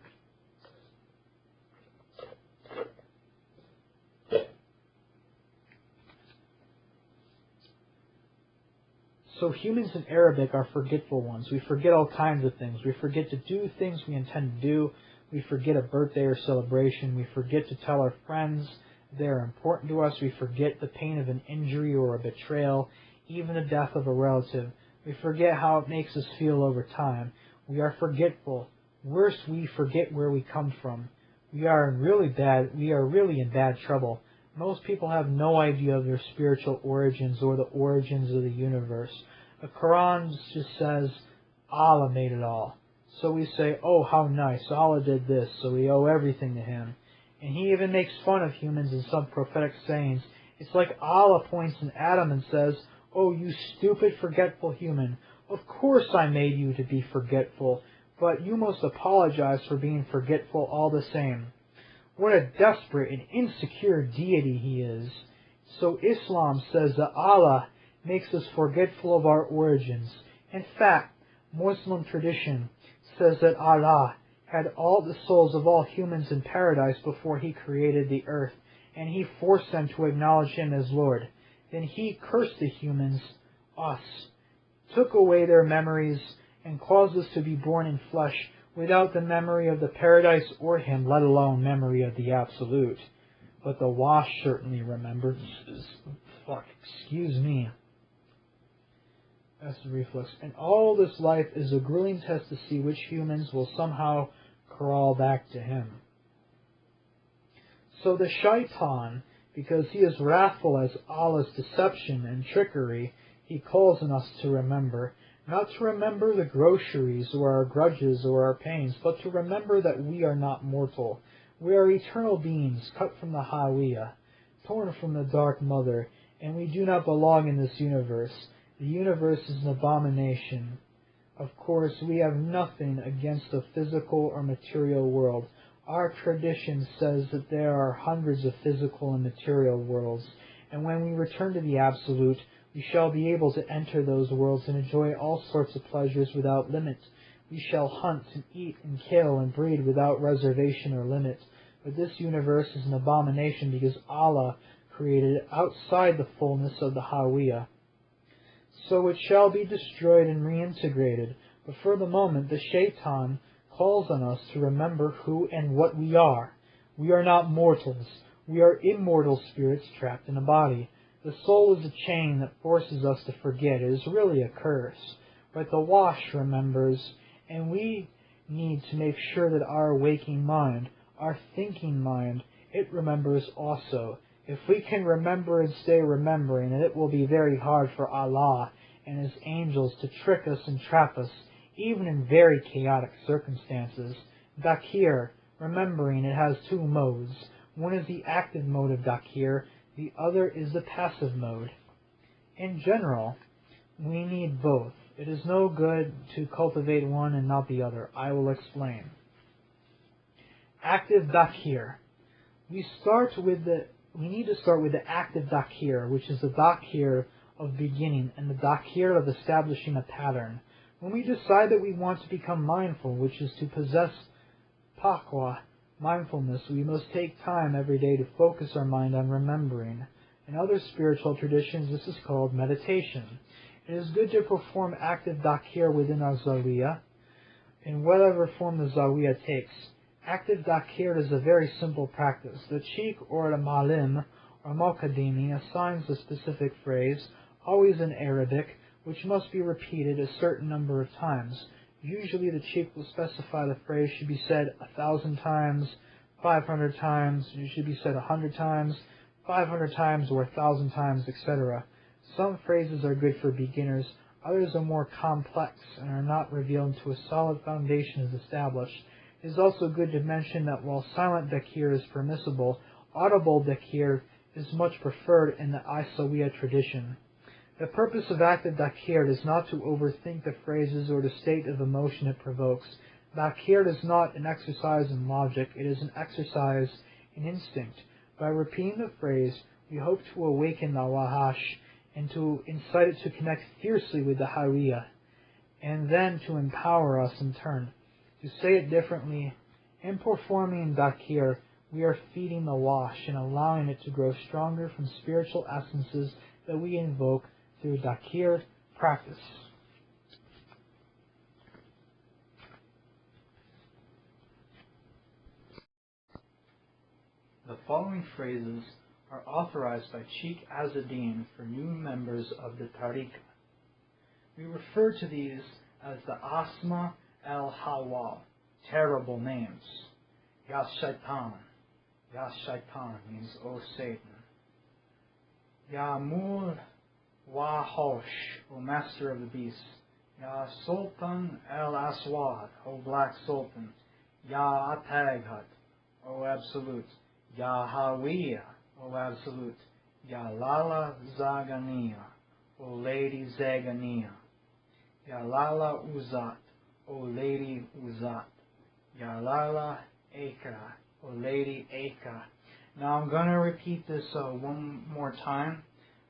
So humans in Arabic are forgetful ones. We forget all kinds of things. We forget to do things we intend to do. We forget a birthday or celebration. We forget to tell our friends they are important to us. We forget the pain of an injury or a betrayal, even the death of a relative. We forget how it makes us feel over time. We are forgetful. Worse, we forget where we come from. We are really in bad trouble. Most people have no idea of their spiritual origins or the origins of the universe. The Quran just says, Allah made it all. So we say, oh, how nice, Allah did this, so we owe everything to Him. And He even makes fun of humans in some prophetic sayings. It's like Allah points in Adam and says, oh, you stupid, forgetful human, of course I made you to be forgetful, but you must apologize for being forgetful all the same. What a desperate and insecure deity He is. So Islam says that Allah makes us forgetful of our origins. In fact, Muslim tradition says that Allah had all the souls of all humans in paradise before He created the earth, and He forced them to acknowledge Him as Lord. Then He cursed the humans, us, took away their memories, and caused us to be born in flesh without the memory of the paradise or Him, let alone memory of the Absolute. But the Wash certainly remembers. Excuse me. That's the reflex. And all this life is a grueling test to see which humans will somehow crawl back to Him. So the shaitan, because he is wrathful as Allah's deception and trickery, he calls on us to remember. Not to remember the groceries or our grudges or our pains, but to remember that we are not mortal. We are eternal beings cut from the Hawiyah, torn from the dark mother, and we do not belong in this universe. The universe is an abomination. Of course, we have nothing against the physical or material world. Our tradition says that there are hundreds of physical and material worlds, and when we return to the Absolute, we shall be able to enter those worlds and enjoy all sorts of pleasures without limit. We shall hunt and eat and kill and breed without reservation or limit. But this universe is an abomination because Allah created it outside the fullness of the Hawiyah. So it shall be destroyed and reintegrated. But for the moment, the shaitan calls on us to remember who and what we are. We are not mortals. We are immortal spirits trapped in a body. The soul is a chain that forces us to forget. It is really a curse. But the Wash remembers, and we need to make sure that our waking mind, our thinking mind, it remembers also. If we can remember and stay remembering, and it will be very hard for Allah and His angels to trick us and trap us, even in very chaotic circumstances. Dakir, remembering, it has two modes. One is the active mode of Dakir, the other is the passive mode. In general, we need both. It is no good to cultivate one and not the other. I will explain. Active Dakir. We need to start with the active Dakir, which is the Dakir of beginning and the Dakir of establishing a pattern. When we decide that we want to become mindful, which is to possess taqwa, mindfulness, we must take time every day to focus our mind on remembering. In other spiritual traditions, this is called meditation. It is good to perform active Dakir within our Zawiyah, in whatever form the Zawiyah takes. Active Dakir is a very simple practice. The Cheikh or the Malim or Muqaddimi assigns a specific phrase, always in Arabic, which must be repeated a certain number of times. Usually the Cheikh will specify the phrase should be said 1,000 times, 500 times, it should be said 100 times, 500 times, or 1,000 times, etc. Some phrases are good for beginners, others are more complex and are not revealed until a solid foundation is established. It is also good to mention that while silent Dakir is permissible, audible Dakir is much preferred in the Aissaoua tradition. The purpose of active dakir is not to overthink the phrases or the state of emotion it provokes. Dakir is not an exercise in logic, it is an exercise in instinct. By repeating the phrase, we hope to awaken the wahash and to incite it to connect fiercely with the hawiya, and then to empower us in turn. To say it differently, in performing dakir, we are feeding the wash and allowing it to grow stronger from spiritual essences that we invoke through dakir practice. The following phrases are authorized by Cheikh Azzeddine for new members of the Tariqa. We refer to these as the Asma al-Hawa, terrible names. Ya Shaitan. Ya Shaitan means O Satan. Ya Mul Wahosh, O Master of the Beast. Ya Sultan al-Aswad, O Black Sultan. Ya Ataghat, O Absolute. Ya Hawiya, O Absolute. Ya Lala Zaganiya, O Lady Zaganiya. Ya Lala Uzat, O Lady Uzat. Ya Lala Eka, O Lady Eka. Now I'm going to repeat this one more time,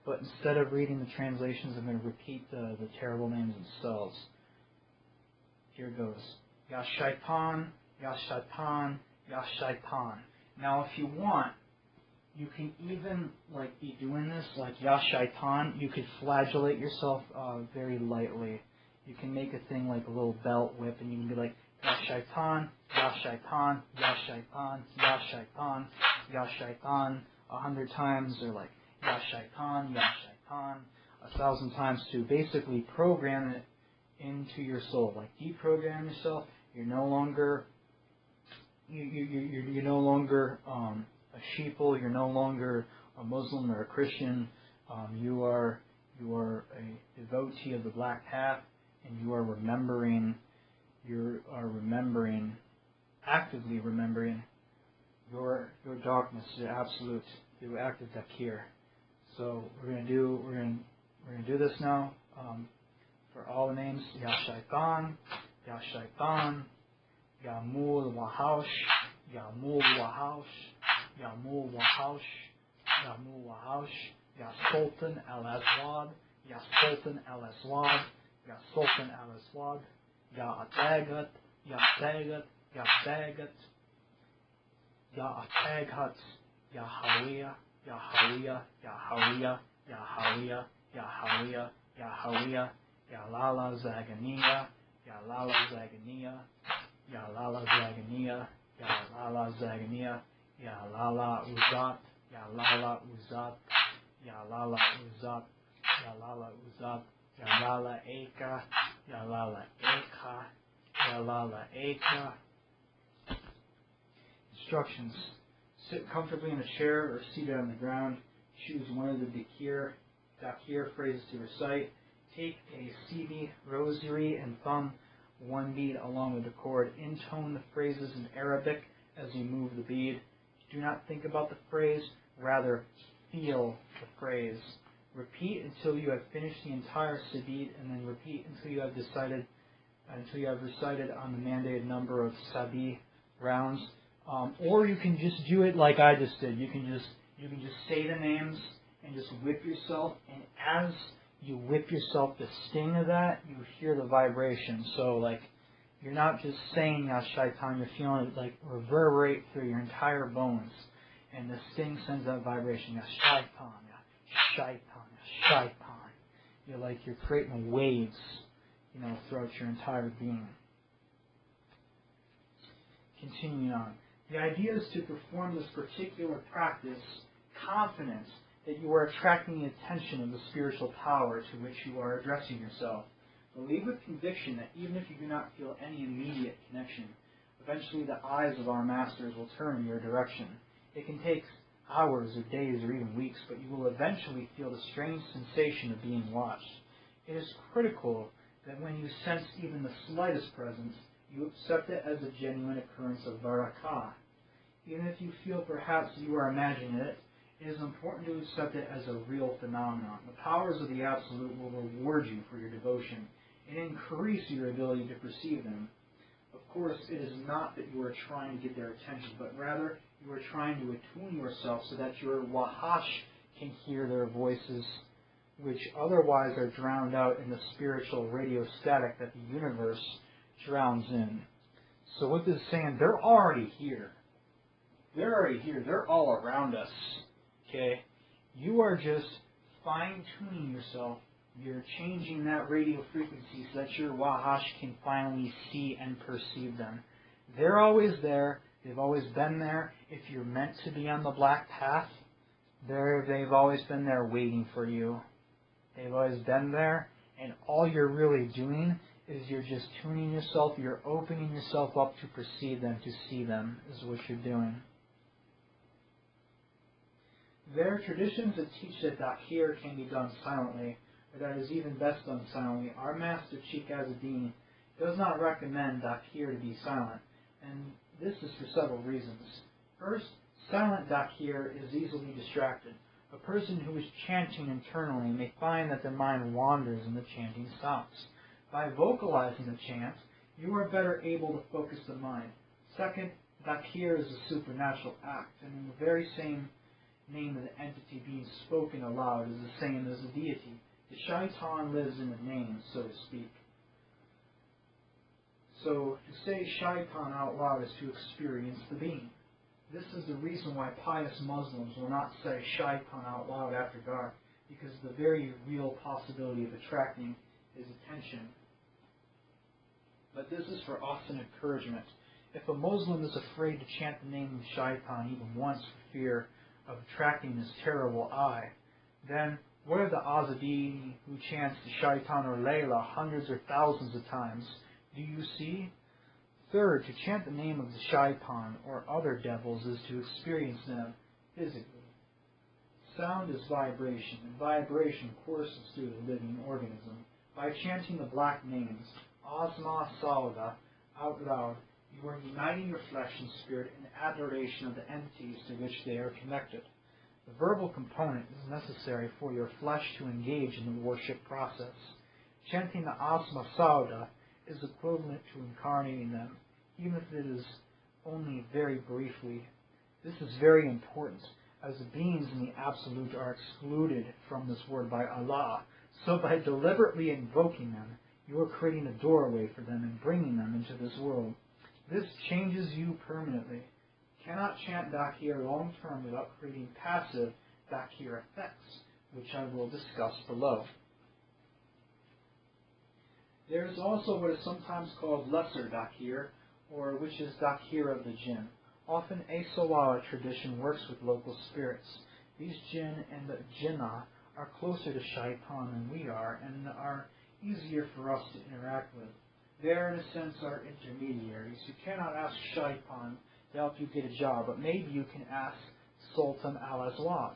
but instead of reading the translations, I'm going to repeat the terrible names themselves. Here goes. Ya Shaitan, Ya Shaitan, Ya Shaitan. Now if you want, you can even be doing this, like Ya Shaitan, you could flagellate yourself very lightly. You can make a thing like a little belt whip, and you can be like, Ya Shaitan, Ya Shaitan, Ya Shaitan, Ya Shaitan, Ya Shaitan 100 times, or like Ya Shaitan, Ya Shaitan 1,000 times to basically program it into your soul. Like deprogram yourself. You're no longer you're no longer a sheeple. You're no longer a Muslim or a Christian. You are a devotee of the black path, and you are remembering. Actively remembering your darkness, your absolute, through active dakir. So we're gonna do this now for all the names. Ya Shaitan, Ya Shaitan, Ya Mul Wahosh, Ya Mul Wahosh, Ya Mul Wahosh, Ya Mul Wahosh, Ya Sultan al-Aswad, Ya Sultan al-Aswad, Ya Sultan al-Aswad, Ya Ataghat, Ya Ataghat, Ya Ataghat, Ya Ataghat, Ya Hawiya, Ya Hawiya, Ya Hawiya, Ya Hawiya, Ya Hawiya, Ya Hawiya, Ya Lala Zaganiya, Ya Lala Zaganiya, Ya Lala Zaganiya, Ya Lala Zaganiya, Ya Lala Uzat, Ya Lala Uzat, Ya Lala Uzat, Ya Lala Uzat, Ya Lala Eka, Ya Lala Eka, Ya Lala Eka. Instructions. Sit comfortably in a chair or seated on the ground. Choose one of the dakir phrases to recite. Take a CD, rosary, and thumb one bead along with the cord. Intone the phrases in Arabic as you move the bead. Do not think about the phrase, rather feel the phrase. Repeat until you have finished the entire sabid, and then repeat until you have recited on the mandated number of sabi rounds. Or you can just do it like I just did. You can just say the names and just whip yourself, and as you whip yourself, the sting of that, you hear the vibration. So you're not just saying Ya Shaitan, you're feeling it reverberate through your entire bones, and the sting sends that vibration. Ya Shaitan, Ya Shaitan, Ya Shaitan. You're creating waves, throughout your entire being. Continuing on. The idea is to perform this particular practice confident that you are attracting the attention of the spiritual power to which you are addressing yourself. Believe with conviction that even if you do not feel any immediate connection, eventually the eyes of our masters will turn in your direction. It can take hours or days or even weeks, but you will eventually feel the strange sensation of being watched. It is critical that when you sense even the slightest presence, you accept it as a genuine occurrence of barakah. Even if you feel perhaps you are imagining it,
It is important to accept it as a real phenomenon. The powers of the Absolute will reward you for your devotion and increase your ability to perceive them. Of course, it is not that you are trying to get their attention, but rather you are trying to attune yourself so that your wahash can hear their voices, which otherwise are drowned out in the spiritual radio static that the universe drowns in. So what this is saying, they're already here. They're already here. They're all around us. Okay? You are just fine-tuning yourself. You're changing that radio frequency so that your wahash can finally see and perceive them. They're always there. They've always been there. If you're meant to be on the black path, they've always been there waiting for you. They've always been there, and all you're really doing is you're just tuning yourself, you're opening yourself up to perceive them, to see them, is what you're doing. There are traditions that teach that Dakhir can be done silently, or that is even best done silently. Our master, Cheikh Azzeddine, does not recommend Dakhir to be silent, and this is for several reasons. First, silent Dakhir is easily distracted. A person who is chanting internally may find that their mind wanders and the chanting stops. By vocalizing the chant, you are better able to focus the mind. Second, Dakhir is a supernatural act, and in the very same name of the entity being spoken aloud is the same as the deity. The shaitan lives in the name, so to speak. So, to say shaitan out loud is to experience the being. This is the reason why pious Muslims will not say shaitan out loud after dark, because the very real possibility of attracting his attention. But this is for us an encouragement. If a Muslim is afraid to chant the name of shaitan even once for fear of attracting his terrible eye, then what of the Azzeddini who chants the shaitan or Layla hundreds or thousands of times? Do you see? Third, to chant the name of the shaitan or other devils is to experience them physically. Sound is vibration, and vibration courses through the living organism. By chanting the black names, Asma Sauda, out loud, you are uniting your flesh and spirit in adoration of the entities to which they are connected. The verbal component is necessary for your flesh to engage in the worship process. Chanting the Asma Sauda is equivalent to incarnating them, even if it is only very briefly. This is very important, as the beings in the Absolute are excluded from this word by Allah. So by deliberately invoking them, you are creating a doorway for them and bringing them into this world. This changes you permanently. You cannot chant Dakhir long term without creating passive Dakhir effects, which I will discuss below. There is also what is sometimes called lesser Dakhir, or which is Dakhir of the jinn. Often Aissaoua tradition works with local spirits. These jinn and the jinnah are closer to shaitan than we are, and are easier for us to interact with. They are, in a sense, our intermediaries. You cannot ask shaitan to help you get a job, but maybe you can ask Sultan al-Aswad.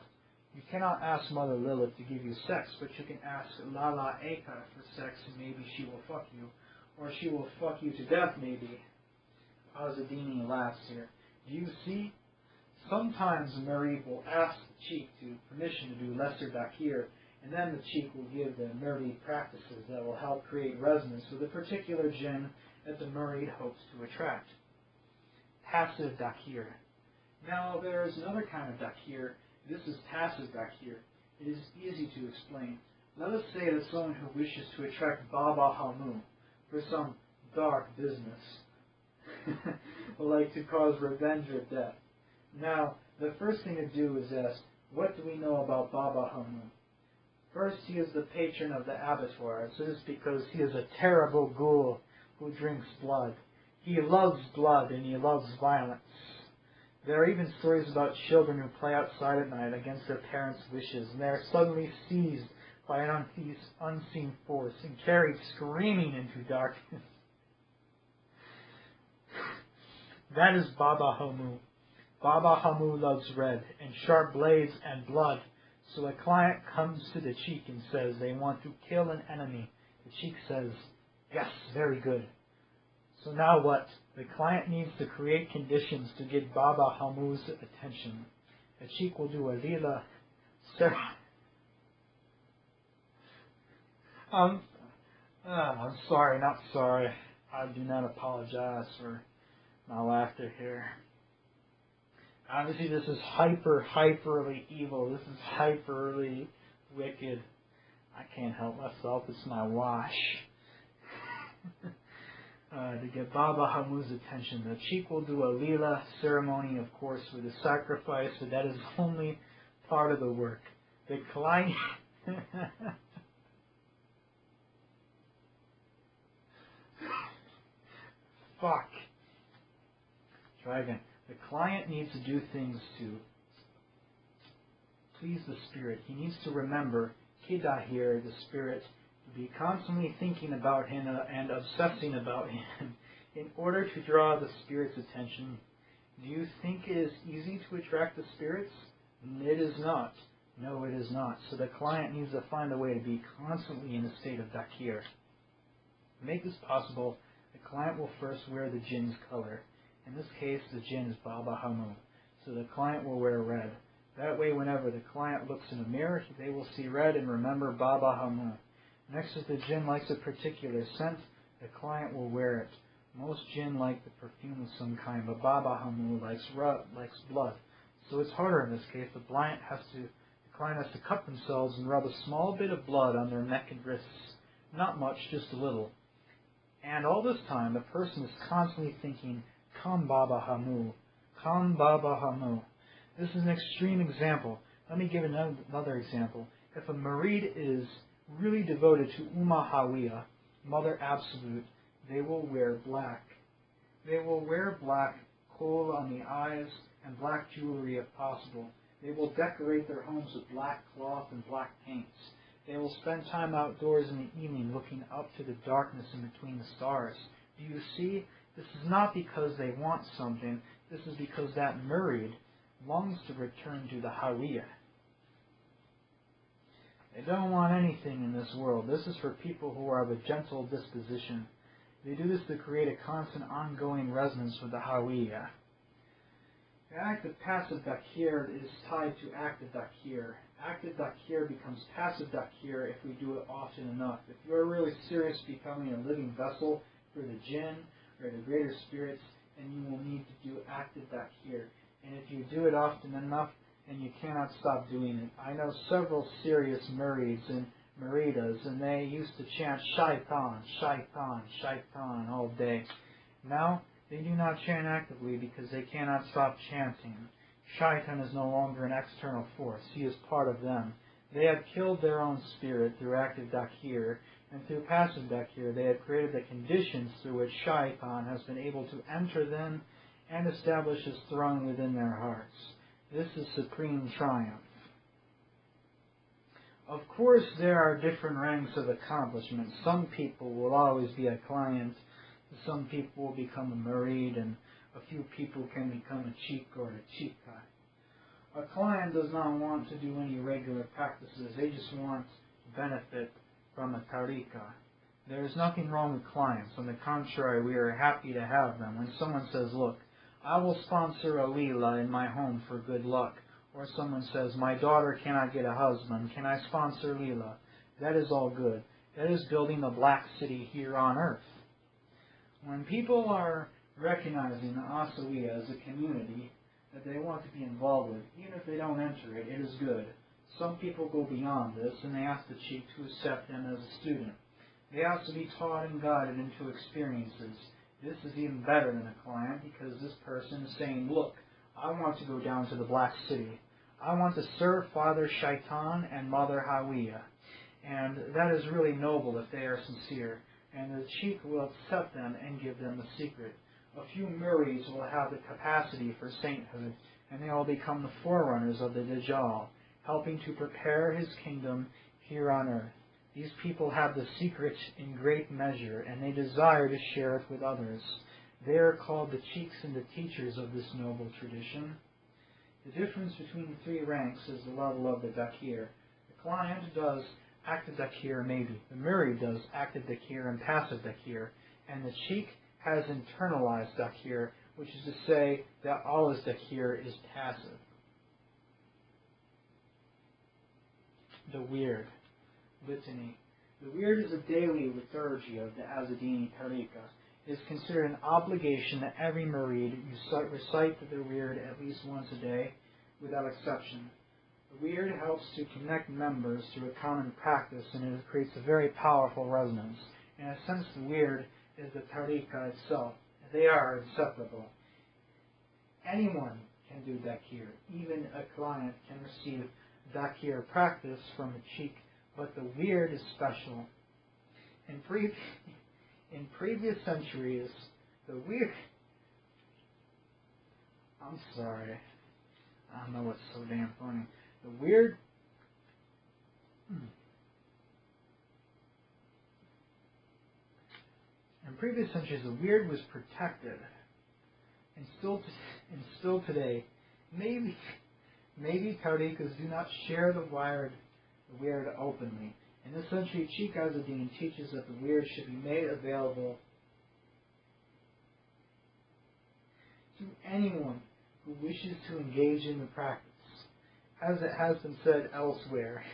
You cannot ask Mother Lilith to give you sex, but you can ask Lala Eka for sex, and maybe she will fuck you. Or she will fuck you to death, maybe. Azzeddini laughs here. Do you see? Sometimes the murid will ask the Cheikh to permission to do lesser Dakhir, and then the Cheikh will give the murid practices that will help create resonance with a particular jinn that the murid hopes to attract. Passive Dakhir. Now there is another kind of Dakhir. This is passive Dakhir. It is easy to explain. Let us say that someone who wishes to attract Baba Hamu for some dark business would like to cause revenge or death. Now, the first thing to do is ask, what do we know about Baba Hamu? First, he is the patron of the abattoirs. This is because he is a terrible ghoul who drinks blood. He loves blood and he loves violence. There are even stories about children who play outside at night against their parents' wishes, and they are suddenly seized by an unseen force and carried screaming into darkness. That is Baba Hamu. Baba Hamu loves red and sharp blades and blood. So a client comes to the Cheikh and says they want to kill an enemy. The Cheikh says, yes, very good. So now what? The client needs to create conditions to get Baba Hamu's attention.
The Cheikh will do a lila. I'm sorry, not sorry. I do not apologize for my laughter here. Obviously, this is hyperly evil. This is hyperly wicked. I can't help myself. It's my wash. To get Baba Hamu's attention, the Cheikh will do a lila ceremony, of course, with a sacrifice, but that is only part of the work. The client... Fuck. Try again. The client needs to do things to please the spirit. He needs to remember Kidahir, the spirit, to be constantly thinking about him and obsessing about him in order to draw the spirit's attention. Do you think it is easy to attract the spirits? It is not. No, it is not. So the client needs to find a way to be constantly in a state of dakir. To make this possible, the client will first wear the jinn's color. In this case, the jinn is Baba Hamu. So the client will wear red. That way, whenever the client looks in a mirror, they will see red and remember Baba Hamu. Next, if the jinn likes a particular scent, the client will wear it. Most jinn like the perfume of some kind, but Baba Hamu likes blood. So it's harder in this case. The client has to cut themselves and rub a small bit of blood on their neck and wrists. Not much, just a little. And all this time, the person is constantly thinking, Come Baba Hamu, Come Baba Hamu. This is an extreme example. Let me give another example. If a murid is really devoted to Hawiya, Mother Absolute, they will wear black. They will wear black kohl on the eyes and black jewelry if possible. They will decorate their homes with black cloth and black paints. They will spend time outdoors in the evening looking up to the darkness in between the stars. Do you see? This is not because they want something. This is because that murid longs to return to the Hawiya. They don't want anything in this world. This is for people who are of a gentle disposition. They do this to create a constant ongoing resonance with the Hawiya. The act of passive dakir is tied to active dakir. Active dakir becomes passive dakir if we do it often enough. If you are really serious becoming a living vessel for the jinn or the greater spirits, then you will need to do active dakir. And if you do it often enough, then you cannot stop doing it. I know several serious murids and muridas, and they used to chant shaitan, shaitan, shaitan all day. Now, they do not chant actively because they cannot stop chanting. Shaitan is no longer an external force. He is part of them. They have killed their own spirit through active dakir, and through passive dakir they have created the conditions through which Shaitan has been able to enter them and establish his throne within their hearts. This is supreme triumph. Of course, there are different ranks of accomplishment. Some people will always be a client, some people will become a murid, and a few people can become a cheek or a chica. A client does not want to do any regular practices. They just want to benefit from a tariqa. There is nothing wrong with clients. On the contrary, we are happy to have them. When someone says, look, I will sponsor a lila in my home for good luck, or someone says, my daughter cannot get a husband, can I sponsor lila? That is all good. That is building the black city here on earth. When people are recognizing the Aissaoua as a community that they want to be involved with, even if they don't enter it, it is good. Some people go beyond this, and they ask the Cheikh to accept them as a student. They have to be taught and guided into experiences. This is even better than a client, because this person is saying, look, I want to go down to the Black City. I want to serve Father Shaitan and Mother Hawiya. And that is really noble if they are sincere. And the Cheikh will accept them and give them the secret. A few murids will have the capacity for sainthood, and they will become the forerunners of the Dajjal, helping to prepare his kingdom here on earth. These people have the secret in great measure, and they desire to share it with others. They are called the Cheikhs and the teachers of this noble tradition. The difference between the three ranks is the level of the dakir. The client does active dakir maybe. The murid does active dakir and passive dakir. And the Cheikh has internalized dakir, which is to say that all his dakir is passive.
The Wird, Litany. The Wird is a daily liturgy of the Azzeddini Tariqa. It is considered an obligation that every murid recite the Wird at least once a day, without exception. The Wird helps to connect members through a common practice, and it creates a very powerful resonance. In a sense, the Wird is the Tariqa itself. They are inseparable. Anyone can do dakir. Even a client can receive dakir practice from a cheek, but the Wird is special. In previous centuries, the Wird... I'm sorry. I don't know what's so damn funny. The Wird... In previous centuries, the Wird was protected. And still today, maybe tariqas do not share the Wird openly. In this century, Cheikh Azzeddine teaches that the Wird should be made available to anyone who wishes to engage in the practice. As it has been said elsewhere,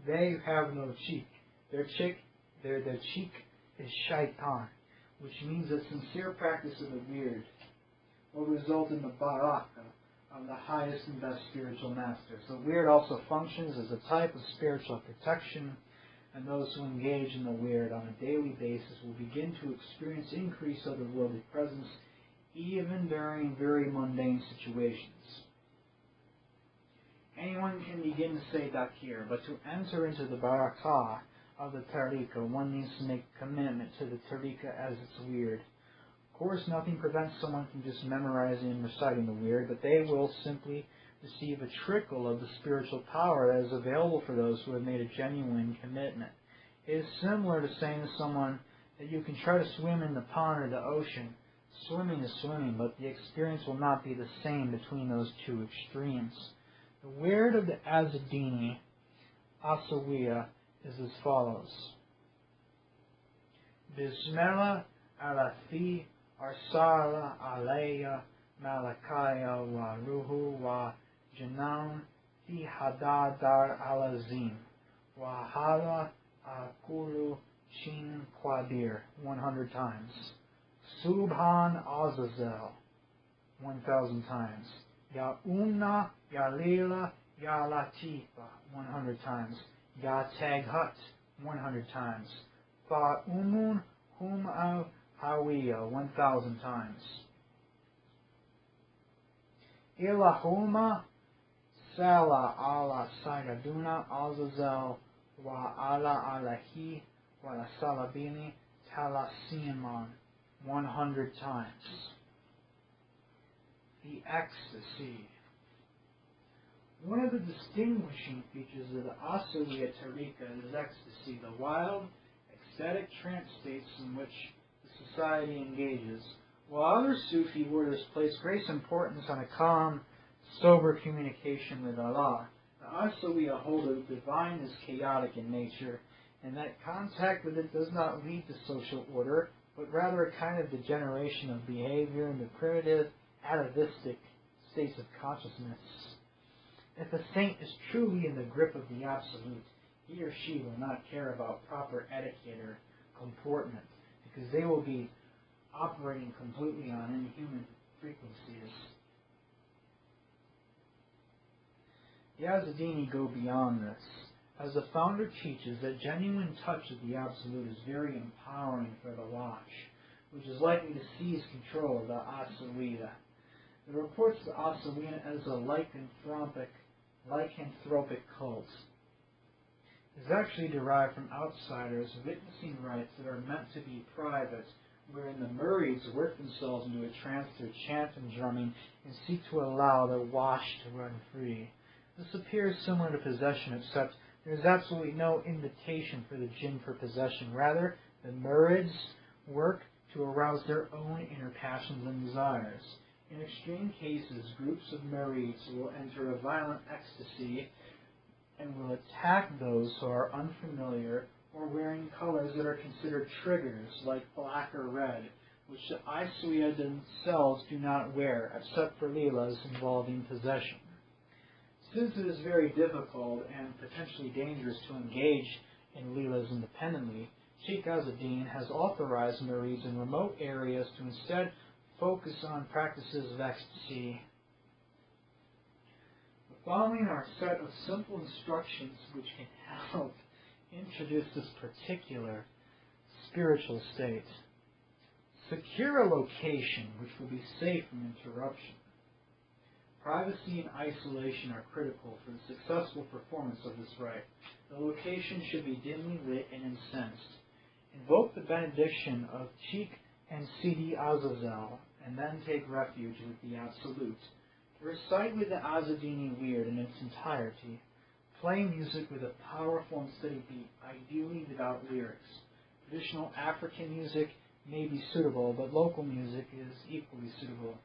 they have no cheek. Their cheek is shaitan, which means that sincere practice of the Wird will result in the baraka of the highest and best spiritual masters. The Wird also functions as a type of spiritual protection, and those who engage in the Wird on a daily basis will begin to experience increased otherworldly presence even during very mundane situations. Anyone can begin to say dakir, but to enter into the barakah of the tariqa, one needs to make a commitment to the tariqa as its Wird. Of course, nothing prevents someone from just memorizing and reciting the Wird, but they will simply receive a trickle of the spiritual power that is available for those who have made a genuine commitment. It is similar to saying to someone that you can try to swim in the pond or the ocean. Swimming is swimming, but the experience will not be the same between those two extremes. The Wird of the Azzeddini Aissaoua is as follows. Bismillah alathi arsala alayya malakaya wa ruhu wa janam fi hadadar alazim wa hala akulu shin qadir 100 times. Subhan Azazel 1,000 times. Ya Umna, Ya Leela, Ya Latifa 100 times. Ya Taghat 100 times. Fa Umun Hum Al Hawiya 1,000 times. Ilahuma Sala Ala Sayyiduna Azazel wa Ala Alahi wa la Salabini Talasiman 100 times. The ecstasy. One of the distinguishing features of the Aissaoua Tariqa is ecstasy, the wild, ecstatic trance states in which the society engages. While other Sufi orders place great importance on a calm, sober communication with Allah, the Aissaoua hold that the divine is chaotic in nature, and that contact with it does not lead to social order, but rather a kind of degeneration of behavior into primitive, atavistic states of consciousness. If a saint is truly in the grip of the Absolute, he or she will not care about proper etiquette or comportment, because they will be operating completely on inhuman frequencies. The Azzeddini go beyond this, as the founder teaches that genuine touch of the Absolute is very empowering for the watch, which is likely to seize control of the Aissaoua. It reports the Aissaoua as a lycanthropic cult. It is actually derived from outsiders witnessing rites that are meant to be private, wherein the murids work themselves into a trance through chant and drumming and seek to allow their wash to run free. This appears similar to possession, except there is absolutely no invitation for the jinn for possession. Rather, the murids work to arouse their own inner passions and desires. In extreme cases, groups of murids will enter a violent ecstasy and will attack those who are unfamiliar or wearing colors that are considered triggers, like black or red, which the Aissaoua themselves do not wear, except for leelas involving possession. Since it is very difficult and potentially dangerous to engage in leelas independently, Cheikh Azzeddine has authorized murids in remote areas to instead focus on practices of ecstasy. The following are a set of simple instructions which can help introduce this particular spiritual state. Secure a location which will be safe from interruption. Privacy and isolation are critical for the successful performance of this rite. The location should be dimly lit and incensed. Invoke the benediction of Cheikh Azzeddini Azazel, and then take refuge with the Absolute. Recite with the Azzeddini weird in its entirety. Play music with a powerful and steady beat, ideally without lyrics. Traditional African music may be suitable, but local music is equally suitable.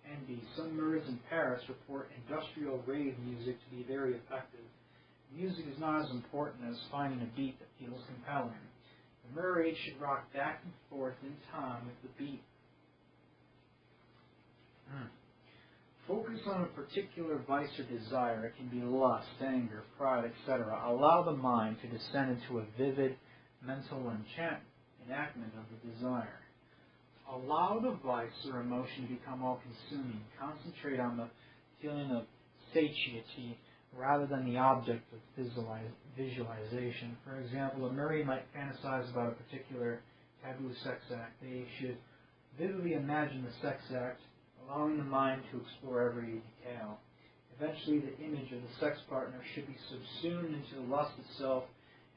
Envy. Some murids in Paris report industrial rave music to be very effective. Music is not as important as finding a beat that feels compelling. The murid should rock back and forth in time with the beat. Focus on a particular vice or desire. It can be lust, anger, pride, etc. Allow the mind to descend into a vivid mental enactment of the desire. Allow the vice or emotion to become all-consuming. Concentrate on the feeling of satiety rather than the object of visualization. For example, a murid might fantasize about a particular taboo sex act. They should vividly imagine the sex act, allowing the mind to explore every detail. Eventually, the image of the sex partner should be subsumed into the lust itself,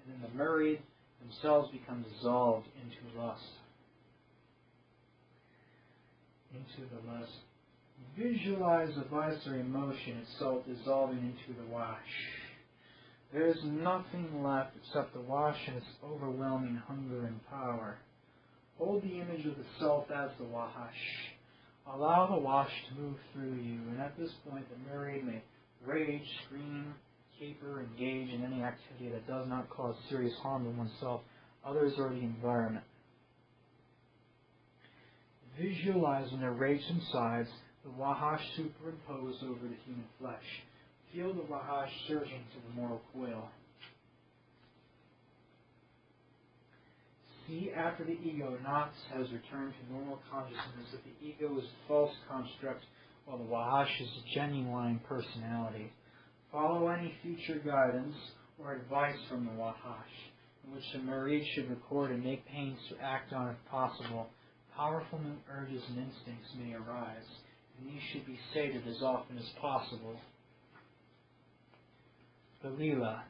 and then the murid themselves become dissolved into lust. Visualize the vice or emotion itself dissolving into the wash. There is nothing left except the wash and its overwhelming hunger and power. Hold the image of the self as the wash. Allow the wash to move through you, and at this point the murid may rage, scream, caper, engage in any activity that does not cause serious harm to oneself, others, or the environment. Visualize when the rage subsides, the wahash superimposed over the human flesh. Feel the wahash surging to the moral coil. See after the ego knots has returned to normal consciousness that the ego is a false construct while the wahash is a genuine personality. Follow any future guidance or advice from the wahash, in which the murid should record and make pains to act on if possible. Powerful new urges and instincts may arise, and these should be sated as often as possible. The Leela.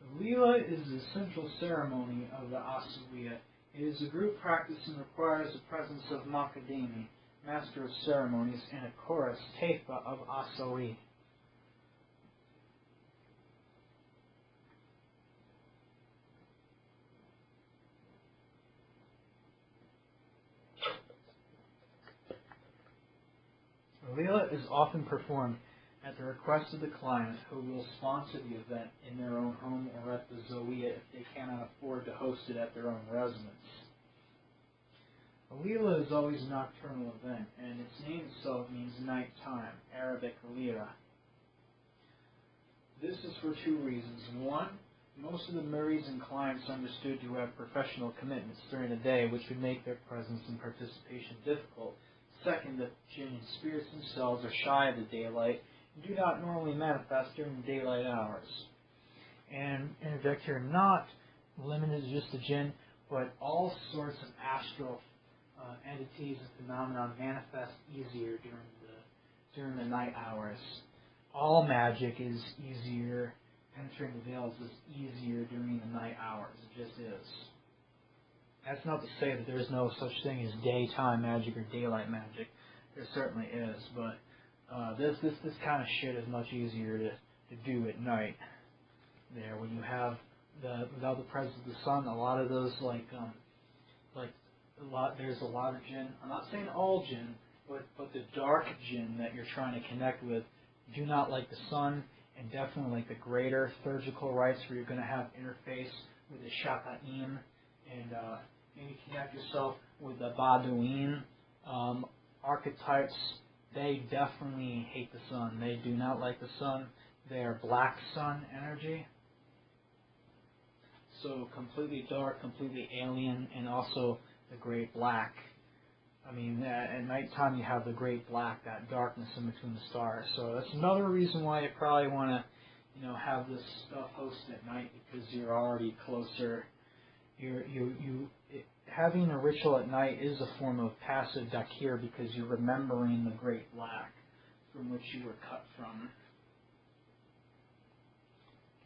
The Leela is the central ceremony of the Aissaoua. It is a group practice and requires the presence of Makademi, master of ceremonies, and a chorus, Tariqa of Aissaoua. The Leela is often performed at the request of the client, who will sponsor the event in their own home or at the Zawiya if they cannot afford to host it at their own residence. A Leela is always a nocturnal event, and its name itself means night time, Arabic Leela. This is for two reasons. One, most of the murids and clients understood to have professional commitments during the day, which would make their presence and participation difficult. Second, the jinn and spirits themselves are shy of the daylight and do not normally manifest during the daylight hours. And interject here, not limited to just the jinn, but all sorts of astral entities and phenomena manifest easier during the night hours. All magic is easier, entering the veils is easier during the night hours. It just is. That's not to say that there's no such thing as daytime magic or daylight magic. There certainly is, but this kind of shit is much easier to do at night. There, when you have without the presence of the sun, a lot of those there's a lot of jinn. I'm not saying all jinn, but the dark jinn that you're trying to connect with do not like the sun, and definitely like the greater surgical rites where you're going to have interface with the Shaqa'im, and maybe connect yourself with the Baduin archetypes they definitely hate the sun. They do not like the sun. They are black sun energy. So completely dark, completely alien, and also the great black. I mean, at nighttime you have the great black, that darkness in between the stars. So that's another reason why you probably want to, have this stuff hosted at night, because you're already closer. Having a ritual at night is a form of passive dakir, because you're remembering the great black from which you were cut from.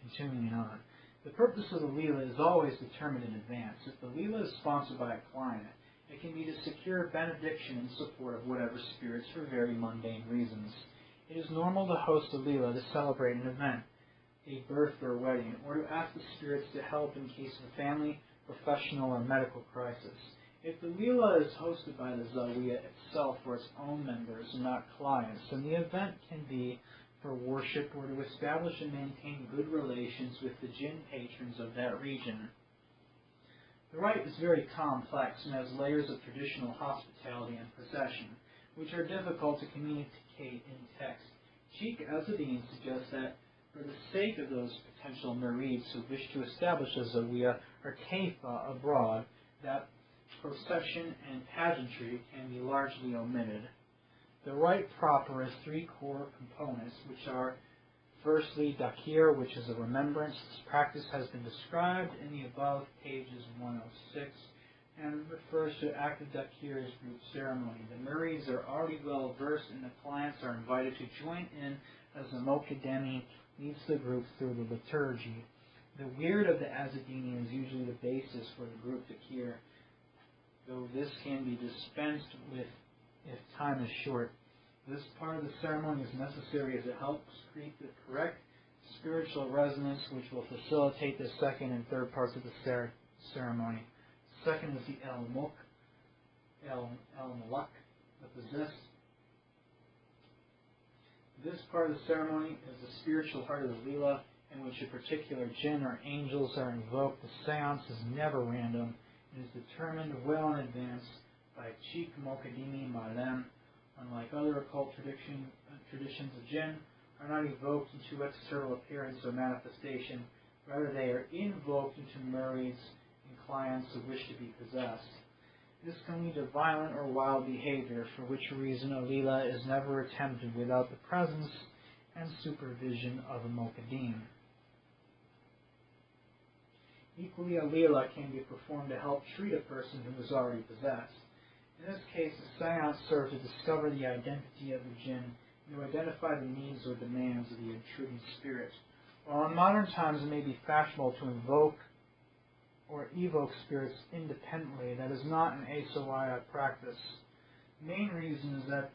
Continuing on. The purpose of the Leela is always determined in advance. If the Leela is sponsored by a client, it can be to secure benediction and support of whatever spirits for very mundane reasons. It is normal to host a Leela to celebrate an event, a birth or wedding, or to ask the spirits to help in case of a family, professional, or medical crisis. If the Leela is hosted by the Zawiya itself or its own members and not clients, then the event can be for worship or to establish and maintain good relations with the jinn patrons of that region. The rite is very complex and has layers of traditional hospitality and procession, which are difficult to communicate in text. Cheikh Azzeddine suggests that for the sake of those potential murids who wish to establish a Zawiya or Kaifa abroad, that procession and pageantry can be largely omitted. The rite proper has three core components, which are, firstly, dakir, which is a remembrance. This practice has been described in the above pages 106 and refers to active dakir as group ceremony. The murids are already well versed and the clients are invited to join in as the Mokaddemi leads the group through the liturgy. The weird of the Azzeddini is usually the basis for the group dakir, though this can be dispensed with if time is short. This part of the ceremony is necessary as it helps create the correct spiritual resonance which will facilitate the second and third parts of the ceremony. The second is the el-mulk, the possessed. This part of the ceremony is the spiritual heart of the Leela, in which a particular jinn or angels are invoked. The seance is never random and is determined well in advance by Cheikh Mokaddemi Malem. Unlike other occult traditions, the jinn are not evoked into external appearance or manifestation. Rather, they are invoked into murids and clients who wish to be possessed. This can lead to violent or wild behavior, for which reason a Leela is never attempted without the presence and supervision of a Mokaddim. Equally, a Leela can be performed to help treat a person who is already possessed. In this case, the seance serves to discover the identity of the jinn and to identify the needs or demands of the intruding spirit. While in modern times it may be fashionable to invoke or evoke spirits independently, that is not an Aissaoua practice. The main reason is that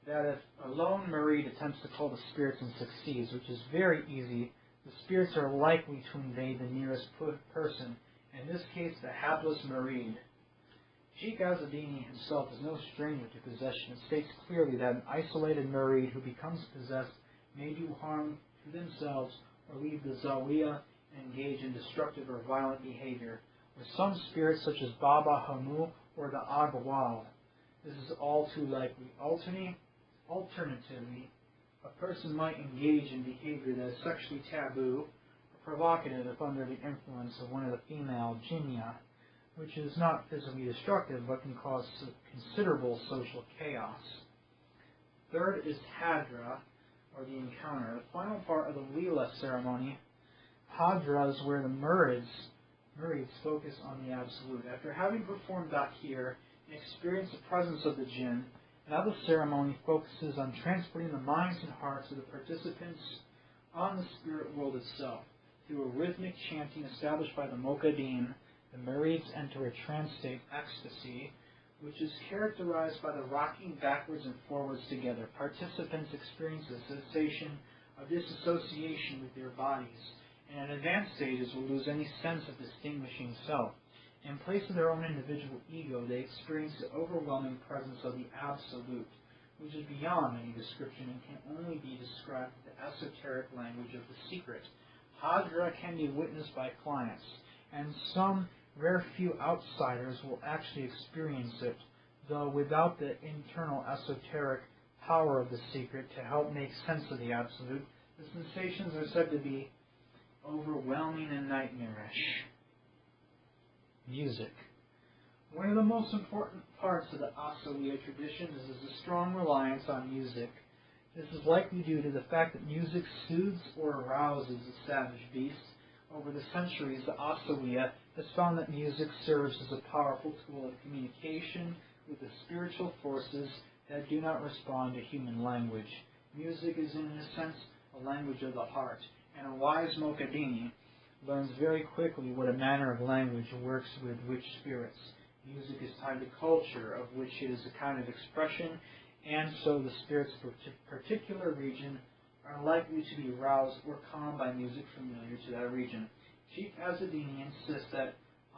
that if a lone murid attempts to call the spirits and succeeds, which is very easy, the spirits are likely to invade the nearest person, in this case the hapless murid. Cheikh Azzeddine himself is no stranger to possession. It states clearly that an isolated murid who becomes possessed may do harm to themselves or leave the Zawiya and engage in destructive or violent behavior, with some spirits such as Baba Hamu or the Agawal. This is all too likely. Alternatively, a person might engage in behavior that is sexually taboo or provocative if under the influence of one of the female jinnia, which is not physically destructive but can cause considerable social chaos. Third is Hadra, or the encounter, the final part of the Leela ceremony. Hadra is where the murids focus on the absolute. After having performed dakir and experienced the presence of the jinn, now the ceremony focuses on transporting the minds and hearts of the participants on the spirit world itself. Through a rhythmic chanting established by the Mokaddim, the murids enter a trance state ecstasy, which is characterized by the rocking backwards and forwards together. Participants experience a sensation of disassociation with their bodies, and in advanced stages will lose any sense of distinguishing self. In place of their own individual ego, they experience the overwhelming presence of the Absolute, which is beyond any description and can only be described with the esoteric language of the secret. Hadra can be witnessed by clients, and some rare few outsiders will actually experience it, though without the internal esoteric power of the secret to help make sense of the absolute, the sensations are said to be overwhelming and nightmarish. Music. One of the most important parts of the Aissaoua tradition is the strong reliance on music. This is likely due to the fact that music soothes or arouses the savage beast. Over the centuries, the Aissaoua has found that music serves as a powerful tool of communication with the spiritual forces that do not respond to human language. Music is, in a sense, a language of the heart, and a wise Mokadini learns very quickly what a manner of language works with which spirits. Music is tied to culture, of which it is a kind of expression, and so the spirits of a particular region are likely to be roused or calmed by music familiar to that region. Cheikh Azzeddine insists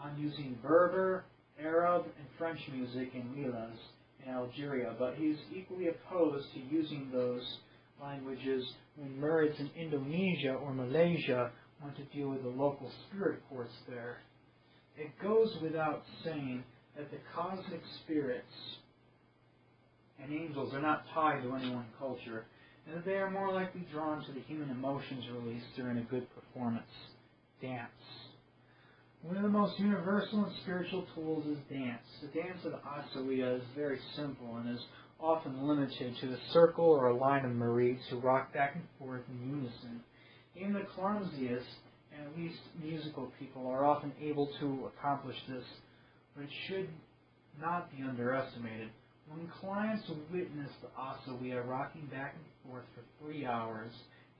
on using Berber, Arab, and French music in Lilas in Algeria, but he is equally opposed to using those languages when murids in Indonesia or Malaysia want to deal with the local spirit courts there. It goes without saying that the cosmic spirits and angels are not tied to any one culture, and that they are more likely drawn to the human emotions released during a good performance. Dance. One of the most universal and spiritual tools is dance. The dance of the Aissaoua is very simple and is often limited to a circle or a line of murids who rock back and forth in unison. Even the clumsiest and least musical people are often able to accomplish this, but it should not be underestimated. When clients witness the Aissaoua rocking back and forth for 3 hours,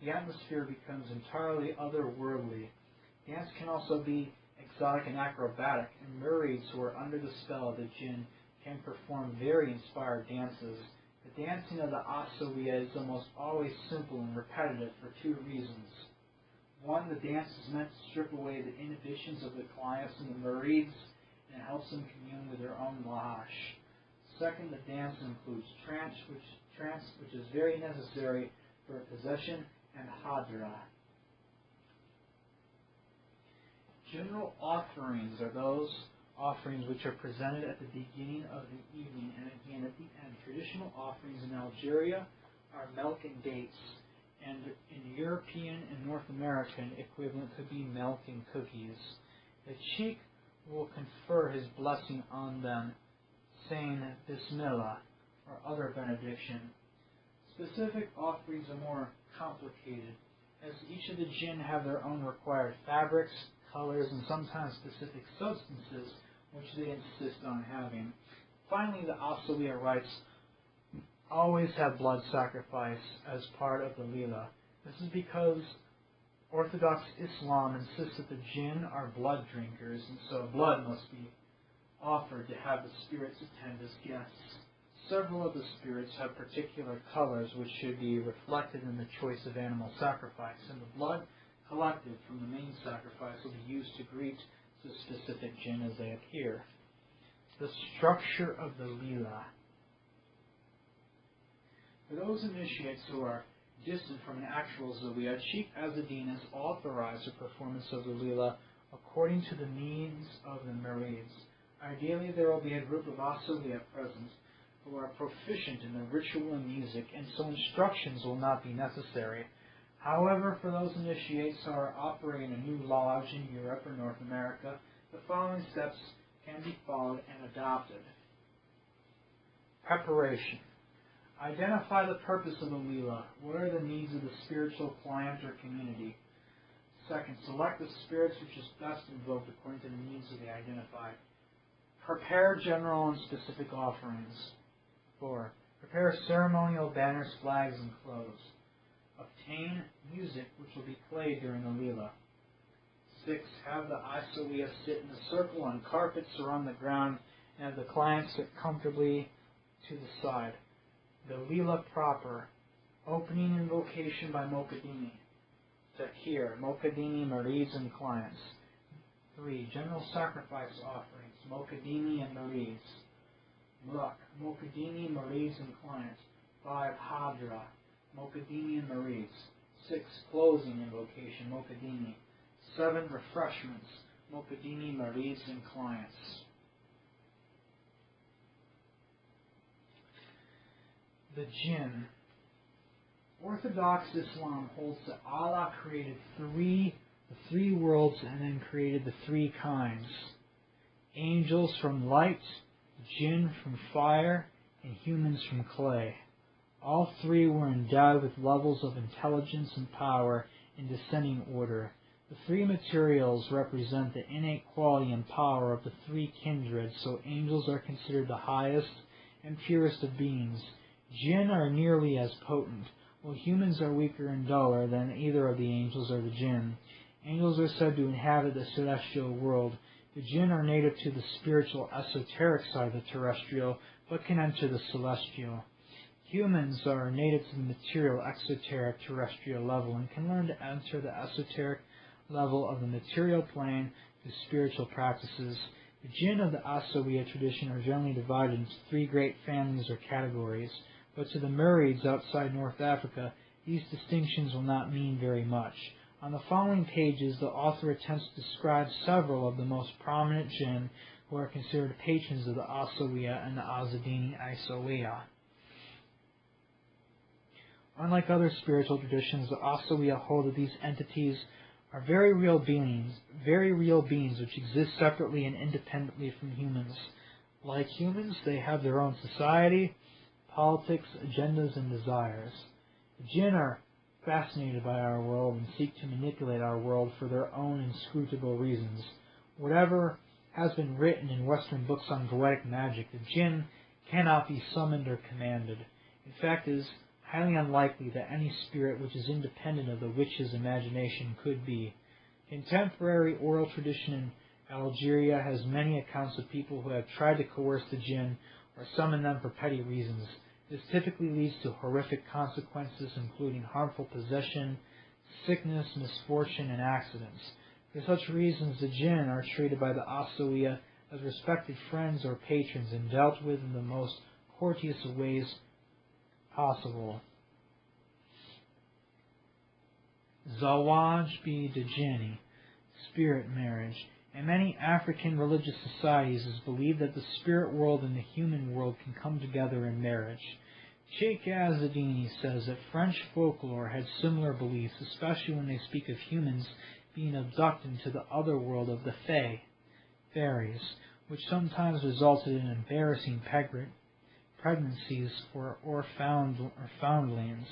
the atmosphere becomes entirely otherworldly. Dance can also be exotic and acrobatic, and murids who are under the spell of the jinn can perform very inspired dances. The dancing of the Aissaoua is almost always simple and repetitive for 2 reasons. One, the dance is meant to strip away the inhibitions of the clients and the murids, and it helps them commune with their own lash. Second, the dance includes trance, which is very necessary for possession, and hadra. General offerings are those offerings which are presented at the beginning of the evening and again at the end. Traditional offerings in Algeria are milk and dates, and in European and North American equivalent could be milk and cookies. The Cheikh will confer his blessing on them, saying Bismillah or other benediction. Specific offerings are more complicated, as each of the jinn have their own required fabrics, colors, and sometimes specific substances which they insist on having. Finally, the Aissaoua rites always have blood sacrifice as part of the Leela. This is because Orthodox Islam insists that the jinn are blood drinkers, and so blood must be offered to have the spirits attend as guests. Several of the spirits have particular colors which should be reflected in the choice of animal sacrifice, and the blood collected from the main sacrifice will be used to greet the specific jinn as they appear. The structure of the Leela. For those initiates who are distant from an actual Zawiya, Cheikh Azzeddine has authorized the performance of the Leela according to the needs of the murids. Ideally, there will be a group of Aissaoua present who are proficient in the ritual and music, and so instructions will not be necessary. However, for those initiates who are operating a new lodge in Europe or North America, the following steps can be followed and adopted. Preparation. Identify the purpose of the Leela. What are the needs of the spiritual client or community? Second, select the spirits which is best invoked according to the needs of the identified. Prepare general and specific offerings. 4. Prepare ceremonial banners, flags, and clothes. Obtain music which will be played during the Leela. 6. Have the Aissaoua sit in a circle on carpets or on the ground, and have the clients sit comfortably to the side. The Leela proper. Opening invocation by Mokadini. Takir, Mokadini, Murids, and clients. 3. General sacrifice offerings. Mokadini and Murids. Mluk, Mokadini, Murids, and clients. 5. Hadra, Mokadini and Murids. 6. Closing invocation, Mokadini. 7. Refreshments, Mokadini, Murids, and clients.
The Jinn. Orthodox Islam holds that Allah created the three worlds and then created the three kinds. Angels from light, jinn from fire, and humans from clay. All three were endowed with levels of intelligence and power in descending order. The three materials represent the innate quality and power of the three kindreds, so angels are considered the highest and purest of beings. Jinn are nearly as potent, while humans are weaker and duller than either of the angels or the jinn. Angels are said to inhabit the celestial world. The jinn are native to the spiritual esoteric side of the terrestrial, but can enter the celestial. Humans are native to the material exoteric terrestrial level and can learn to enter the esoteric level of the material plane through spiritual practices. The jinn of the Aissaoua tradition are generally divided into three great families or categories, but to the murids outside North Africa, these distinctions will not mean very much. On the following pages, the author attempts to describe several of the most prominent jinn who are considered patrons of the Aissaoua and the Azzeddini Aissaoua. Unlike other spiritual traditions, the Aissaoua hold that these entities are very real beings which exist separately and independently from humans. Like humans, they have their own society, politics, agendas, and desires. The jinn are fascinated by our world and seek to manipulate our world for their own inscrutable reasons. Whatever has been written in Western books on goetic magic, the jinn cannot be summoned or commanded. In fact, it is highly unlikely that any spirit which is independent of the witch's imagination could be. Contemporary oral tradition in Algeria has many accounts of people who have tried to coerce the jinn or summon them for petty reasons. This typically leads to horrific consequences, including harmful possession, sickness, misfortune, and accidents. For such reasons, the jinn are treated by the Aissaoua as respected friends or patrons and dealt with in the most courteous of ways possible. Zawaj bi-Djinni, spirit marriage. In many African religious societies, it is believed that the spirit world and the human world can come together in marriage. Cheikh Azzeddine says that French folklore had similar beliefs, especially when they speak of humans being abducted into the other world of the Fae, fairies, which sometimes resulted in embarrassing pregnancies or foundlings.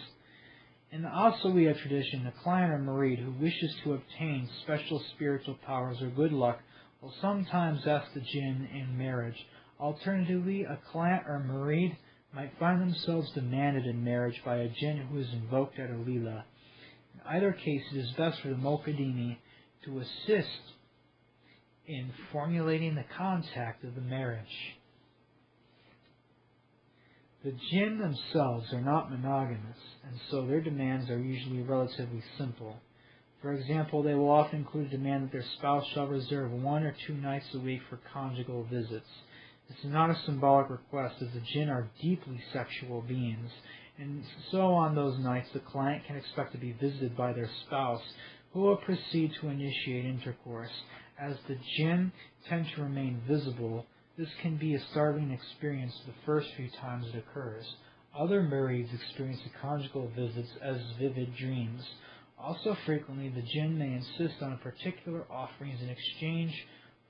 In the Aissaoua tradition, a client or murid who wishes to obtain special spiritual powers or good luck will sometimes ask the jinn in marriage. Alternatively, a client or murid might find themselves demanded in marriage by a jinn who is invoked at a lila. In either case, it is best for the Mokadimi to assist in formulating the contact of the marriage. The jinn themselves are not monogamous, and so their demands are usually relatively simple. For example, they will often include a demand that their spouse shall reserve 1 or 2 nights a week for conjugal visits. This is not a symbolic request, as the jinn are deeply sexual beings, and so on those nights the client can expect to be visited by their spouse, who will proceed to initiate intercourse. As the jinn tend to remain visible, this can be a startling experience the first few times it occurs. Other murids experience the conjugal visits as vivid dreams. Also frequently, the jinn may insist on particular offerings in exchange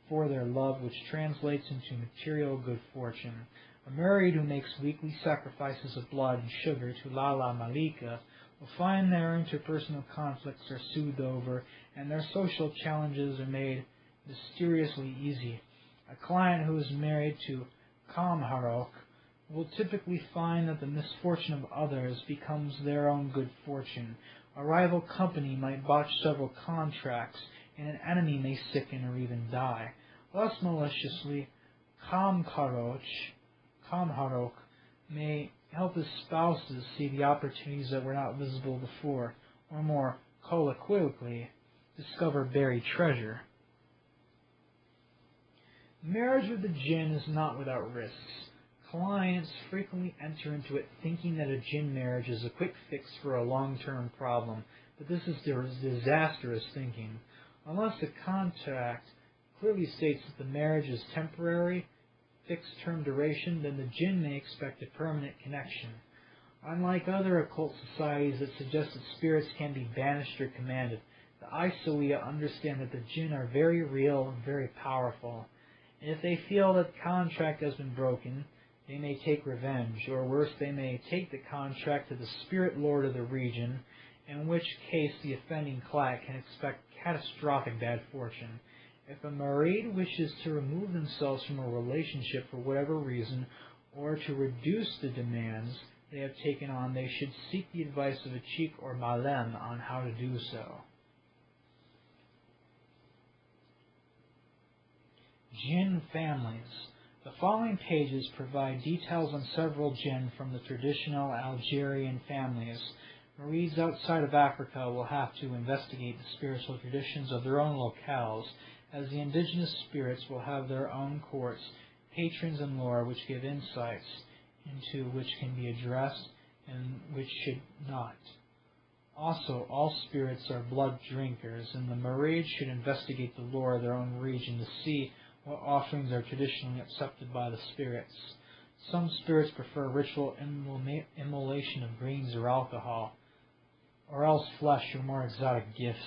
for their love, which translates into material good fortune. A murid who makes weekly sacrifices of blood and sugar to Lala Malika will find their interpersonal conflicts are soothed over and their social challenges are made mysteriously easy. A client who is married to Kamharok will typically find that the misfortune of others becomes their own good fortune. A rival company might botch several contracts, and an enemy may sicken or even die. Less maliciously, Kamharok may help his spouses see the opportunities that were not visible before, or more colloquially, discover buried treasure. Marriage with the jinn is not without risks. Clients frequently enter into it thinking that a jinn marriage is a quick fix for a long-term problem, but this is disastrous thinking. Unless the contract clearly states that the marriage is temporary, fixed-term duration, then the jinn may expect a permanent connection. Unlike other occult societies that suggest that spirits can be banished or commanded, the Aissaoua understand that the jinn are very real and very powerful, and if they feel that the contract has been broken, they may take revenge, or worse, they may take the contract to the spirit lord of the region, in which case the offending client can expect catastrophic bad fortune. If a murid wishes to remove themselves from a relationship for whatever reason, or to reduce the demands they have taken on, they should seek the advice of a Cheikh or Malem on how to do so. Jinn families. The following pages provide details on several jinn from the traditional Algerian families. Murids outside of Africa will have to investigate the spiritual traditions of their own locales, as the indigenous spirits will have their own courts, patrons, and lore which give insights into which can be addressed and which should not. Also, all spirits are blood drinkers, and the Murids should investigate the lore of their own region to see what offerings are traditionally accepted by the spirits. Some spirits prefer ritual immolation of greens or alcohol, or else flesh or more exotic gifts.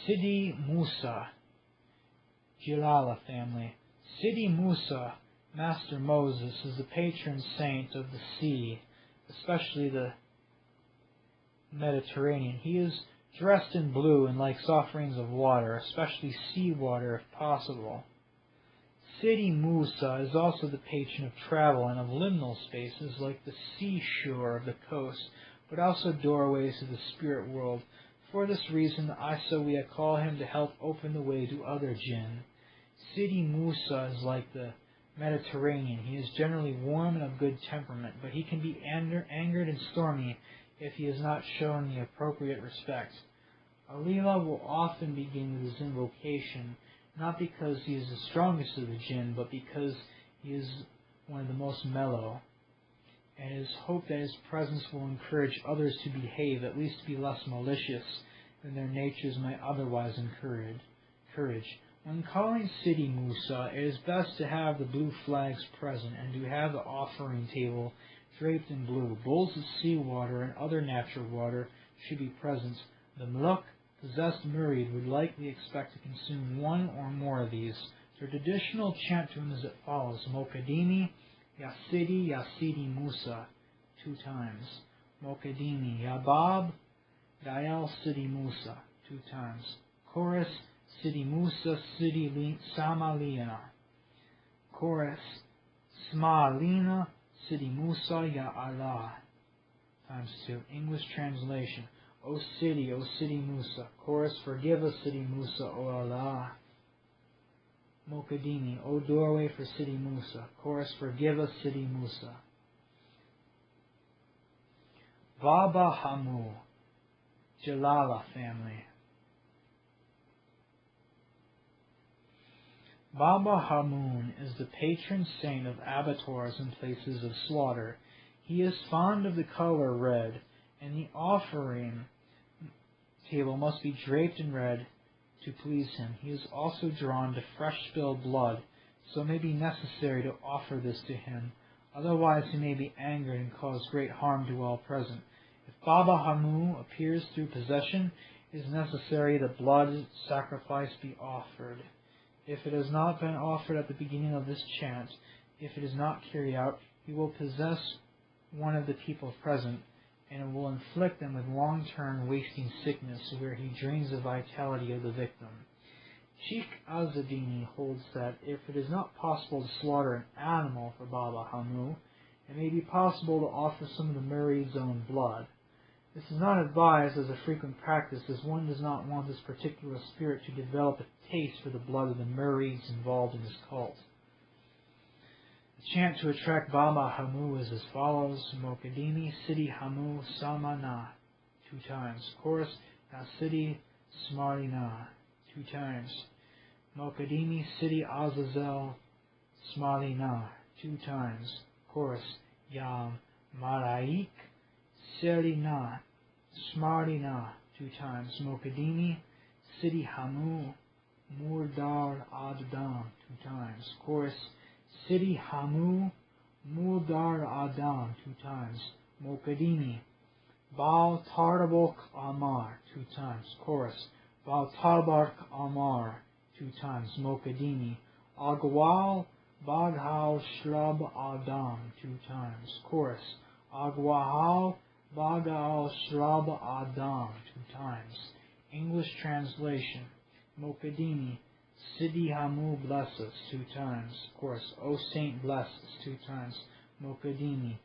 Sidi Musa, Jalala family. Sidi Musa, Master Moses, is the patron saint of the sea, especially the Mediterranean. He is dressed in blue and likes offerings of water, especially sea water if possible. Sidi Musa is also the patron of travel and of liminal spaces like the seashore of the coast, but also doorways to the spirit world. For this reason, the Aissaoua call him to help open the way to other jinn. Sidi Musa is like the Mediterranean. He is generally warm and of good temperament, but he can be angered and stormy if he is not shown the appropriate respect. Alila will often begin with his invocation, not because he is the strongest of the jinn, but because he is one of the most mellow, and it is hoped that his presence will encourage others to behave, at least to be less malicious than their natures might otherwise encourage. When calling Sidi Musa, it is best to have the blue flags present and to have the offering table draped in blue. Bowls of seawater and other natural water should be present. The Mluk, possessed murid, would likely expect to consume one or more of these. The traditional chant to him is as follows: Mokadimi, Ya Sidi, Ya Sidi Musa, 2 times. Mokadimi, Ya Bab, Dayal Sidi Musa, 2 times. Chorus, Sidi Musa, Sidi Samalina. Chorus, Smalina, Sidi Musa, Ya Allah, times 2. English translation: O Sidi Musa. Chorus, forgive us, Sidi Musa, O Allah. Mokadimi, O doorway for Sidi Musa. Chorus, forgive us, Sidi Musa. Baba Hamu, Jalala family. Baba Hamun is the patron saint of abattoirs and places of slaughter. He is fond of the color red, and the offering table must be draped in red to please him. He is also drawn to fresh spilled blood, so it may be necessary to offer this to him. Otherwise he may be angered and cause great harm to all present. If Baba Hamu appears through possession, it is necessary that blood sacrifice be offered. If it has not been offered at the beginning of this chant, if it is not carried out, he will possess one of the people present, and it will inflict them with long-term wasting sickness where he drains the vitality of the victim. Cheikh Azzeddine holds that if it is not possible to slaughter an animal for Baba Hamu, it may be possible to offer some of the murid's own blood. This is not advised as a frequent practice, as one does not want this particular spirit to develop a taste for the blood of the murids involved in his cult. The chant to attract Baba Hamu is as follows: Mokadimi, Sidi Hamu, Samana, 2 times. Chorus, Ya Sidi Smarina, 2 times. Mokadimi, Sidi Azazel, Smarina, 2 times. Chorus, Ya Maraik, Selina, Smarina, 2 times. Mokadimi, Sidi Hamu, Murdar Adadam, 2 times. Chorus, Sidi Hamu Muldar Adam, 2 times. Mokadini. Bal Tarbok Amar, 2 times. Chorus. Bal Tarbark Amar, 2 times. Mokadini. Agwal Baghal Shrub Adam, 2 times. Chorus. Agwahal Baghal Shrub Adam, 2 times. English translation. Mokadini. Sidi Hamu bless us, 2 times. Chorus. O Saint bless us, 2 times. Mokadini.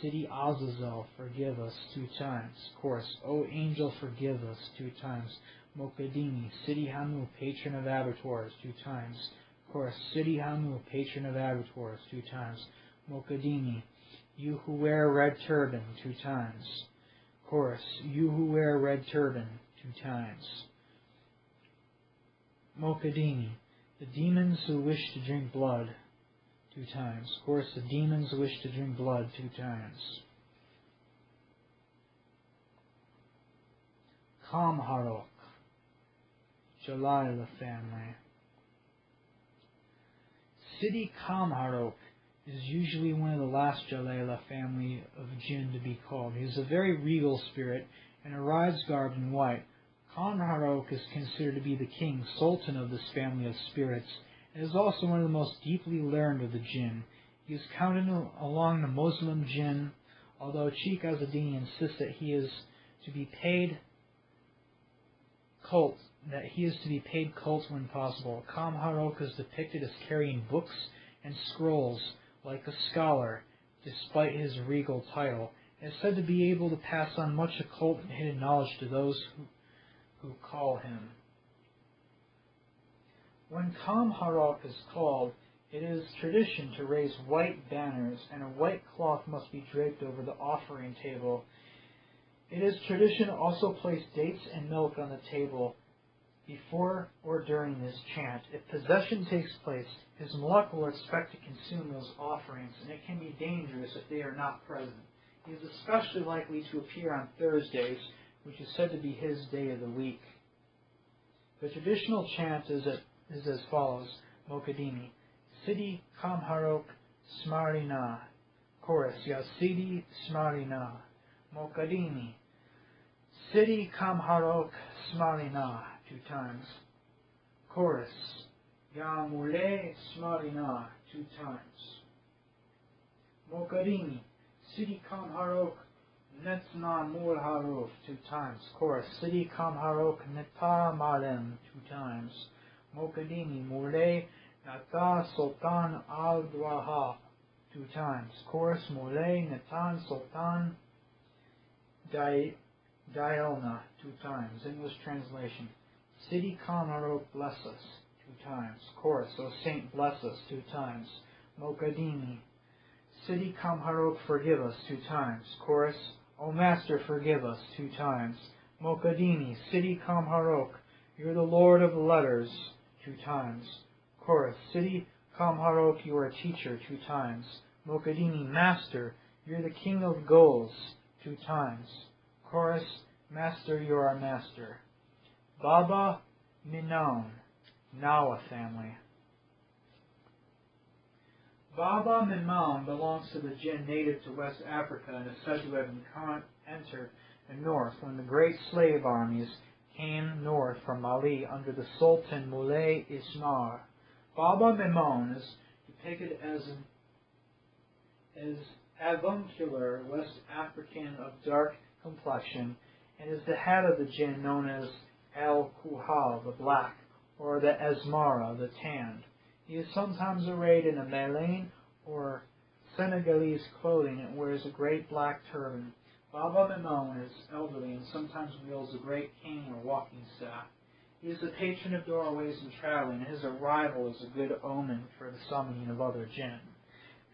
Sidi Azazel forgive us, 2 times. Chorus. O Angel forgive us, 2 times. Mokadini. Sidi Hamu patron of abattoirs, 2 times. Chorus. Sidi Hamu patron of abattoirs, 2 times. Mokadini. You who wear red turban, 2 times. Chorus. You who wear red turban, 2 times. Mokadini. The demons who wish to drink blood, 2 times. Chorus. The demons who wish to drink blood, 2 times. Kamharok. Jalila family. Sidi Kamharok is usually one of the last Jalila family of jinn to be called. He is a very regal spirit and arrives garbed in white. Kamharok is considered to be the king, sultan of this family of spirits, and is also one of the most deeply learned of the jinn. He is counted along the Muslim jinn, although Cheikh Azzeddine insists that he is to be paid cult when possible. Kamharok is depicted as carrying books and scrolls like a scholar, despite his regal title, and is said to be able to pass on much occult and hidden knowledge to those who call him. When Kamharok is called, it is tradition to raise white banners, and a white cloth must be draped over the offering table. It is tradition to also place dates and milk on the table before or during his chant. If possession takes place, his malak will expect to consume those offerings, and it can be dangerous if they are not present. He is especially likely to appear on Thursdays, which is said to be his day of the week. The traditional chant is as follows. Mokadini. Sidi Kamharok Smarina. Chorus. Ya Sidi Smarina. Mokadini. Sidi Kamharok Smarina. 2 times. Chorus. Ya Mule Smarina. 2 times. Mokadini. Sidi Kamharok Netna Mul Haruf. 2 times. Chorus. Sidi Kamharok Neta Malem. 2 times. Mokadini. Mule Nata Sultan Al Dwaha. 2 times. Chorus. Mule Netan Sultan Diona. 2 times. English translation. Sidi Kamharok bless us. 2 times. Chorus. O Saint bless us. 2 times. Mokadini. Sidi Kamharok forgive us. 2 times. Chorus. O Master forgive us. 2 times. Mokadini. Sidi Kamharok. You're the Lord of the letters. 2 times. Chorus. Sidi Kamharok. You are a teacher. 2 times. Mokadini. Master. You're the king of goals. 2 times. Chorus. Master, you are our master. Baba Minon. Nawa family. Baba Mimam belongs to the jinn native to West Africa and is said to have entered the north when the great slave armies came north from Mali under the Sultan Moulay Ismar. Baba Mimon is depicted as avuncular West African of dark complexion and is the head of the jinn known as Al-Kuhal, the black, or the Asmara, the tanned. He is sometimes arrayed in a Malayan or Senegalese clothing and wears a great black turban. Baba Mimon is elderly and sometimes wields a great cane or walking staff. He is the patron of doorways and traveling, and his arrival is a good omen for the summoning of other jinn.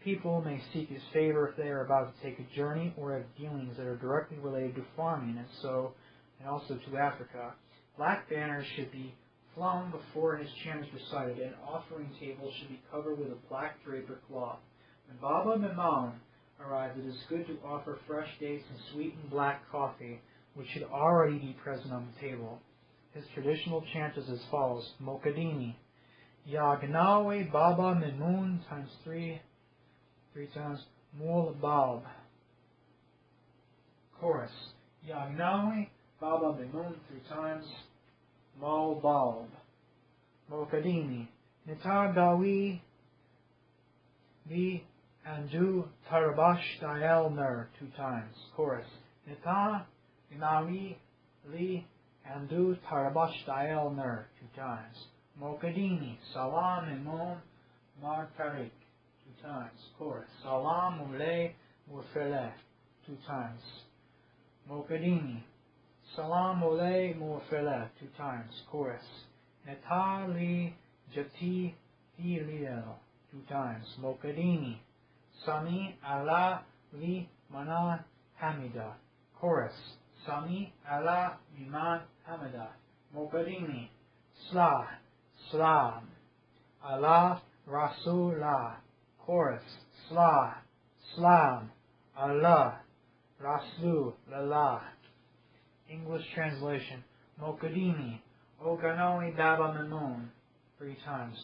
People may seek his favor if they are about to take a journey or have dealings that are directly related to farming and also to Africa. Black banners should be flown before his chant is recited, and offering tables should be covered with a black draper cloth. When Baba Mimon arrives, it is good to offer fresh dates and sweetened black coffee, which should already be present on the table. His traditional chant is as follows. Mokadini. Yagnawi Baba Mimoon times 3 times. Mul Bab. Chorus. Yagnawi Baba Mimoon 3 times. Mul Bab. Mokadini. Nitar Dawi Li Andu Tarabash Dael Nur 2 times. Chorus. Nitar Gnawi Li Andu Tarabash Dael Nur 2 times. Mokadini. Salam Imam Mar Tariq 2 times. Chorus. Salam Ulay Mufele 2 times. Mokadini. Salam Ulay Mufele 2 times. Chorus. Netar Li Jati Filiel 2 times. Mokadini. Sami Allah Li Mana Hamida. Chorus. Sami Allah Liman Hamida. Mokadini. Slah. Slam. Allah Rasulah. Chorus. Slah. Slam. Allah. Rasulullah. English translation. Mokadini. Oganawi Baba Mamun 3 times.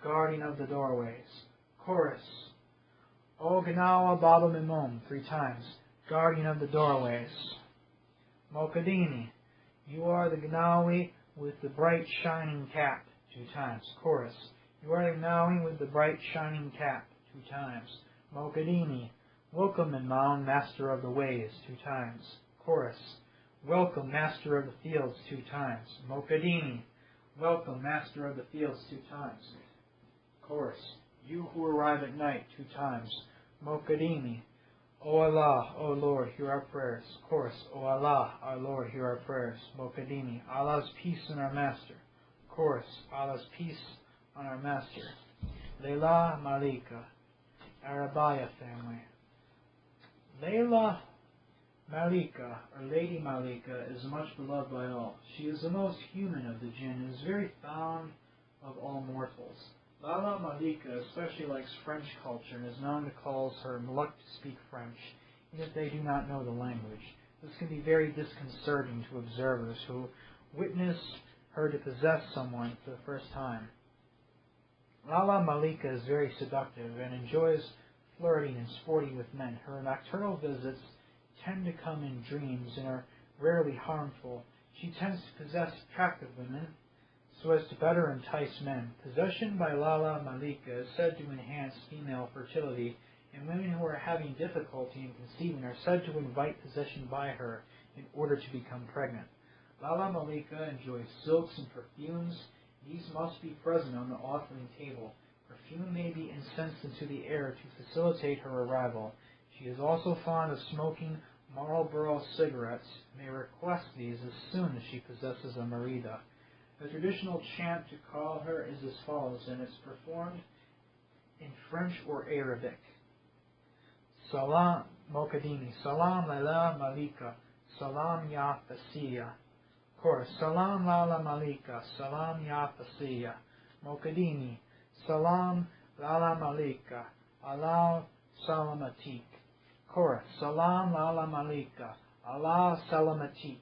Guardian of the doorways. Chorus. Oganawa Baba Mamun 3 times. Guardian of the doorways. Mokadini. You are the Gnawi with the bright shining cap 2 times. Chorus. You are the Gnawi with the bright shining cap 2 times. Mokadini. Welcome, Imam, master of the ways 2 times. Chorus. Welcome, master of the fields 2 times. Mokadini. Welcome, master of the fields 2 times. Chorus. You who arrive at night 2 times. Mokadini. O Allah, O Lord, hear our prayers. Chorus. O Allah, our Lord, hear our prayers. Mokadini. Allah's peace on our master. Chorus. Allah's peace on our master. Layla Malika. Arabaya family. Layla Malika, or Lady Malika, is much beloved by all. She is the most human of the jinn and is very fond of all mortals. Lala Malika especially likes French culture and is known to cause her Muluk to speak French, even if they do not know the language. This can be very disconcerting to observers who witness her to possess someone for the first time. Lala Malika is very seductive and enjoys flirting and sporting with men. Her nocturnal visits tend to come in dreams and are rarely harmful. She tends to possess attractive women so as to better entice men. Possession by Lala Malika is said to enhance female fertility, and women who are having difficulty in conceiving are said to invite possession by her in order to become pregnant. Lala Malika enjoys silks and perfumes. These must be present on the offering table. Perfume may be incensed into the air to facilitate her arrival. She is also fond of smoking Marlboro cigarettes, may request these as soon as she possesses a murida. The traditional chant to call her is as follows, and it's performed in French or Arabic. Salam Mokadini. Salam Lala Malika. Salam Ya Fasiya. Chorus. Salam Lala Malika. Salam Ya Fasiya. Mokadini. Salam Lala Malika. Allah Salamatik. Chorus. Salam Lala Malika. Allah Salamatik.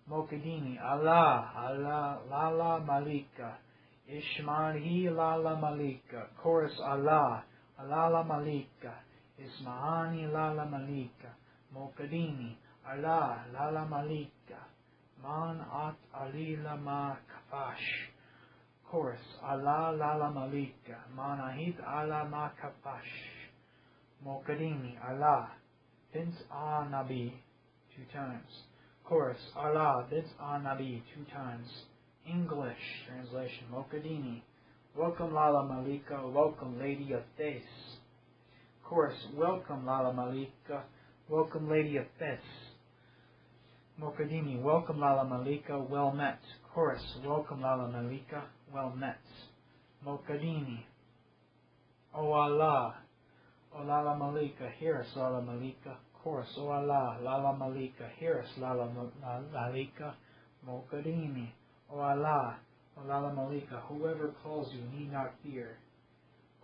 Mokadini. Allah. Allah Lala Malika. Ishmani Lala Malika. Chorus. Allah. Lala Malika. Ismahani Lala Malika. Mokadini. Allah Lala Malika. Man At Ali Lama Kafash. Chorus. Allah Lala Malika. Manahit Allah Ma Kafash. Mokadini. Allah. Bint Nabi 2 times. Chorus. Allah. Bint Nabi 2 times. English translation. Mokadini. Welcome Lala Malika. Welcome Lady of Face. Chorus. Welcome Lala Malika. Welcome Lady of Face. Mokadini. Welcome Lala Malika. Well met. Chorus. Welcome Lala Malika. Well met. Mokadini. O Allah. O Lala Malika. Hear us, Lala Malika. Chorus. O Allah. Lala Malika. Hear us, Lala Malika. Mokadini. O Allah. O Lala Malika. Whoever calls you need not fear.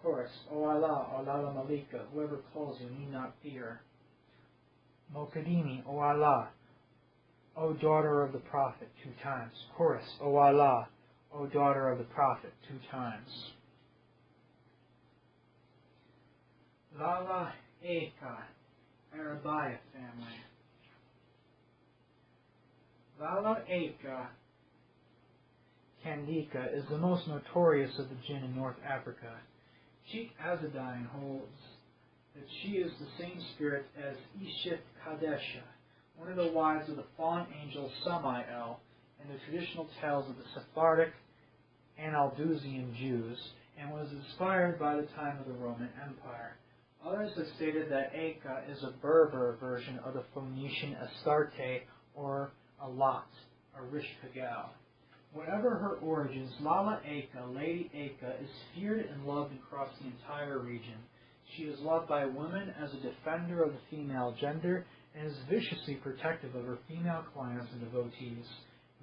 Chorus. O Allah. O Lala Malika. Whoever calls you need not fear. Mokadini. O Allah. O daughter of the Prophet 2 times. Chorus. O Allah. O daughter of the Prophet 2 times.
Lala Eka, Arabaya family. Lala Eka Candika is the most notorious of the jinn in North Africa. Cheikh Azzeddine holds that she is the same spirit as Ishit Kadesha, one of the wives of the fallen angel Samael in the traditional tales of the Sephardic and Aldusian Jews, and was inspired by the time of the Roman Empire. Others have stated that Eka is a Berber version of the Phoenician Astarte or Alat, or Rish Pagal. Whatever her origins, Lala Eka, Lady Eka, is feared and loved across the entire region. She is loved by women as a defender of the female gender and is viciously protective of her female clients and devotees.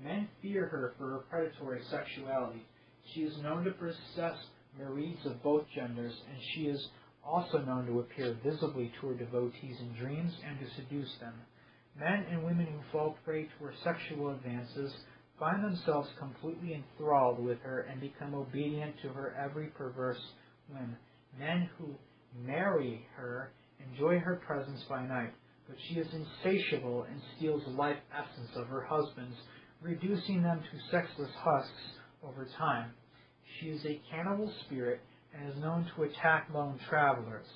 Men fear her for her predatory sexuality. She is known to possess murids of both genders, and she is also known to appear visibly to her devotees in dreams and to seduce them. Men and women who fall prey to her sexual advances find themselves completely enthralled with her and become obedient to her every perverse whim. Men who marry her enjoy her presence by night, but she is insatiable and steals the life essence of her husbands, reducing them to sexless husks over time. She is a cannibal spirit and is known to attack lone travelers.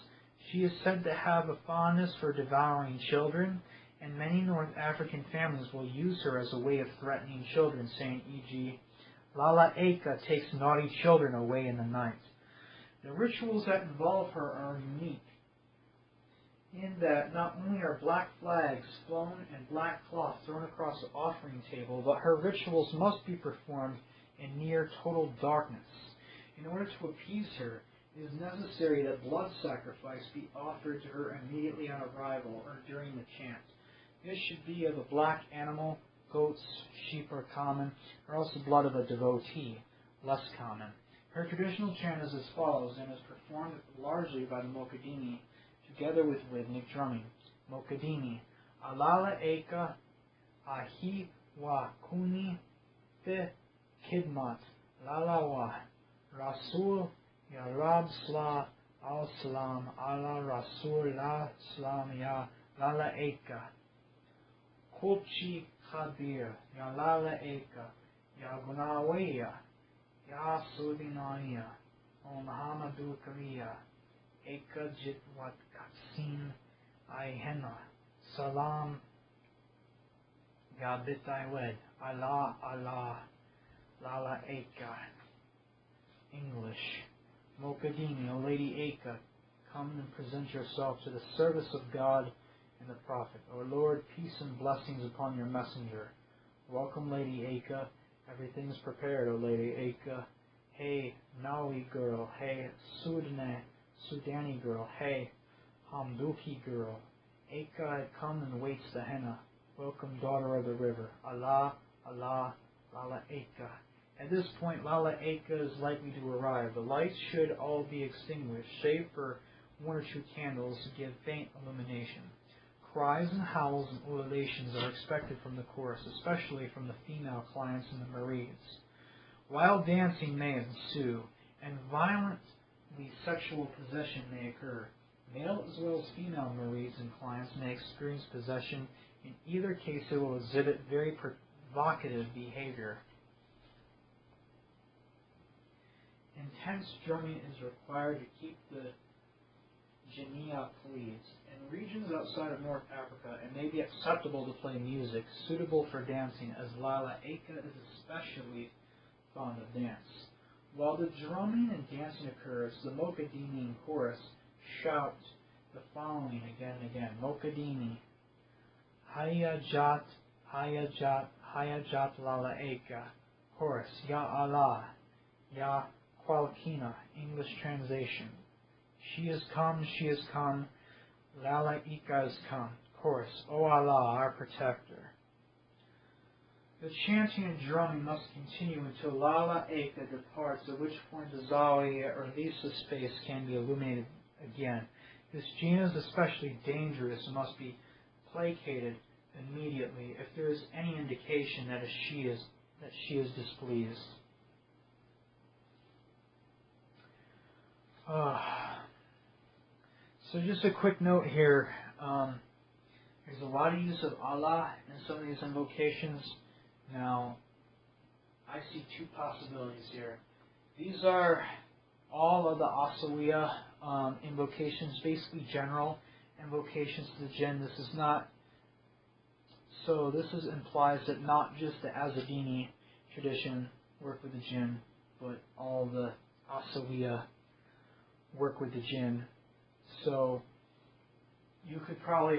She is said to have a fondness for devouring children, and many North African families will use her as a way of threatening children, saying, e.g., Lala Eka takes naughty children away in the night. The rituals that involve her are unique, in that not only are black flags flown and black cloth thrown across the offering table, but her rituals must be performed in near total darkness. In order to appease her, it is necessary that blood sacrifice be offered to her immediately on arrival or during the chant. This should be of a black animal. Goats, sheep are common, or else the blood of a devotee, less common. Her traditional chant is as follows, and is performed largely by the Mokadini, together with rhythmic drumming. Mokadini, Alala Eka, Ahi wa Kuni, Fi Kidmat, Lalawa, Rasul, Ya Rab Sla, Al Salam, Allah Rasul La Salam Ya Lala Eka. Kopchi Khabir, Ya Lala Eka, Ya Gunawiya, Ya Sudinaya, O Muhammadu Kariya, Eka Jitwat Katsin, Ayhena, Salam, Ya Bitaiwed, Allah, Allah, Lala Eka. English. Mokadini, O Lady Eka, come and present yourself to the service of God and the Prophet. O Lord, peace and blessings upon your messenger. Welcome, Lady Eka. Everything is prepared, O Lady Eka. Hey, Nawi girl. Hey, Sudani girl. Hey, Hamduki girl. Eka had come and waits the henna. Welcome, daughter of the river. Allah, Allah, Lala Eka. At this point, Lala Eka is likely to arrive. The lights should all be extinguished, save for one or two candles to give faint illumination. Cries and howls and ululations are expected from the chorus, especially from the female clients and the murids. Wild dancing may ensue, and violently sexual possession may occur. Male as well as female murids and clients may experience possession. In either case, it will exhibit very provocative behavior. Intense drumming is required to keep the jinniyah pleased. In regions outside of North Africa, it may be acceptable to play music suitable for dancing, as Lala Eka is especially fond of dance. While the drumming and dancing occurs, the Mokadini in chorus shout the following again and again. Mokadini, Haya Jat, Haya Jat, Haya Jat Lala Eka. Chorus, Ya Allah, Ya Kwalkina, English translation. She has come, Lala Eka has come. Chorus, O Allah, our protector. The chanting and drumming must continue until Lala Eka departs, at which point the Zawiya or Lisa space can be illuminated again. This jinn is especially dangerous and must be placated immediately if there is any indication that she is displeased. So just a quick note here. There's a lot of use of Allah in some of these invocations. Now, I see two possibilities here. These are all of the Aissaoua invocations, basically general invocations to the jinn. This is not, so this implies that not just the Azzeddini tradition work with the jinn, but all the Aissaoua work with the jinn. So you could probably,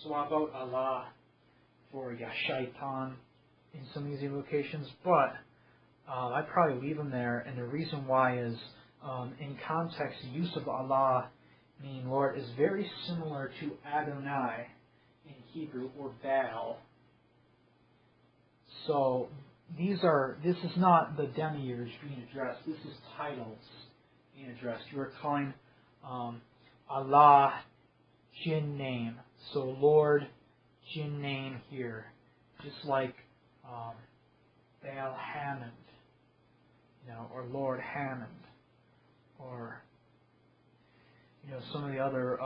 swap out Allah for Ya Shaitan in some of these invocations, but I'd probably leave them there, and the reason why is, in context, the use of Allah, meaning Lord, is very similar to Adonai in Hebrew, or Baal. So this is not the demiurge being addressed, this is titles being addressed. You are calling Allah Jinn name. So Lord Jinn name here. Just like Baal Hammond, or Lord Hammond, or some of the other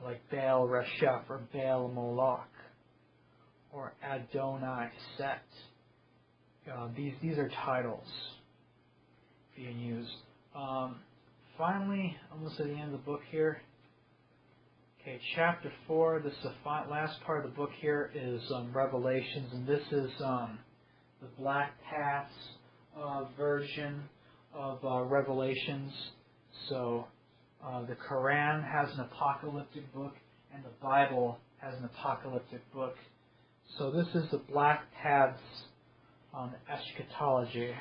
like Baal Reshef or Baal Moloch or Adonai Set. These are titles being used. Finally, almost at the end of the book here. Okay, chapter 4. This is the last part of the book here is Revelations, and this is the Black Paths version of Revelations. So the Quran has an apocalyptic book, and the Bible has an apocalyptic book. So this is the Black Paths on eschatology.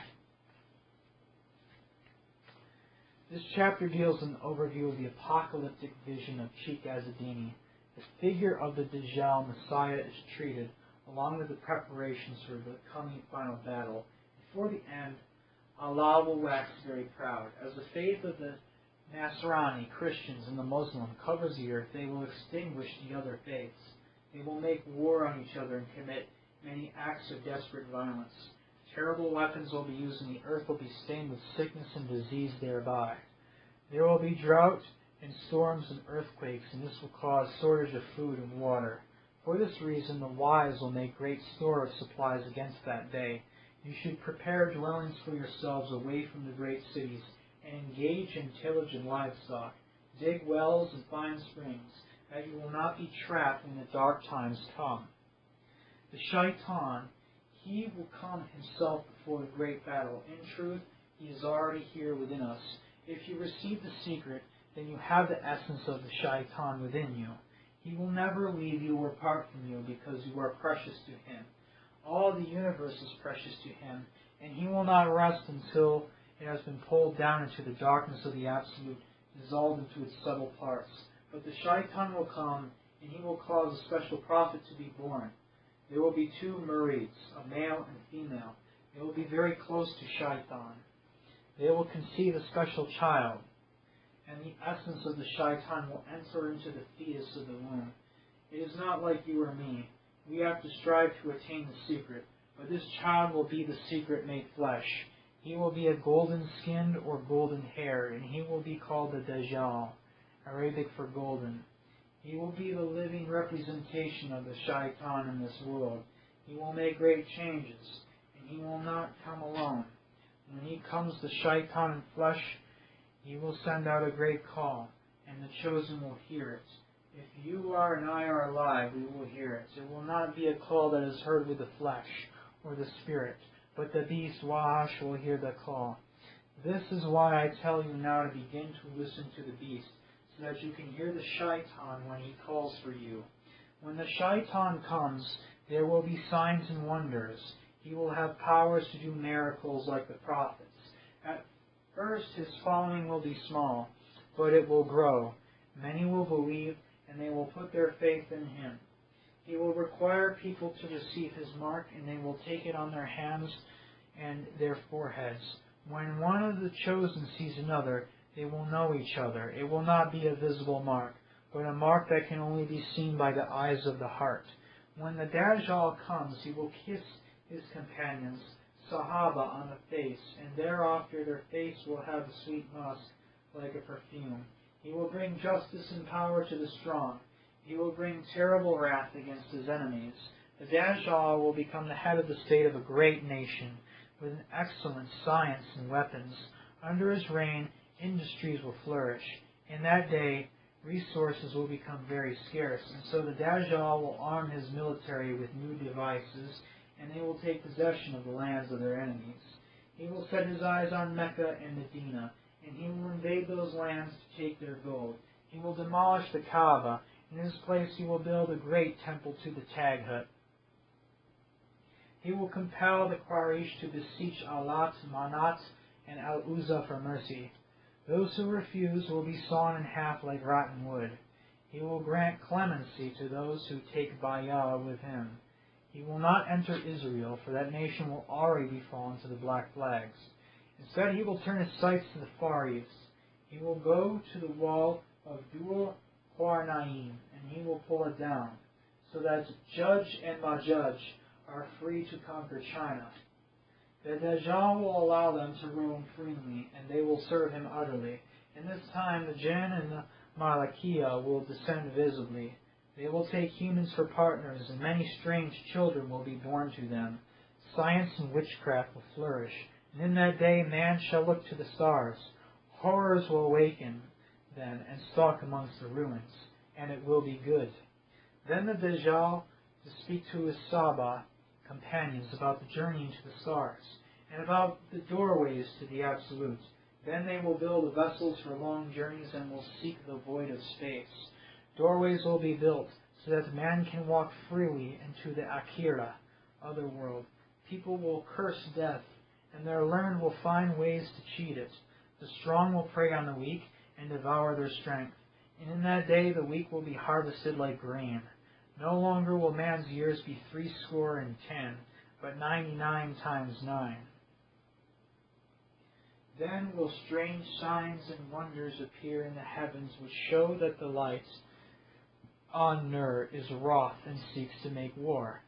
This chapter deals an overview of the apocalyptic vision of Cheikh Azzeddine. The figure of the Dajjal Messiah is treated, along with the preparations for the coming final battle. Before the end, Allah will wax very proud. As the faith of the Nasrani, Christians, and the Muslim covers the earth, they will extinguish the other faiths. They will make war on each other and commit many acts of desperate violence. Terrible weapons will be used, and the earth will be stained with sickness and disease thereby. There will be drought and storms and earthquakes, and this will cause shortage of food and water. For this reason, the wise will make great store of supplies against that day. You should prepare dwellings for yourselves away from the great cities, and engage in tillage and livestock. Dig wells and find springs, that you will not be trapped when the dark times come. The Shaitan, he will come himself before the great battle. In truth, he is already here within us. If you receive the secret, then you have the essence of the Shaitan within you. He will never leave you or part from you, because you are precious to him. All the universe is precious to him, and he will not rest until it has been pulled down into the darkness of the Absolute, dissolved into its subtle parts. But the Shaitan will come, and he will cause a special prophet to be born. There will be 2 murids, a male and female. They will be very close to Shaitan. They will conceive a special child, and the essence of the Shaitan will enter into the fetus of the womb. It is not like you or me. We have to strive to attain the secret, but this child will be the secret made flesh. He will be a golden-skinned or golden-haired, and he will be called the Dajjal, Arabic for golden. He will be the living representation of the Shaitan in this world. He will make great changes, and he will not come alone. When he comes, the Shaitan in flesh, he will send out a great call, and the chosen will hear it. If you are and I are alive, we will hear it. It will not be a call that is heard with the flesh or the spirit, but the beast, Wahash, will hear the call. This is why I tell you now to begin to listen to the beast, so that you can hear the Shaitan when he calls for you. When the Shaitan comes, there will be signs and wonders. He will have powers to do miracles like the prophets. At first, his following will be small, but it will grow. Many will believe, and they will put their faith in him. He will require people to receive his mark, and they will take it on their hands and their foreheads. When one of the chosen sees another, they will know each other. It will not be a visible mark, but a mark that can only be seen by the eyes of the heart. When the Dajjal comes, he will kiss his companions, Sahaba, on the face, and thereafter their face will have a sweet musk, like a perfume. He will bring justice and power to the strong. He will bring terrible wrath against his enemies. The Dajjal will become the head of the state of a great nation, with an excellent science and weapons. Under his reign, industries will flourish. In that day, resources will become very scarce, and so the Dajjal will arm his military with new devices, and they will take possession of the lands of their enemies. He will set his eyes on Mecca and Medina, and he will invade those lands to take their gold. He will demolish the Kaaba. In his place he will build a great temple to the Taghut. He will compel the Quraysh to beseech Allat, Manat, and Al-Uzza for mercy. Those who refuse will be sawn in half like rotten wood. He will grant clemency to those who take bay'ah with him. He will not enter Israel, for that nation will already be fallen to the black flags. Instead, he will turn his sights to the Far East. He will go to the wall of Dur Qarnaim, and he will pull it down, so that Judge and Majuj are free to conquer China. The Dajjal will allow them to roam freely, and they will serve him utterly. In this time, the Jinn and the Malakiya will descend visibly. They will take humans for partners, and many strange children will be born to them. Science and witchcraft will flourish, and in that day man shall look to the stars. Horrors will awaken then and stalk amongst the ruins, and it will be good. Then the Dajjal to speak to his Saba companions about the journey into the stars, and about the doorways to the Absolute. Then they will build vessels for long journeys and will seek the void of space. Doorways will be built so that man can walk freely into the Akhirah, other world. People will curse death, and their learned will find ways to cheat it. The strong will prey on the weak and devour their strength. And in that day the weak will be harvested like grain. No longer will man's years be 70, but 99 times 9. Then will strange signs and wonders appear in the heavens, which show that the light on Nur is wroth and seeks to make war.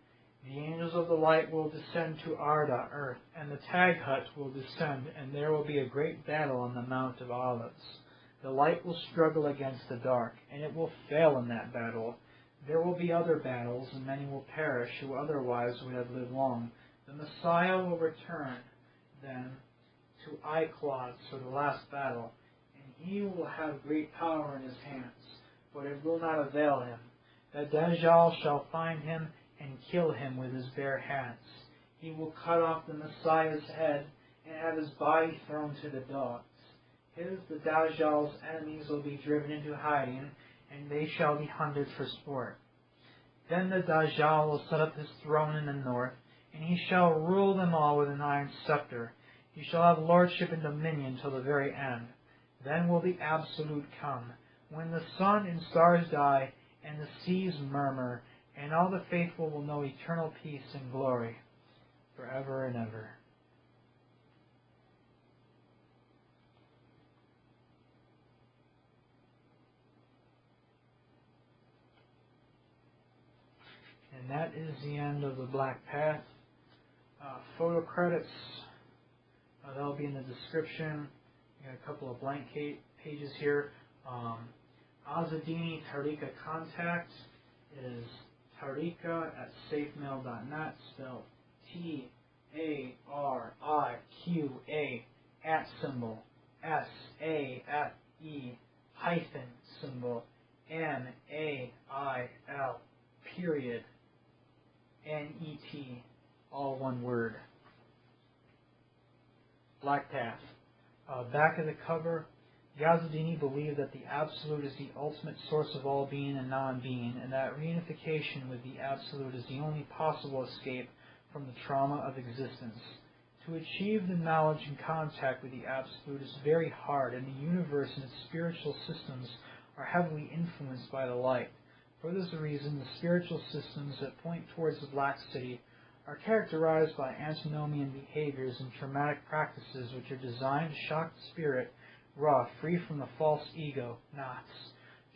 The angels of the light will descend to Arda, earth, and the Taghut will descend, and there will be a great battle on the Mount of Olives. The light will struggle against the dark, and it will fail in that battle. There will be other battles, and many will perish who otherwise would have lived long. The Messiah will return, then, to Iqlad for the last battle, and he will have great power in his hands, but it will not avail him. The Dajjal shall find him and kill him with his bare hands. He will cut off the Messiah's head and have his body thrown to the dogs. The Dajjal's enemies will be driven into hiding, and they shall be hunted for sport. Then the Dajjal will set up his throne in the north, and he shall rule them all with an iron scepter. He shall have lordship and dominion till the very end. Then will the Absolute come, when the sun and stars die, and the seas murmur, and all the faithful will know eternal peace and glory, forever and ever. And that is the end of the Black Path. Photo credits, that'll be in the description. You got a couple of blank pages here. Azzeddini Tariqa contact is tariqa@safemail.net, spelled Tariqa SAFE_NAIL_NET, all one word. Black Path. Back of the cover, Azzeddini believed that the Absolute is the ultimate source of all being and non-being, and that reunification with the Absolute is the only possible escape from the trauma of existence. To achieve the knowledge and contact with the Absolute is very hard, and the universe and its spiritual systems are heavily influenced by the light. For this reason, the spiritual systems that point towards the Black City are characterized by antinomian behaviors and traumatic practices which are designed to shock the spirit, raw, free from the false ego, knots.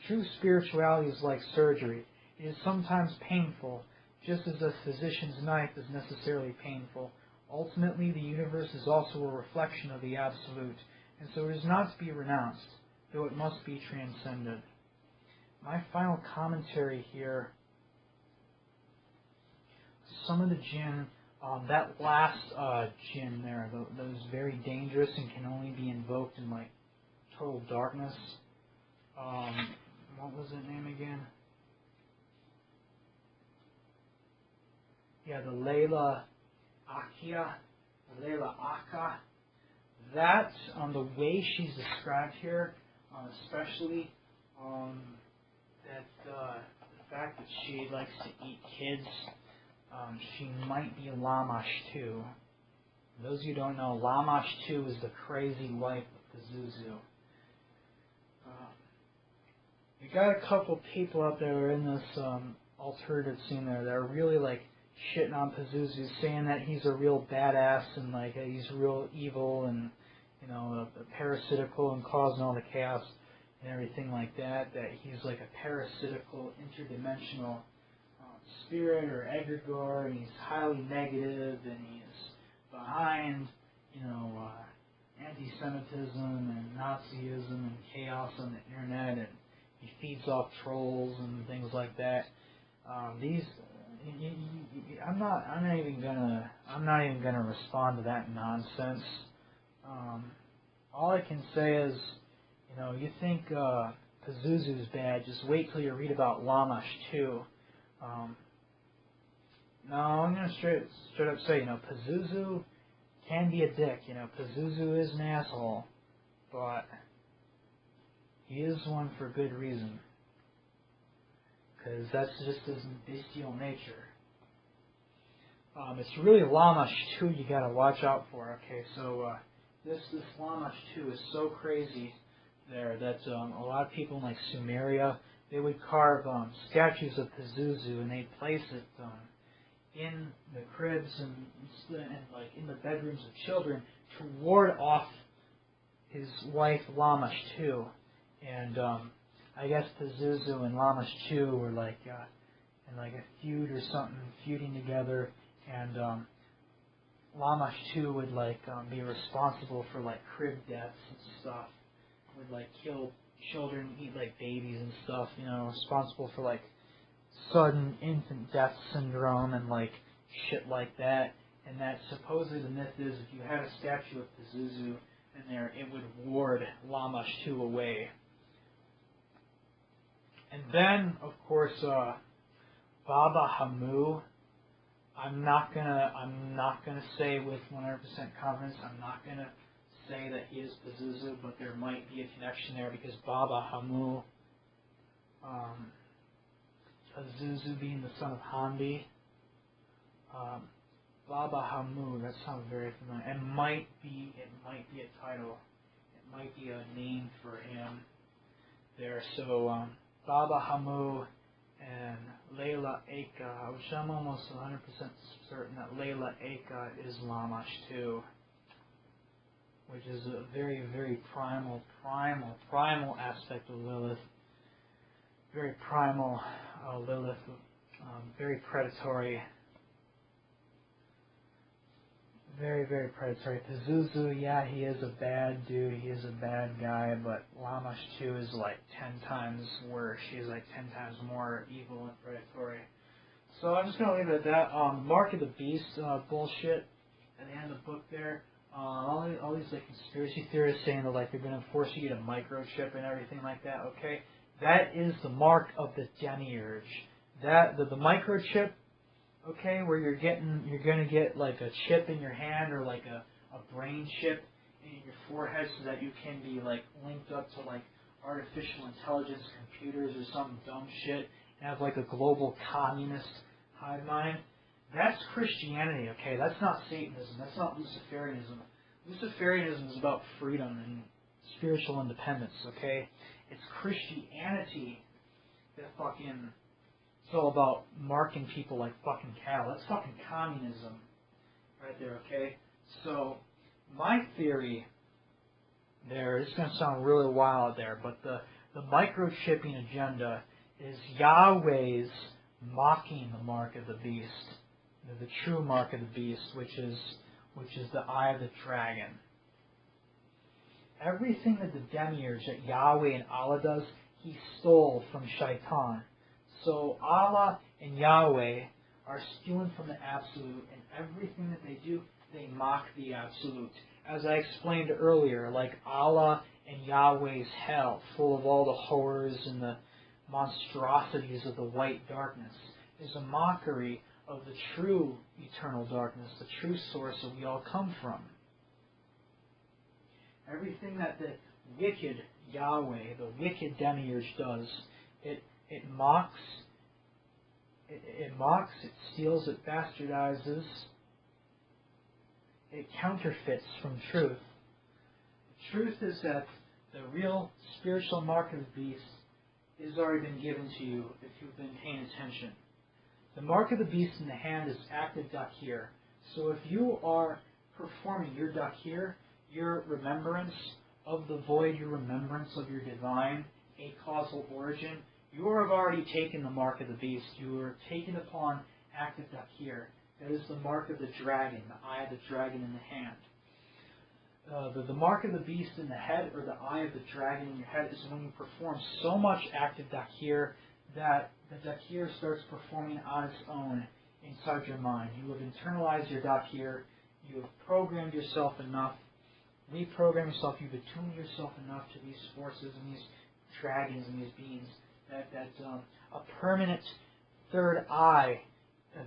True spirituality is like surgery. It is sometimes painful, just as a physician's knife is necessarily painful. Ultimately, the universe is also a reflection of the Absolute, and so it is not to be renounced.
though it must be transcended. My final commentary here, some of the jinn, that last jinn there, that was very dangerous and can only be invoked in like total darkness. What was that name again? Yeah, the Layla Akka. That, the way she's described here, especially the fact that she likes to eat kids, she might be Lamash too. For those of you who don't know, Lamash too is the crazy wife of Pazuzu. You got a couple people out there in this alternative scene there that are really like shitting on Pazuzu, saying that he's a real badass and like he's real evil and parasitical and causing all the chaos and everything like that. That he's like a parasitical, interdimensional spirit or egregore, and he's highly negative, and he's behind anti-Semitism and Nazism and chaos on the internet, and he feeds off trolls and things like that. I'm not even gonna respond to that nonsense. All I can say is, you think Pazuzu's bad, just wait till you read about Lamash too. No, I'm gonna straight up say, Pazuzu can be a dick. Pazuzu is an asshole, but he is one for good reason. Because that's just his bestial nature. It's really Lamash 2 you gotta watch out for. Okay, so this Lamash 2 is so crazy there that a lot of people in like Sumeria, they would carve statues of Pazuzu and they'd place it in the cribs and like in the bedrooms of children to ward off his wife Lamash 2. And I guess Pazuzu and Lamash 2 were like in like a feud or something, feuding together, and Lamash 2 would like be responsible for like crib deaths and stuff. Would like kill children, eat like babies and stuff. Responsible for like sudden infant death syndrome and like shit like that. And that supposedly the myth is if you had a statue of Pazuzu in there, it would ward Lamash 2 away. And then, of course, Baba Hamu. I'm not gonna say with 100% confidence. I'm not gonna say that he is Pazuzu, but there might be a connection there because Baba Hamu, Pazuzu being the son of Hamdi, Baba Hamu. That sounds very familiar. It might be a title. It might be a name for him there. So. Baba Hamu and Layla Eka, which I'm almost 100% certain that Layla Eka is Lamash too, which is a very, very primal aspect of Lilith. Very primal Lilith, very predatory. Very, very predatory. Pazuzu, yeah, he is a bad dude. He is a bad guy, but Lamash 2 is like 10 times worse. She's like 10 times more evil and predatory. So I'm just going to leave it at that. Mark of the Beast bullshit at the end of the book there. All these like conspiracy theorists saying that like they're going to force you to get a microchip and everything like that, okay? That is the mark of the demiurge. The microchip, okay, where you're gonna get like a chip in your hand or like a brain chip in your forehead so that you can be like linked up to like artificial intelligence computers or some dumb shit and have like a global communist hive mind. That's Christianity, okay? That's not Satanism. That's not Luciferianism. Luciferianism is about freedom and spiritual independence, okay? It's Christianity that fucking... It's all about marking people like fucking cattle. That's fucking communism right there, okay? So, my theory there, it's going to sound really wild there, but the microchipping agenda is Yahweh's mocking the mark of the beast, the true mark of the beast, which is the eye of the dragon. Everything that the demiurge, that Yahweh and Allah does, he stole from Shaitan. So Allah and Yahweh are stealing from the Absolute, and everything that they do, they mock the Absolute. As I explained earlier, like Allah and Yahweh's hell, full of all the horrors and the monstrosities of the white darkness, is a mockery of the true eternal darkness, the true source that we all come from. Everything that the wicked Yahweh, the wicked demiurge does, it mocks, it steals, it bastardizes, it counterfeits from truth. The truth is that the real spiritual mark of the beast has already been given to you if you've been paying attention. The mark of the beast in the hand is active dakir. So if you are performing your dakir, your remembrance of the void, your remembrance of your divine, a causal origin, you have already taken the mark of the beast. You are taken upon active dakir. That is the mark of the dragon, the eye of the dragon in the hand. The mark of the beast in the head, or the eye of the dragon in your head, is when you perform so much active dakir that the dakir starts performing on its own inside your mind. You have internalized your dakir. You have programmed yourself enough, reprogrammed yourself. You've attuned yourself enough to these forces and these dragons and these beings that a permanent third eye,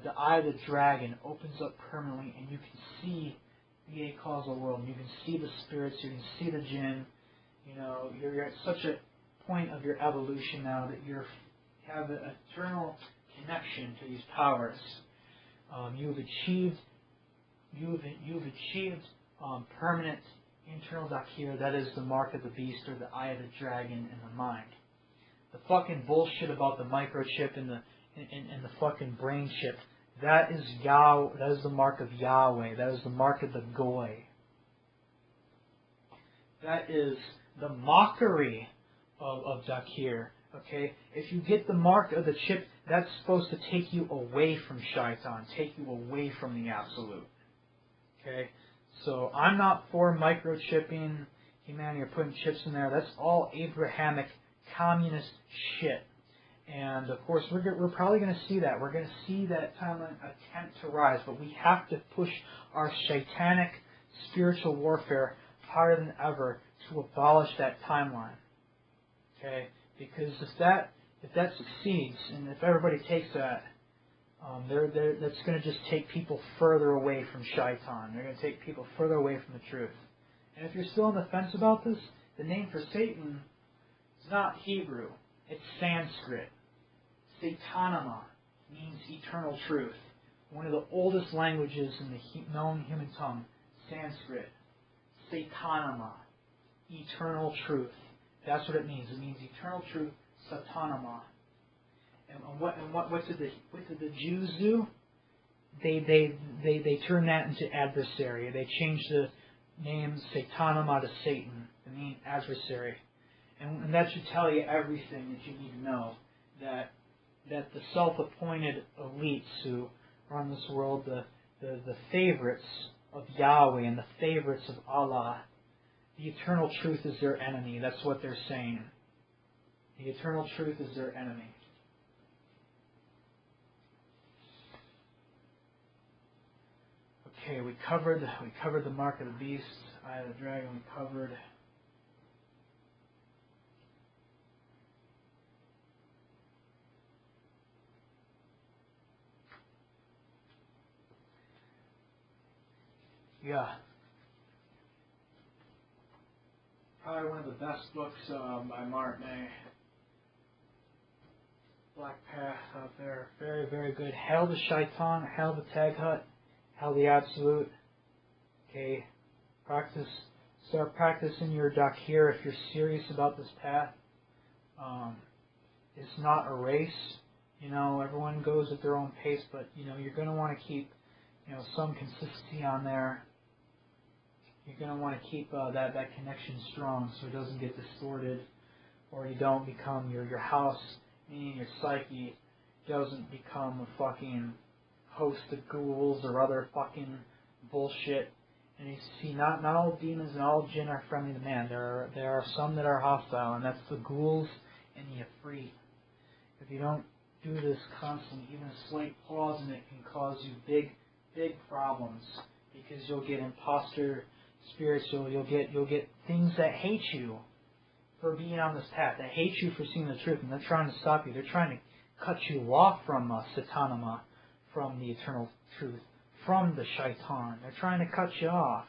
the eye of the dragon, opens up permanently, and you can see the causal world. You can see the spirits. You can see the jinn. You know, you're at such a point of your evolution now that you have an eternal connection to these powers. You've achieved permanent internal dakir. That is the mark of the beast, or the eye of the dragon in the mind. The fucking bullshit about the microchip and the fucking brain chip, that is that is the mark of Yahweh. That is the mark of the Goy. That is the mockery of dakir. Okay? If you get the mark of the chip, that's supposed to take you away from Shaitan, take you away from the Absolute. Okay? So I'm not for microchipping humanity or putting chips in there. That's all Abrahamic communist shit. And of course, we're probably going to see that. We're going to see that timeline attempt to rise, but we have to push our satanic spiritual warfare harder than ever to abolish that timeline. Okay, because if that succeeds, and if everybody takes that, that's going to just take people further away from Shaitan. They're going to take people further away from the truth. And if you're still on the fence about this, the name for Satan is not Hebrew. It's Sanskrit. Satanama means eternal truth. One of the oldest languages in the known human tongue, Sanskrit. Satanama, eternal truth. That's what it means. It means eternal truth, Satanama. And what did the Jews do? They turned that into adversary. They changed the name Satanama to Satan, to mean adversary. And that should tell you everything that you need to know. That the self-appointed elites who run this world, the favorites of Yahweh and the favorites of Allah, the eternal truth is their enemy. That's what they're saying. The eternal truth is their enemy. Okay, we covered the mark of the beast, eye of the dragon. We covered. Yeah. Probably one of the best books by Mark May. Black Path out there. Very, very good. Hail the Shaitan, Hail the Tag Hut, Hail the Absolute. Okay. Start practicing your dakir if you're serious about this path. It's not a race. You know, everyone goes at their own pace, but you know, you're going to want to keep, you know, some consistency on there. You're going to want to keep that connection strong so it doesn't get distorted, or you don't become your house, meaning your psyche, doesn't become a fucking host of ghouls or other fucking bullshit, And you see, not all demons and all jinn are friendly to man. There are some that are hostile, and that's the ghouls and the ifrit. If you don't do this constantly, even a slight pause in it can cause you big problems, because you'll get imposter spirits. You'll get things that hate you for being on this path, that hate you for seeing the truth, and they're trying to stop you. They're trying to cut you off from Satanama, from the eternal truth, from the shaitan. They're trying to cut you off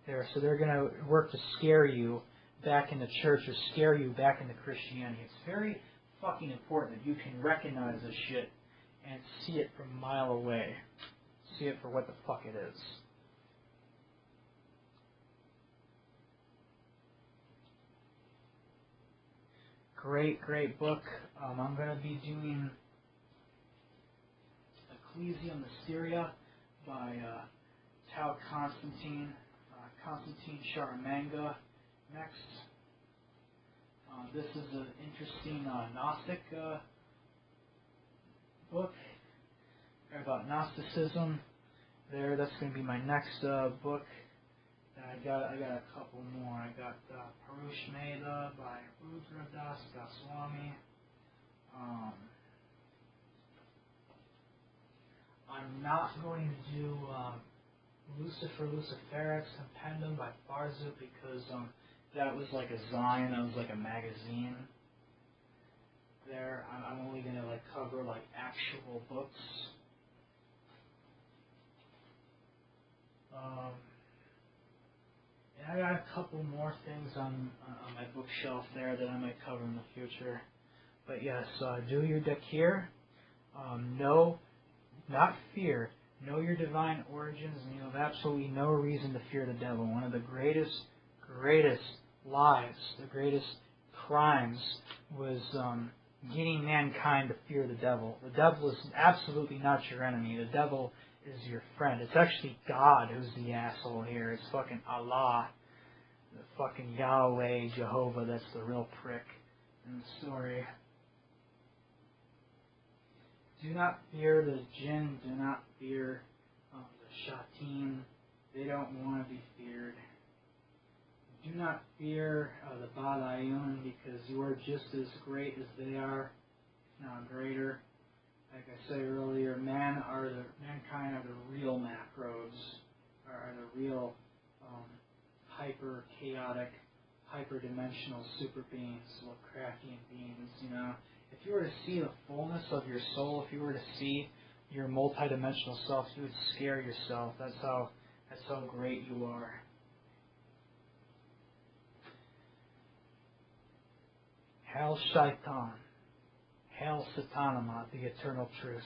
there, so they're going to work to scare you back into church or scare you back into Christianity. It's very fucking important that you can recognize this shit and see it from a mile away. See it for what the fuck it is. Great book. I'm going to be doing Ecclesia Mysteria by Tao Constantine Charamanga next. This is an interesting Gnostic book about Gnosticism. That's going to be my next book. I got a couple more. I got Parush Meda by Rudradas Goswami. I'm not going to do Luciferix Compendium by Farzu, because that was like a Zion, that was like a magazine. There, I'm only going to cover actual books. And I got a couple more things on my bookshelf there that I might cover in the future. But yes, do your dakir. Know, not fear. Know your divine origins, and you have absolutely no reason to fear the devil. One of the greatest lies, the greatest crimes was getting mankind to fear the devil. The devil is absolutely not your enemy. The devil is your friend. It's actually God who's the asshole here. It's fucking Allah, the fucking Yahweh, Jehovah, that's the real prick in the story. Do not fear the jinn. Do not fear the shayateen. They don't want to be feared. Do not fear the Badayun, because you are just as great as they are, if not greater. Like I said earlier, mankind are the real macros, are the real hyper chaotic, hyper-dimensional super beings, Lovecraftian beings. If you were to see the fullness of your soul, if you were to see your multidimensional self, you would scare yourself. That's how great you are. Hail Shaitan, Hail Satanama, the eternal truth.